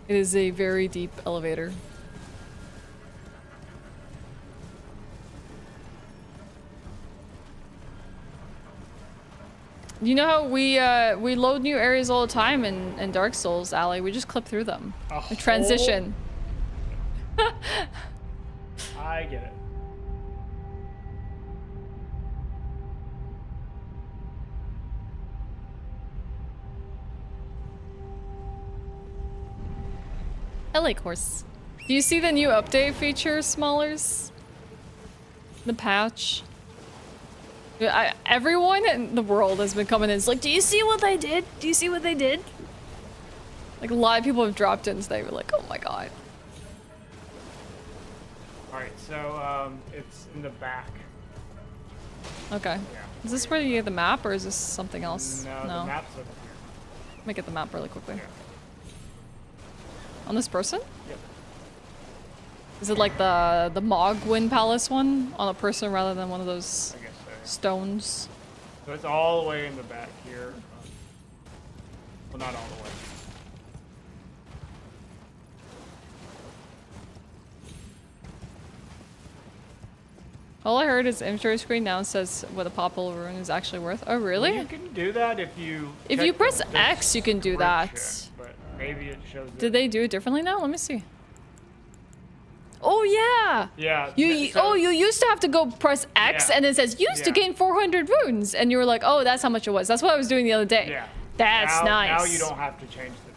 it is a very deep elevator. You know how we load new areas all the time in Dark Souls, Allie? We just clip through them. We transition. I get it. I like horse. Do you see the new update feature, Smallers? The patch? Everyone in the world has been coming in. It's like, do you see what they did? Do you see what they did? Like, a lot of people have dropped in today. We're like, oh my god. Alright, so, it's in the back. Okay. Yeah. Is this where you get the map, or is this something else? No, the map's over here. Let me get the map really quickly. Yeah. On this person? Yep. Is it like the Mogwin Palace one? On a person rather than one of those I guess so. Yeah. stones? So it's all the way in the back here. Well, not all the way. All I heard is inventory screen now says what a popple rune is actually worth. Oh, really? Well, you can do that if you. If check you press the X, you can do that. description, But maybe it shows. Did they do it differently now? Let me see. Oh yeah. Yeah. You used to have to go press X Yeah. and it says used to Yeah. gain 400 runes, and you were like, oh, that's how much it was. That's what I was doing the other day. Yeah. That's nice. Now you don't have to change the.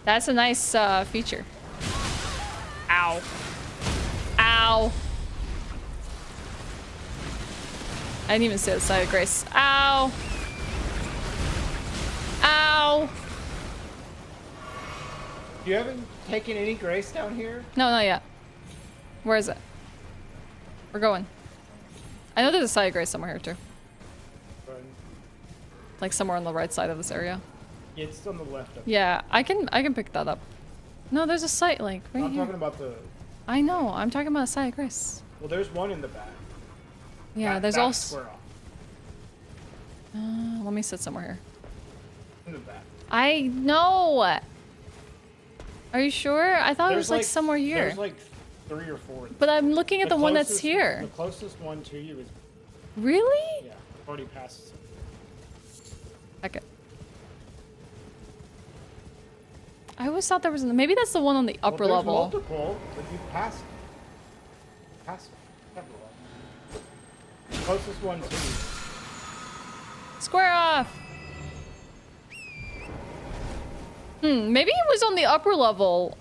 That's a nice feature. Ow. Ow. I didn't even see the side of Grace. Ow. Ow. You haven't taken any grace down here? No, not yet. Where is it? We're going. I know there's a side of Grace somewhere here too. But Like somewhere on the right side of this area. it's on the left. Yeah, I can pick that up. No, there's a site like right I'm here. talking about the. I know. I'm talking about a side of Grace. Well, there's one in the back. Yeah, there's Back also. square off. Let me sit somewhere here. In the back. I know. Are you sure? I thought it was like somewhere here. There's like 3 or 4. But I'm looking at the one that's here. The closest one to you is. Really? Yeah, already passed. Okay. I always thought there was. Maybe that's the one on the upper Well, there's level. multiple, but you passed. Passed several. The closest one to you. Square off. Maybe it was on the upper level.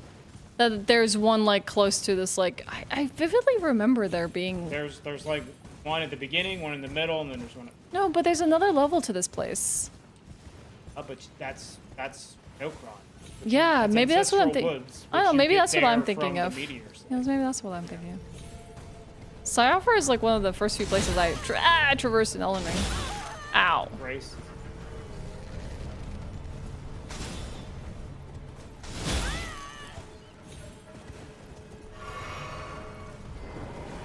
That there's one like close to this. Like I vividly remember there being. There's like one at the beginning, one in the middle, and then there's one. No, but there's another level to this place. But that's Nokron. Yeah, maybe that's what I'm thinking. I don't know, maybe that's what I'm thinking of. Yeah, Yeah, maybe that's what I'm thinking of. Cyoffer is like one of the first few places I traversed in Elden Ring. Ow. Grace.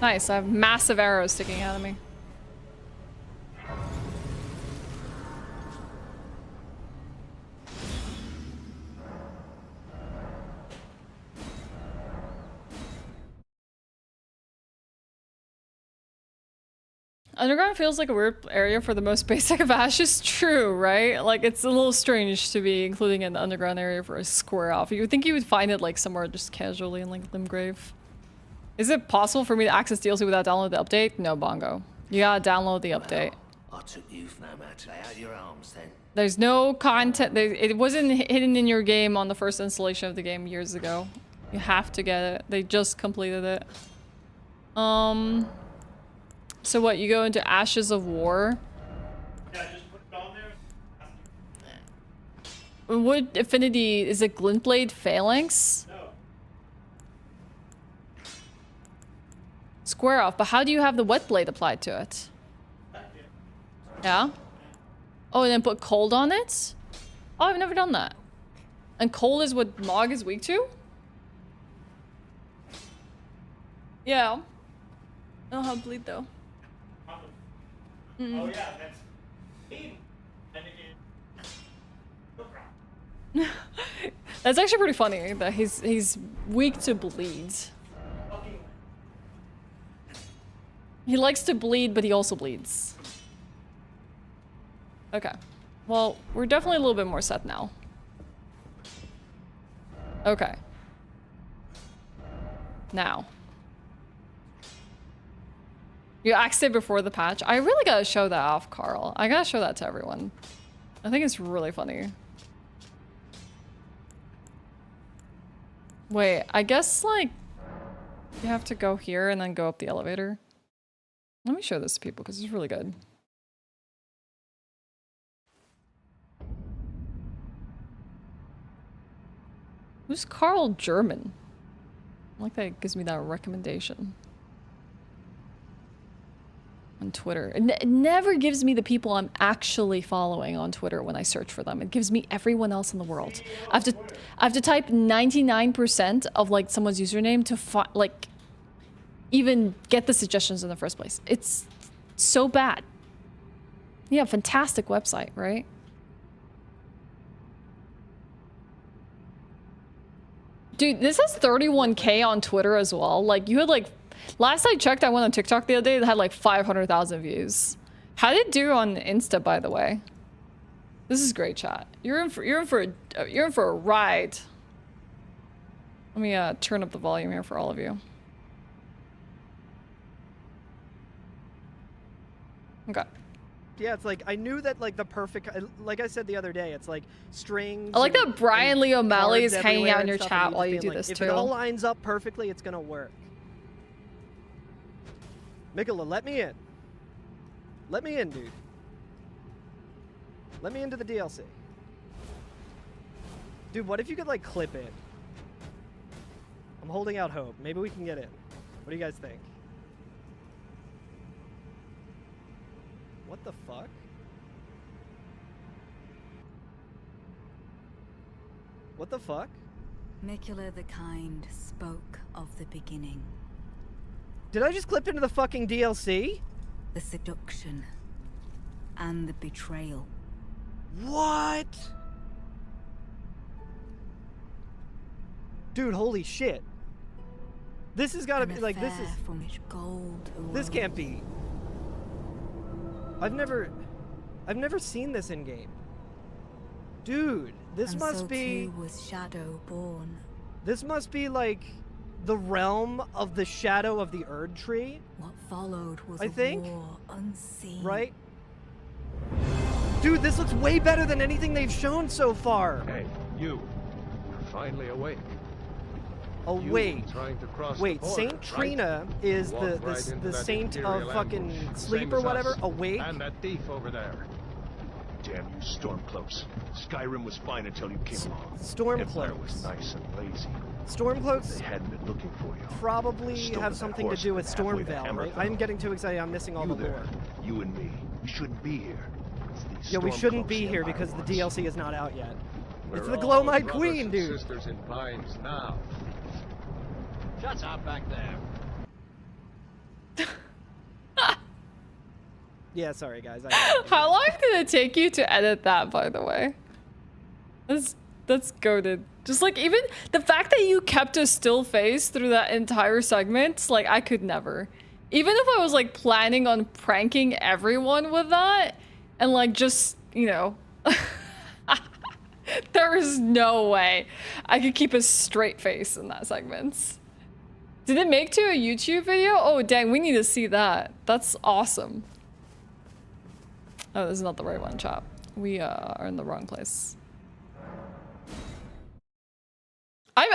Nice, I have massive arrows sticking out of me. Underground feels like a weird area for the most basic of Ashe is true, right? Like, it's a little strange to be including an underground area for a square off. You would think you would find it, like, somewhere just casually in, like, Limgrave. Is it possible for me to access DLC without downloading the update? No, Bongo. You gotta download the update. I took you for no matter. Lay out your arms then. There's no content. It wasn't hidden in your game on the first installation of the game years ago. You have to get it. They just completed it. So what, you go into Ashes of War? Yeah, just put it on there. What affinity, is it Glintblade Phalanx? No. Square off, but how do you have the wet blade applied to it? Yeah? Oh, and then put cold on it? Oh, I've never done that. And cold is what Mog is weak to? Yeah. I don't have bleed though. Oh yeah, that's me. And it is no problem. That's actually pretty funny that he's weak to bleed. Fucking He likes to bleed, but he also bleeds. Okay. Well, we're definitely a little bit more set now. Okay. Now. You axed it before the patch. I really gotta show that off, Carl. I gotta show that to everyone. I think it's really funny. Wait, I guess, like, you have to go here and then go up the elevator. Let me show this to people, because it's really good. Who's Carl German? I like that it gives me that recommendation. On Twitter. It never gives me the people I'm actually following on Twitter when I search for them. It gives me everyone else in the world. I have to type 99% of like someone's username to like even get the suggestions in the first place. It's so bad. Yeah, fantastic website, right? Dude, this has 31K on Twitter as well. Like, you had like, last I checked, I went on TikTok the other day, it had like 500,000 views. How did it do on Insta, by the way? This is great, chat. You're in for a ride. Let me turn up the volume here for all of you. Okay. Yeah, it's like, I knew that, like, the perfect, like I said the other day, it's like strings. I like that Brian Lee O'Malley is hanging out in your stuff, chat and while you just do being this like, too. If it all lines up perfectly, it's gonna work. Miquella, let me in. Let me in, dude. Let me into the DLC. Dude, what if you could, like, clip it? I'm holding out hope. Maybe we can get in. What do you guys think? What the fuck? What the fuck? Miquella the Kind spoke of the beginning. Did I just clip into the fucking DLC? The seduction. And the betrayal. What? Dude, holy shit. This has gotta An be, like, this affair is... from which gold This arose. can't be... I've never seen this in game. Dude, this And must so be... too was Shadow born. This must be, like, the realm of the shadow of the Erdtree, What followed was I a think. war unseen. right? Dude, this looks way better than anything they've shown so far. Hey, you. You're finally awake. Oh, You wait. trying to cross the Wait, border, Saint right? Trina is Walked the right into the that saint of Imperial fucking ambush, sleep same or as whatever, us. awake? And that thief over there. Damn you, Stormcloaks. Skyrim was fine until you came along. Empire was Stormcloaks. nice and lazy. Stormcloaks They hadn't been looking for you. probably Stole have that something to horse do with halfway to Stormvale, right? Hammerfell. I'm getting too excited, I'm missing all You the there, lore. you and me. We shouldn't be here. It's these Yeah, we shouldn't Stormcloaks be the here Empire because the wants. DLC is not out yet. It's We're the all Glowmite brothers Queen, and dude. Sisters in vines now. Shut up back there. Yeah, sorry guys. How long did it take you to edit that, by the way? That's goated. Just like, even the fact that you kept a still face through that entire segment, like, I could never. Even if I was like planning on pranking everyone with that, and like just, you know, there is no way I could keep a straight face in that segment. Did it make to a YouTube video? Oh dang, we need to see that. That's awesome. Oh, this is not the right one, chat. We are in the wrong place.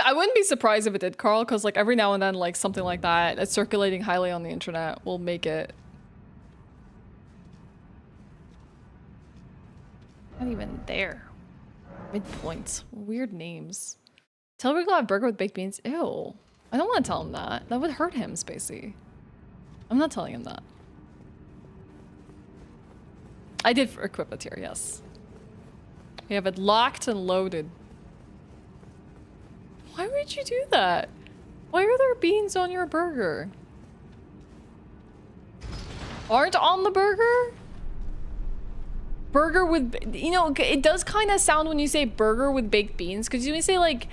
I wouldn't be surprised if it did, Carl, because like every now and then, like something like that, it's circulating highly on the internet will make it. Not even there. Midpoint. Weird names. Tell Rick I'll have burger with baked beans. Ew. I don't want to tell him that. That would hurt him, Spacey. I'm not telling him that. I did equip it here, yes. We have it locked and loaded. Why would you do that? Why are there beans on your burger? Aren't on the burger? burger with, you know, it does kind of sound when you say burger with baked beans, because you say like,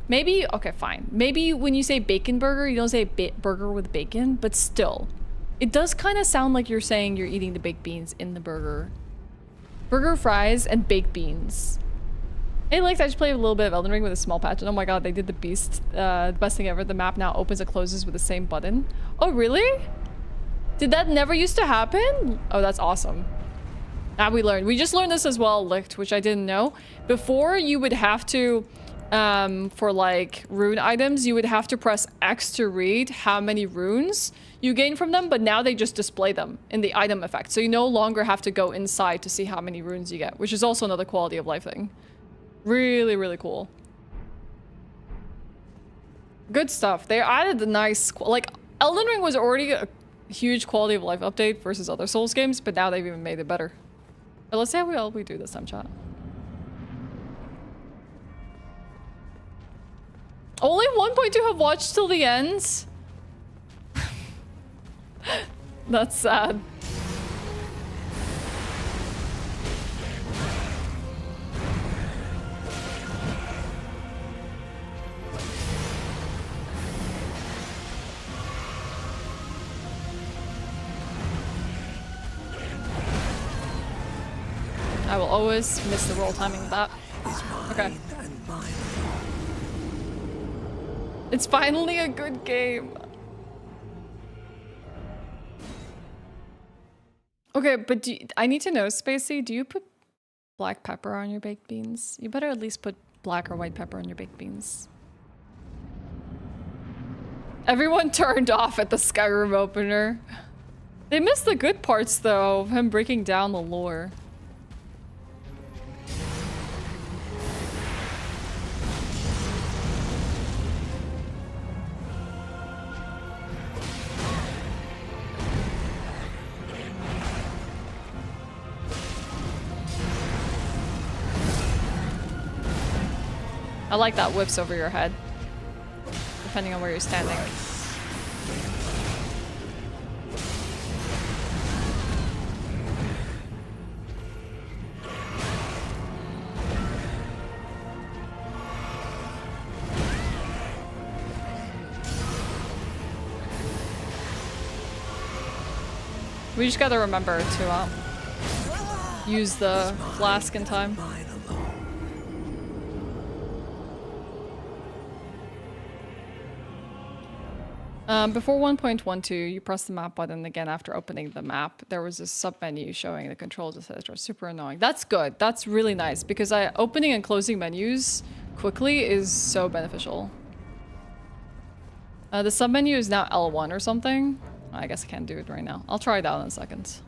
maybe, okay, fine. Maybe when you say bacon burger, you don't say burger with bacon, but still. It does kind of sound like you're saying you're eating the baked beans in the burger. Burger fries and baked beans. Hey, Lex, I just played a little bit of Elden Ring with a small patch, and oh my god, they did the beast. The best thing ever. The map now opens and closes with the same button. Oh, really? Did that never used to happen? Oh, that's awesome. Now we learned. We just learned this as well, Licht, which I didn't know. Before, you would have to, for like rune items, you would have to press X to read how many runes you gain from them, but now they just display them in the item effect. So you no longer have to go inside to see how many runes you get, which is also another quality of life thing. Really, really cool. Good stuff. They added the nice, like, Elden Ring was already a huge quality of life update versus other Souls games, but now they've even made it better. But let's see how well we do this time, chat. Only 1.2 have watched till the end? That's sad. I will always miss the roll timing of that. Okay. It's finally a good game. Okay, but I need to know, Spacey, do you put black pepper on your baked beans? You better at least put black or white pepper on your baked beans. Everyone turned off at the Skyrim opener. They missed the good parts, though, of him breaking down the lore. I like that whips over your head, depending on where you're standing. We just gotta remember to use the flask in time. Before 1.12, you press the map button again after opening the map. There was a sub-menu showing the controls, etc. Super annoying. That's good. That's really nice because opening and closing menus quickly is so beneficial. The sub-menu is now L1 or something. I guess I can't do it right now. I'll try it out in a second.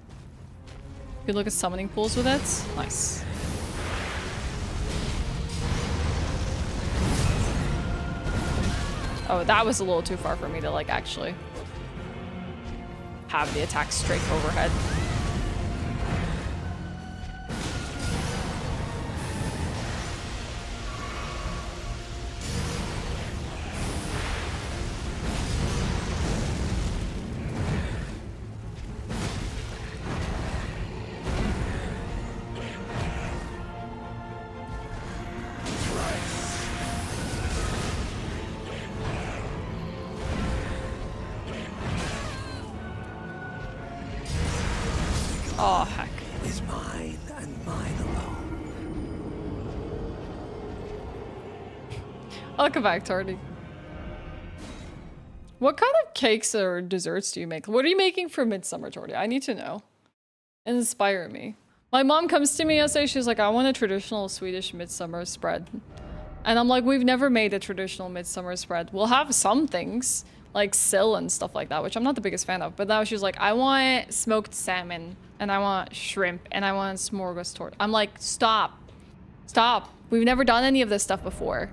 You can look at summoning pools with it. Nice. Oh, that was a little too far for me to, like, actually have the attack straight overhead. Oh, heck. Is mine and mine alone. I'll come back, Tardy. What kind of cakes or desserts do you make? What are you making for Midsummer, Tardy? I need to know. Inspire me. My mom comes to me yesterday, she's like, I want a traditional Swedish Midsummer spread. And I'm like, we've never made a traditional Midsummer spread. We'll have some things, like sill and stuff like that, which I'm not the biggest fan of. But now she's like, I want smoked salmon, and I want shrimp, and I want smorgasbord. I'm like, stop. Stop. We've never done any of this stuff before.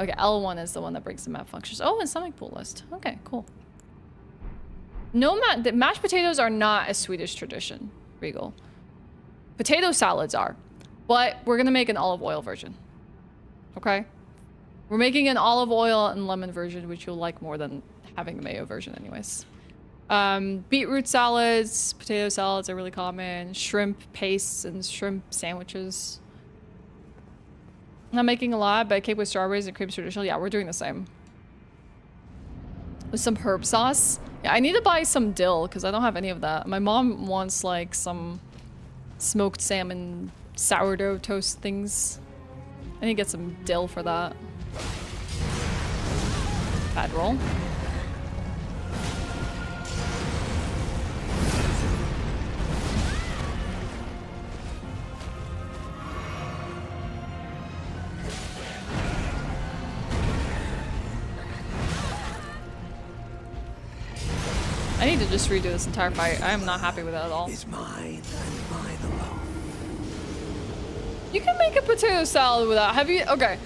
Okay, L1 is the one that brings the map functions. Oh, and stomach pool list. Okay, cool. No, the mashed potatoes are not a Swedish tradition, Regal. Potato salads are. But we're gonna make an olive oil version. Okay? We're making an olive oil and lemon version, which you'll like more than having the mayo version anyways. Beetroot salads, potato salads are really common. Shrimp pastes and shrimp sandwiches. I'm not making a lot, but cake with strawberries and cream traditional. Yeah, we're doing the same. With some herb sauce. Yeah, I need to buy some dill because I don't have any of that. My mom wants like some smoked salmon sourdough toast things. I need to get some dill for that. Bad roll. I need to just redo this entire fight. I am not happy with it at all. Is mine and mine alone. You can make a potato salad without. Have you? Okay.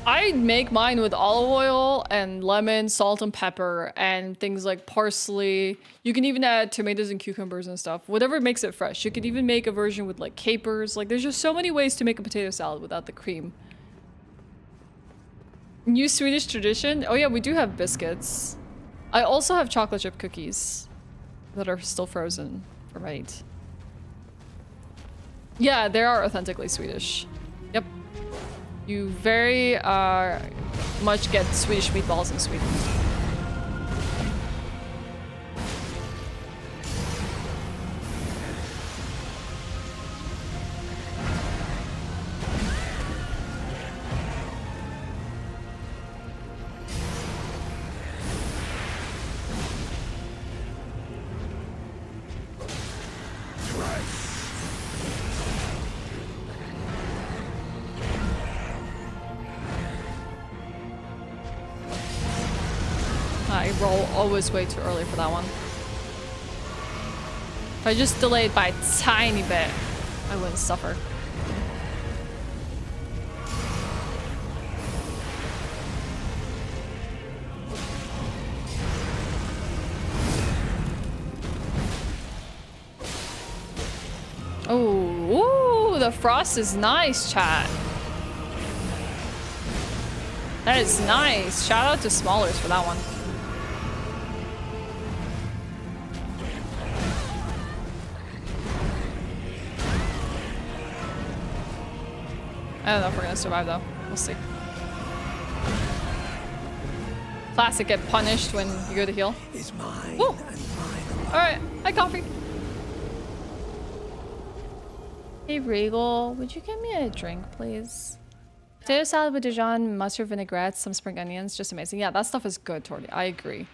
I make mine with olive oil and lemon, salt and pepper, and things like parsley. You can even add tomatoes and cucumbers and stuff. Whatever makes it fresh. You could even make a version with like capers. Like there's just so many ways to make a potato salad without the cream. New Swedish tradition? Oh yeah, we do have biscuits. I also have chocolate chip cookies that are still frozen for right. Yeah, they are authentically Swedish. Yep. You very much get Swedish meatballs in Sweden. I roll always way too early for that one. If I just delayed by a tiny bit, I wouldn't suffer. Oh, ooh, the frost is nice, chat. That is nice. Shout out to Smallers for that one. I don't know if we're gonna survive though. We'll see. Classic, get punished when you go to heal. Is mine Woo! and mine alone. Alright, hi coffee. Hey Regal, would you give me a drink, please? Potato salad with Dijon, mustard vinaigrette, some spring onions, just amazing. Yeah, that stuff is good, Torty. I agree.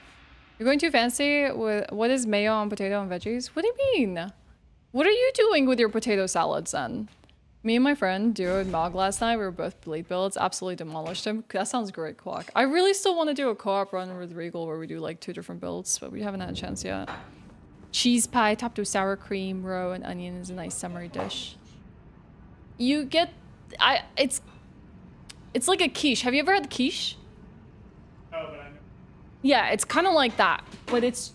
You're going too fancy with what is mayo on potato and veggies? What do you mean? What are you doing with your potato salads then? Me and my friend duoed Mog last night. We were both bleed builds. Absolutely demolished him. That sounds great, Quack. I really still want to do a co-op run with Regal where we do like 2 different builds, but we haven't had a chance yet. Cheese pie topped with sour cream, roe, and onion is a nice summery dish. You get... It's like a quiche. Have you ever had quiche? Oh, but I know. Yeah, it's kind of like that, but it's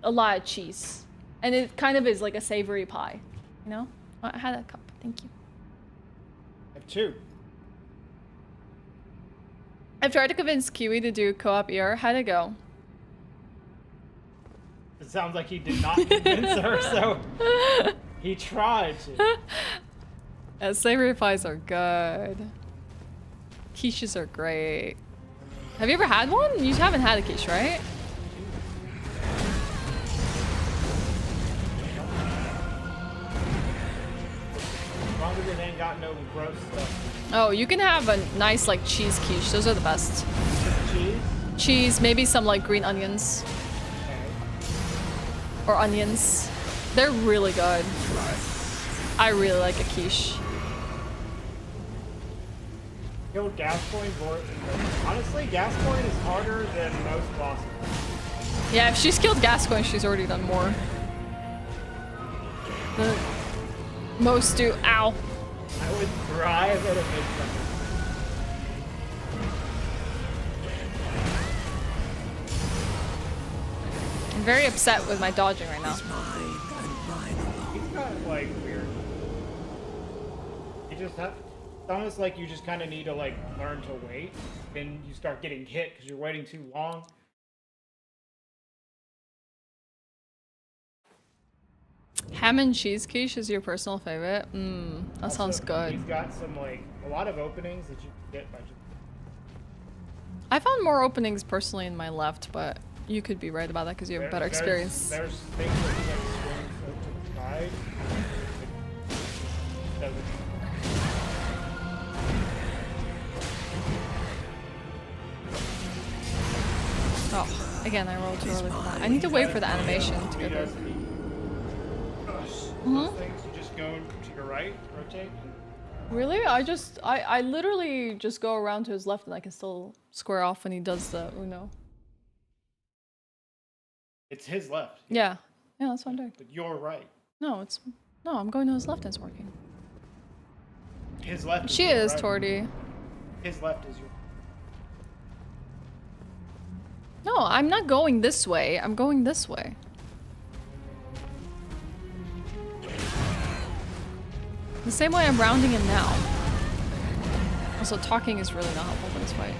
a lot of cheese. And it kind of is like a savory pie, you know? I had a cup. Thank you. I have 2. I've tried to convince Kiwi to do co-op ER. How'd it go? It sounds like he did not convince her, so he tried to. Yeah, savory pies are good. Quiches are great. Have you ever had one? You haven't had a quiche, right? As long as it ain't got no gross stuff. Oh, you can have a nice like cheese quiche. Those are the best. Cheese? Cheese, maybe some like green onions. Okay. Or onions. They're really good. I really like a quiche. Killed Gascoigne, honestly, Gascoigne is harder than most bosses. Yeah, if she's killed Gascoigne, she's already done more. Most do. Ow. I would thrive at a midsummer. I'm very upset with my dodging right now. Is mine and mine alone. He's kind of like weird. You just have. It's almost like you just kind of need to like learn to wait, then you start getting hit because you're waiting too long. Ham and cheese quiche is your personal favorite? That Also, sounds good. He's got some like a lot of openings that you can get by just. I found more openings personally in my left, but you could be right about that because you have better experience. There's things that you can swing to the side. It doesn't. Oh, again, I rolled too early for that. I need to wait for the animation to go through. Those things you just go to your right, rotate. Really? I literally just go around to his left and I can still square off when he does the Uno. It's his left. Yeah. Yeah, that's what I'm doing. But you're right. No, I'm going to his left and it's working. His left. She your is, right. Torty. His left is your. No, I'm not going this way. I'm going this way. The same way I'm rounding him now. Also, talking is really not helpful in this fight.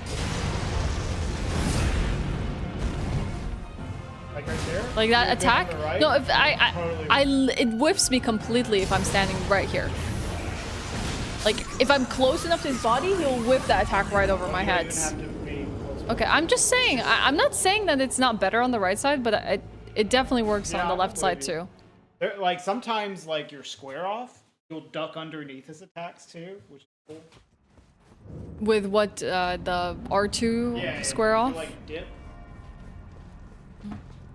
Like right there? Like that You're attack? going to the right? No, if Totally. it whiffs me completely if I'm standing right here. Like, if I'm close enough to his body, he'll whip that attack right over my head. Okay, I'm just saying, I'm not saying that it's not better on the right side, but it definitely works on the left side too. Like sometimes, like your square off, you'll duck underneath his attacks too, which is cool. With what, the R2 square off? Like dip.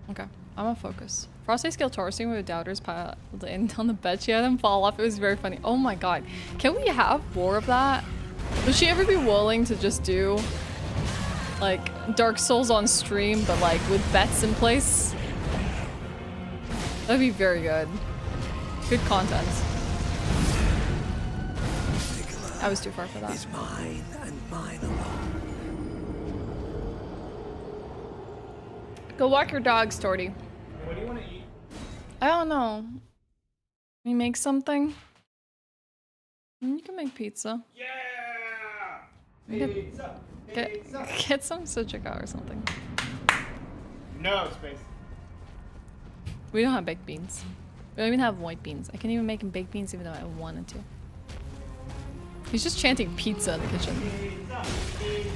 Okay, I'm gonna focus. Frosty skill torsing with doubters piled in on the bed. She had him fall off. It was very funny. Oh my god. Can we have more of that? Would she ever be willing to just do like Dark Souls on stream, but like with bets in place? That'd be very good. Good content. I was too far for that. Is mine and mine alone. Go walk your dogs, Torty. What do you want to eat? I don't know. You make something? You can make pizza. Yeah! Pizza! Pizza! Get some sujiga or something. No space. We don't have baked beans. We don't even have white beans. I can't even make him baked beans even though I wanted to. He's just chanting pizza in the kitchen. Pizza! Pizza!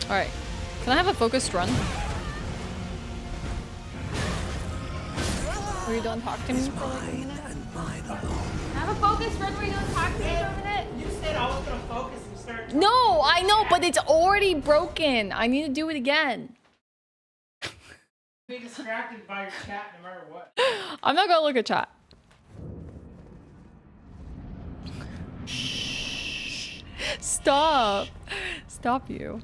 Alright. Can I have a focused run? Where you don't talk to me for like a minute? Have a focused run where you don't talk to me for a minute? You said I was gonna focus and start. No, I know, but it's already broken. I need to do it again. Be distracted by your chat no matter what. I'm not gonna look at chat. Stop. Stop you.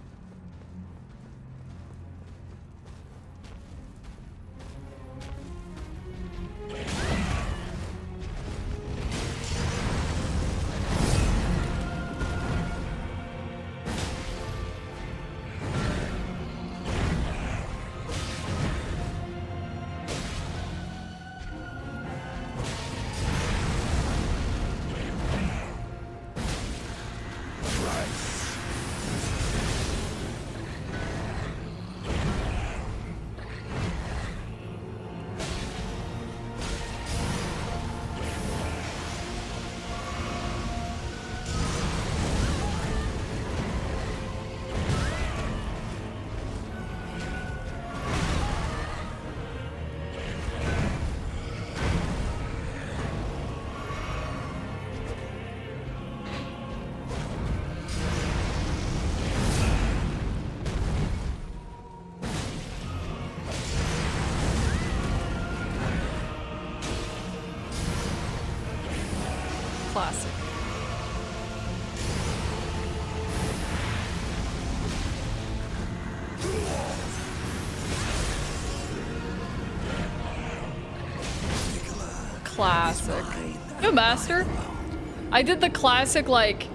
Classic. Classic. Yo, master. I did the classic, like,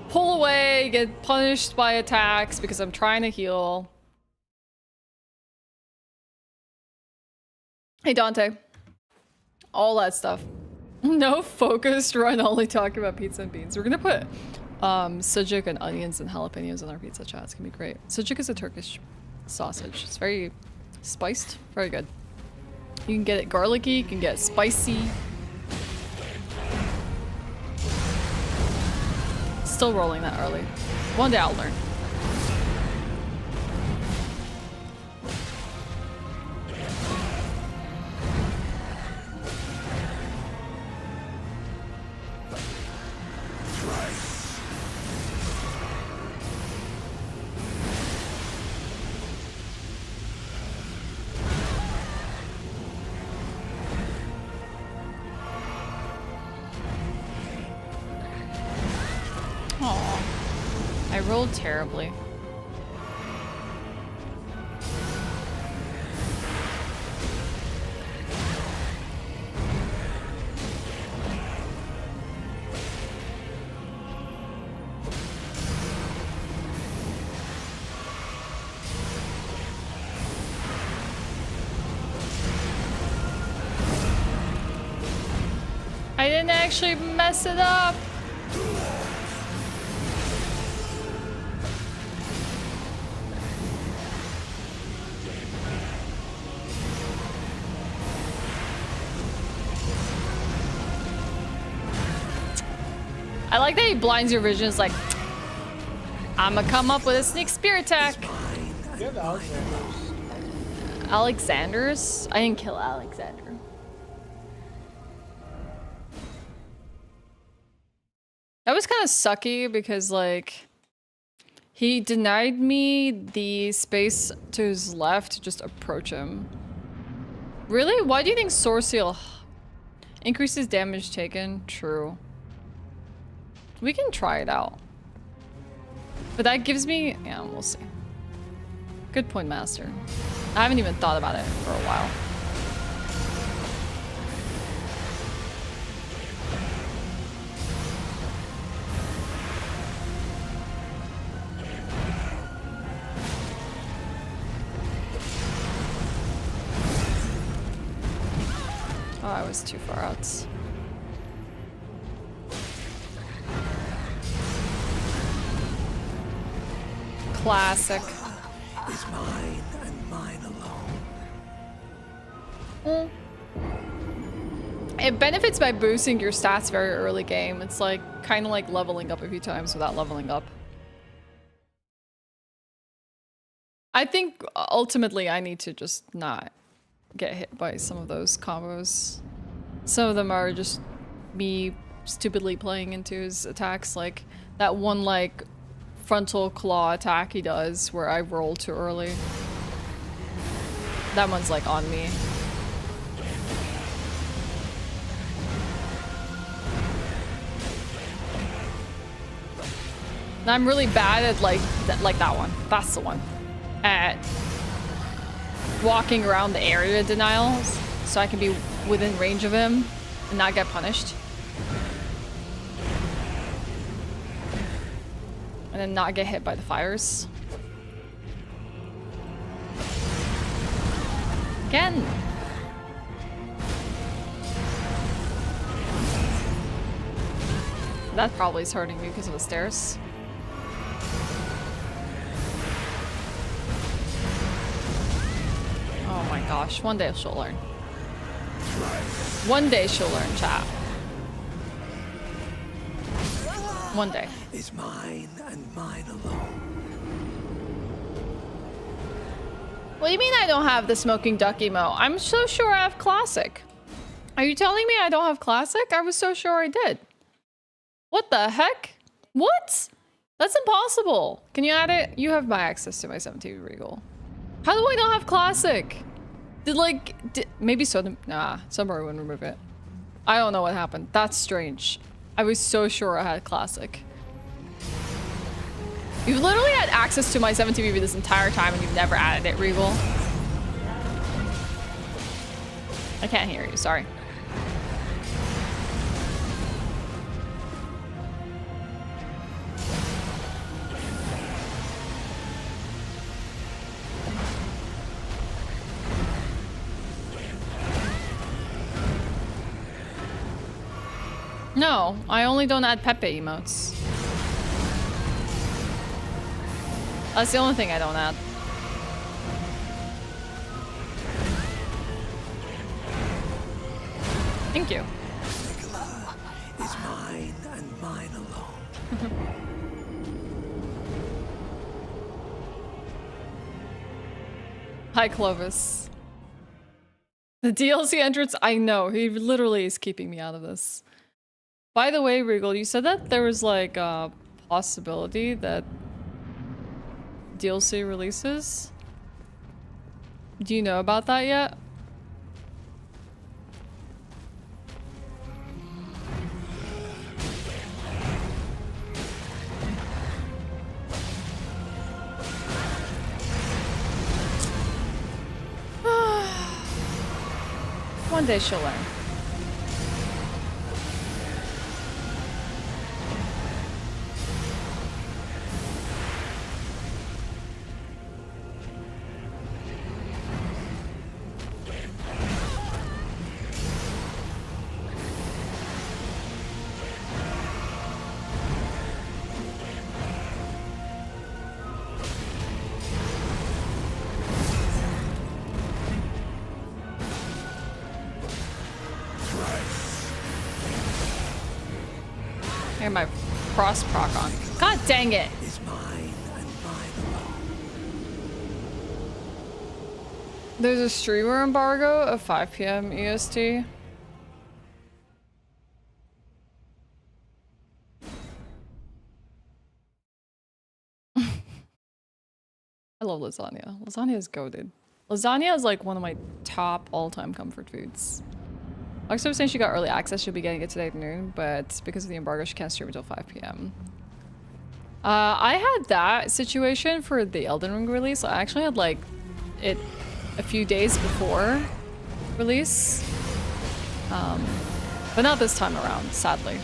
pull away, get punished by attacks because I'm trying to heal. Hey, Dante. All that stuff. No focused run, only talking about pizza and beans. We're gonna put sujuk and onions and jalapenos in our pizza chat. It's gonna be great. Sujuk is a Turkish sausage. It's very spiced. Very good. You can get it garlicky, you can get it spicy. Still rolling that early. One day I'll learn. I rolled terribly. I didn't actually mess it up. I like that he blinds your vision. It's like, I'ma come up with a sneak spear attack. You have Alexander's. Alexander's? I didn't kill Alexander. That was kind of sucky because, like, he denied me the space to his left to just approach him. Really? Why do you think Sword Seal increases damage taken? True. We can try it out. But that gives me... yeah, we'll see. Good point, Master. I haven't even thought about it for a while. Oh, I was too far out. Classic. Is mine and mine alone. It benefits by boosting your stats very early game. It's like kind of like leveling up a few times without leveling up. I think ultimately I need to just not get hit by some of those combos. Some of them are just me stupidly playing into his attacks, like that one like frontal claw attack he does where I roll too early. That one's like on me. And I'm really bad at like that one. That's the one. At walking around the area denials so I can be within range of him and not get punished. And then not get hit by the fires. Again. That probably is hurting me because of the stairs. Oh my gosh, one day she'll learn. One day she'll learn, chat. One day. Is mine and mine alone. What do you mean I don't have the smoking duck emote? I'm so sure I have classic. Are you telling me I don't have classic? I was so sure I did. What the heck? What? That's impossible. Can you add it? You have my access to my 7TV Regal. How do I not have classic? Maybe Sodom, nah, Summer wouldn't remove it. I don't know what happened. That's strange. I was so sure I had classic. You've literally had access to my 7TV this entire time and you've never added it, Regal. I can't hear you, sorry. No, I only don't add Pepe emotes. That's the only thing I don't add. Thank you. Miquella is mine and mine alone. Hi, Clovis. The DLC entrance, I know. He literally is keeping me out of this. By the way, Regal, you said that there was like a possibility that DLC releases. Do you know about that yet? One day she'll learn. My frost proc on. God dang it! Is mine and mine alone. There's a streamer embargo of 5 p.m. EST. I love lasagna. Lasagna is goated. Lasagna is like one of my top all-time comfort foods. Alexa was saying she got early access. She'll be getting it today at noon, but because of the embargo, she can't stream until 5 p.m. I had that situation for the Elden Ring release. I actually had like it a few days before release, but not this time around, sadly.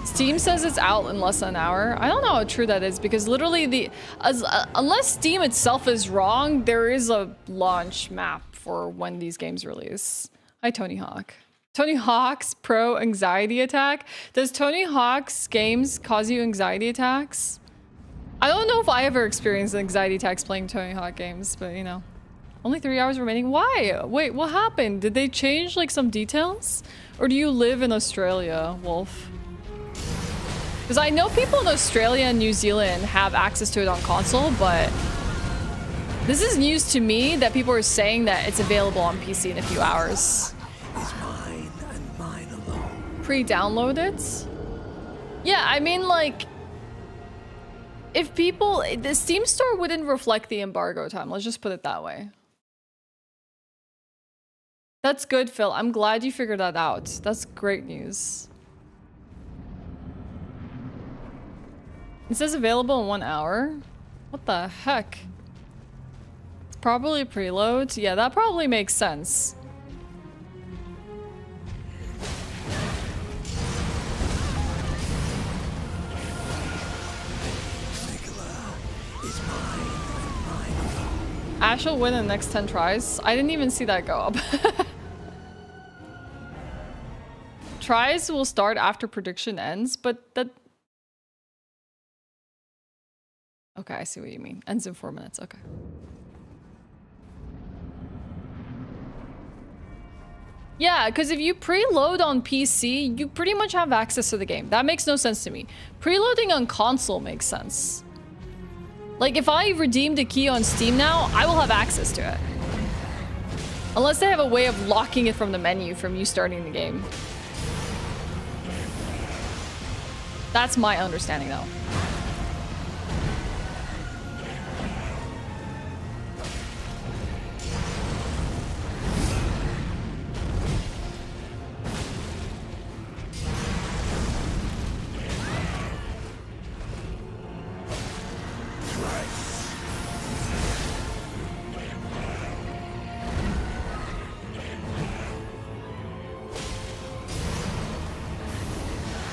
Steam says it's out in less than an hour. I don't know how true that is because literally unless Steam itself is wrong, there is a launch map for when these games release. Hi, Tony Hawk. Tony Hawk's pro anxiety attack. Does Tony Hawk's games cause you anxiety attacks? I don't know if I ever experienced anxiety attacks playing Tony Hawk games, but you know. Only 3 hours remaining. Why? Wait, what happened? Did they change like some details? Or do you live in Australia, Wolf? Because I know people in Australia and New Zealand have access to it on console, but this is news to me that people are saying that it's available on PC in a few hours. Is mine and mine alone. Pre-download it? Yeah, I mean like, if people, the Steam store wouldn't reflect the embargo time. Let's just put it that way. That's good, Phil. I'm glad you figured that out. That's great news. It says available in 1 hour. What the heck? It's probably preload. Yeah, that probably makes sense. Ashe will win in the next 10 tries. I didn't even see that go up. Tries will start after prediction ends, but that... Okay, I see what you mean. Ends in 4 minutes, okay. Yeah, because if you preload on PC, you pretty much have access to the game. That makes no sense to me. Preloading on console makes sense. Like, if I redeemed a key on Steam now, I will have access to it. Unless they have a way of locking it from the menu from you starting the game. That's my understanding, though.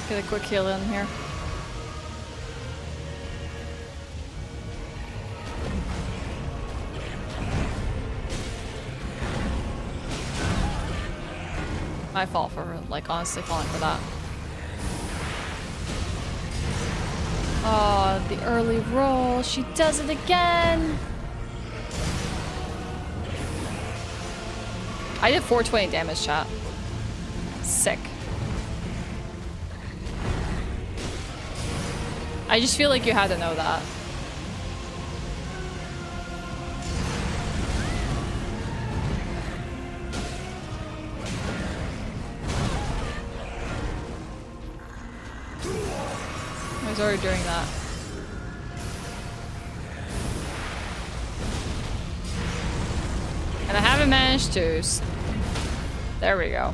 Get a quick heal in here. My fault for, like, honestly falling for that. Oh, the early roll. She does it again. I did 420 damage, chat. Sick. I just feel like you had to know that. I was already doing that. And I haven't managed to... There we go.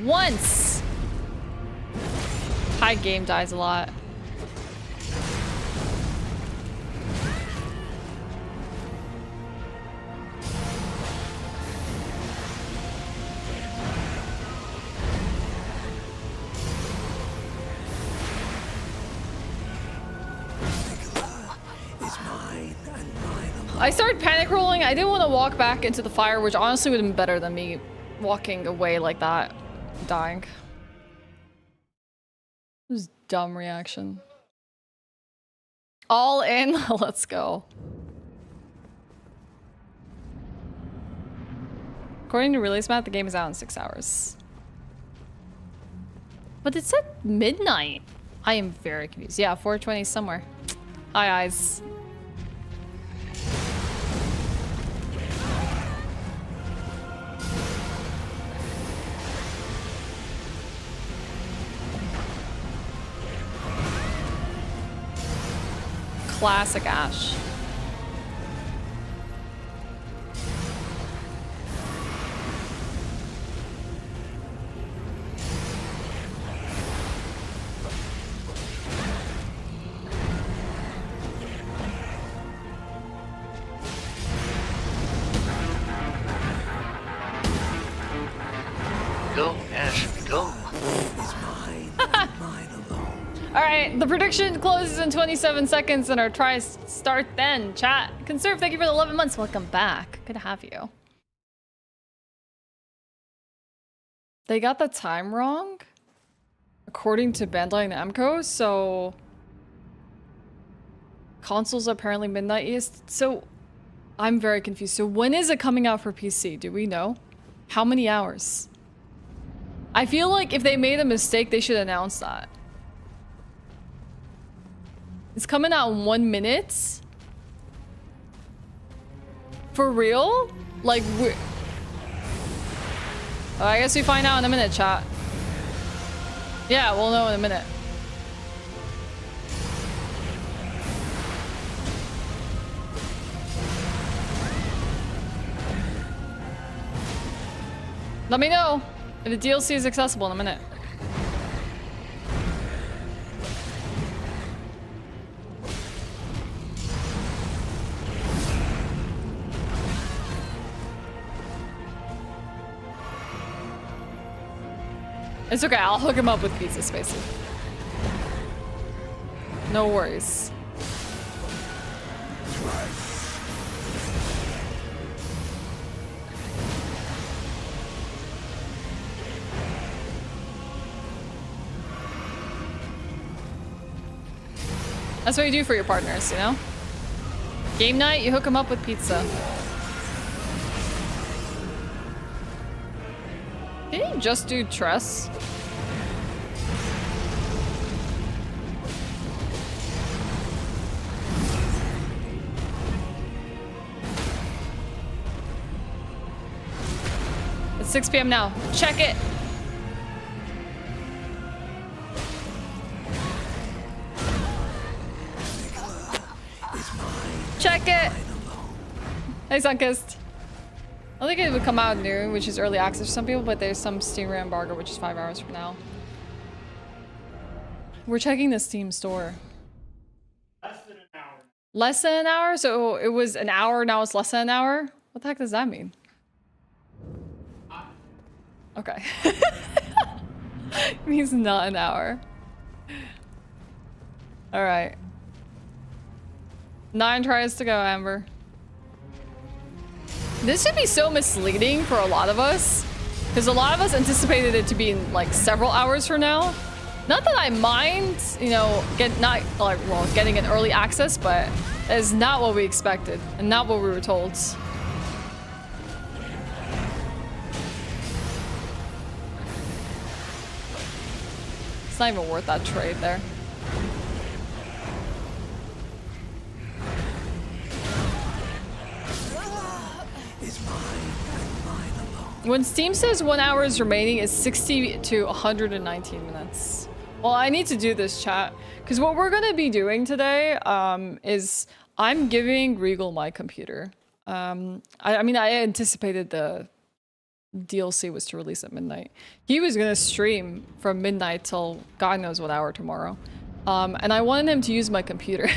Once! High game dies a lot. I started panic rolling. I didn't want to walk back into the fire, which honestly would have been better than me walking away like that, dying. It was dumb reaction. All in. Let's go. According to release map, the game is out in 6 hours. But it said midnight. I am very confused. Yeah, 420 somewhere. Hi, eyes. Classic Ashe. Go, Ashe, go. Alright, the prediction closes in 27 seconds and our tries start then. Chat. Conserve, thank you for the 11 months. Welcome back. Good to have you. They got the time wrong, according to Bandai Namco, so... Consoles apparently midnight East. So, I'm very confused. So when is it coming out for PC? Do we know? How many hours? I feel like if they made a mistake, they should announce that. It's coming out in 1 minute? For real? Like, I guess we find out in a minute, chat. Yeah, we'll know in a minute. Let me know if the DLC is accessible in a minute. It's okay, I'll hook him up with pizza spaces. No worries. That's what you do for your partners, you know? Game night, you hook them up with pizza. Did he just do Tress? It's 6 p.m. now. Check it! Check it! Hey, Sunkist. I think it would come out noon, which is early access for some people, but there's some Steam embargo, which is 5 hours from now. We're checking the Steam store. Less than an hour. Less than an hour? So it was an hour, now it's less than an hour? What the heck does that mean? Okay. It means not an hour. Alright. 9 tries to go, Amber. This should be so misleading for a lot of us, because a lot of us anticipated it to be in like several hours from now. Not that I mind, you know, getting an early access, but it's not what we expected and not what we were told. It's not even worth that trade there. When Steam says 1 hour is remaining, it's 60 to 119 minutes. Well, I need to do this, chat, because what we're gonna be doing today is I'm giving Regal my computer. I mean, I anticipated the DLC was to release at midnight. He was gonna stream from midnight till God knows what hour tomorrow. And I wanted him to use my computer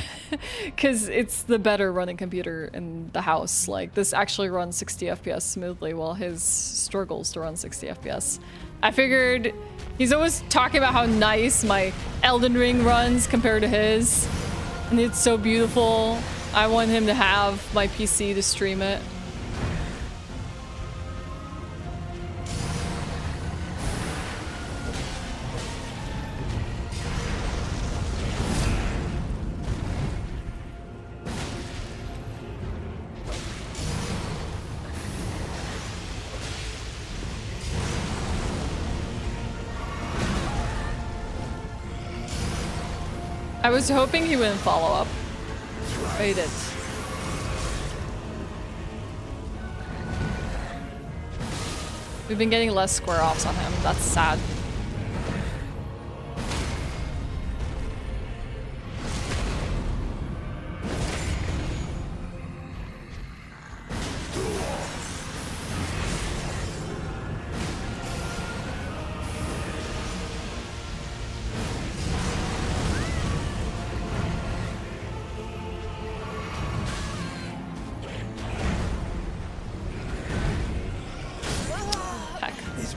because it's the better running computer in the house. Like, this actually runs 60 FPS smoothly while his struggles to run 60 FPS. I figured he's always talking about how nice my Elden Ring runs compared to his, and it's so beautiful. I want him to have my PC to stream it. I was hoping he wouldn't follow up. But he did. We've been getting less square offs on him. That's sad.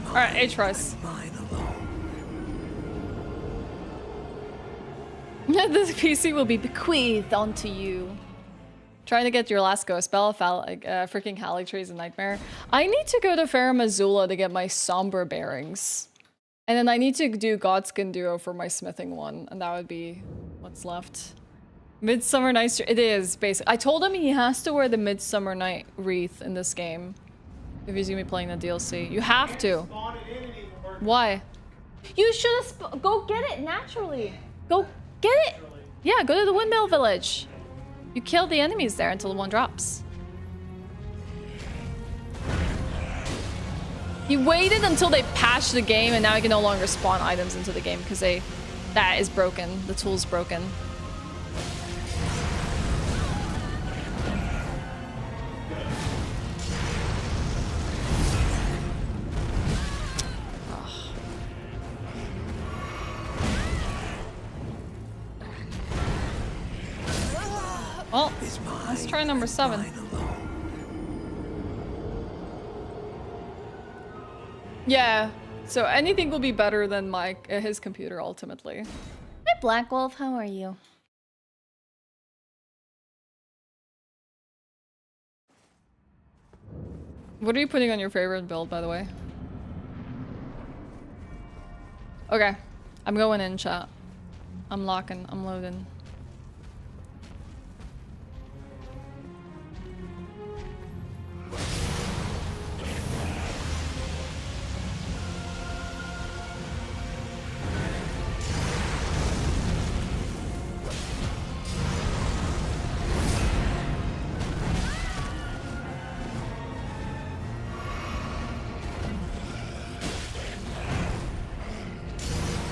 Alright, H rise. This PC will be bequeathed onto you. Trying to get your last ghost spell, freaking Erdtree is a nightmare. I need to go to Farum Azula to get my somber bearings. And then I need to do Godskin Duo for my smithing one, and that would be what's left. Midsummer Night's it is basically. I told him he has to wear the Midsummer Night wreath in this game. If he's gonna be playing the DLC. You have to. Why? You should have go get it naturally. Go get it. Yeah, go to the windmill village. You kill the enemies there until one drops. He waited until they patched the game and now he can no longer spawn items into the game because that is broken. The tool's broken. Well, let's try number 7. Yeah, so anything will be better than his computer ultimately. Hi Black Wolf, how are you? What are you putting on your favorite build, by the way? Okay, I'm going in, chat. I'm locking, I'm loading.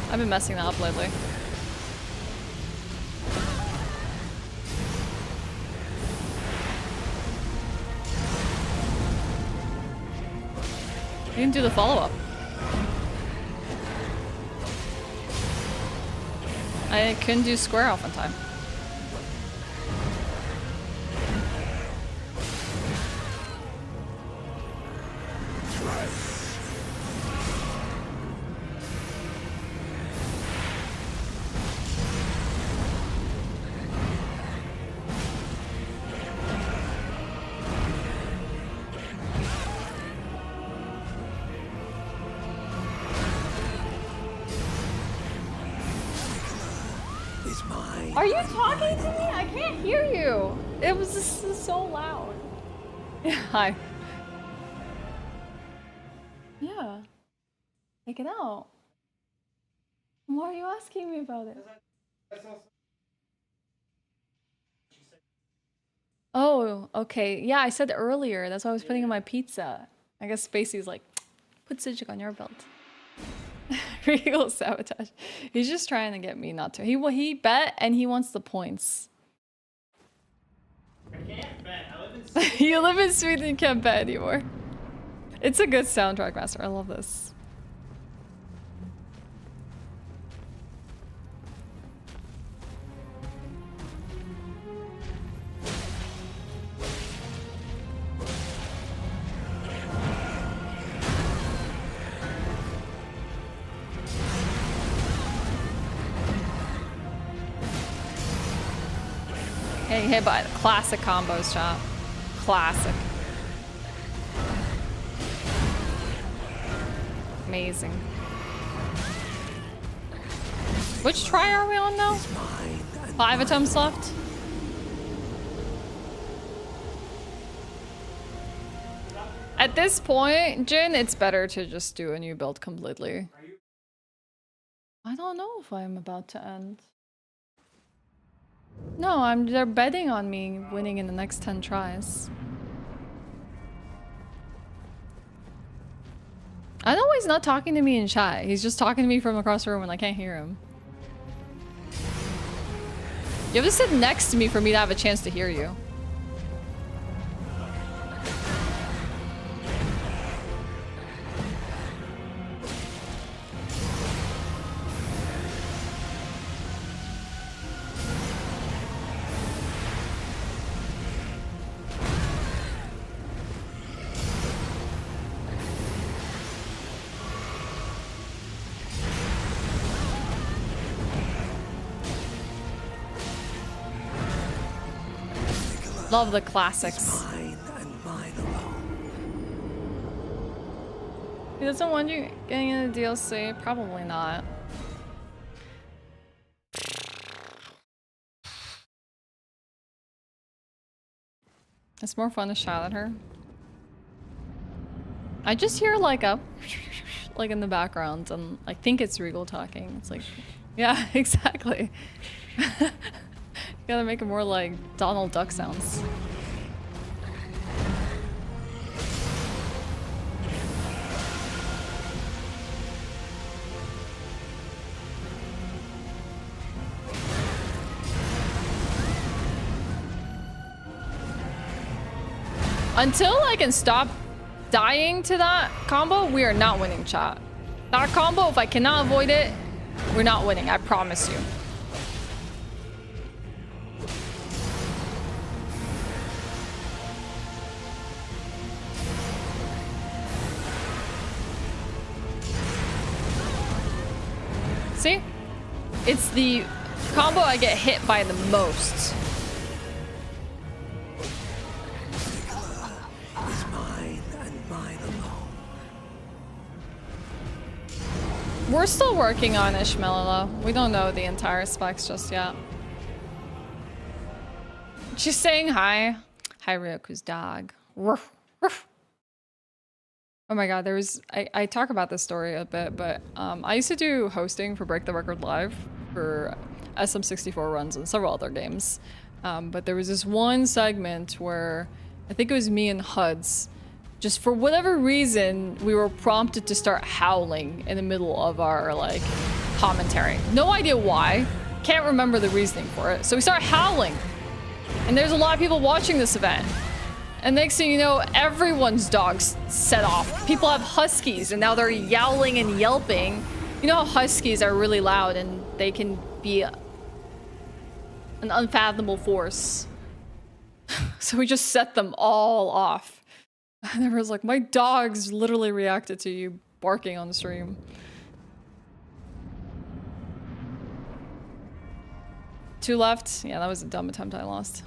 I've been messing that up lately. You didn't do the follow-up. I couldn't do square off on time. Are you talking to me? I can't hear you. It was just so loud. Yeah, hi. Yeah. Take it out. Why are you asking me about it? Oh, okay. Yeah, I said earlier. That's why I was putting in my pizza. I guess Spacey's like, put Sujuk on your belt. Regal sabotage. He's just trying to get me not to. He bet and he wants the points. I can't bet. I live in Sweden. You live in Sweden, you can't bet anymore. It's a good soundtrack, Master. I love this. Getting hit by classic combos, chat. Classic. Amazing. Which try are we on now? 5 attempts left. At this point, Jin, it's better to just do a new build completely. I don't know if I'm about to end. No, they're betting on me winning in the next 10 tries. I know he's not talking to me in chat. He's just talking to me from across the room and I can't hear him. You have to sit next to me for me to have a chance to hear you. Love the classics. Mine and mine alone. He doesn't want you getting into DLC? Probably not. It's more fun to shout at her. I just hear like a like in the background and I think it's Regal talking. It's like, yeah, exactly. You gotta make it more like Donald Duck sounds. Until I can stop dying to that combo, we are not winning, chat. That combo, if I cannot avoid it, we're not winning, I promise you. See? It's the combo I get hit by the most. Is mine and mine alone. We're still working on Ishmael. We don't know the entire specs just yet. She's saying hi. Hi, Ryoku's dog. Ruff, ruff. Oh my god, I talk about this story a bit, but I used to do hosting for Break the Record Live for SM64 runs and several other games. But there was this one segment where I think it was me and Huds. Just for whatever reason, we were prompted to start howling in the middle of our like commentary. No idea why. Can't remember the reasoning for it. So we start howling. And there's a lot of people watching this event. And next thing you know, everyone's dogs set off. People have huskies and now they're yowling and yelping. You know how huskies are really loud and they can be an unfathomable force. So we just set them all off. And everyone's like, my dogs literally reacted to you barking on the stream. 2 left. Yeah, that was a dumb attempt I lost.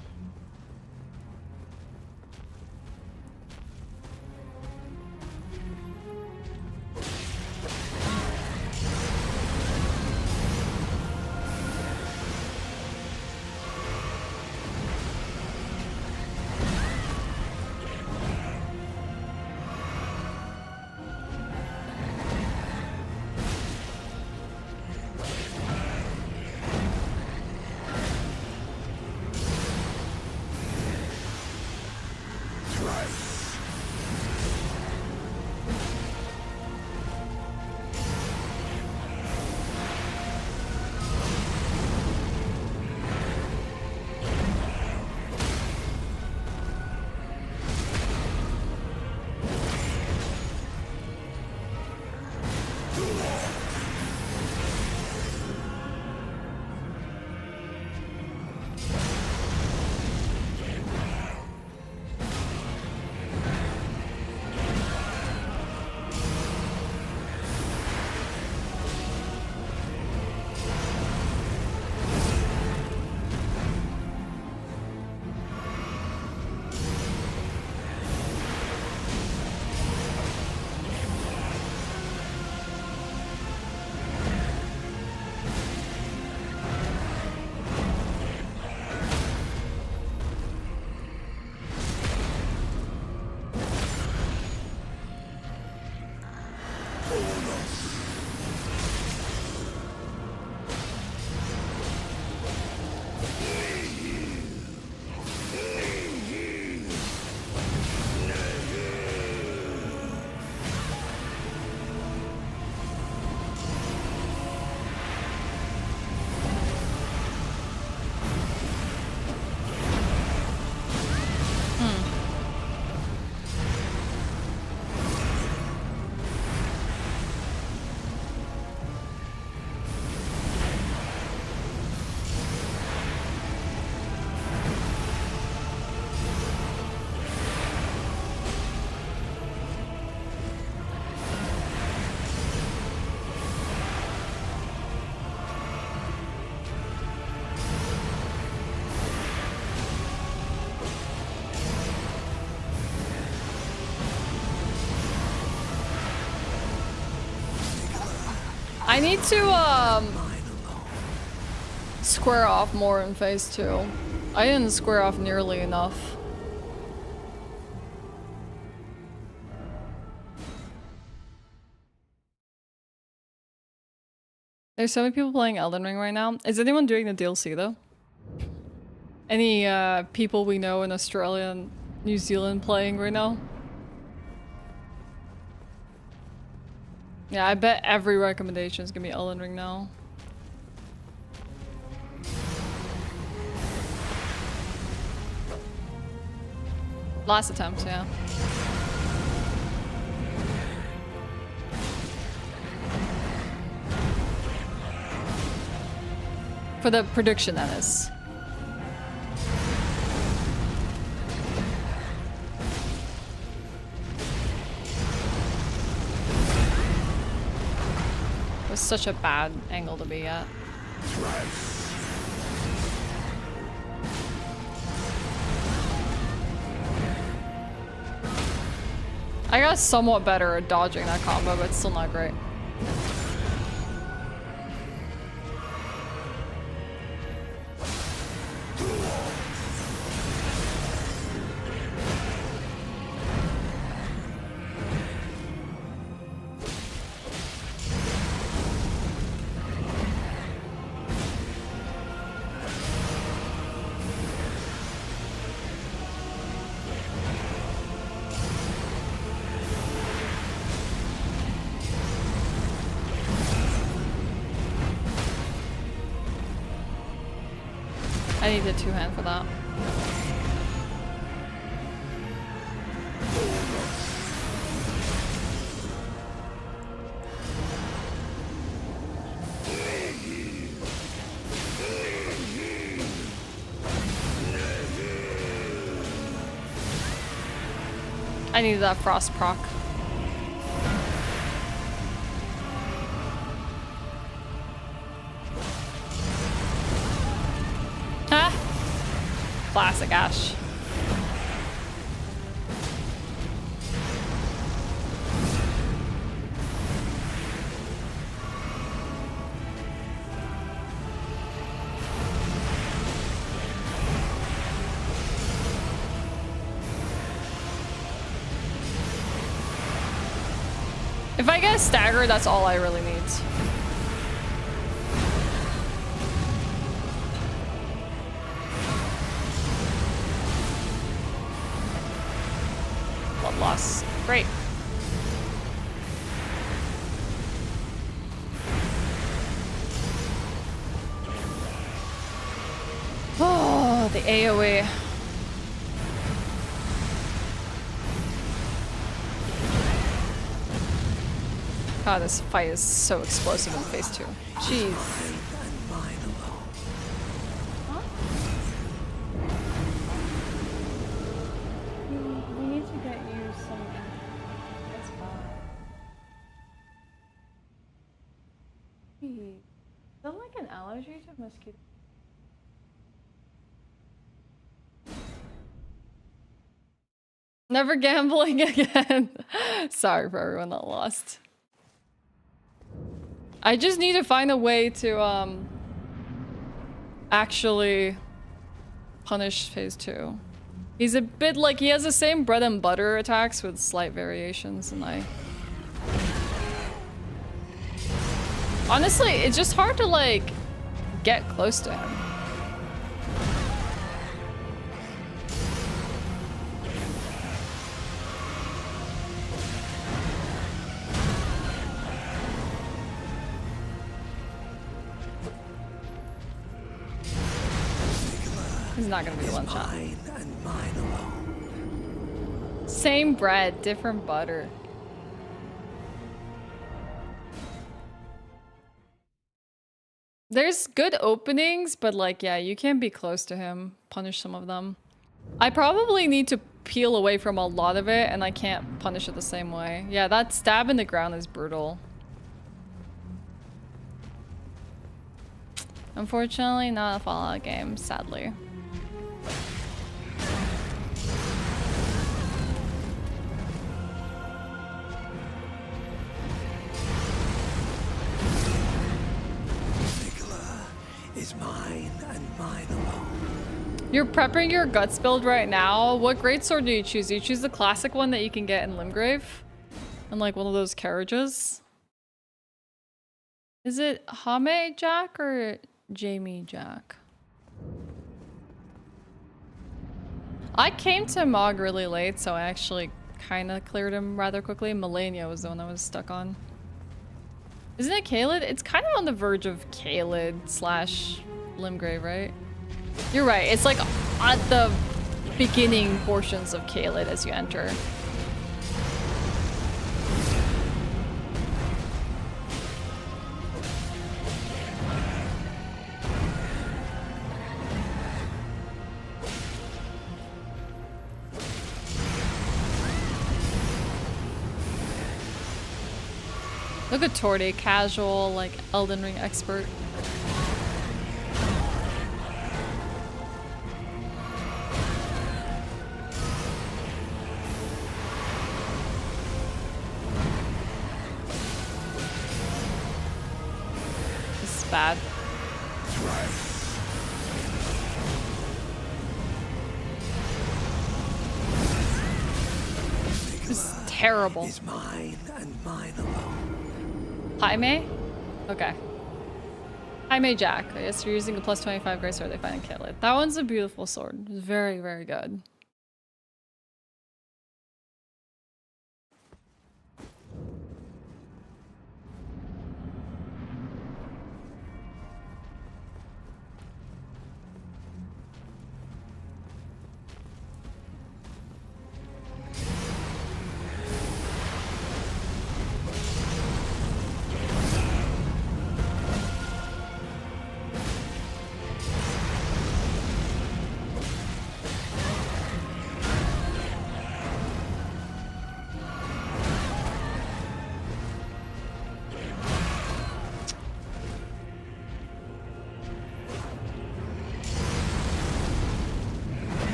I need to square off more in phase 2. I didn't square off nearly enough. There's so many people playing Elden Ring right now. Is anyone doing the DLC though? Any people we know in Australia and New Zealand playing right now? Yeah, I bet every recommendation is gonna be Elden Ring now. Last attempt, yeah. For the prediction, that is. It was such a bad angle to be at. I got somewhat better at dodging that combo, but it's still not great. I need a two-hand for that. I need that frost proc. Classic Ashe. If I get a stagger, that's all I really need. Loss. Great. Oh, the AoE. God, this fight is so explosive in phase 2. Jeez. Mosquito. Never gambling again. Sorry for everyone that lost. I just need to find a way to actually punish phase 2. He's a bit like, he has the same bread and butter attacks with slight variations, and honestly, it's just hard to like get close to him. He's not gonna be the one shot. Same bread, different butter. There's good openings, but like, yeah, you can't be close to him. Punish some of them. I probably need to peel away from a lot of it, and I can't punish it the same way. Yeah, that stab in the ground is brutal. Unfortunately, not a Fallout game, sadly. is mine and mine alone. You're prepping your guts build right now. What greatsword do you choose? Do you choose the classic one that you can get in Limgrave? And like one of those carriages? Is it Hame Jack or Jamie Jack? I came to Mog really late, so I actually kind of cleared him rather quickly. Melania was the one I was stuck on. Isn't it Caelid? It's kind of on the verge of Caelid slash Limgrave, right? You're right. It's like at the beginning portions of Caelid as you enter. Look at Torty, casual, like Elden Ring expert. This is bad. This is terrible. Is mine and mine alone. Jaime? Okay. Jaime Jack. I guess you're using a plus 25 grace sword they find in Caelid. That one's a beautiful sword. It's very, very good.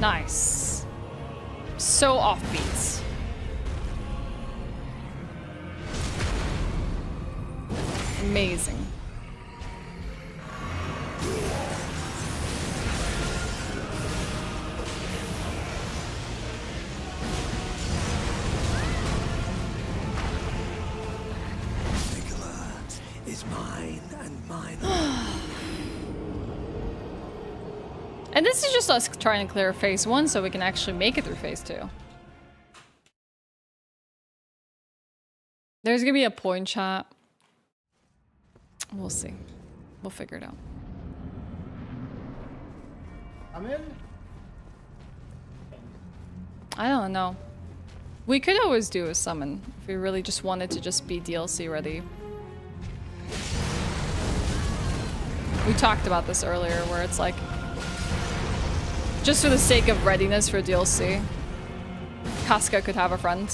Nice. So offbeats. Amazing. Miquella is mine and mine. And this is just us trying to clear phase 1 so we can actually make it through phase 2. There's gonna be a point chat. We'll see. We'll figure it out. I'm in. I don't know. We could always do a summon if we really just wanted to just be DLC ready. We talked about this earlier where it's like, just for the sake of readiness for DLC, Casca could have a friend.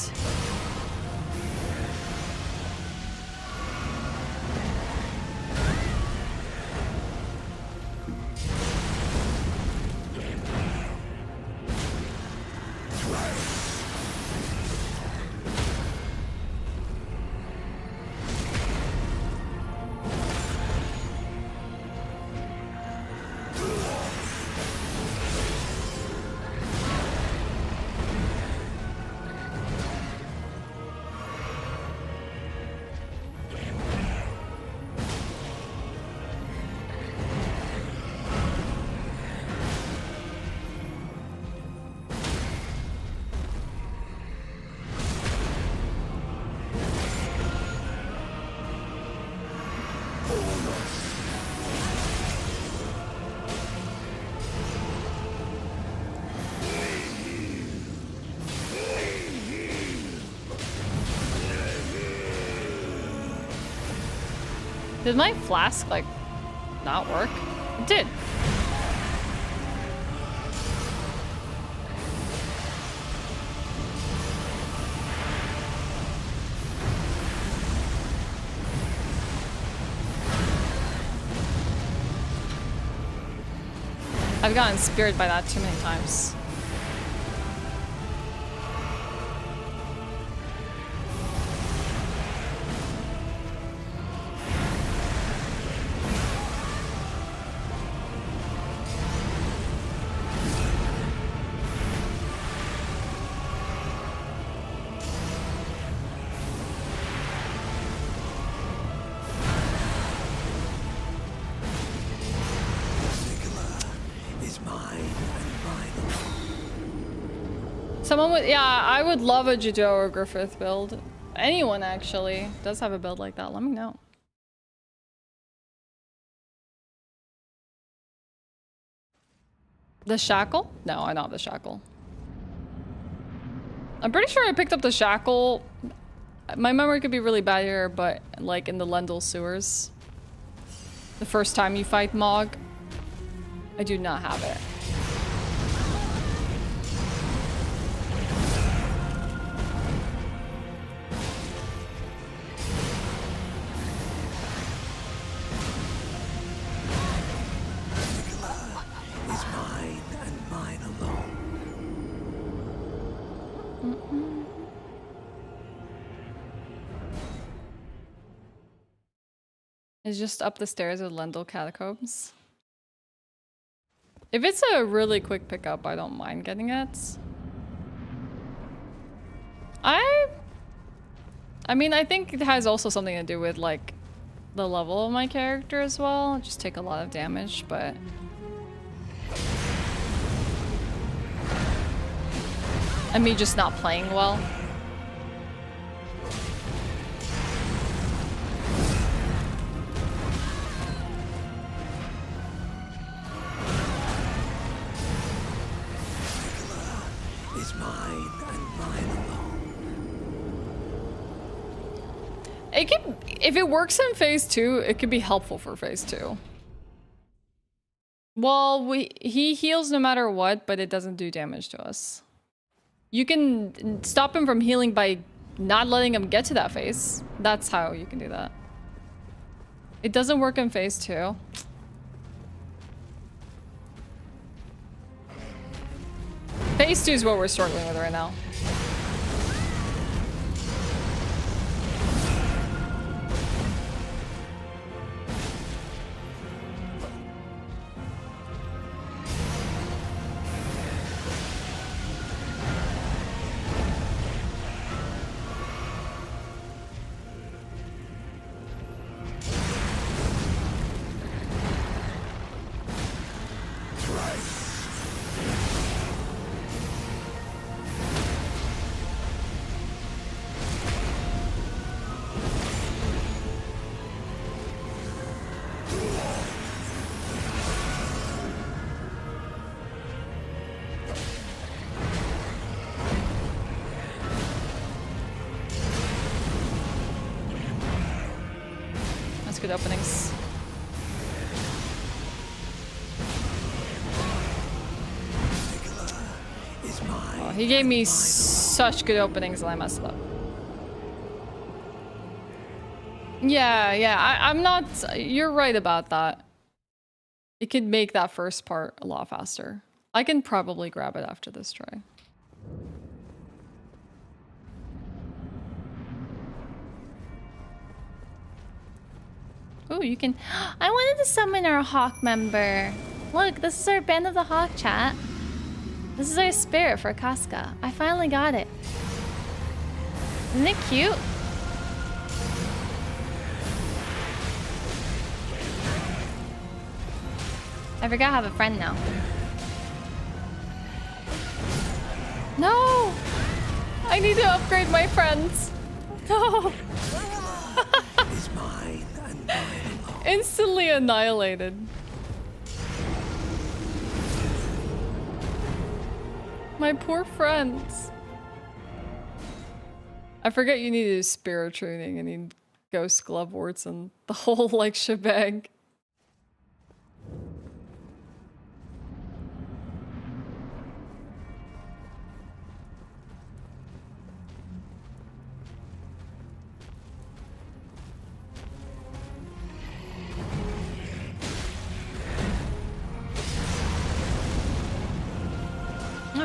Did my flask, like, not work? It did. I've gotten speared by that too many times. Someone would, yeah, I would love a Judo or Griffith build. Anyone actually does have a build like that. Let me know. The Shackle? No, I don't have the Shackle. I'm pretty sure I picked up the Shackle. My memory could be really bad here, but like in the Lendl sewers. The first time you fight Mog. I do not have it. It's just up the stairs of Lendl Catacombs. If it's a really quick pickup, I don't mind getting it. I mean, I think it has also something to do with like the level of my character as well. I just take a lot of damage, but and me just not playing well. It could, if it works in phase 2, it could be helpful for phase 2. Well, he heals no matter what, but it doesn't do damage to us. You can stop him from healing by not letting him get to that phase. That's how you can do that. It doesn't work in phase 2. Phase 2 is what we're struggling with right now. Good openings. Oh, he gave me such good openings and I messed it up. Yeah, I'm not... You're right about that. It could make that first part a lot faster. I can probably grab it after this try. Oh, you can... I wanted to summon our Hawk member. Look, this is our Band of the Hawk chat. This is our spirit for Casca. I finally got it. Isn't it cute? I forgot I have a friend now. No! I need to upgrade my friends. No! Instantly annihilated. My poor friends. I forget you need to do spirit training and need ghost glove warts and the whole like shebang.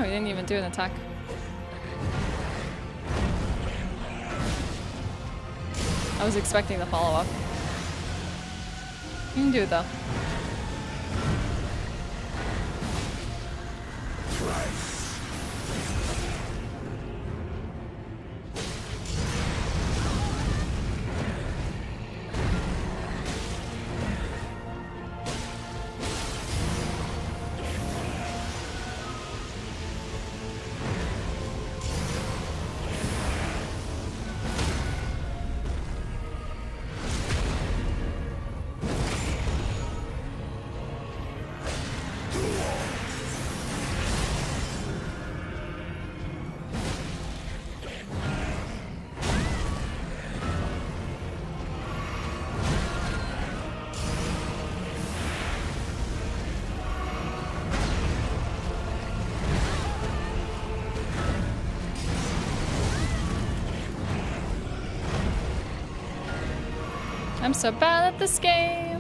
he didn't even do an attack. I was expecting the follow-up. You can do it though. I'm so bad at this game.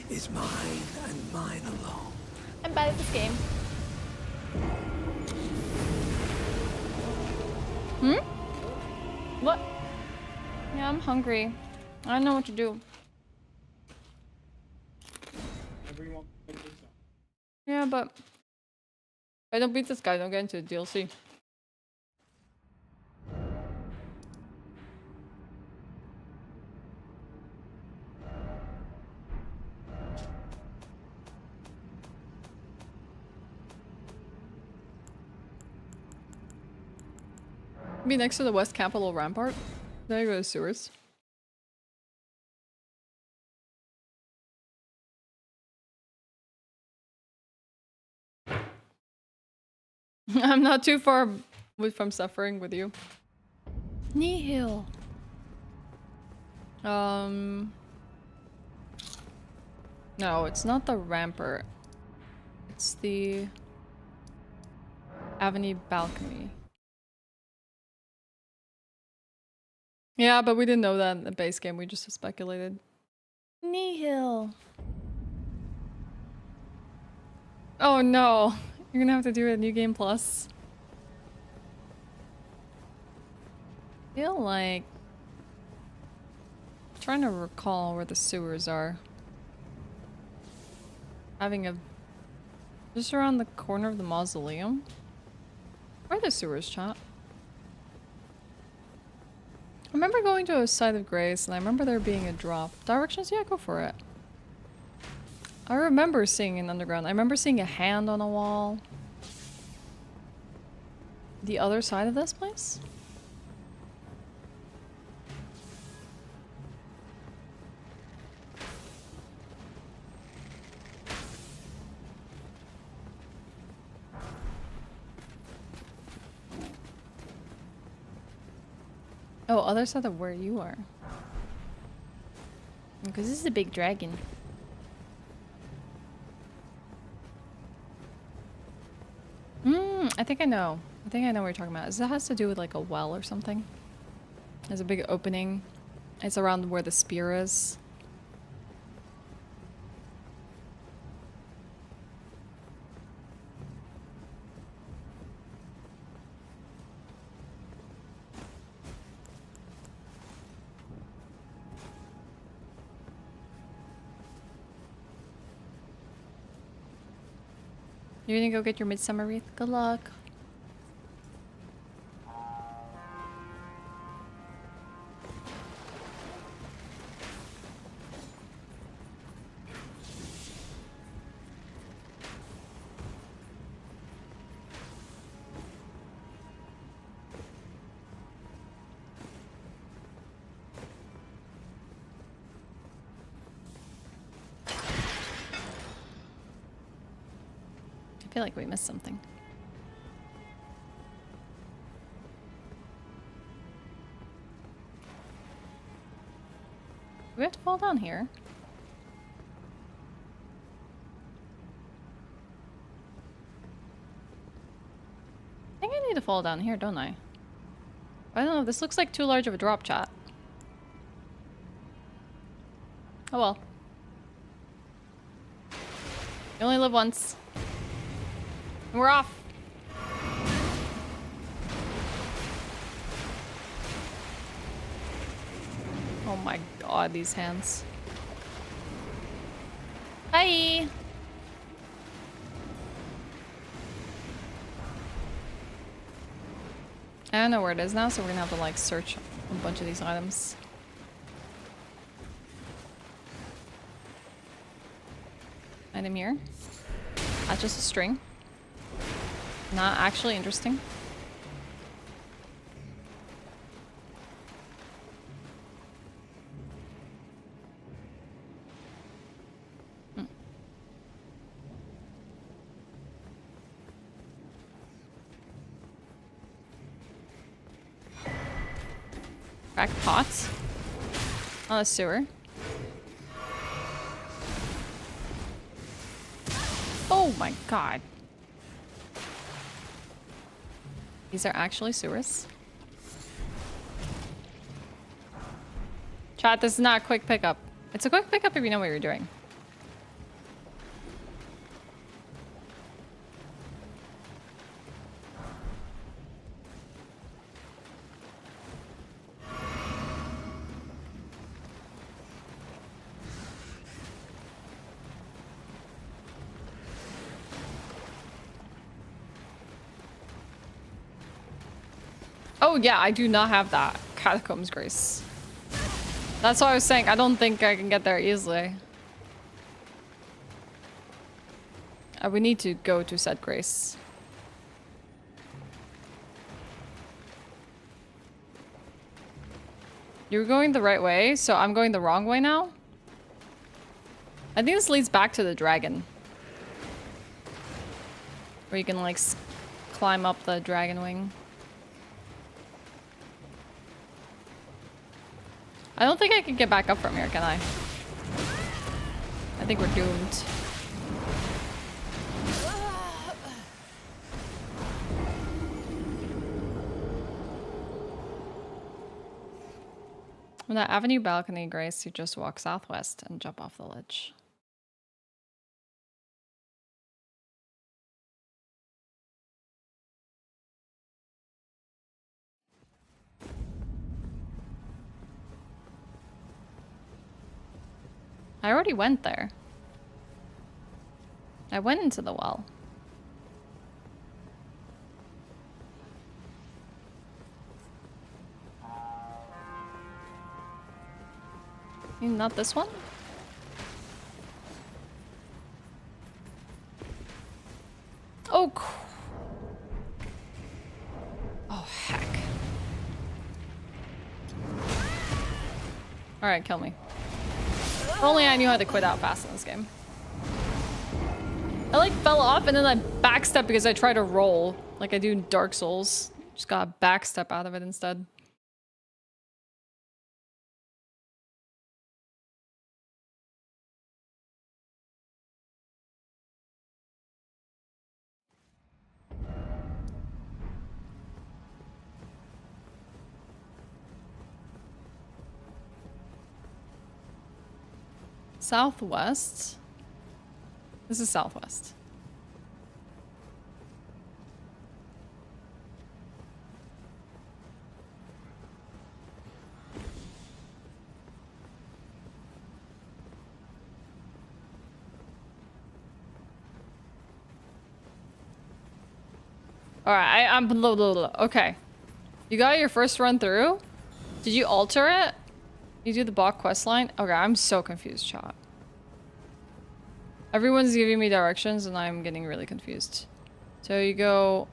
Is mine and mine alone. I'm bad at this game. What? Yeah, I'm hungry. I don't know what to do. Yeah, but if I don't beat this guy, I don't get into the DLC. Be next to the West Capitol Rampart. There you go, the sewers. I'm not too far from suffering with you. Nihil. No, it's not the Rampart. It's the Avenue Balcony. Yeah, but we didn't know that in the base game, we just speculated. Nihil. Oh no, you're gonna have to do a new game plus. I feel like I'm trying to recall where the sewers are. Having a just around the corner of the mausoleum. Where are the sewers, chat? I remember going to a site of grace and I remember there being a drop. Directions? Yeah, go for it. I remember seeing an underground. I remember seeing a hand on a wall. The other side of this place? Oh, other side of where you are. Because this is a big dragon. I think I know. I think I know what you're talking about. It has to do with like a well or something. There's a big opening. It's around where the spear is. You're gonna go get your midsummer wreath? Good luck. I feel like we missed something. we have to fall down here? I think I need to fall down here, don't I? I don't know, this looks like too large of a drop, chat. Oh well. You only live once. And we're off. Oh my god, these hands. Hi! I don't know where it is now, so we're gonna have to like search a bunch of these items. Item here. That's just a string. Not actually interesting. Cracked pots. On a sewer. Oh my god. These are actually sewers. Chat, this is not a quick pickup. It's a quick pickup if you know what you're doing. Oh yeah, I do not have that. Catacombs Grace. That's what I was saying. I don't think I can get there easily. We need to go to said Grace. You're going the right way, so I'm going the wrong way now? I think this leads back to the dragon. Where you can like climb up the dragon wing. I don't think I can get back up from here, can I? I think we're doomed. On that avenue balcony, Grace, you just walk southwest and jump off the ledge. I already went there. I went into the well. Not this one? Oh, oh heck. Alright, kill me. If only I knew how to quit out fast in this game. I like fell off and then I backstep because I try to roll like I do in Dark Souls. Just got a backstep out of it instead. Southwest. This is southwest. All right, I'm okay. You got your first run through? Did you alter it? You do the Bach quest line? Okay, I'm so confused, chat. Everyone's giving me directions and I'm getting really confused. So you go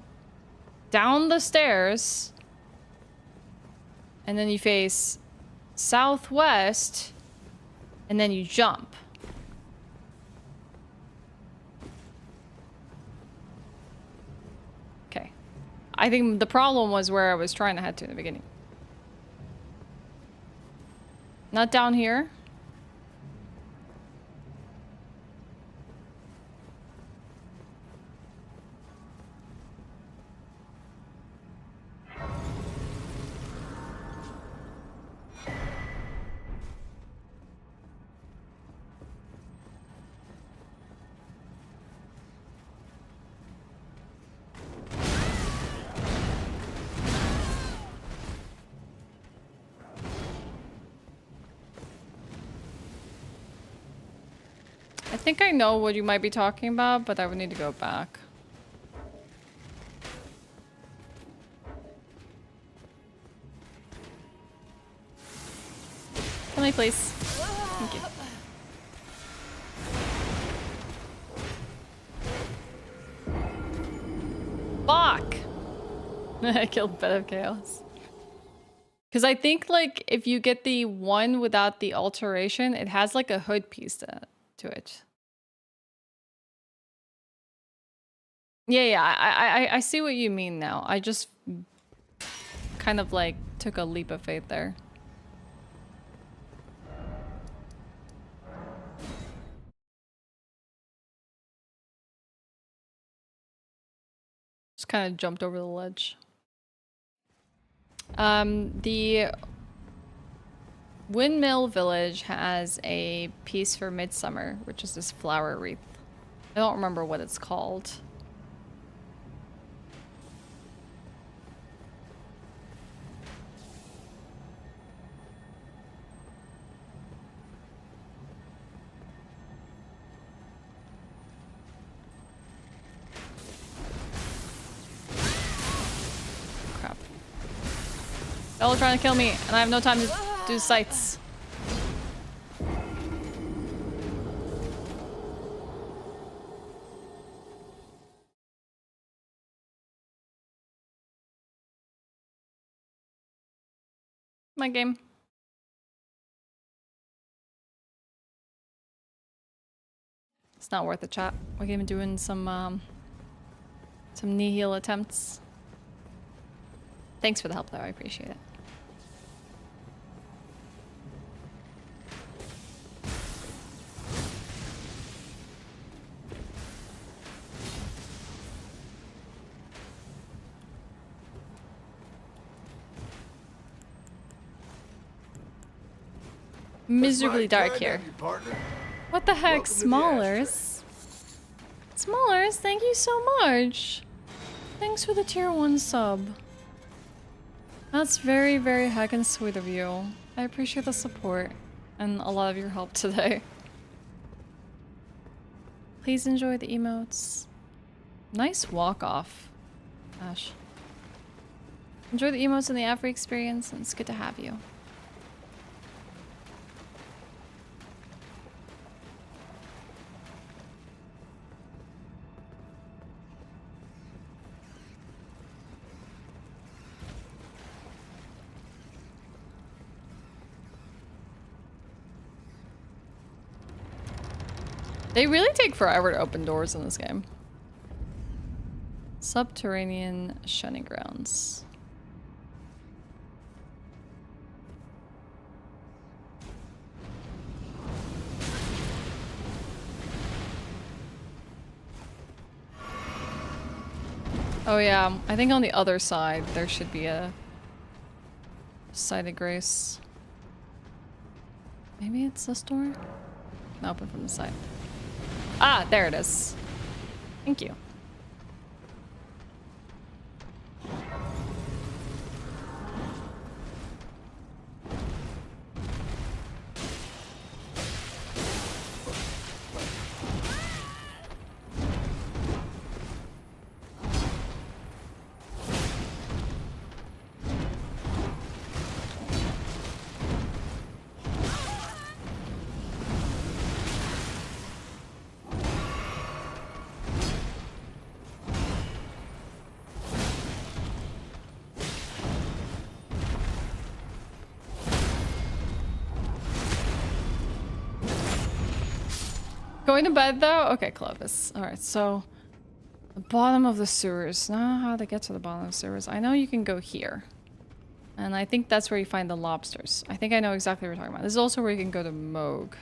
down the stairs and then you face southwest and then you jump. Okay. I think the problem was where I was trying to head to in the beginning. Not down here. think I know what you might be talking about, but I would need to go back. Kill me, please. Thank you. Fuck! I killed Bed of Chaos. Because I think, like, if you get the one without the alteration, it has, like, a hood piece to it. Yeah, I see what you mean now. I just kind of, like, took a leap of faith there. Just kind of jumped over the ledge. The Windmill Village has a piece for Midsummer, which is this flower wreath. I don't remember what it's called. They're all trying to kill me, and I have no time to do sights. My game. It's not worth the chat. We're gonna be doing some nihil attempts. Thanks for the help, though. I appreciate it. Miserably dark here. What the heck, Smallers? Smallers, thank you so much. Thanks for the tier 1 sub. That's very, very heckin' sweet of you. I appreciate the support and a lot of your help today. Please enjoy the emotes. Nice walk off, Ashe. Enjoy the emotes and the Afri experience, and it's good to have you. They really take forever to open doors in this game. Subterranean shunning grounds. Oh yeah, I think on the other side there should be a site of grace. Maybe it's this door? No, open from the side. Ah, there it is. Thank you. Going to bed though? Okay, Clovis. Alright, so the bottom of the sewers. Now how to get to the bottom of the sewers. I know you can go here. And I think that's where you find the lobsters. I think I know exactly what we're talking about. This is also where you can go to Moog.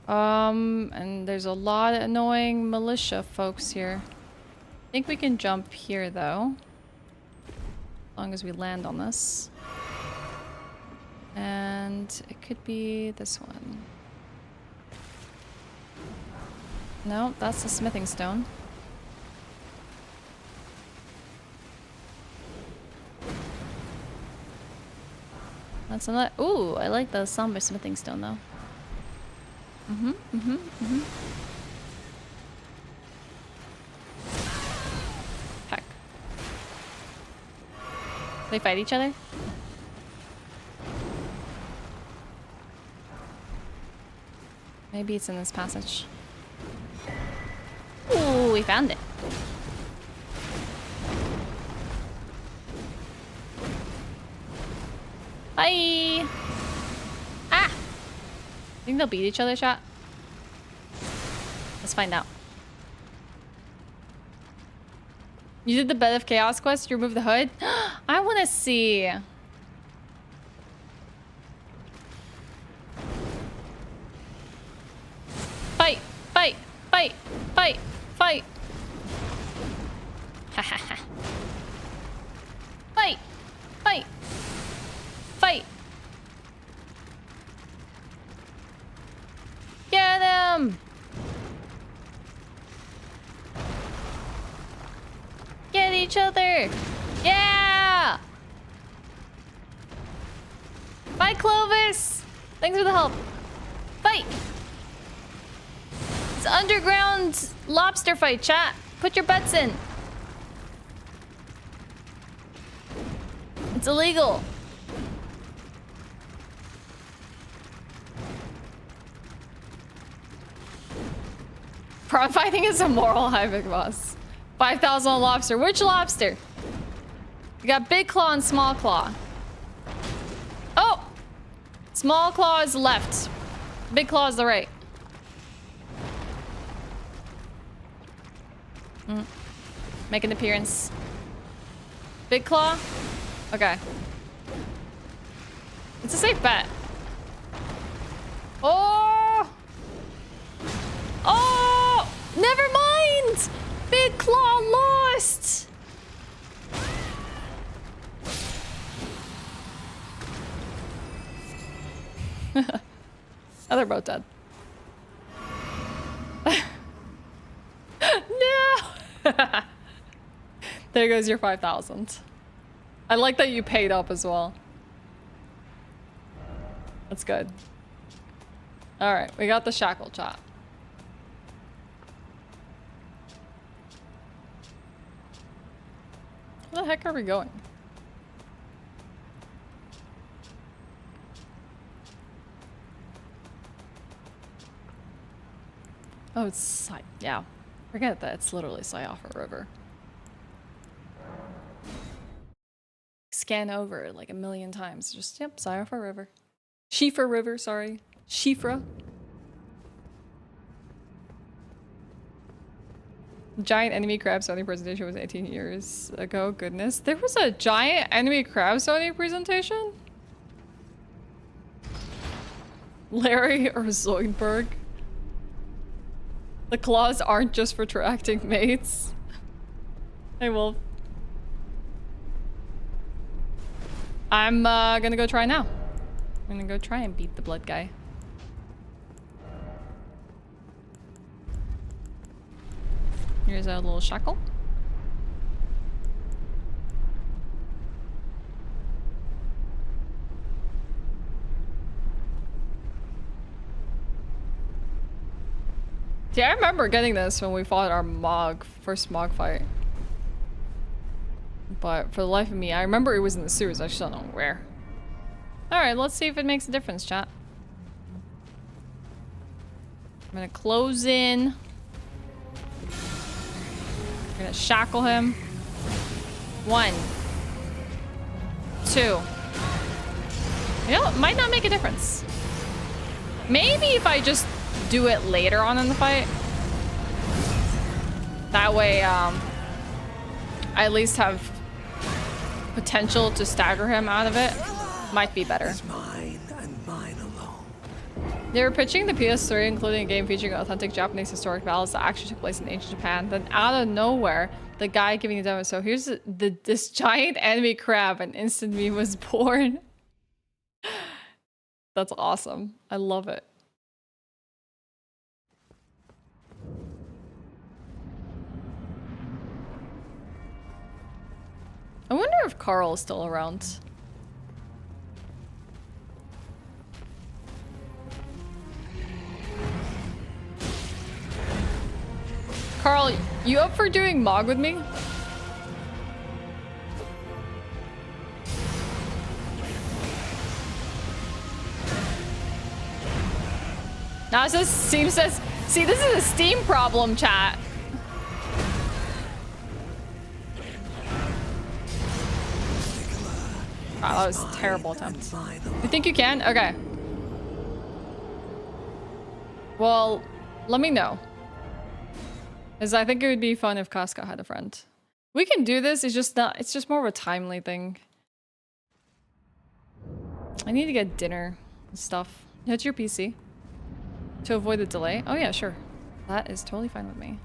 And there's a lot of annoying militia folks here. I think we can jump here though. As long as we land on this. And it could be this one. No, that's the smithing stone. That's another. Ooh, I like the somber smithing stone though. Heck. They fight each other? Maybe it's in this passage. Ooh, we found it. Bye! Ah! Think they'll beat each other, chat? Let's find out. You did the Bed of Chaos quest? You removed the hood? I want to see. Fight! Fight! Fight! Fight! Fight! Ha ha ha. Fight! Fight! Fight! Get him! Get each other! Yeah! Bye, Clovis! Thanks for the help. Fight! It's underground lobster fight, chat. Put your bets in. It's illegal. Prod fighting is immoral. Hi, Big Boss. 5,000 on lobster. Which lobster? You got big claw and small claw. Oh! Small claw is left. Big claw is the right. Make an appearance. Big claw? Okay. It's a safe bet. Oh! Oh! Never mind! Big claw lost! Oh, they're both dead. No! There goes your 5,000. I like that you paid up as well. That's good. Alright, we got the shackle chat. Where the heck are we going? Oh, it's yeah. Forget that. It's literally Syafa River. Scan over like a million times. Just, yep, Syafa River. Shifa River, sorry. Shifra. Giant enemy crab Sony presentation was 18 years ago. Goodness. There was a giant enemy crab Sony presentation? Larry or Zoidberg? The claws aren't just for attracting mates. Hey, Wolf. I'm gonna go try now. I'm gonna go try and beat the blood guy. Here's a little shackle. See, I remember getting this when we fought our first Mog fight. But for the life of me, I remember it was in the sewers. I just don't know where. Alright, let's see if it makes a difference, chat. I'm gonna close in. I'm gonna shackle him. 1. 2. You know, it might not make a difference. Maybe if I just do it later on in the fight. That way, I at least have potential to stagger him out of it. Might be better. Mine and mine alone. They were pitching the PS3, including a game featuring authentic Japanese historic battles that actually took place in ancient Japan. Then out of nowhere, the guy giving a demo. So here's this giant enemy crab, and instant meme was born. That's awesome. I love it. I wonder if Carl is still around. Carl, you up for doing Mog with me? Now it says, Steam says, see, this is a Steam problem, chat. Wow, that was a terrible attempt. You think you can? Okay. Well, let me know. Because I think it would be fun if Casca had a friend. We can do this, it's just not, it's just more of a timely thing. I need to get dinner and stuff. Hit your PC. To avoid the delay? Oh yeah, sure. That is totally fine with me.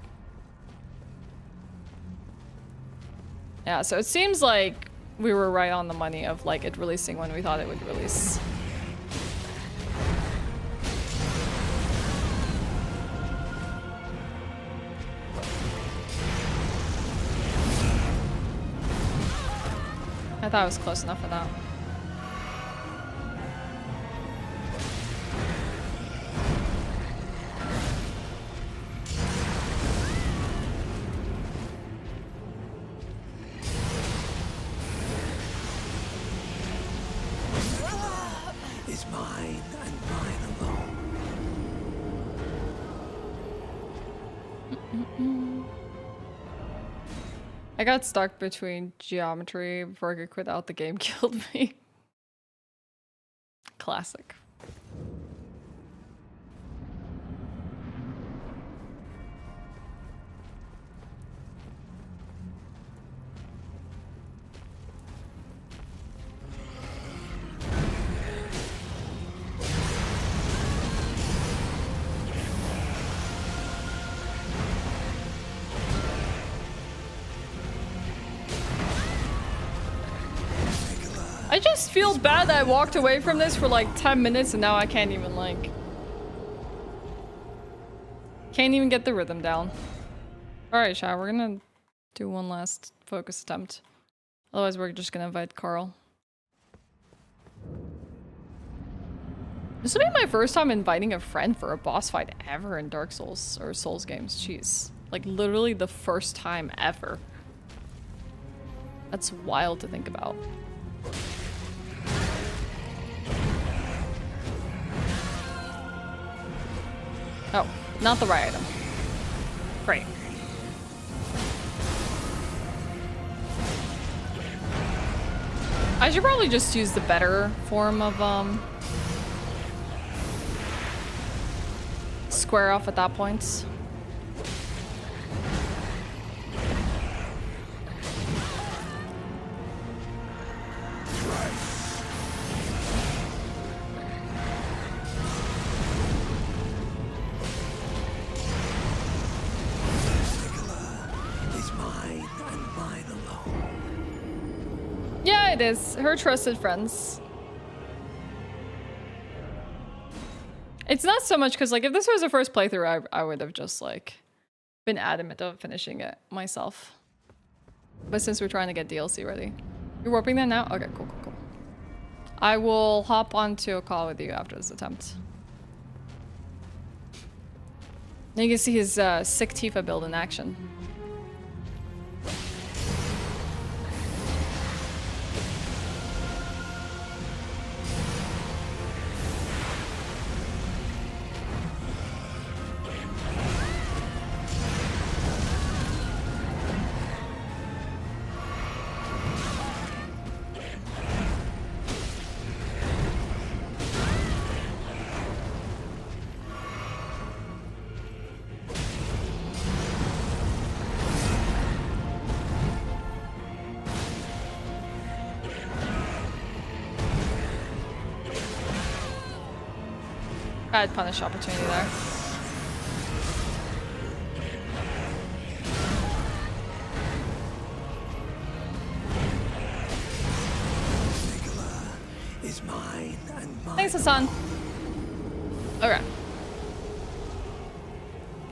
Yeah, so it seems like we were right on the money of like it releasing when we thought it would release. I thought I was close enough for that. Is mine and mine alone. I got stuck between geometry before I could quit out. The game killed me. Classic. I just feel bad that I walked away from this for like 10 minutes and now I can't even like... Can't even get the rhythm down. Alright, chat, we're gonna do one last focus attempt. Otherwise we're just gonna invite Carl. This will be my first time inviting a friend for a boss fight ever in Dark Souls or Souls games. Jeez. Like literally the first time ever. That's wild to think about. Oh, not the right item. Great. I should probably just use the better form of square off at that point. Yeah, it is. Her trusted friends. It's not so much because, like, if this was a first playthrough, I would have just, like, been adamant of finishing it myself. But since we're trying to get DLC ready. You're warping that now? Okay, cool, cool, cool. I will hop onto a call with you after this attempt. Now you can see his sick Tifa build in action. Bad punish opportunity there. Is mine and mine. Thanks, Hassan. Okay.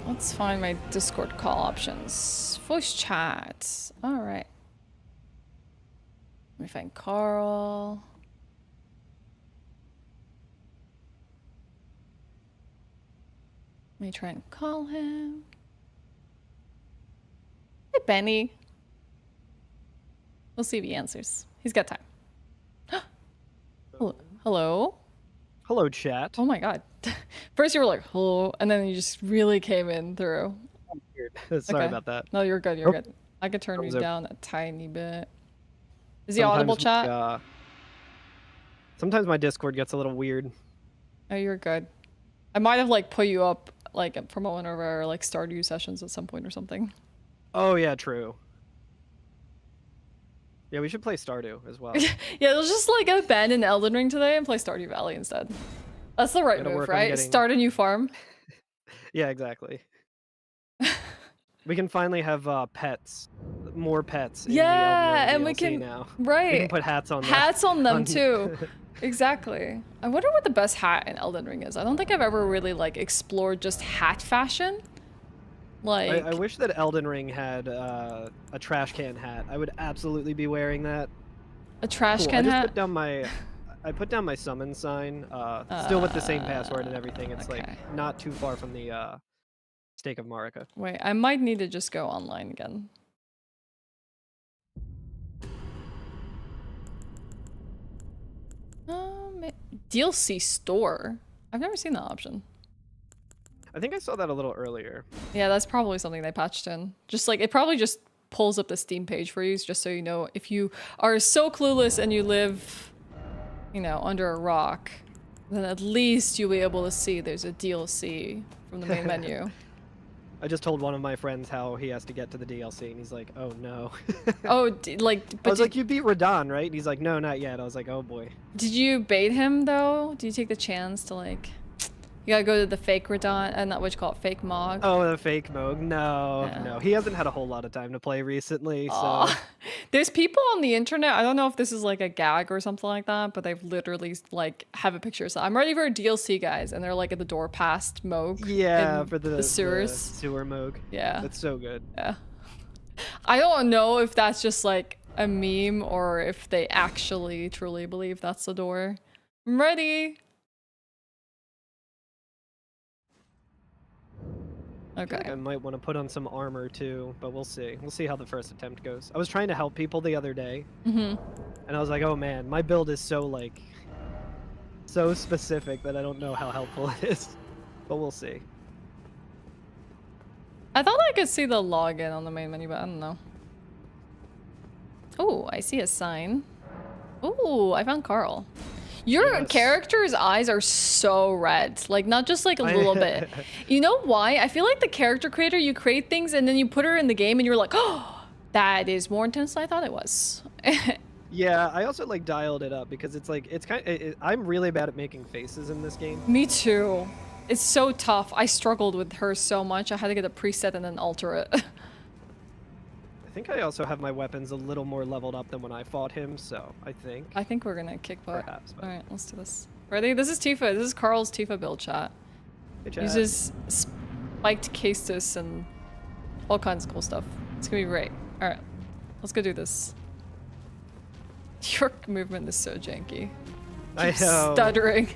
Let's find my Discord call options. Voice chat. Alright. Let me find Carl. Let me try and call him. get Benny? We'll see if he answers. He's got time. Hello. Hello? Hello, chat. Oh my god. First you were like, hello, and then you just really came in through. Weird. Sorry Okay. about that. No, you're good, you're good. I could turn you Thumbs up. down a tiny bit. Is he audible, chat? Sometimes my Discord gets a little weird. Oh, you're good. I might have like put you up like from one of our like Stardew sessions at some point or something. Oh yeah, true. Yeah, we should play Stardew as well. Yeah, let's just like abandon Elden Ring today and play Stardew Valley instead. That's the right Gotta move, work on right? getting- Start a new farm. Yeah, exactly. We can finally have pets, more pets. In Yeah, the Elden and Ring we DLC can now. right. We can put hats on them. Hats on them too. Exactly. I wonder what the best hat in Elden Ring is. I don't think I've ever really like explored just hat fashion. Like I wish that Elden Ring had a trash can hat. I would absolutely be wearing that. a trash Cool. can I just hat. put down my, I put down my summon sign. Still with the same password and everything. It's okay. like not too far from the Stake of Marika. Wait, I might need to just go online again. DLC store. I've never seen that option. I think I saw that a little earlier. Yeah, that's probably something they patched in. Just like, it probably just pulls up the Steam page for you, just so you know. If you are so clueless and you live, you know, under a rock, then at least you'll be able to see there's a DLC from the main menu. I just told one of my friends how he has to get to the DLC, and he's like, "Oh no." Oh, like, I but was like, "You beat Radon, right?" And he's like, "No, not yet." I was like, "Oh boy." did you bait him though? Did you take the chance to like, you gotta go to the fake Radon, not what you call it, fake Mog? Oh, the fake Moog. No, Yeah. no. He hasn't had a whole lot of time to play recently, so. Aw. There's people on the internet, I don't know if this is like a gag or something like that, but they've literally like have a picture. So I'm ready for a DLC, guys, and they're like at the door past Moog. Yeah, in for the sewers. sewer Moog. Yeah. That's so good. Yeah. I don't know if that's just like a meme or if they actually truly believe that's the door. I'm ready. I feel like Okay. I might want to put on some armor too, but we'll see. We'll see how the first attempt goes. I was trying to help people the other day, Mm-hmm. and I was like, oh man, my build is so like, so specific that I don't know how helpful it is. But we'll see. I thought I could see the login on the main menu, but I don't know. Oh, I see a sign. Oh, I found Carl. Your Yes. character's eyes are so red. Like, not just like a little bit. You know why? I feel like the character creator, you create things and then you put her in the game and you're like, oh, that is more intense than I thought it was. Yeah, I also like dialed it up because it's like, it's kind of, I'm really bad at making faces in this game. Me too. It's so tough. I struggled with her so much. I had to get a preset and then alter it. I think I also have my weapons a little more leveled up than when I fought him, so I think. I think we're gonna kick butt. Perhaps, but- All right, let's do this. Ready? This is Tifa. This is Carl's Tifa build chat. Hey, Chad. Uses spiked castus and all kinds of cool stuff. It's gonna be great. All right, let's go do this. Your movement is so janky. I Keep know. stuttering.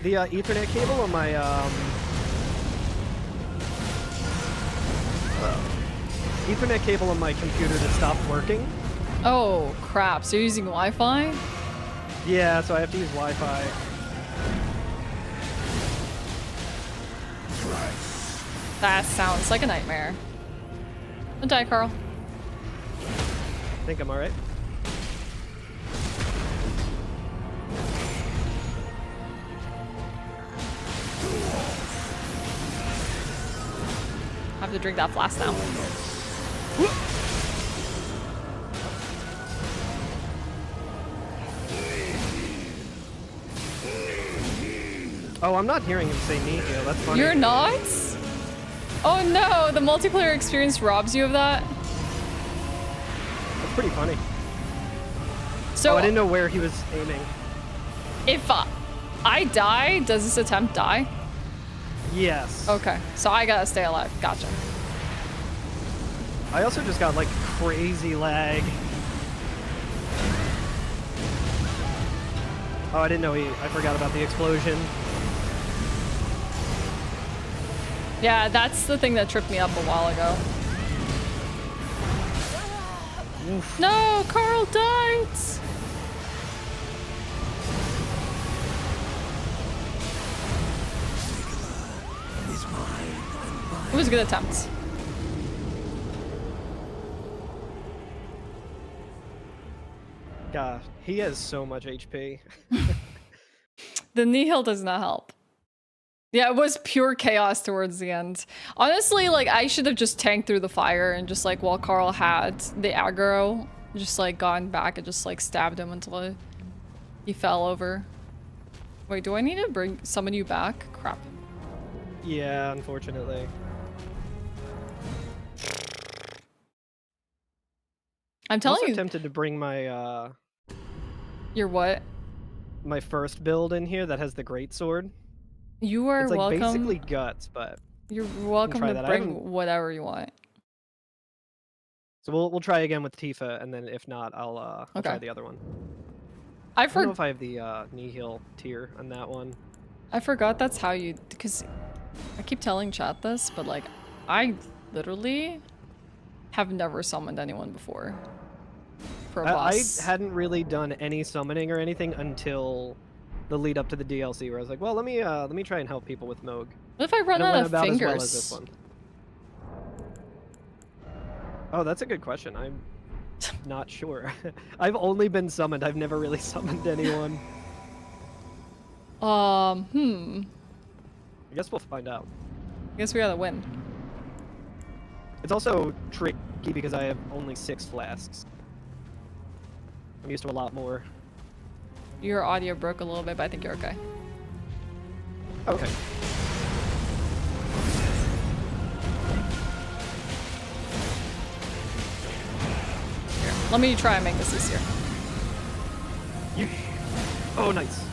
The Ethernet cable on my Ethernet cable on my computer just stopped working. Oh crap! So you're using Wi-Fi? Yeah, so I have to use Wi-Fi. That sounds like a nightmare. Don't die, Carl. I think I'm alright. I have to drink that flask now. Oh, I'm not hearing him say Nihil. That's funny. You're not? Oh no, the multiplayer experience robs you of that. That's pretty funny. So Oh, I didn't know where he was aiming. if I die, does this attempt die? Yes. Okay, so I gotta stay alive. Gotcha. I also just got like crazy lag. Oh, I didn't know I forgot about the explosion. Yeah, that's the thing that tripped me up a while ago. No, Carl died! It was a good attempt. God, he has so much HP. The Nihil does not help. Yeah, it was pure chaos towards the end. Honestly, like, I should have just tanked through the fire and just, like, while Carl had the aggro, just, like, gone back and just, like, stabbed him until he fell over. Wait, do I need to summon you back? Crap. Yeah, unfortunately. I'm telling also you. Tempted to bring my Your what? my first build in here that has the great sword. You are it's like welcome. basically guts, but You're welcome try to that. bring whatever you want. So we'll try again with Tifa, and then if not, I'll try the other one. I don't know if I have the Nihil tier on that one. I forgot that's how you, because I keep telling chat this, but like I literally have never summoned anyone before for a boss. I hadn't really done any summoning or anything until the lead up to the DLC, where I was like, well, let me try and help people with Moog. What if I run out of fingers? As well as this one. Oh, that's a good question. I'm not sure. I've only been summoned. I've never really summoned anyone. I guess we'll find out. I guess we gotta win. It's also tricky because I have only 6 flasks. I'm used to a lot more. Your audio broke a little bit, but I think you're okay. Okay. Here, let me try and make this easier. Oh, nice.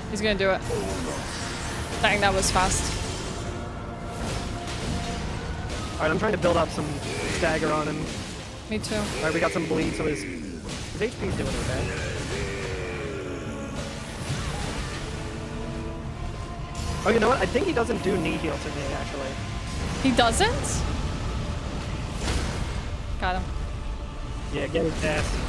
He's gonna do it. Dang, that was fast. Alright, I'm trying to build up some stagger on him. Me too. Alright, we got some bleed, so his HP's doing okay. Oh, you know what? I think he doesn't do knee heal to me, actually. He doesn't? Got him. Yeah, get his ass.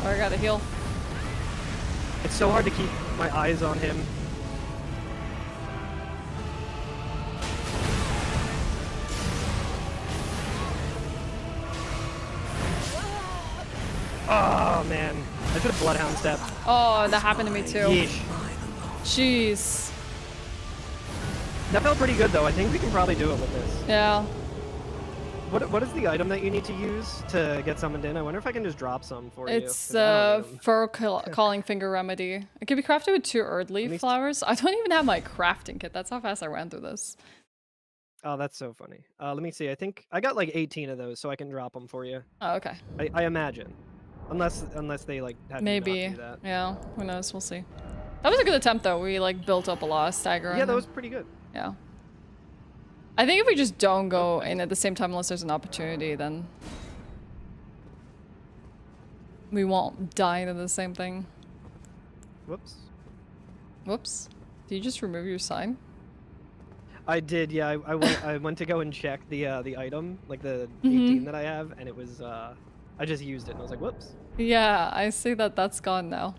Oh, I gotta heal. It's so hard to keep my eyes on him. Oh man, I should have Bloodhound stepped. Oh, that happened to me too. Yeesh. Jeez. That felt pretty good though. I think we can probably do it with this. Yeah. What is the item that you need to use to get summoned in? I wonder if I can just drop some for you. It's the fur calling finger remedy. It can be crafted with 2 Erdtree flowers. I don't even have my crafting kit. That's how fast I ran through this. Oh, that's so funny. Let me see. I think I got like 18 of those, so I can drop them for you. Oh, okay. I imagine, unless they like have maybe. You not do that. Yeah. Who knows? We'll see. That was a good attempt though. We like built up a lot of stagger. Yeah, that was pretty good. Yeah. I think if we just don't go in at the same time unless there's an opportunity, then we won't die to the same thing. Whoops. Whoops. Did you just remove your sign? I did, yeah. I went to go and check the item, like the 18 that I have, and it was I just used it and I was like, whoops. Yeah, I see that that's gone now.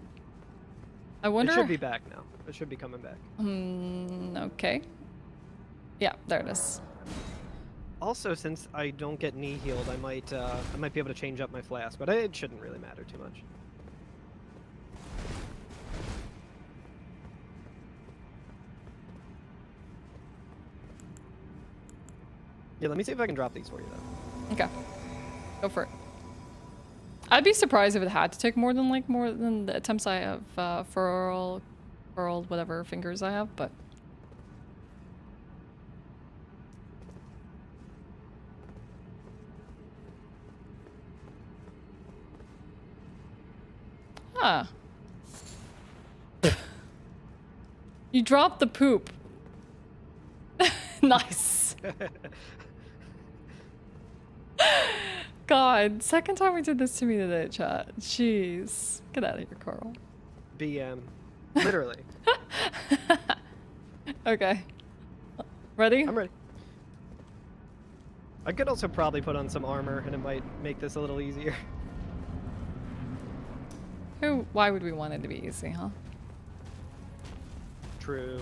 I wonder. It should be back now. It should be coming back. Okay. Yeah, there it is. Also, since I don't get knee healed, I might be able to change up my flask, but it shouldn't really matter too much. Yeah, let me see if I can drop these for you though. Okay. Go for it. I'd be surprised if it had to take more than the attempts I have furled whatever fingers I have, but huh. You dropped the poop. Nice. God, second time we did this to me today, chat. Jeez. Get out of here, Carl. BM. Literally. Okay. Ready? I'm ready. I could also probably put on some armor and it might make this a little easier. Why would we want it to be easy, huh? True.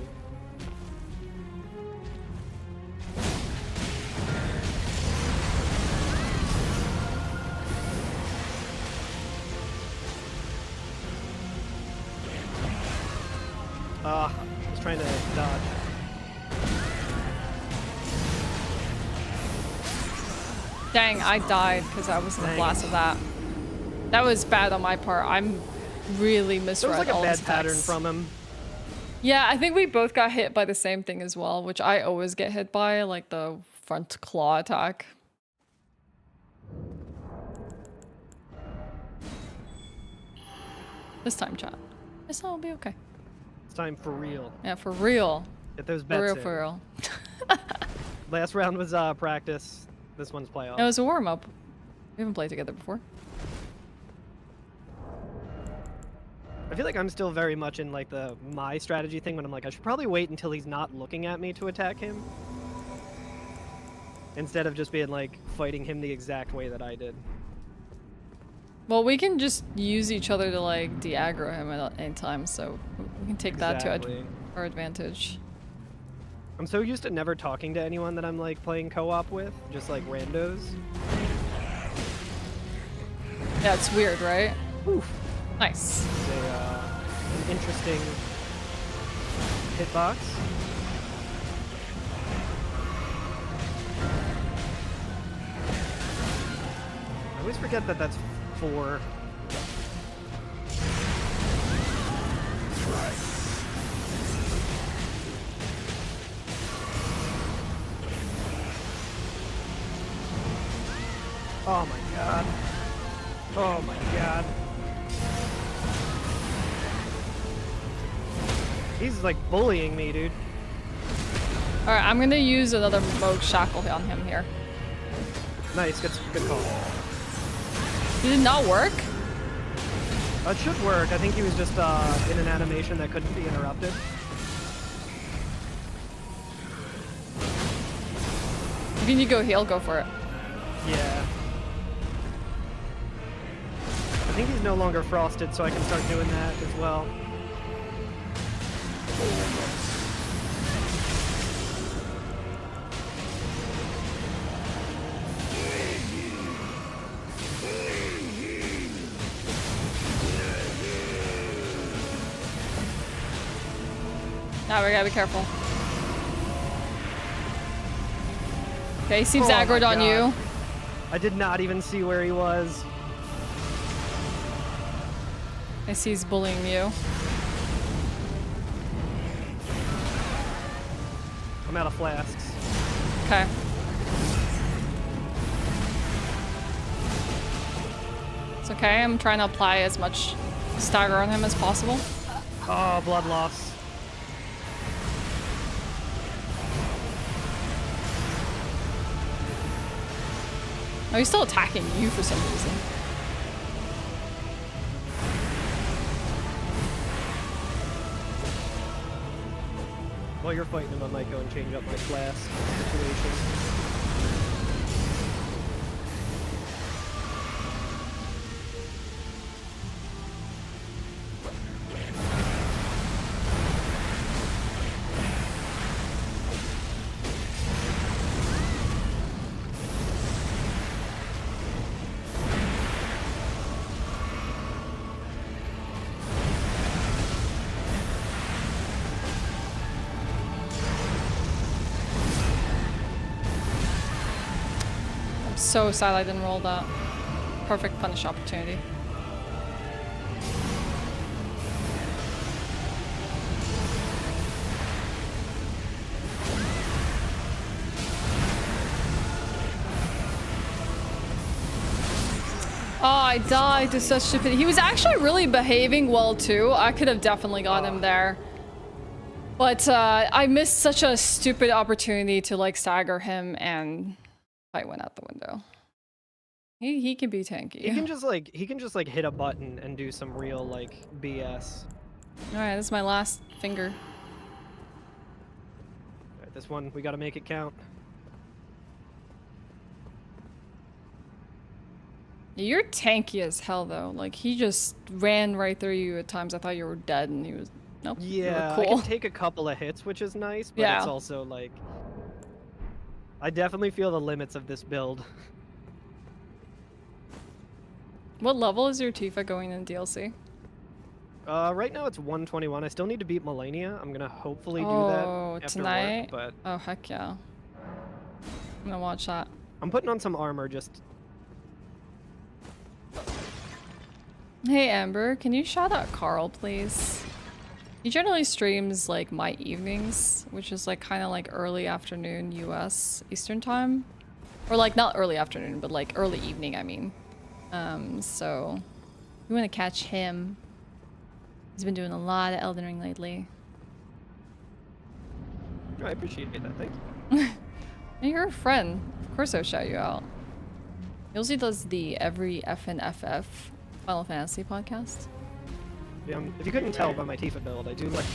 I was trying to dodge. Dang, I died because I was in the blast of that. That was bad on my part. I'm really misread. It was like all a bad his pattern attacks. from him. Yeah, I think we both got hit by the same thing as well, which I always get hit by, like the front claw attack. This time, chat. This time will be okay. It's time for real. Yeah, for real. Get those For bets real, in. for real. Last round was practice. This one's playoff. It was a warm-up. We haven't played together before. I feel like I'm still very much in like the my strategy thing when I'm like, I should probably wait until he's not looking at me to attack him. Instead of just being like fighting him the exact way that I did. Well, we can just use each other to like de-aggro him at any time, so we can take that to our advantage. I'm so used to never talking to anyone that I'm like playing co-op with, just like randos. Yeah, it's weird, right? Oof. Nice. It's an interesting hitbox. I always forget that that's 4. Oh my god. Oh my god. He's like bullying me, dude. Alright, I'm gonna use another Rogue Shackle on him here. Nice, good call. Did it not work? It should work. I think he was just in an animation that couldn't be interrupted. If you need to go heal, go for it. Yeah. I think he's no longer frosted, so I can start doing that as well. Now we gotta be careful. Okay, he seems Oh aggroed my on God. you. I did not even see where he was. I see he's bullying you. I'm out of flasks. Okay. It's okay, I'm trying to apply as much stagger on him as possible. Oh, blood loss. Oh, he's still attacking you for some reason. While you're fighting him, I might go and change up my flask situation. So sad I didn't roll that. Perfect punish opportunity. Oh, I died to such stupidity. He was actually really behaving well too. I could have definitely got him there. But I missed such a stupid opportunity to like stagger him, and I went out the window. He can be tanky. He can just like hit a button and do some real like BS. All right, this is my last finger. All right, this one we got to make it count. You're tanky as hell though. Like he just ran right through you at times. I thought you were dead, and he was nope. Yeah, cool. I can take a couple of hits, which is nice, but it's also like I definitely feel the limits of this build. What level is your Tifa going in DLC? Right now it's 121. I still need to beat Millennia. I'm gonna hopefully do that after tonight. work, but oh heck yeah, I'm gonna watch that. I'm putting on some armor just. Hey Amber, can you shout out Carl, please? He generally streams like my evenings, which is like kind of like early afternoon US Eastern time, or like not early afternoon, but like early evening. I mean. So you want to catch him. He's been doing a lot of Elden Ring lately. Oh, I appreciate that, thank you. You're a friend. Of course I'll shout you out. He also does the every FNFF Final Fantasy podcast. Yeah, if you couldn't tell by my Tifa build, I do like...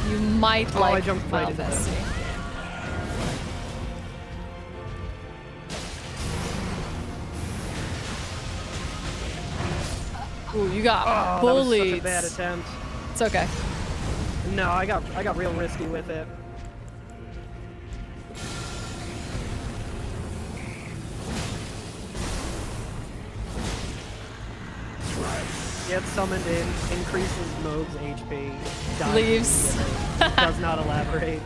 You might like I jumped Final right into Fantasy. that. Ooh, you got That bullied. was such a bad attempt. It's okay. No, I got real risky with it. Gets summoned in, increases Moog's HP, dies Leaves. does not elaborate.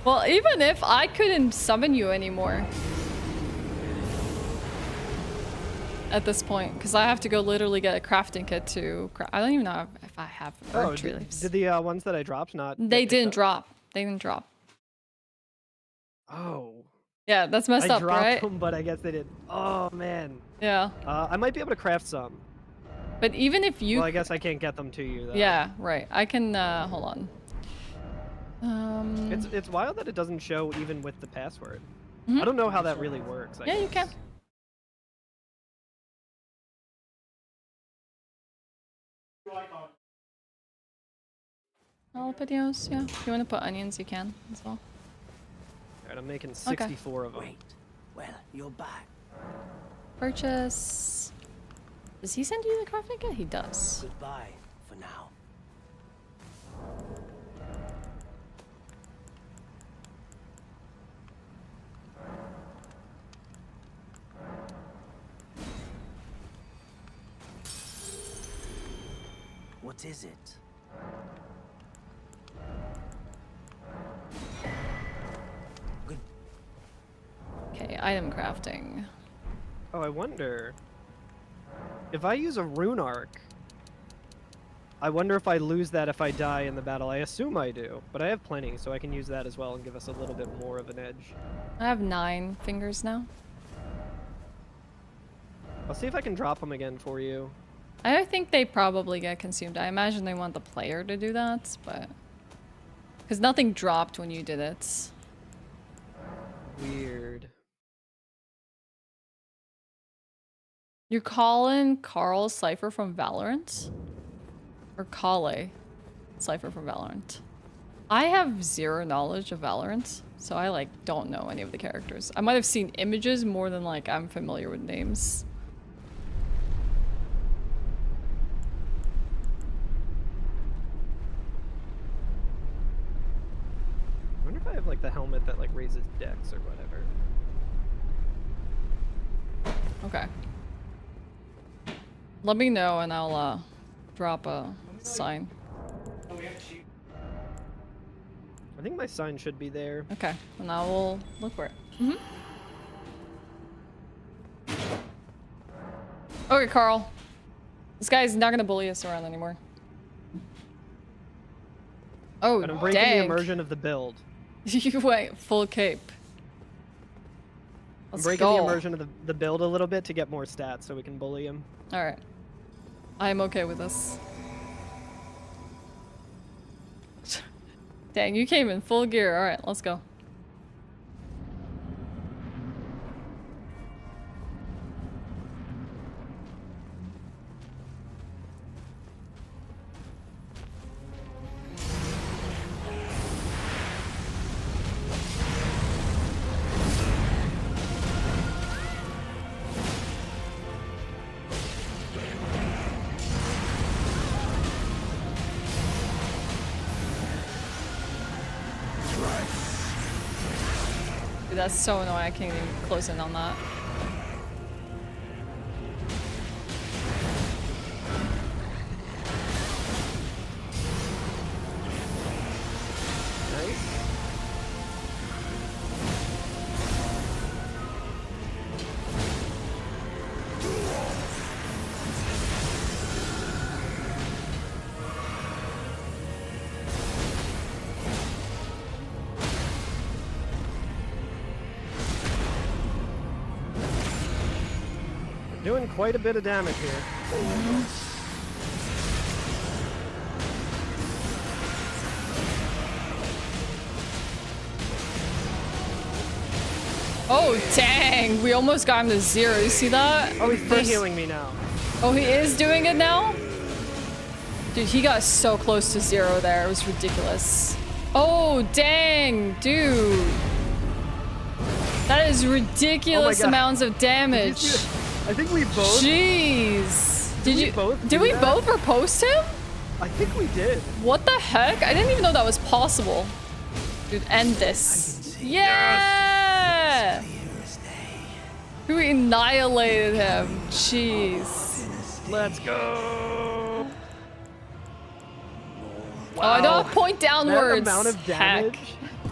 Well, even if I couldn't summon you anymore at this point, because I have to go literally get a crafting kit to. I don't even know if I have Erdtree leaves. Did the ones that I dropped not? They didn't drop. They didn't drop. Oh. Yeah, that's messed up, right? I dropped them, but I guess they did. Oh man. Yeah. I might be able to craft some. But even if you. Well, I guess I can't get them to you though. Yeah, right. I can. Hold on. It's wild that it doesn't show even with the password. Mm-hmm. I don't know how that really works. I guess. You can. Jalapenos, yeah. If you want to put onions, you can as well. Alright, I'm making 64 of them. Wait, well, you're back. Purchase. Does he send you the crafting kit? He does. Goodbye for now. What is it? Okay, item crafting. Oh, I wonder if I use a rune arc. I wonder if I lose that if I die in the battle. I assume I do, but I have plenty, so I can use that as well and give us a little bit more of an edge. I have 9 fingers now. I'll see if I can drop them again for you. I think they probably get consumed. I imagine they want the player to do that, but... Because nothing dropped when you did it. Weird. You're calling Carl Cypher from Valorant? Or Kale Cypher from Valorant? I have 0 knowledge of Valorant, so I like don't know any of the characters. I might have seen images more than like I'm familiar with names. I wonder if I have like the helmet that like raises dex or whatever. Okay. Let me know and I'll drop a sign. I think my sign should be there. Okay, and I will look for it. Mm-hmm. Okay, Carl. This guy's not gonna bully us around anymore. Oh, And I'm breaking the immersion of the build. You went full cape. I'm breaking the immersion of the build a little bit to get more stats so we can bully him. Alright. I'm okay with this. Dang, you came in full gear. Alright, let's go. Dude, that's so annoying. I can't even close in on that. Doing quite a bit of damage here. Oh, dang. We almost got him to 0. You see that? Oh, he's healing me now. Oh, he is doing it now? Dude, he got so close to 0 there. It was ridiculous. Oh, dang. Dude. That is ridiculous amounts of damage. I think we both. Jeez. Did we both riposte him? I think we did. What the heck? I didn't even know that was possible. Dude, end this. Yeah! We annihilated him. Jeez. Let's go. Wow. Oh, I don't point downwards. That amount of damage.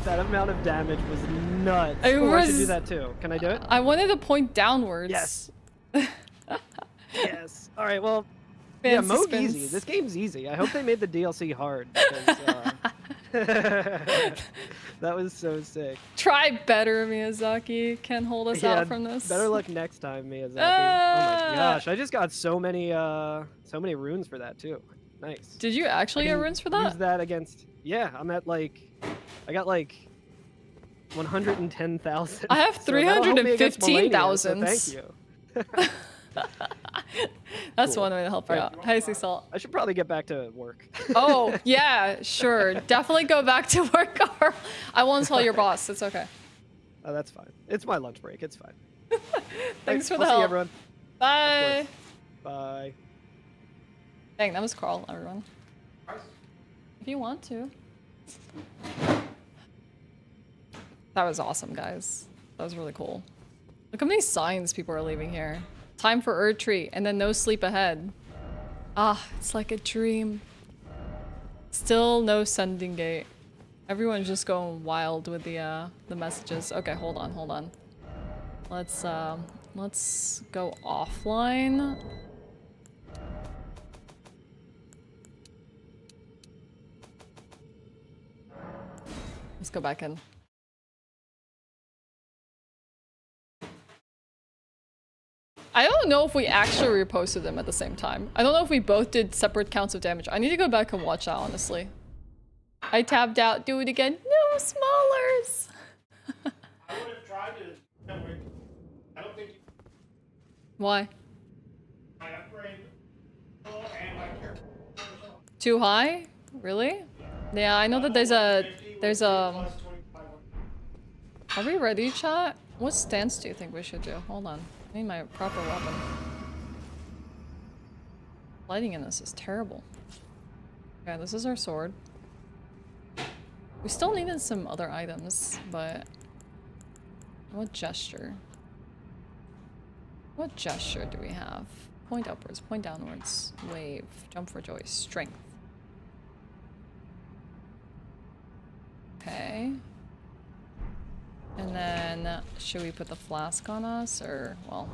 That amount of damage was nuts. I should do that too. Can I do it? I wanted to point downwards. Yes. Yes. All right. Well, yeah, Moog easy. This game's easy. I hope they made the DLC hard. Because, that was so sick. Try better, Miyazaki. Can't hold us out from this. Better luck next time, Miyazaki. Oh my gosh! I just got so many runes for that too. Nice. Did you actually get runes for that? Use that against. Yeah, I'm at like. I got like 110,000. I have 315,000. So thank you. That's one way to help you out. Hi, Sea Salt. I should probably get back to work. Oh, yeah, sure. Definitely go back to work. Or I won't tell your boss. It's okay. Oh, that's fine. It's my lunch break. It's fine. Thanks for the I'll help. See everyone. Bye. Bye. Dang, that was Carl, everyone. If you want to. That was awesome, guys. That was really cool. Look how many signs people are leaving here. Time for Erdtree, and then no sleep ahead. Ah, it's like a dream. Still no sending gate. Everyone's just going wild with the messages. Okay, hold on. Let's go offline. Let's go back in. I don't know if we actually reposted them at the same time. I don't know if we both did separate counts of damage. I need to go back and watch that, honestly. I tabbed out. Do it again. No, smallers! I would have tried to... I don't think you... Why? My upgrade and my character. Too high? Really? Yeah, I know that there's a... Are we ready, chat? What stance do you think we should do? Hold on. I need my proper weapon. Lighting in this is terrible. Okay, this is our sword. We still needed some other items, but... What gesture? What gesture do we have? Point upwards, point downwards, wave, jump for joy, strength. Okay. And then, should we put the flask on us, or, well,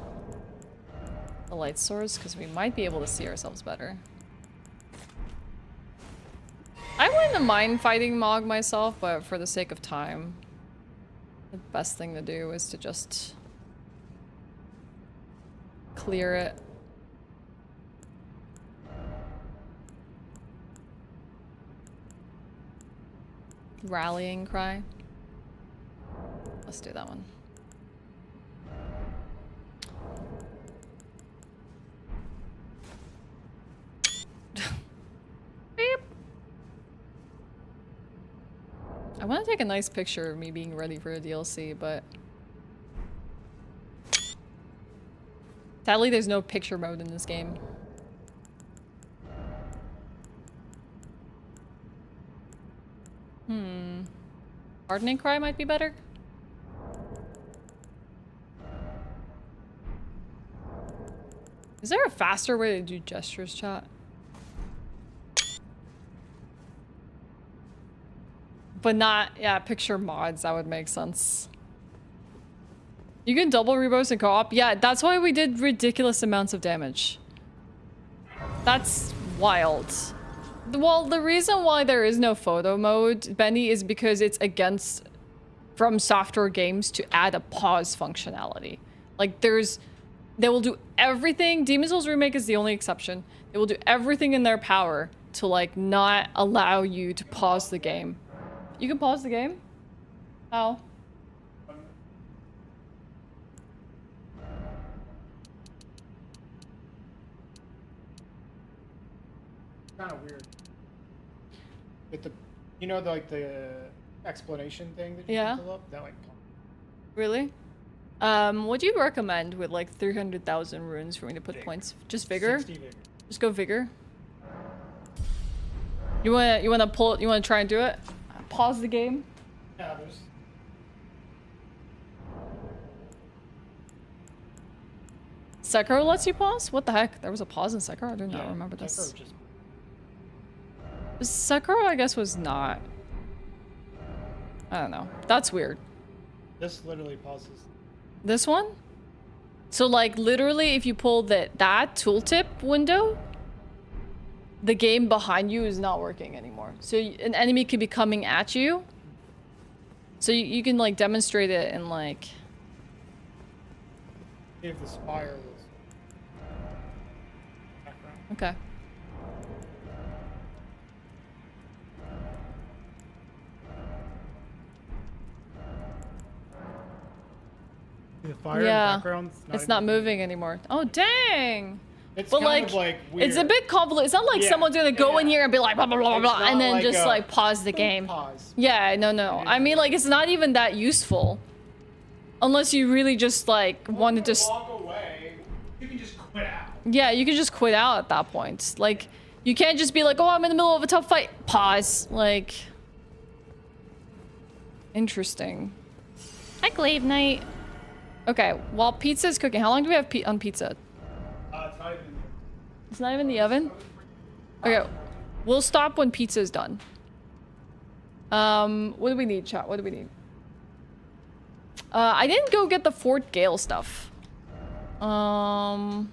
the light source, because we might be able to see ourselves better. I wouldn't mind fighting Mog myself, but for the sake of time, the best thing to do is to just clear it. Rallying cry. Let's do that one. Beep. I want to take a nice picture of me being ready for a DLC, but sadly there's no picture mode in this game. Hardening cry might be better. Is there a faster way to do gestures, chat? But not, yeah, picture mods, that would make sense. You can double rebos in co-op? Yeah, that's why we did ridiculous amounts of damage. That's wild. Well, the reason why there is no photo mode, Benny, is because it's against From Software games to add a pause functionality. Like, they will do everything. Demon's Souls Remake is the only exception. They will do everything in their power to, like, not allow you to pause the game. You can pause the game? How? Kind of weird. With the, you know, the explanation thing that you can pull up? That like. Really? What do you recommend with like 300,000 runes for me to put points? Just vigor? 60 vigor. Just go vigor. You wanna pull? You wanna try and do it? Pause the game. Yeah, there's. Sekiro lets you pause? What the heck? There was a pause in Sekiro? I do not remember this. Sekiro, I guess, was not. I don't know. That's weird. This literally pauses. This one? So, like, literally, if you pull that tooltip window, the game behind you is not working anymore. So an enemy could be coming at you. So you can, like, demonstrate it in, like... If the spire was... Okay. The fire in the background, it's not moving anymore. Oh, dang! It's but kind of like weird. It's a bit convoluted. It's not like someone's gonna go in here and be like blah blah blah blah, and then like just like pause the game. Pause. Yeah, no. I mean, like, it's not even that useful, unless you really just like wanted to. Walk away. You can just quit out. Yeah, you can just quit out at that point. Like, you can't just be like, oh, I'm in the middle of a tough fight. Pause. Like, interesting. Hi, Glaive Knight. Okay, while pizza's cooking, how long do we have on pizza? It's not even in the oven. Okay, we'll stop when pizza's done. What do we need, chat? What do we need? I didn't go get the Fort Gale stuff. Fort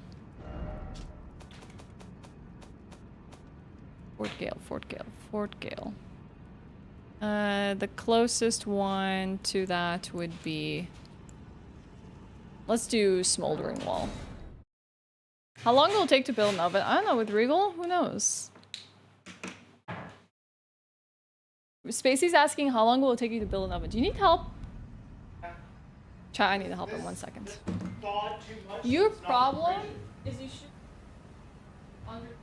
Gale. The closest one to that would be... Let's do Smoldering Wall. How long will it take to build an oven? I don't know, with Regal? Who knows? Spacey's asking how long will it take you to build an oven? Do you need help? Chat, I need help in 1 second. Your problem is you should understand.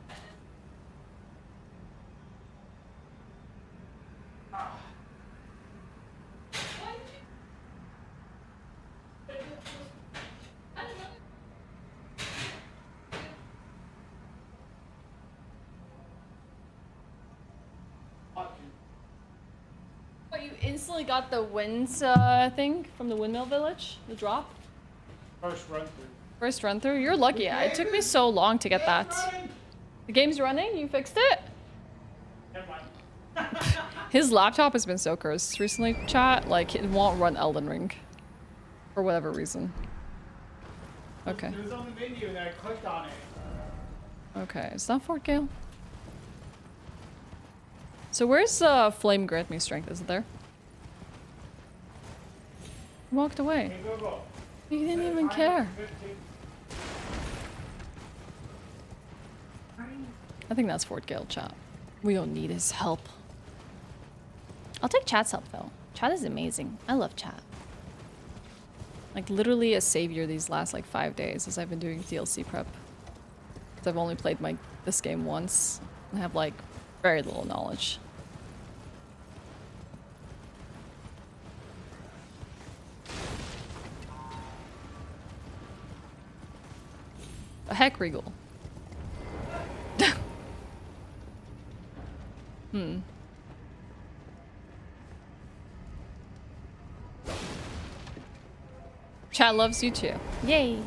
What, you instantly got the winds thing from the windmill village? The drop? First run through. First run through? You're lucky. It took me so long to get that. The game's running? You fixed it? Never mind. His laptop has been so cursed recently, chat. Like, it won't run Elden Ring. For whatever reason. Okay. It was on the menu and I clicked on it. Okay, is that Fort Gale? So where's Flame Grant Me Strength? Is it there? He walked away. Go. He didn't even care. I think that's Fort Gale chat. We don't need his help. I'll take chat's help though. Chat is amazing. I love chat. Like literally a savior these last like 5 days as I've been doing DLC prep. Because I've only played this game once and have like very little knowledge. The heck, Regal? Chat loves you too. Yay.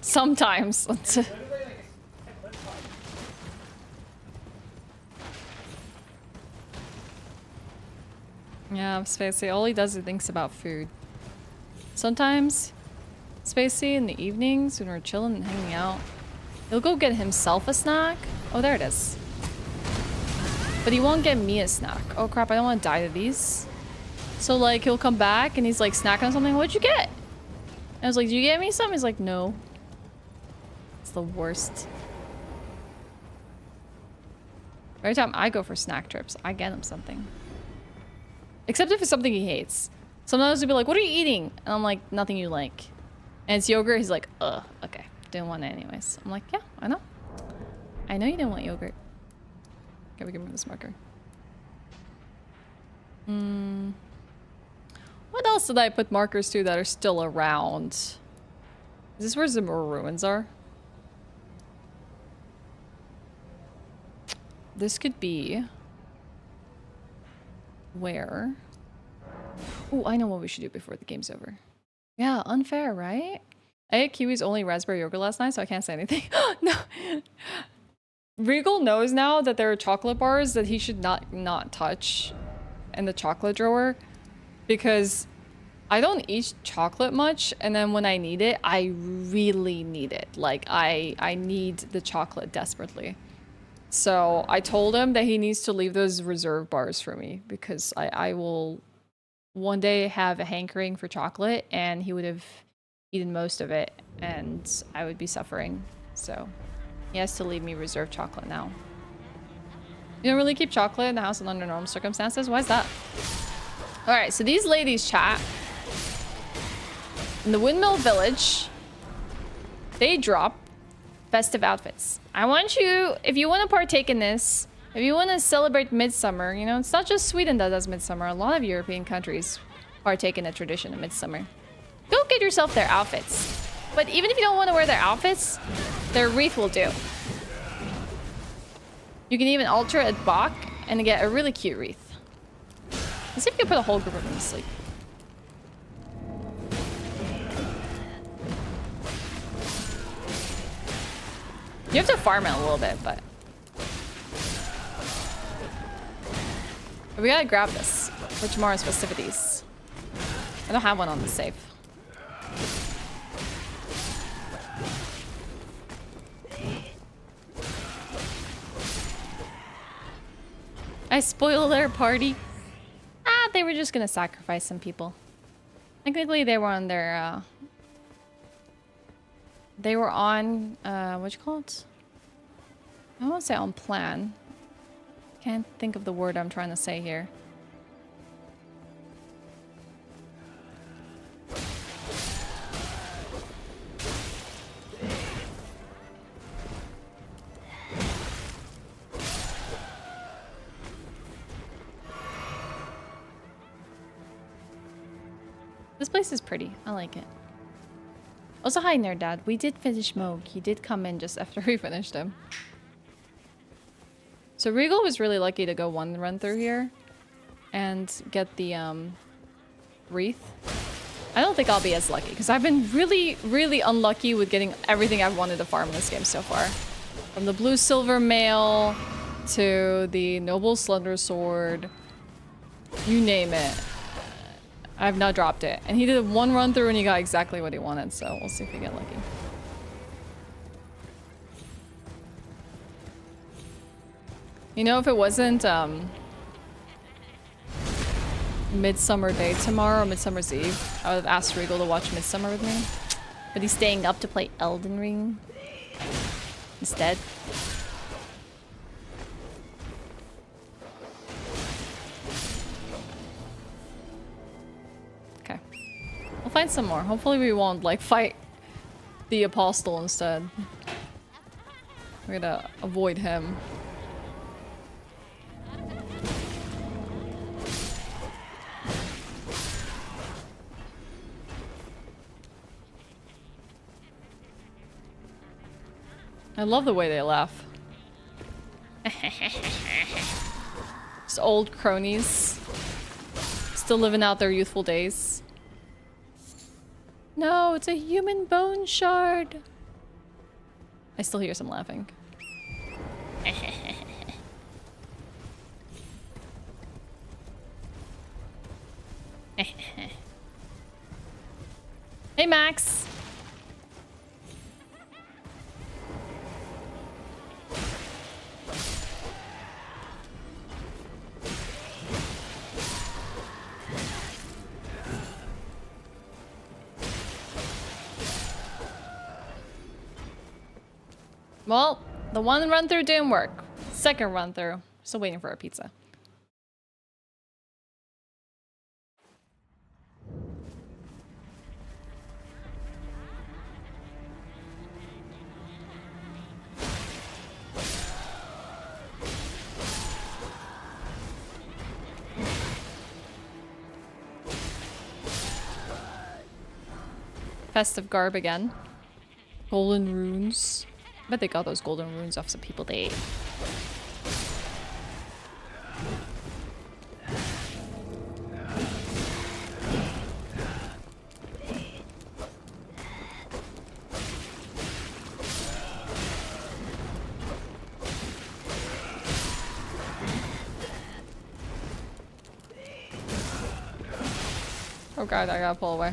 Sometimes. Yeah, Spacey. All he does is thinks about food. Sometimes, Spacey, in the evenings when we're chilling and hanging out, he'll go get himself a snack. Oh, there it is. But he won't get me a snack. Oh crap, I don't want to die to these. So like, he'll come back and he's like snacking on something. What'd you get? And I was like, did you get me something? He's like, no. It's the worst. Every time I go for snack trips, I get him something. Except if it's something he hates. Sometimes he'll be like, what are you eating? And I'm like, nothing you like. And it's yogurt. He's like, ugh, okay. Didn't want it anyways. I'm like, yeah, I know. I know you didn't want yogurt. Okay, we can move this marker. What else did I put markers to that are still around? Is this where Zamora ruins are? This could be... where? Oh, I know what we should do before the game's over. Yeah, unfair, right? I ate Kiwi's only raspberry yogurt last night, so I can't say anything. No. Regal knows now that there are chocolate bars that he should not touch in the chocolate drawer, because I don't eat chocolate much, and then when I need it, I really need it. Like, I need the chocolate desperately. So I told him that he needs to leave those reserve bars for me, because I will one day have a hankering for chocolate, and he would have eaten most of it, and I would be suffering. So he has to leave me reserved chocolate now. You don't really keep chocolate in the house under normal circumstances? Why is that? Alright, so these ladies chat. In the Windmill Village, they drop festive outfits. I want you, if you want to partake in this, if you want to celebrate Midsummer, you know, it's not just Sweden that does Midsummer. A lot of European countries partake in the tradition of Midsummer. Go get yourself their outfits. But even if you don't want to wear their outfits, their wreath will do. You can even alter it Bach and get a really cute wreath. Let's see if we can put a whole group of them to sleep. You have to farm it a little bit, but... we gotta grab this for tomorrow's festivities. I don't have one on the safe. I spoiled their party. Ah, they were just gonna sacrifice some people. Technically, they were on their, they were on, what you call it? I don't want to say on plan. Can't think of the word I'm trying to say here. This place is pretty. I like it. Also, hi, Nerd Dad. We did finish Moog. He did come in just after we finished him. So Regal was really lucky to go one run through here and get the wreath. I don't think I'll be as lucky because I've been really, really unlucky with getting everything I've wanted to farm in this game so far. From the blue silver mail to the noble slender sword, you name it. I've not dropped it. And he did one run through and he got exactly what he wanted, so we'll see if we get lucky. You know, if it wasn't Midsummer Day tomorrow or Midsummer's Eve, I would have asked Regal to watch Midsummer with me. But he's staying up to play Elden Ring. instead. Okay. We'll find some more. Hopefully we won't, like, fight the Apostle instead. We're gonna avoid him. I love the way they laugh. Just old cronies. Still living out their youthful days. No, it's a human bone shard. I still hear some laughing. Hey, Max. Well, the one run through didn't work. Second run through. Still waiting for our pizza. Festive garb again. Golden runes. I bet they got those golden runes off some people they ate. Oh god, I gotta pull away.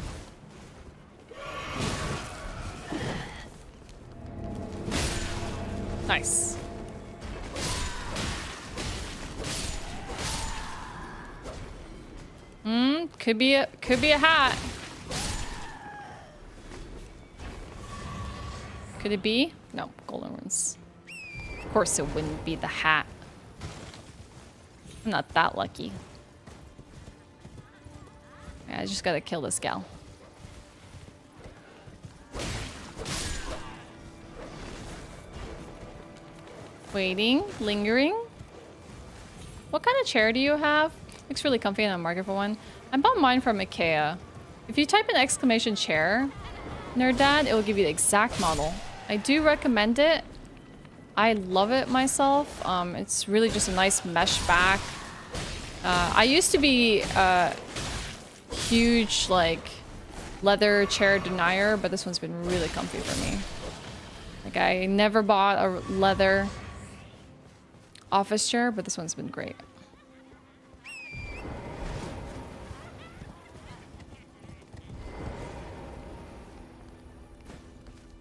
Nice. Could be a hat. Could it be? No, golden runes. Of course it wouldn't be the hat. I'm not that lucky. Yeah, I just gotta kill this gal. Waiting, lingering. What kind of chair do you have? Looks really comfy and I'm market for one. I bought mine from Miquella. If you type in exclamation chair, Nerd Dad, it will give you the exact model. I do recommend it. I love it myself. It's really just a nice mesh back. I used to be a huge like leather chair denier, but this one's been really comfy for me. Like I never bought a leather office chair, but this one's been great.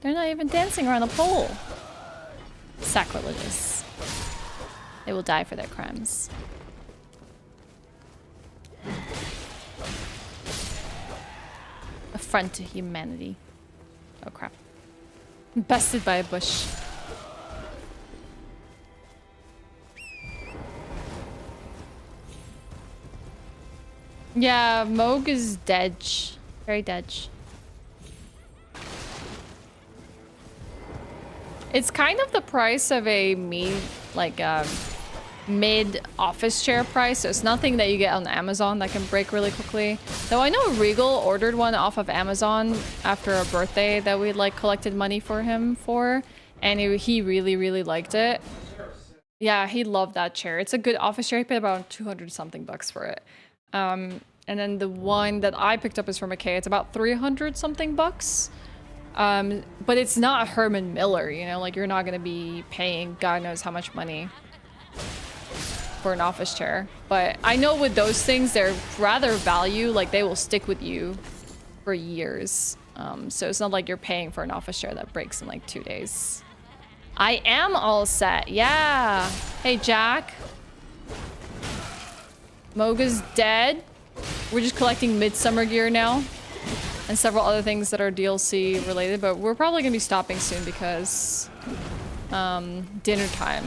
They're not even dancing around a pole. Sacrilegious. They will die for their crimes. Affront to humanity. Oh crap. Bested by a bush. Yeah, Moog is dead. Very dead. It's kind of the price of a mid office chair price, so it's nothing that you get on Amazon that can break really quickly. Though I know Regal ordered one off of Amazon after a birthday that we like collected money for him for, and he really liked it. Yeah, he loved that chair. It's a good office chair. He paid about 200 something bucks for it. And then the one that I picked up is from Miquella. It's about 300 something bucks. But it's not Herman Miller, you know, like you're not gonna be paying God knows how much money for an office chair. But I know with those things, they're rather value, like they will stick with you for years. So it's not like you're paying for an office chair that breaks in like 2 days. I am all set, yeah. Hey, Jack. Moga's dead. We're just collecting midsummer gear now. And several other things that are DLC related, but we're probably gonna be stopping soon because dinner time.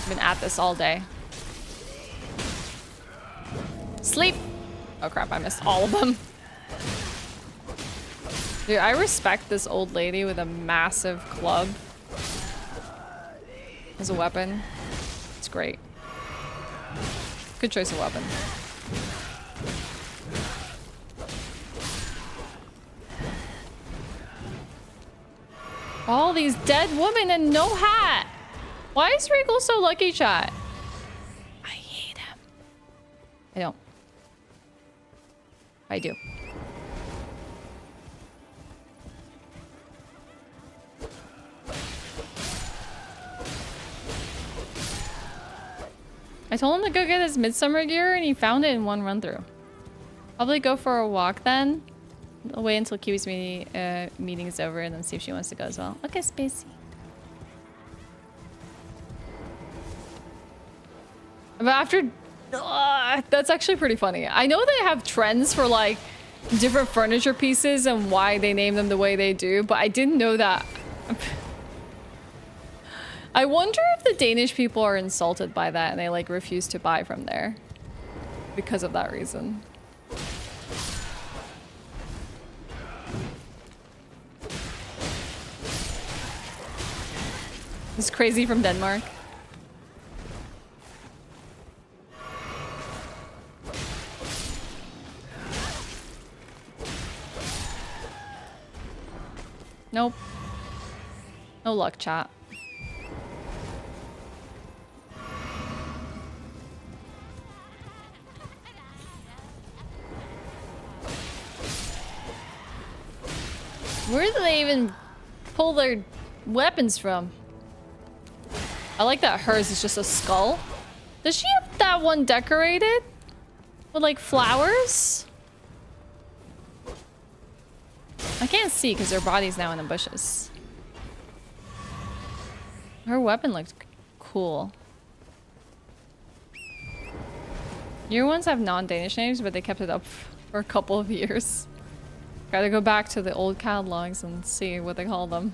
Been at this all day. Sleep! Oh crap, I missed all of them. Dude, I respect this old lady with a massive club as a weapon. It's great. Good choice of weapon. All these dead women and no hat! Why is Regal so lucky, chat? I hate him. I don't. I do. I told him to go get his midsummer gear and he found it in one run through. Probably go for a walk then. I'll wait until Kiwi's meeting is over and then see if she wants to go as well. Okay, Spacey. But after... that's actually pretty funny. I know they have trends for like different furniture pieces and why they name them the way they do, but I didn't know that. I wonder if the Danish people are insulted by that and they like refuse to buy from there because of that reason. It's crazy from Denmark. Nope. No luck, chat. Where do they even pull their weapons from? I like that hers is just a skull. Does she have that one decorated? With like flowers? I can't see because her body's now in the bushes. Her weapon looked cool. Your ones have non-Danish names, but they kept it up for a couple of years. Gotta go back to the old catalogs and see what they call them.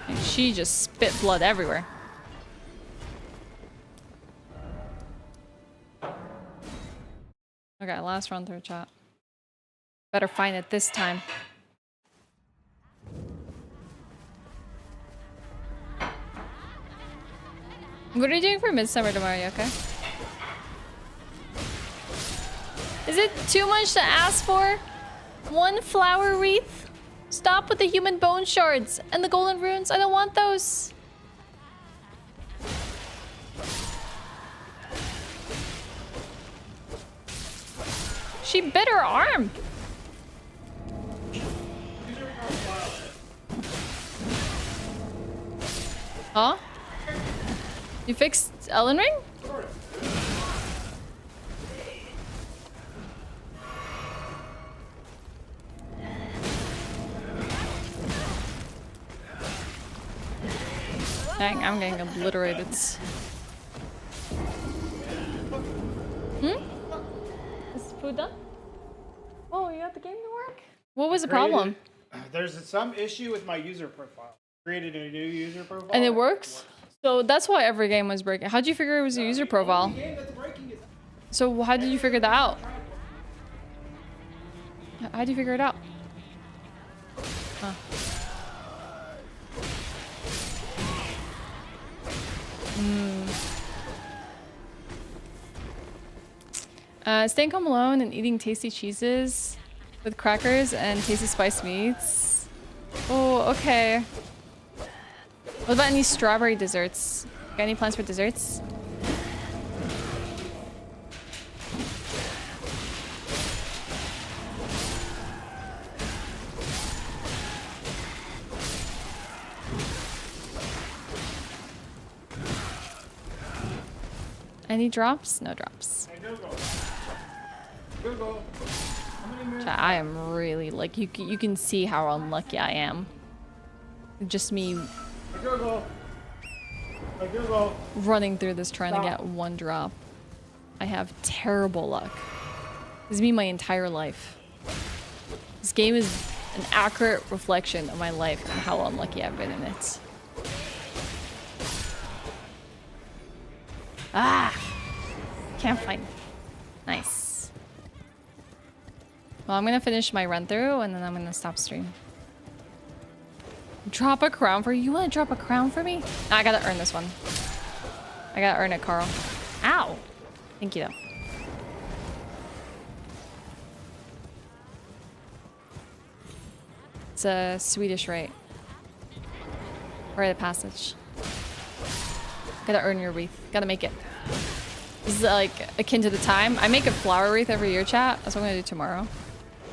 And she just spit blood everywhere. Okay, last run through chat. Better find it this time. What are you doing for Midsummer tomorrow, okay? Is it too much to ask for? One flower wreath? Stop with the human bone shards and the golden runes. I don't want those. She bit her arm. Huh? You fixed Elden Ring? Dang, I'm getting obliterated. Is food done? Oh, you got the game to work? What was the problem? There's some issue with my user profile. Created a new user profile. And it works? So that's why every game was breaking. How'd you figure it was a user profile? So how did you figure that out? How'd you figure it out? Huh. Staying home alone and eating tasty cheeses with crackers and tasty spiced meats. Oh, okay. What about any strawberry desserts? Got any plans for desserts? Any drops? No drops. Hey, Google. Chat, I am really like you can see how unlucky I am. Just me. Google. Like, you're low. Running through this trying to Stop. get one drop. I have terrible luck. This has been my entire life. This game is an accurate reflection of my life and how unlucky I've been in it. Ah! Can't find. Nice. Well, I'm gonna finish my run through and then I'm gonna stop stream. Drop a crown for you? You wanna drop a crown for me? I gotta earn this one. I gotta earn it, Carl. Ow! Thank you, though. It's a Swedish rite. Rite of passage. Gotta earn your wreath. Gotta make it. This is like akin to the time. I make a flower wreath every year, chat. That's what I'm gonna do tomorrow.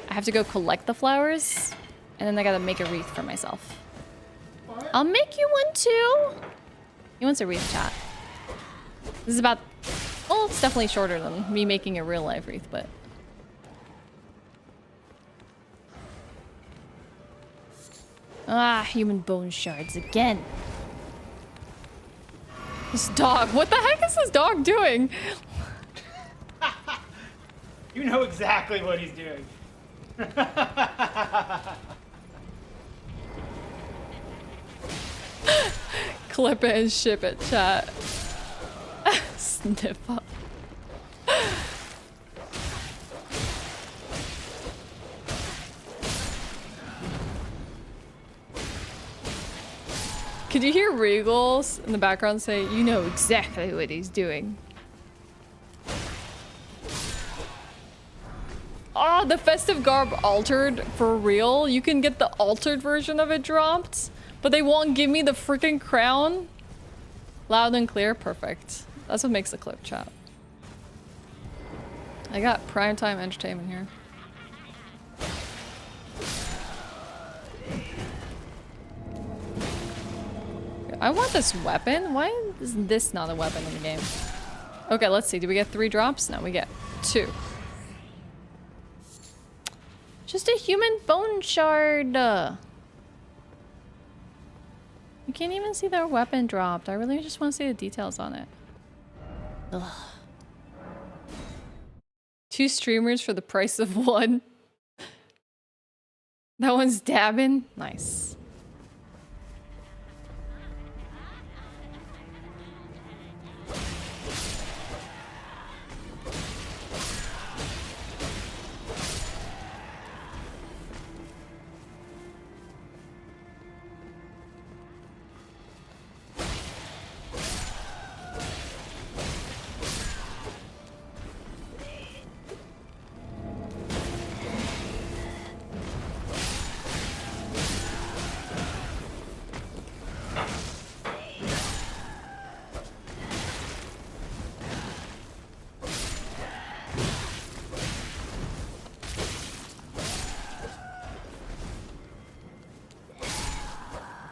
I have to go collect the flowers, and then I gotta make a wreath for myself. I'll make you one too. He wants a wreath, chat. This is about... Well, it's definitely shorter than me making a real life wreath, but... Ah, human bone shards again. This dog. What the heck is this dog doing? You know exactly what he's doing. Clip it and ship it, chat. Sniff up. Could you hear Regals in the background say, you know exactly what he's doing? Oh, the festive garb altered for real? You can get the altered version of it dropped, but they won't give me the freaking crown? Loud and clear? Perfect. That's what makes the clip, chat. I got primetime entertainment here. I want this weapon. Why is this not a weapon in the game? Okay, let's see. Do we get 3 drops? No, we get 2. Just a human bone shard. You can't even see their weapon dropped. I really just want to see the details on it. Ugh. 2 streamers for the price of 1. That one's dabbing. Nice.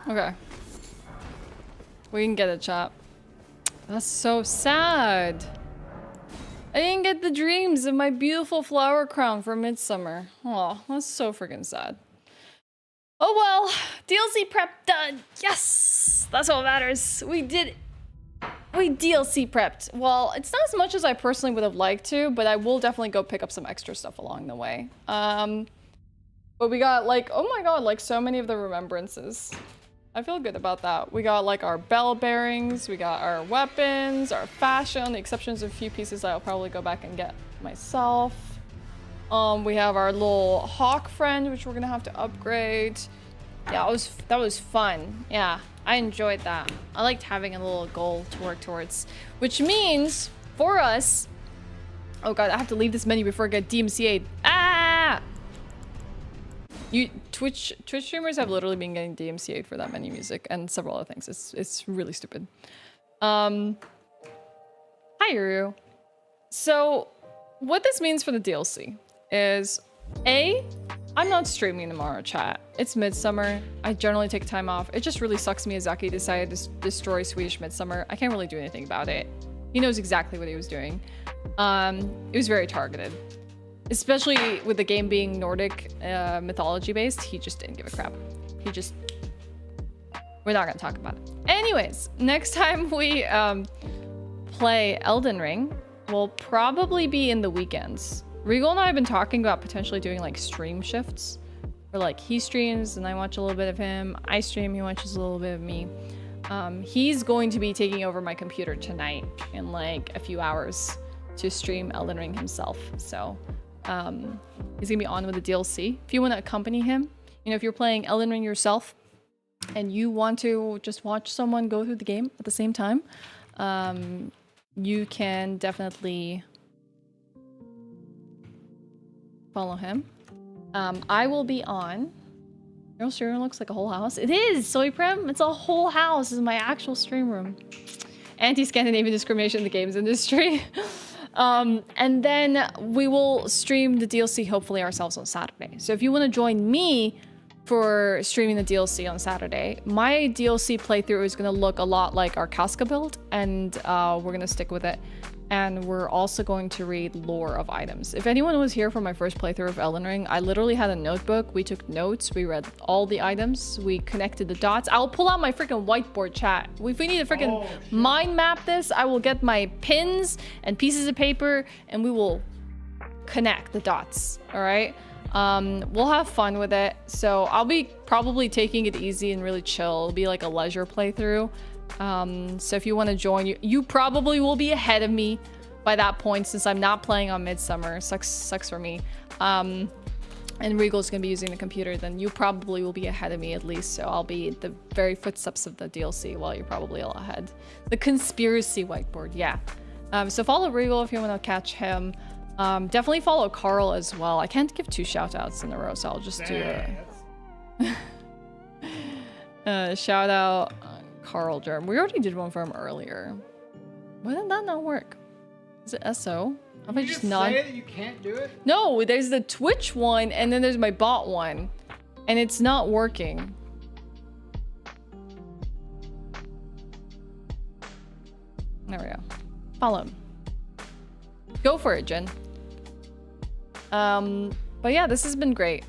Okay. We can get it, chop. That's so sad. I didn't get the dreams of my beautiful flower crown for Midsummer. Oh, that's so freaking sad. Oh well, DLC prep done. Yes, that's what matters. We did it. We DLC prepped. Well, it's not as much as I personally would have liked to, but I will definitely go pick up some extra stuff along the way. But we got like, oh my god, like so many of the remembrances. I feel good about that. We got like our bell bearings, we got our weapons, our fashion, the exceptions of a few pieces that I'll probably go back and get myself. We have our little hawk friend, which we're gonna have to upgrade. Yeah, that was fun. Yeah, I enjoyed that. I liked having a little goal to work towards, which means for us, oh god, I have to leave this menu before I get DMCA'd. Ah! Twitch streamers have literally been getting DMCA'd for that menu music and several other things. It's really stupid. Hi, Yuru. So, what this means for the DLC is, I'm not streaming tomorrow, chat. It's Midsummer. I generally take time off. It just really sucks Miyazaki decided to destroy Swedish Midsummer. I can't really do anything about it. He knows exactly what he was doing. It was very targeted. Especially with the game being Nordic mythology based, he just didn't give a crap. He just We're not gonna talk about it. Anyways, next time we play Elden Ring will probably be in the weekends. Regal and I have been talking about potentially doing like stream shifts. Where like he streams and I watch a little bit of him. I stream, he watches a little bit of me. He's going to be taking over my computer tonight in like a few hours to stream Elden Ring himself. So he's gonna be on with the DLC. If you want to accompany him, you know, if you're playing Elden Ring yourself and you want to just watch someone go through the game at the same time, you can definitely follow him. I will be on. Your stream room looks like a whole house. It is, Soy Prim. It's a whole house. This is my actual stream room. Anti-Scandinavian discrimination in the games industry. And then we will stream the DLC hopefully ourselves on Saturday. So if you want to join me for streaming the DLC on Saturday, my DLC playthrough is going to look a lot like our Casca build, and we're going to stick with it. And we're also going to read lore of items. If anyone was here for my first playthrough of Elden Ring, I literally had a notebook. We took notes. We read all the items. We connected the dots. I'll pull out my freaking whiteboard, chat. If we need to freaking mind map this, I will get my pins and pieces of paper and we will connect the dots, all right? We'll have fun with it. So I'll be probably taking it easy and really chill. It'll be like a leisure playthrough. So if you want to join, you probably will be ahead of me by that point since I'm not playing on Midsummer. Sucks for me. And Regal's gonna be using the computer, then you probably will be ahead of me at least. So I'll be at the very footsteps of the DLC while you're probably a lot ahead. The conspiracy whiteboard, yeah. So follow Regal if you want to catch him. Definitely follow Carl as well. I can't give 2 shout outs in a row, so I'll just do a shout out. Carl Germ. We already did one for him earlier. Why did that not work? Is it SO? Did you just say that you can't do it? No, there's the Twitch one and then there's my bot one. And it's not working. There we go. Follow him. Go for it, Jen. But yeah, this has been great.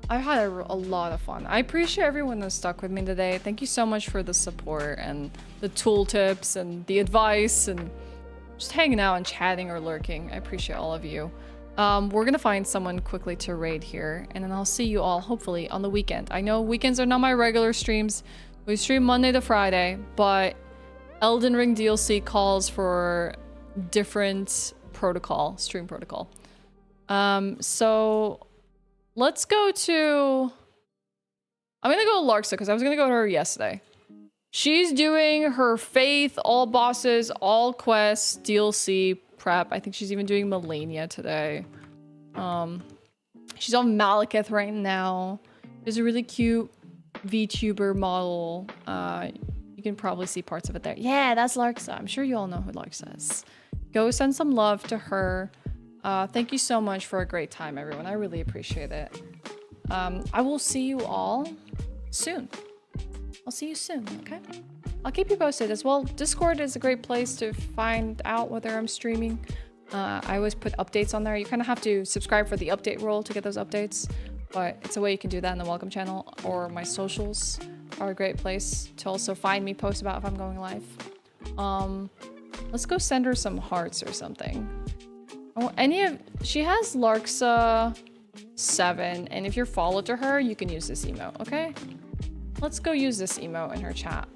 I've had a lot of fun. I appreciate everyone that stuck with me today. Thank you so much for the support and the tooltips and the advice and just hanging out and chatting or lurking. I appreciate all of you. We're gonna find someone quickly to raid here, and then I'll see you all hopefully on the weekend. I know weekends are not my regular streams. We stream Monday to Friday, but Elden Ring DLC calls for different stream protocol. So let's go to... I'm gonna go to Larksa because I was gonna go to her yesterday. She's doing her Faith, all bosses, all quests, DLC prep. I think she's even doing Melania today. She's on Malekith right now. There's a really cute VTuber model. You can probably see parts of it there. Yeah, that's Larksa. I'm sure you all know who Larksa is. Go send some love to her. Thank you so much for a great time, everyone. I really appreciate it. I will see you all soon. I'll see you soon, okay? I'll keep you posted as well. Discord is a great place to find out whether I'm streaming. I always put updates on there. You kind of have to subscribe for the update role to get those updates, but it's a way you can do that in the welcome channel, or my socials are a great place to also find me, post about if I'm going live. Let's go send her some hearts or something. She has Larksa 7, and if you're followed to her, you can use this emote, okay? Let's go use this emote in her chat.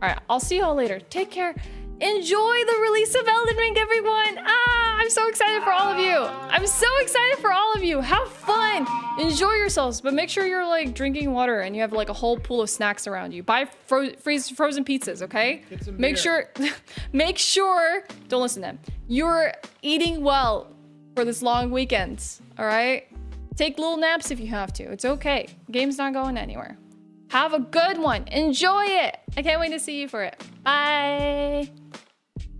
Alright, I'll see you all later. Take care. Enjoy the release of Elden Ring, everyone! I'm so excited for all of you. I'm so excited for all of you. Have fun. Enjoy yourselves, but make sure you're like drinking water and you have like a whole pool of snacks around you. Buy frozen pizzas, okay? Make sure, don't listen to them. You're eating well for this long weekend, all right? Take little naps if you have to. It's okay. Game's not going anywhere. Have a good one. Enjoy it. I can't wait to see you for it. Bye.